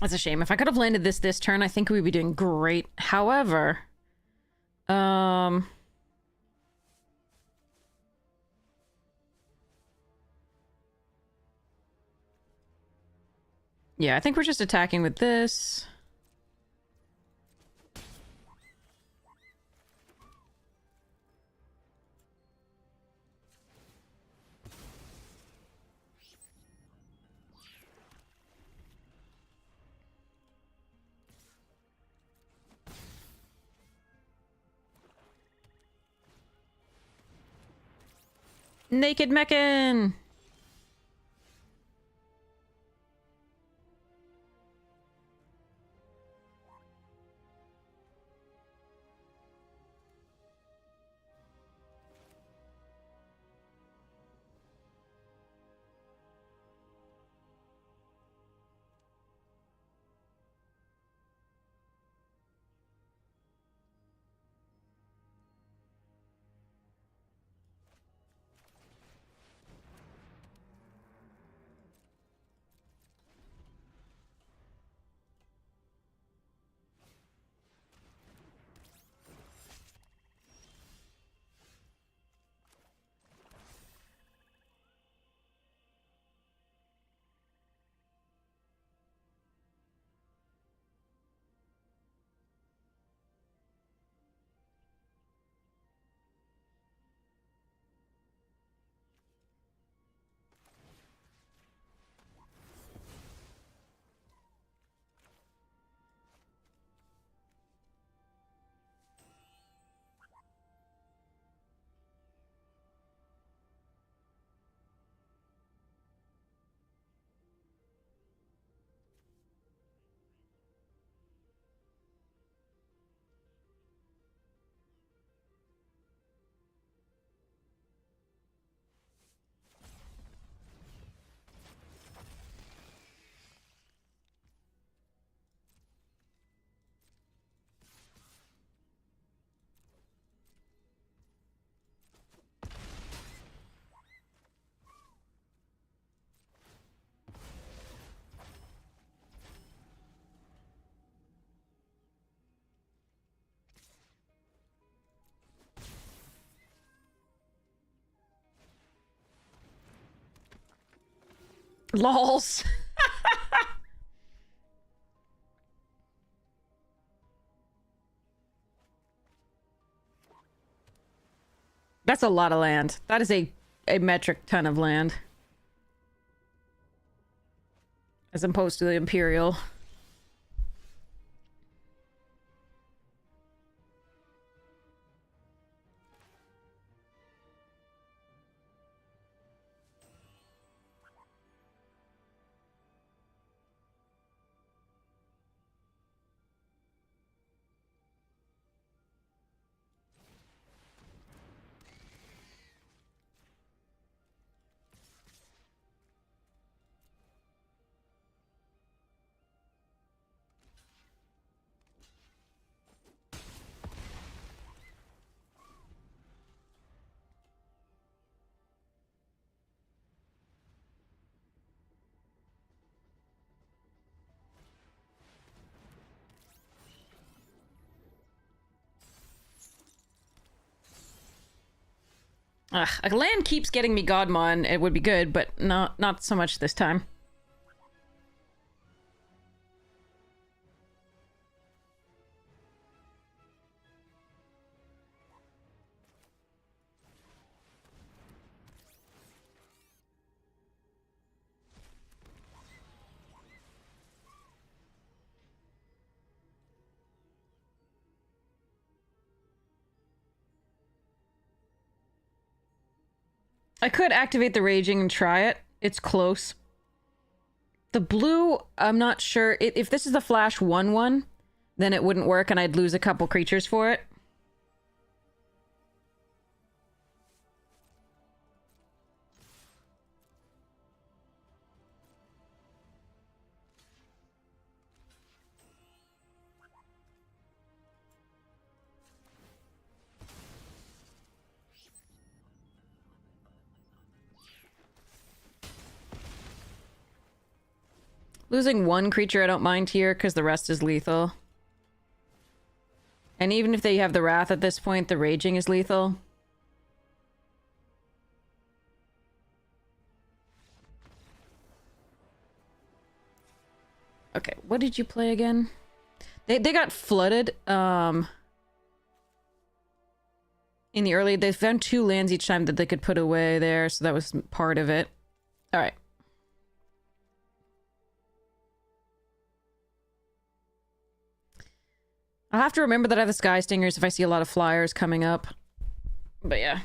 That's a shame. If I could have landed this turn, I think we'd be doing great. However, yeah, I think we're just attacking with this. Naked Meccan! LOLs! That's a lot of land. That is a metric ton of land. As opposed to the Imperial. Ugh, a land keeps getting me Godmon. It would be good, but not so much this time. I could activate the Raging and try it. It's close. The blue, I'm not sure. If this is the Flash 1/1, then it wouldn't work and I'd lose a couple creatures for it. Losing one creature I don't mind here, because the rest is lethal. And even if they have the Wrath at this point, the Raging is lethal. Okay, what did you play again? They got flooded, in the early... They found 2 lands each time that they could put away there, so that was part of it. Alright. I'll have to remember that I have the Sky Stingers if I see a lot of flyers coming up. But yeah.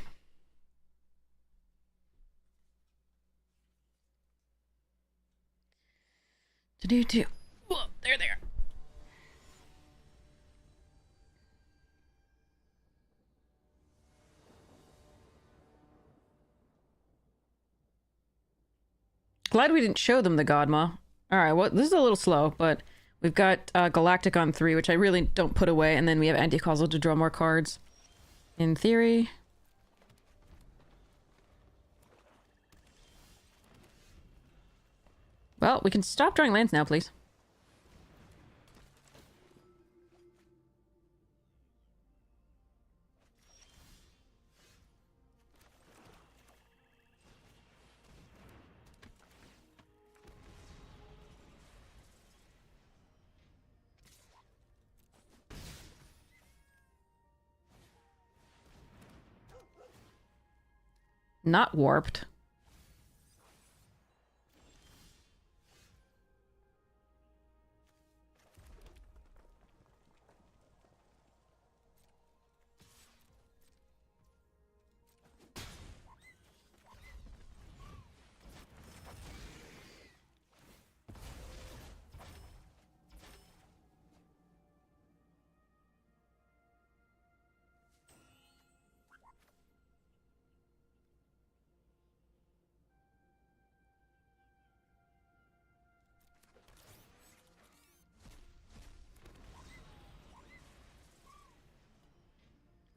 To-do-do. Whoa, there. Glad we didn't show them the Godma. Alright, well, this is a little slow, but we've got Galactic on 3, which I really don't put away, and then we have Anti-Causal to draw more cards. In theory. Well, we can stop drawing lands now, please. Not warped.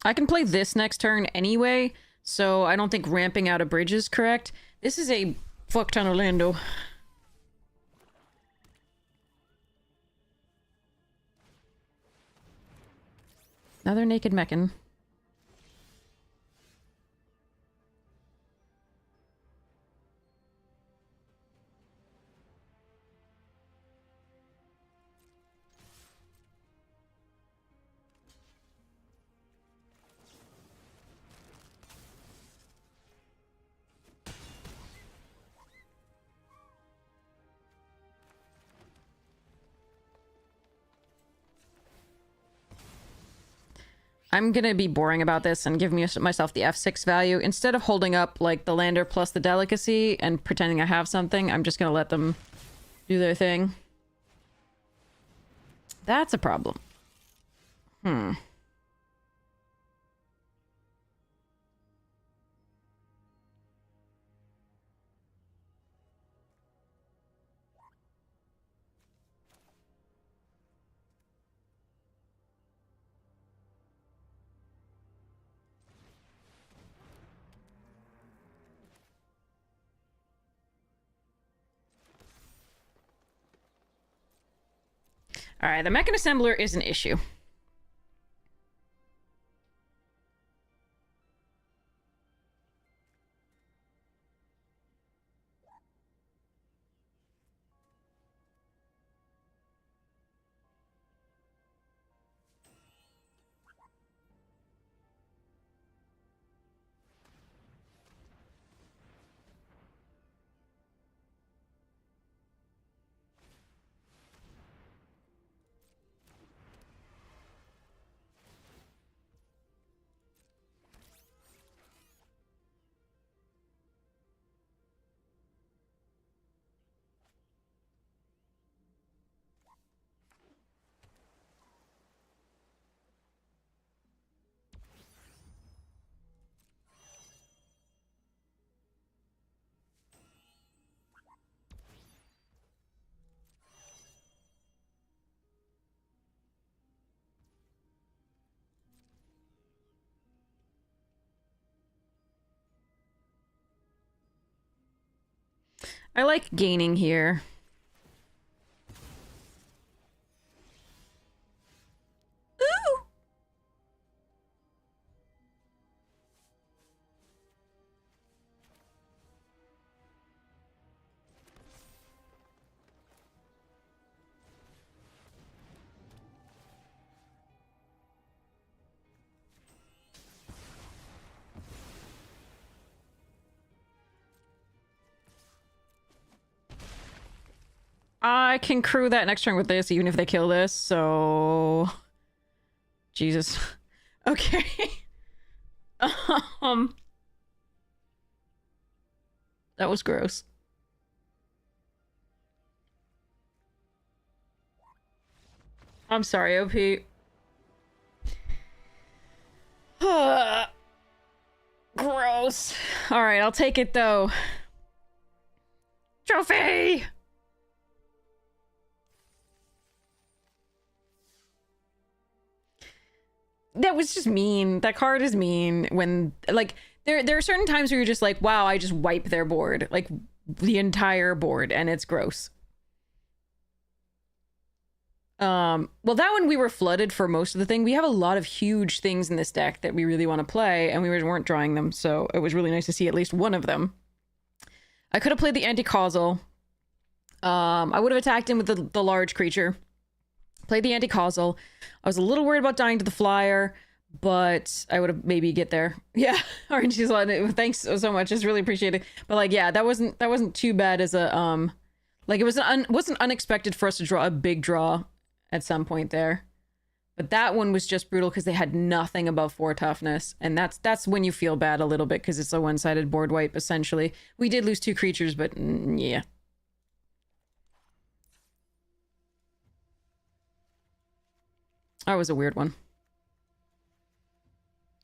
I can play this next turn anyway, so I don't think ramping out a bridge is correct. This is a fuck ton of Lando. Another Naked Mechan. I'm gonna be boring about this and give myself the F6 value. Instead of holding up, like, the lander plus the delicacy and pretending I have something, I'm just gonna let them do their thing. That's a problem. Alright, the Mechan Assembler is an issue. I like gaining here. I can crew that next turn with this, even if they kill this, so... Jesus. Okay. That was gross. I'm sorry, OP. Gross. Alright, I'll take it, though. Trophy! That was just mean. That card is mean when, like, there are certain times where you're just like, wow, I just wipe their board. Like, the entire board, and it's gross. Well, that one we were flooded for most of the thing. We have a lot of huge things in this deck that we really want to play, and we weren't drawing them, so it was really nice to see at least one of them. I could have played the anti-causal. I would have attacked him with the large creature. Played the anti-causal. I was a little worried about dying to the flyer, but I would have maybe get there. Yeah, Orange is on. Thanks so much. It's really appreciated. But like, yeah, that wasn't too bad as a like it wasn't unexpected for us to draw a big draw at some point there. But that one was just brutal because they had nothing above 4 toughness, and that's when you feel bad a little bit because it's a one-sided board wipe essentially. We did lose 2 creatures, but yeah. That was a weird one.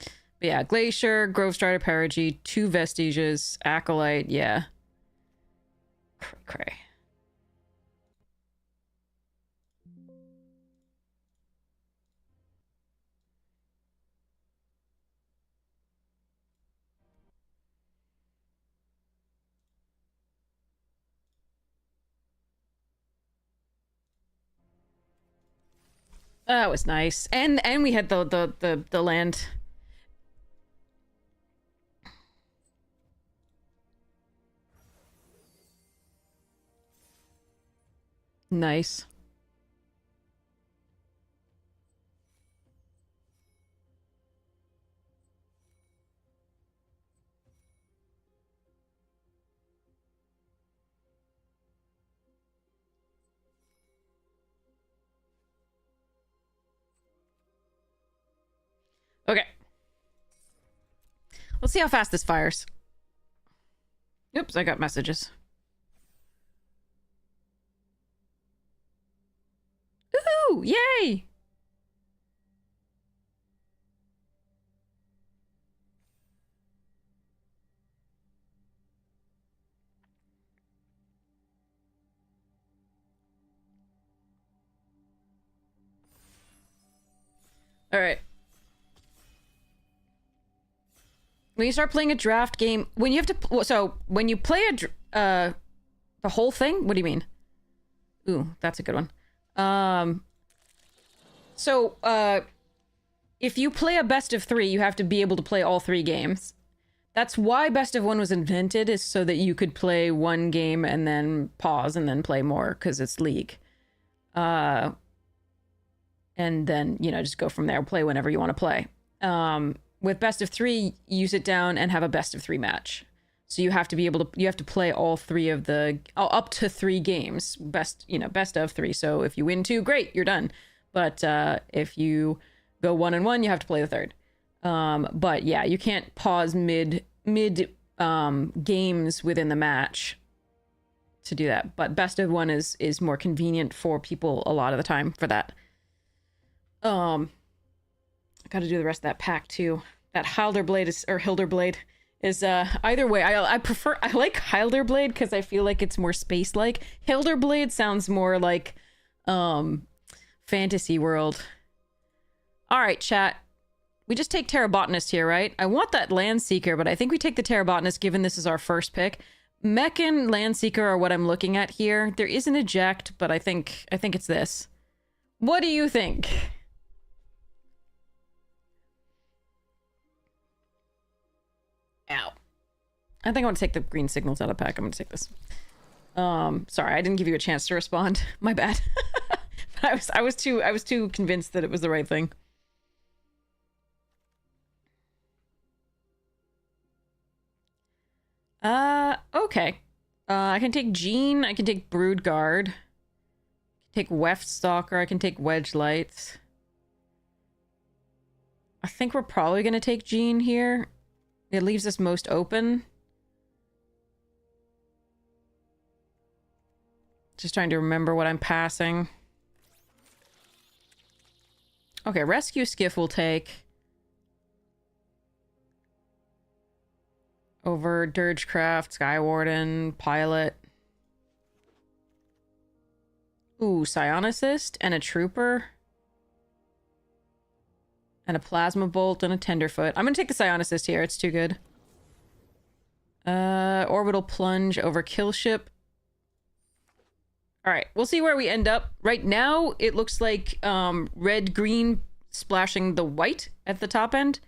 But yeah, Glacier, Grove Strider, Perigee, 2 Vestiges, Acolyte, yeah. Cray. That was nice. And we had the land. Nice. Okay. Let's see how fast this fires. Oops, I got messages. Ooh, yay! All right. When you start playing a draft game, when you have to, so when you play the whole thing, what do you mean? Ooh, that's a good one. If you play a best of 3, you have to be able to play all 3 games. That's why best of 1 was invented, is so that you could play 1 game and then pause and then play more, because it's League. And then, you know, just go from there, play whenever you want to play. With best of 3, you sit down and have a best of 3 match. So you have to be able to, you have to play all 3 of the, up to 3 games, best of 3. So if you win 2, great, you're done. But if you go 1-1, you have to play the 3rd. But yeah, you can't pause mid games within the match to do that. But best of 1 is more convenient for people a lot of the time for that. I gotta do the rest of that pack too. That Hilderblade is either way. I like Hilderblade because I feel like it's more space-like. Hilderblade sounds more like fantasy world. All right, chat. We just take Terrabotanist here, right? I want that Landseeker, but I think we take the Terrabotanist given this is our first pick. Mech and Landseeker are what I'm looking at here. There is an eject, but I think it's this. What do you think? Ow. I think I want to take the green signals out of pack. I'm going to take this. Sorry, I didn't give you a chance to respond. My bad. But I was too convinced that it was the right thing. Okay. I can take Jean. I can take Broodguard. take Weft Stalker. I can take Wedge Lights. I think we're probably going to take Jean here. It leaves us most open. Just trying to remember what I'm passing. Okay, Rescue Skiff will take. Over Dirgecraft, Skywarden, Pilot. Ooh, Psionicist and a Trooper. And a Plasma Bolt and a Tenderfoot. I'm gonna take the Psionicist here, it's too good. Orbital Plunge over Killship. Alright, we'll see where we end up. Right now, it looks like red-green splashing the white at the top end.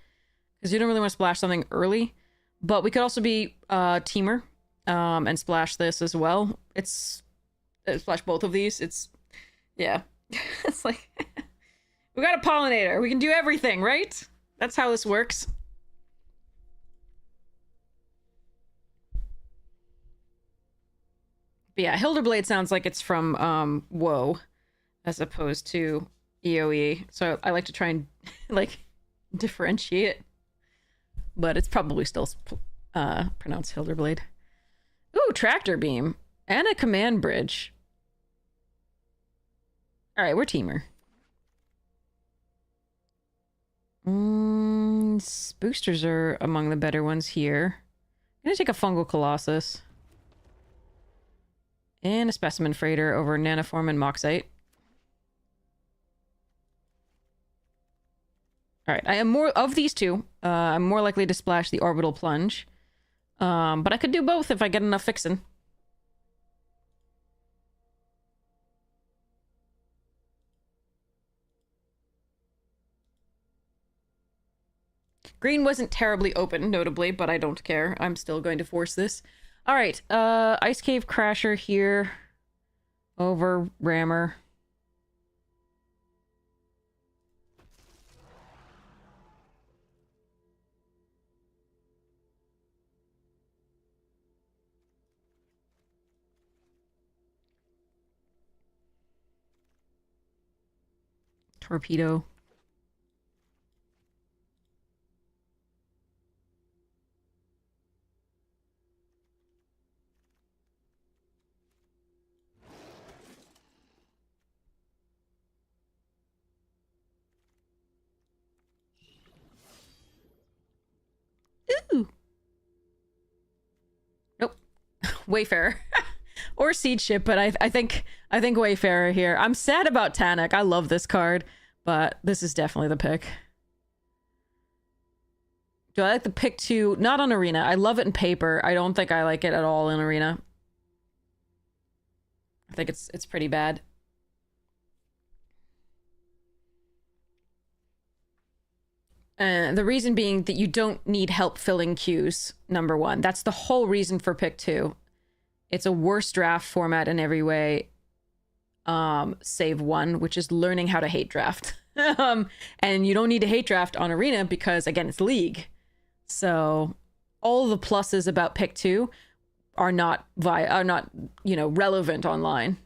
Because you don't really want to splash something early. But we could also be Teamer and splash this as well. Splash both of these. Yeah. It's like, we got a Pollinator. We can do everything, right? That's how this works. But yeah, Hilderblade sounds like it's from WoW as opposed to EOE. So I like to try and like differentiate. But it's probably still pronounced Hilderblade. Ooh, Tractor Beam. And a Command Bridge. Alright, we're Teamer. Boosters are among the better ones here. I'm gonna take a Fungal Colossus. And a Specimen Freighter over Nanoform and Moxite. Alright, I am more of these two. I'm more likely to splash the Orbital Plunge. But I could do both if I get enough fixin'. Green wasn't terribly open, notably, but I don't care. I'm still going to force this. Alright, Ice Cave Crasher here. Over Rammer. Torpedo. Ooh. Nope. Wayfarer. Or Siege Ship, but I think Wayfarer here. I'm sad about Tanic. I love this card, but this is definitely the pick. Do I like the pick to... Not on Arena. I love it in paper. I don't think I like it at all in Arena. I think it's pretty bad. The reason being that you don't need help filling queues, number one. That's the whole reason for pick 2. It's a worse draft format in every way, save one, which is learning how to hate draft. And you don't need to hate draft on Arena because, again, it's League. So all the pluses about pick 2 are not, relevant online.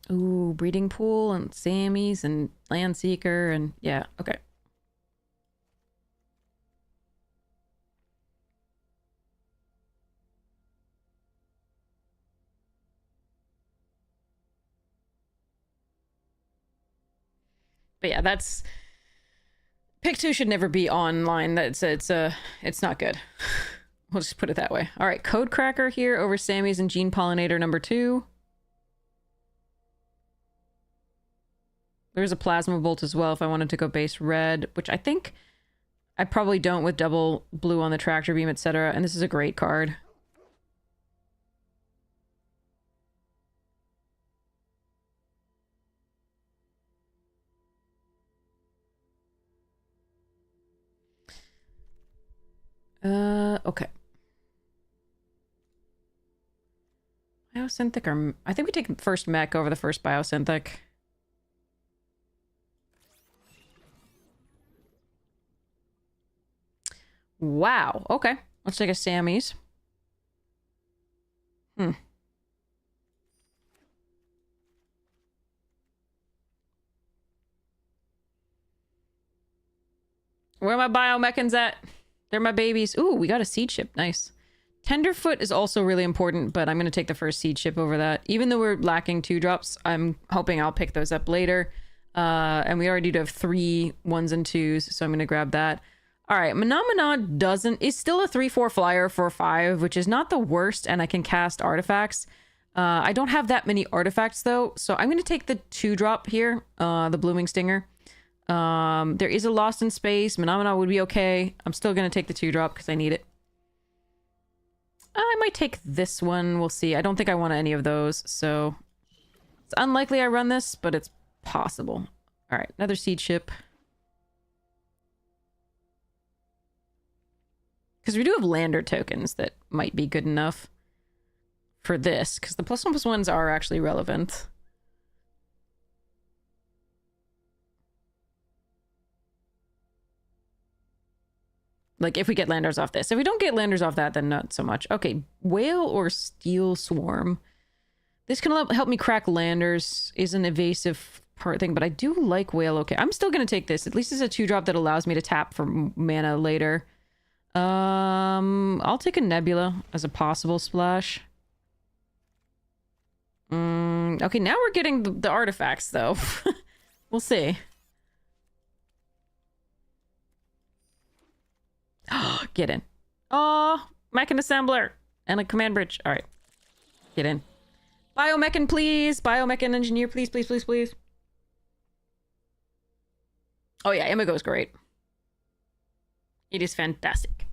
Ooh, Breeding Pool and Sammy's and Landseeker and yeah, okay. But yeah, that's... Pick 2 should never be online. It's not good. We'll just put it that way. All right, Code Cracker here over Sammy's and Gene Pollinator number 2. There's a Plasma Bolt as well if I wanted to go base red, which I think I probably don't with double blue on the Tractor Beam, etc. And this is a great card. Okay. Biosynthic or... I think we take first mech over the first Biosynthic. Wow. Okay. Let's take a Sammy's. Hmm. Where are my biomechans at? They're my babies. Ooh, we got a seed ship. Nice. Tenderfoot is also really important, but I'm going to take the first seed ship over that. Even though we're lacking 2-drops, I'm hoping I'll pick those up later. And we already do have 3 1s and 2s, so I'm going to grab that. All right, Manamana is still a 3/4 flyer for 5, which is not the worst, and I can cast artifacts. I don't have that many artifacts, though, so I'm going to take the 2-drop here, the Blooming Stinger. There is a Lost in Space. Manamana would be okay. I'm still going to take the 2-drop because I need it. I might take this one. We'll see. I don't think I want any of those, so it's unlikely I run this, but it's possible. All right, another seed ship. Because we do have lander tokens that might be good enough for this, because the +1/+1s are actually relevant. Like, if we get landers off this. If we don't get landers off that, then not so much. Okay, Whale or Steel Swarm. This can help me crack landers. Is an evasive part thing, but I do like Whale. Okay, I'm still going to take this. At least it's a 2-drop that allows me to tap for mana later. I'll take a Nebula as a possible splash. Okay, now we're getting the artifacts, though. We'll see. Get in. Oh, Mechan Assembler and a command bridge. All right, get in. Biomechan, please. Biomechan Engineer, please, please, please, please. Oh yeah, Imago's great. It is fantastic.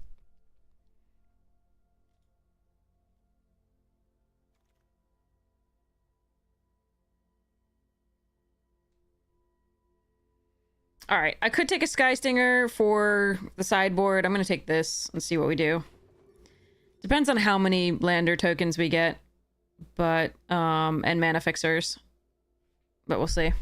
All right, I could take a Sky Stinger for the sideboard. I'm going to take this and see what we do. Depends on how many lander tokens we get, but, and mana fixers. But we'll see.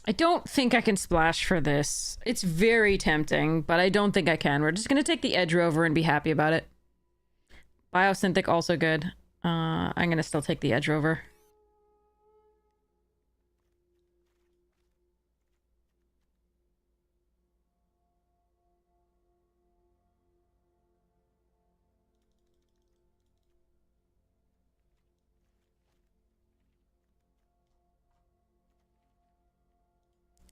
I don't think I can splash for this. It's very tempting, but I don't think I can. We're just going to take the Edge Rover and be happy about it. Biosynthetic also good. I'm going to still take the Edge Rover.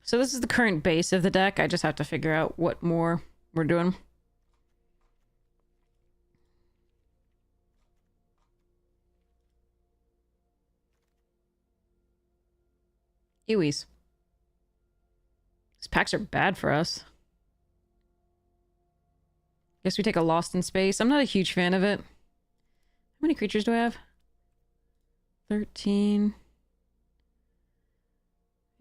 So this is the current base of the deck. I just have to figure out what more we're doing. Ewies. These packs are bad for us. Guess we take a Lost in Space. I'm not a huge fan of it. How many creatures do I have? 13.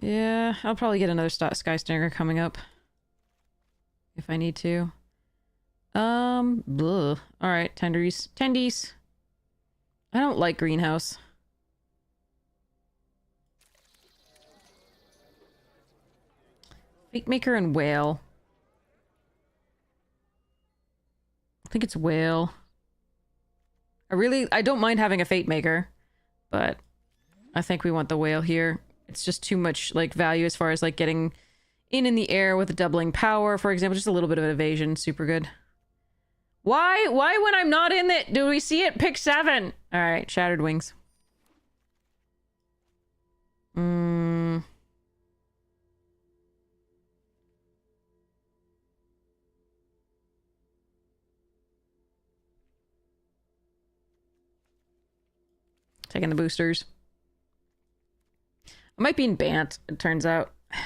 Yeah, I'll probably get another Sky Stinger coming up. If I need to. Alright, Tendies. Tendies! I don't like Greenhouse. Fate Maker and Whale. I think it's Whale. I don't mind having a Fate Maker, but I think we want the Whale here. It's just too much, like, value as far as, like, getting in the air with a doubling power, for example. Just a little bit of evasion. Super good. Why when I'm not in it, do we see it? Pick 7! Alright, Shattered Wings. Taking the boosters. I might be in Bant, it turns out. How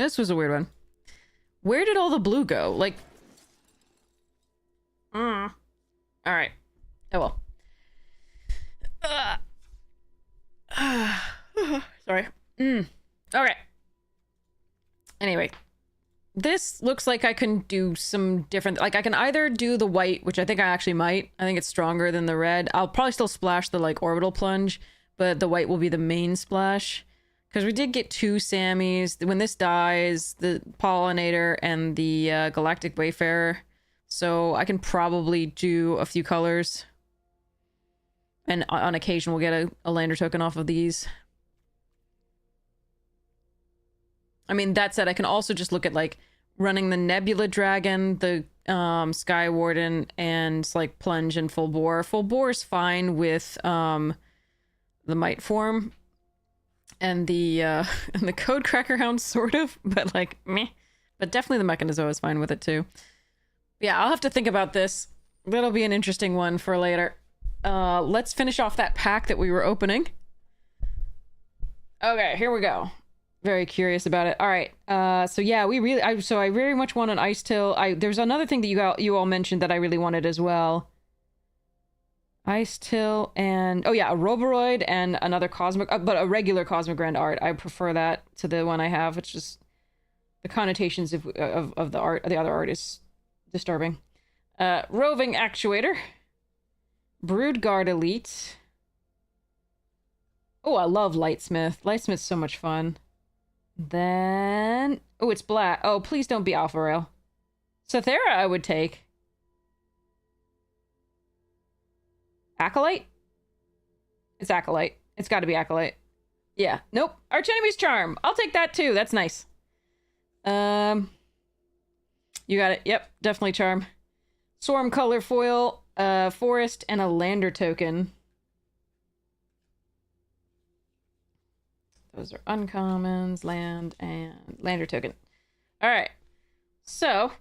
This was a weird one. Where did all the blue go? Like... Alright. Oh well. Sorry. Okay. Anyway. This looks like I can do some different... Like, I can either do the white, which I think I actually might. I think it's stronger than the red. I'll probably still splash the, like, orbital plunge, but the white will be the main splash. Because we did get 2 Sammys. When this dies, the Pollinator and the Galactic Wayfarer. So I can probably do a few colors. And on occasion, we'll get a lander token off of these. I mean, that said, I can also just look at, like, running the Nebula Dragon, the Sky Warden, and, like, Plunge and Full Bore. Full Bore is fine with the Might form. And the Code Cracker Hound, sort of. But, like, meh. But definitely the Mechanizo is fine with it, too. Yeah, I'll have to think about this. That'll be an interesting one for later. Let's finish off that pack that we were opening. Okay, here we go. Very curious about it. All right. So yeah, I very much want an Ice Till. There's another thing that you all mentioned that I really wanted as well. Ice Till and oh yeah, a Roboroid and another Cosmic, but a regular Cosmic Grand Art. I prefer that to the one I have. It's just the connotations of the art. The other art is disturbing. Roving Actuator, Broodguard Elite. Oh, I love Lightsmith. Lightsmith's so much fun. Then... Oh, it's black. Oh, please don't be Alpha Rail. Sathera I would take. Acolyte? It's Acolyte. It's got to be Acolyte. Yeah. Nope. Archenemy's Charm. I'll take that too. That's nice. You got it. Yep. Definitely Charm. Swarm Color Foil, Forest, and a Lander token. Those are uncommons, land, and Lander token. Alright. So.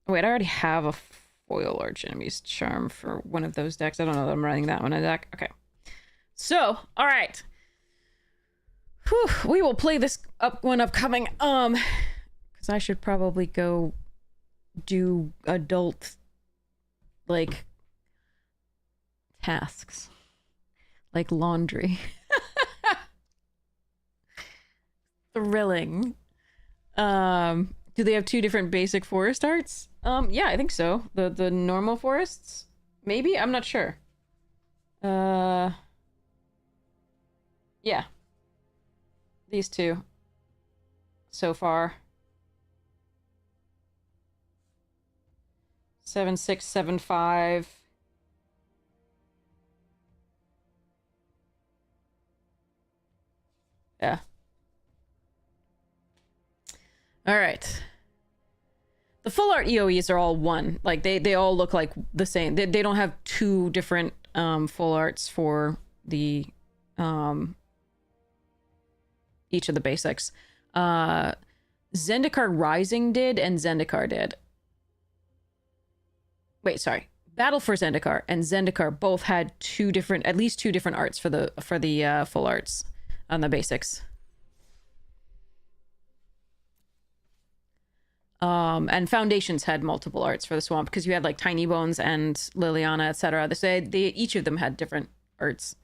Wait, I already have a foil Archenemy's Charm for one of those decks. I don't know that I'm running that one in a deck. Okay. So, alright. We will play this one upcoming. Because I should probably go do adult, like, tasks. Like laundry. Thrilling. Do they have 2 different basic forest arts? Yeah, I think so. The normal forests? Maybe? I'm not sure. Yeah. These 2. So far. 7, 6, 7, 5. Yeah. All right. The full art EOEs are all one. Like they all look like the same. They don't have 2 different full arts for the each of the basics. Zendikar Rising did and Zendikar did. Wait, sorry. Battle for Zendikar and Zendikar both had at least two different arts for the full arts on the basics. And Foundations had multiple arts for the swamp because you had like Tiny Bones and Liliana, etc. Each of them had different arts.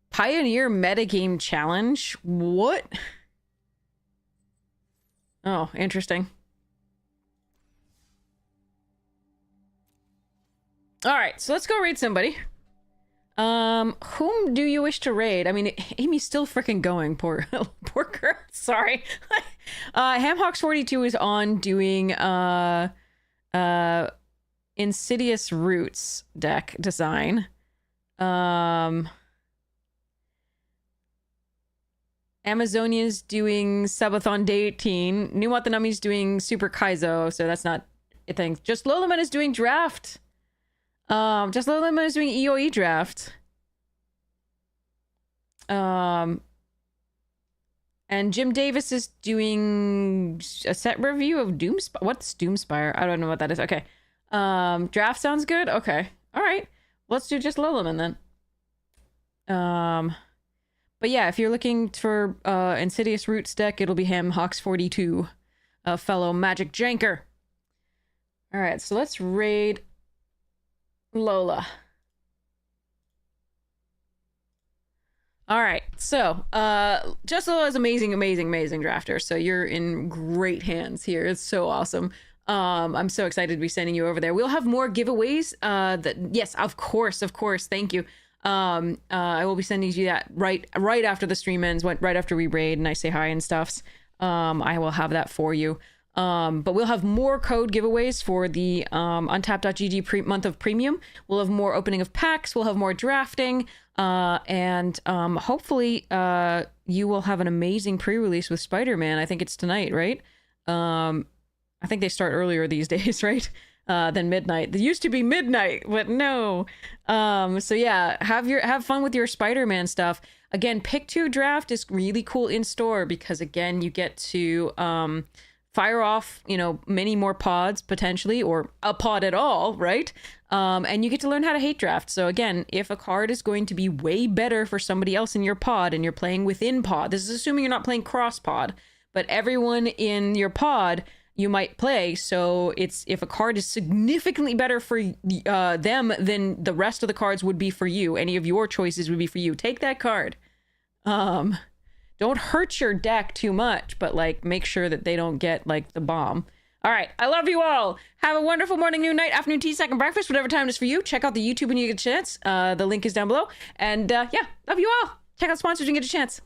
Pioneer Metagame Challenge? What? Oh, interesting. All right, so let's go raid somebody. Whom do you wish to raid? I mean, Amy's still freaking going. Poor girl. Sorry. Hamhawks42 is on doing Insidious Roots deck design. Amazonia's doing Subathon Day 18. New Watanabe's doing Super Kaizo, so that's not a thing. Just Lolaman is doing draft. Just Lolaman is doing EOE draft. And Jim Davis is doing a set review of Doomspire. What's Doomspire? I don't know what that is. Okay. Draft sounds good? Okay. All right. Let's do just Lolaman then. But yeah, if you're looking for Insidious Roots deck, it'll be him, Hawks42, a fellow Magic Janker. All right, so let's raid Lola. All right, so just Lola's amazing drafter. So you're in great hands here. It's so awesome. I'm so excited to be sending you over there. We'll have more giveaways. Yes, of course. Thank you. I will be sending you that right after the stream ends, right after we raid and I say hi and stuffs. I will have that for you. But we'll have more code giveaways for the Untapped.gg month of premium. We'll have more opening of packs. We'll have more drafting. And hopefully you will have an amazing pre-release with Spider-Man. I think it's tonight, right? I think they start earlier these days, right? Than midnight. They used to be midnight, but no. So yeah, have fun with your Spider-Man stuff. Again, Pick 2 Draft is really cool in store because again, you get to fire off, many more pods potentially, or a pod at all, right? And you get to learn how to hate draft. So again, if a card is going to be way better for somebody else in your pod and you're playing within pod, this is assuming you're not playing cross pod, but everyone in your pod you might play. So if a card is significantly better for them than the rest of the cards would be for you, any of your choices would be for you, take that card. Don't hurt your deck too much, but make sure that they don't get the bomb. All right, I love you all. Have a wonderful morning, noon, night, afternoon, tea, second breakfast, whatever time it is for you. Check out the YouTube when you get a chance. The link is down below. And yeah, love you all. Check out sponsors when you get a chance.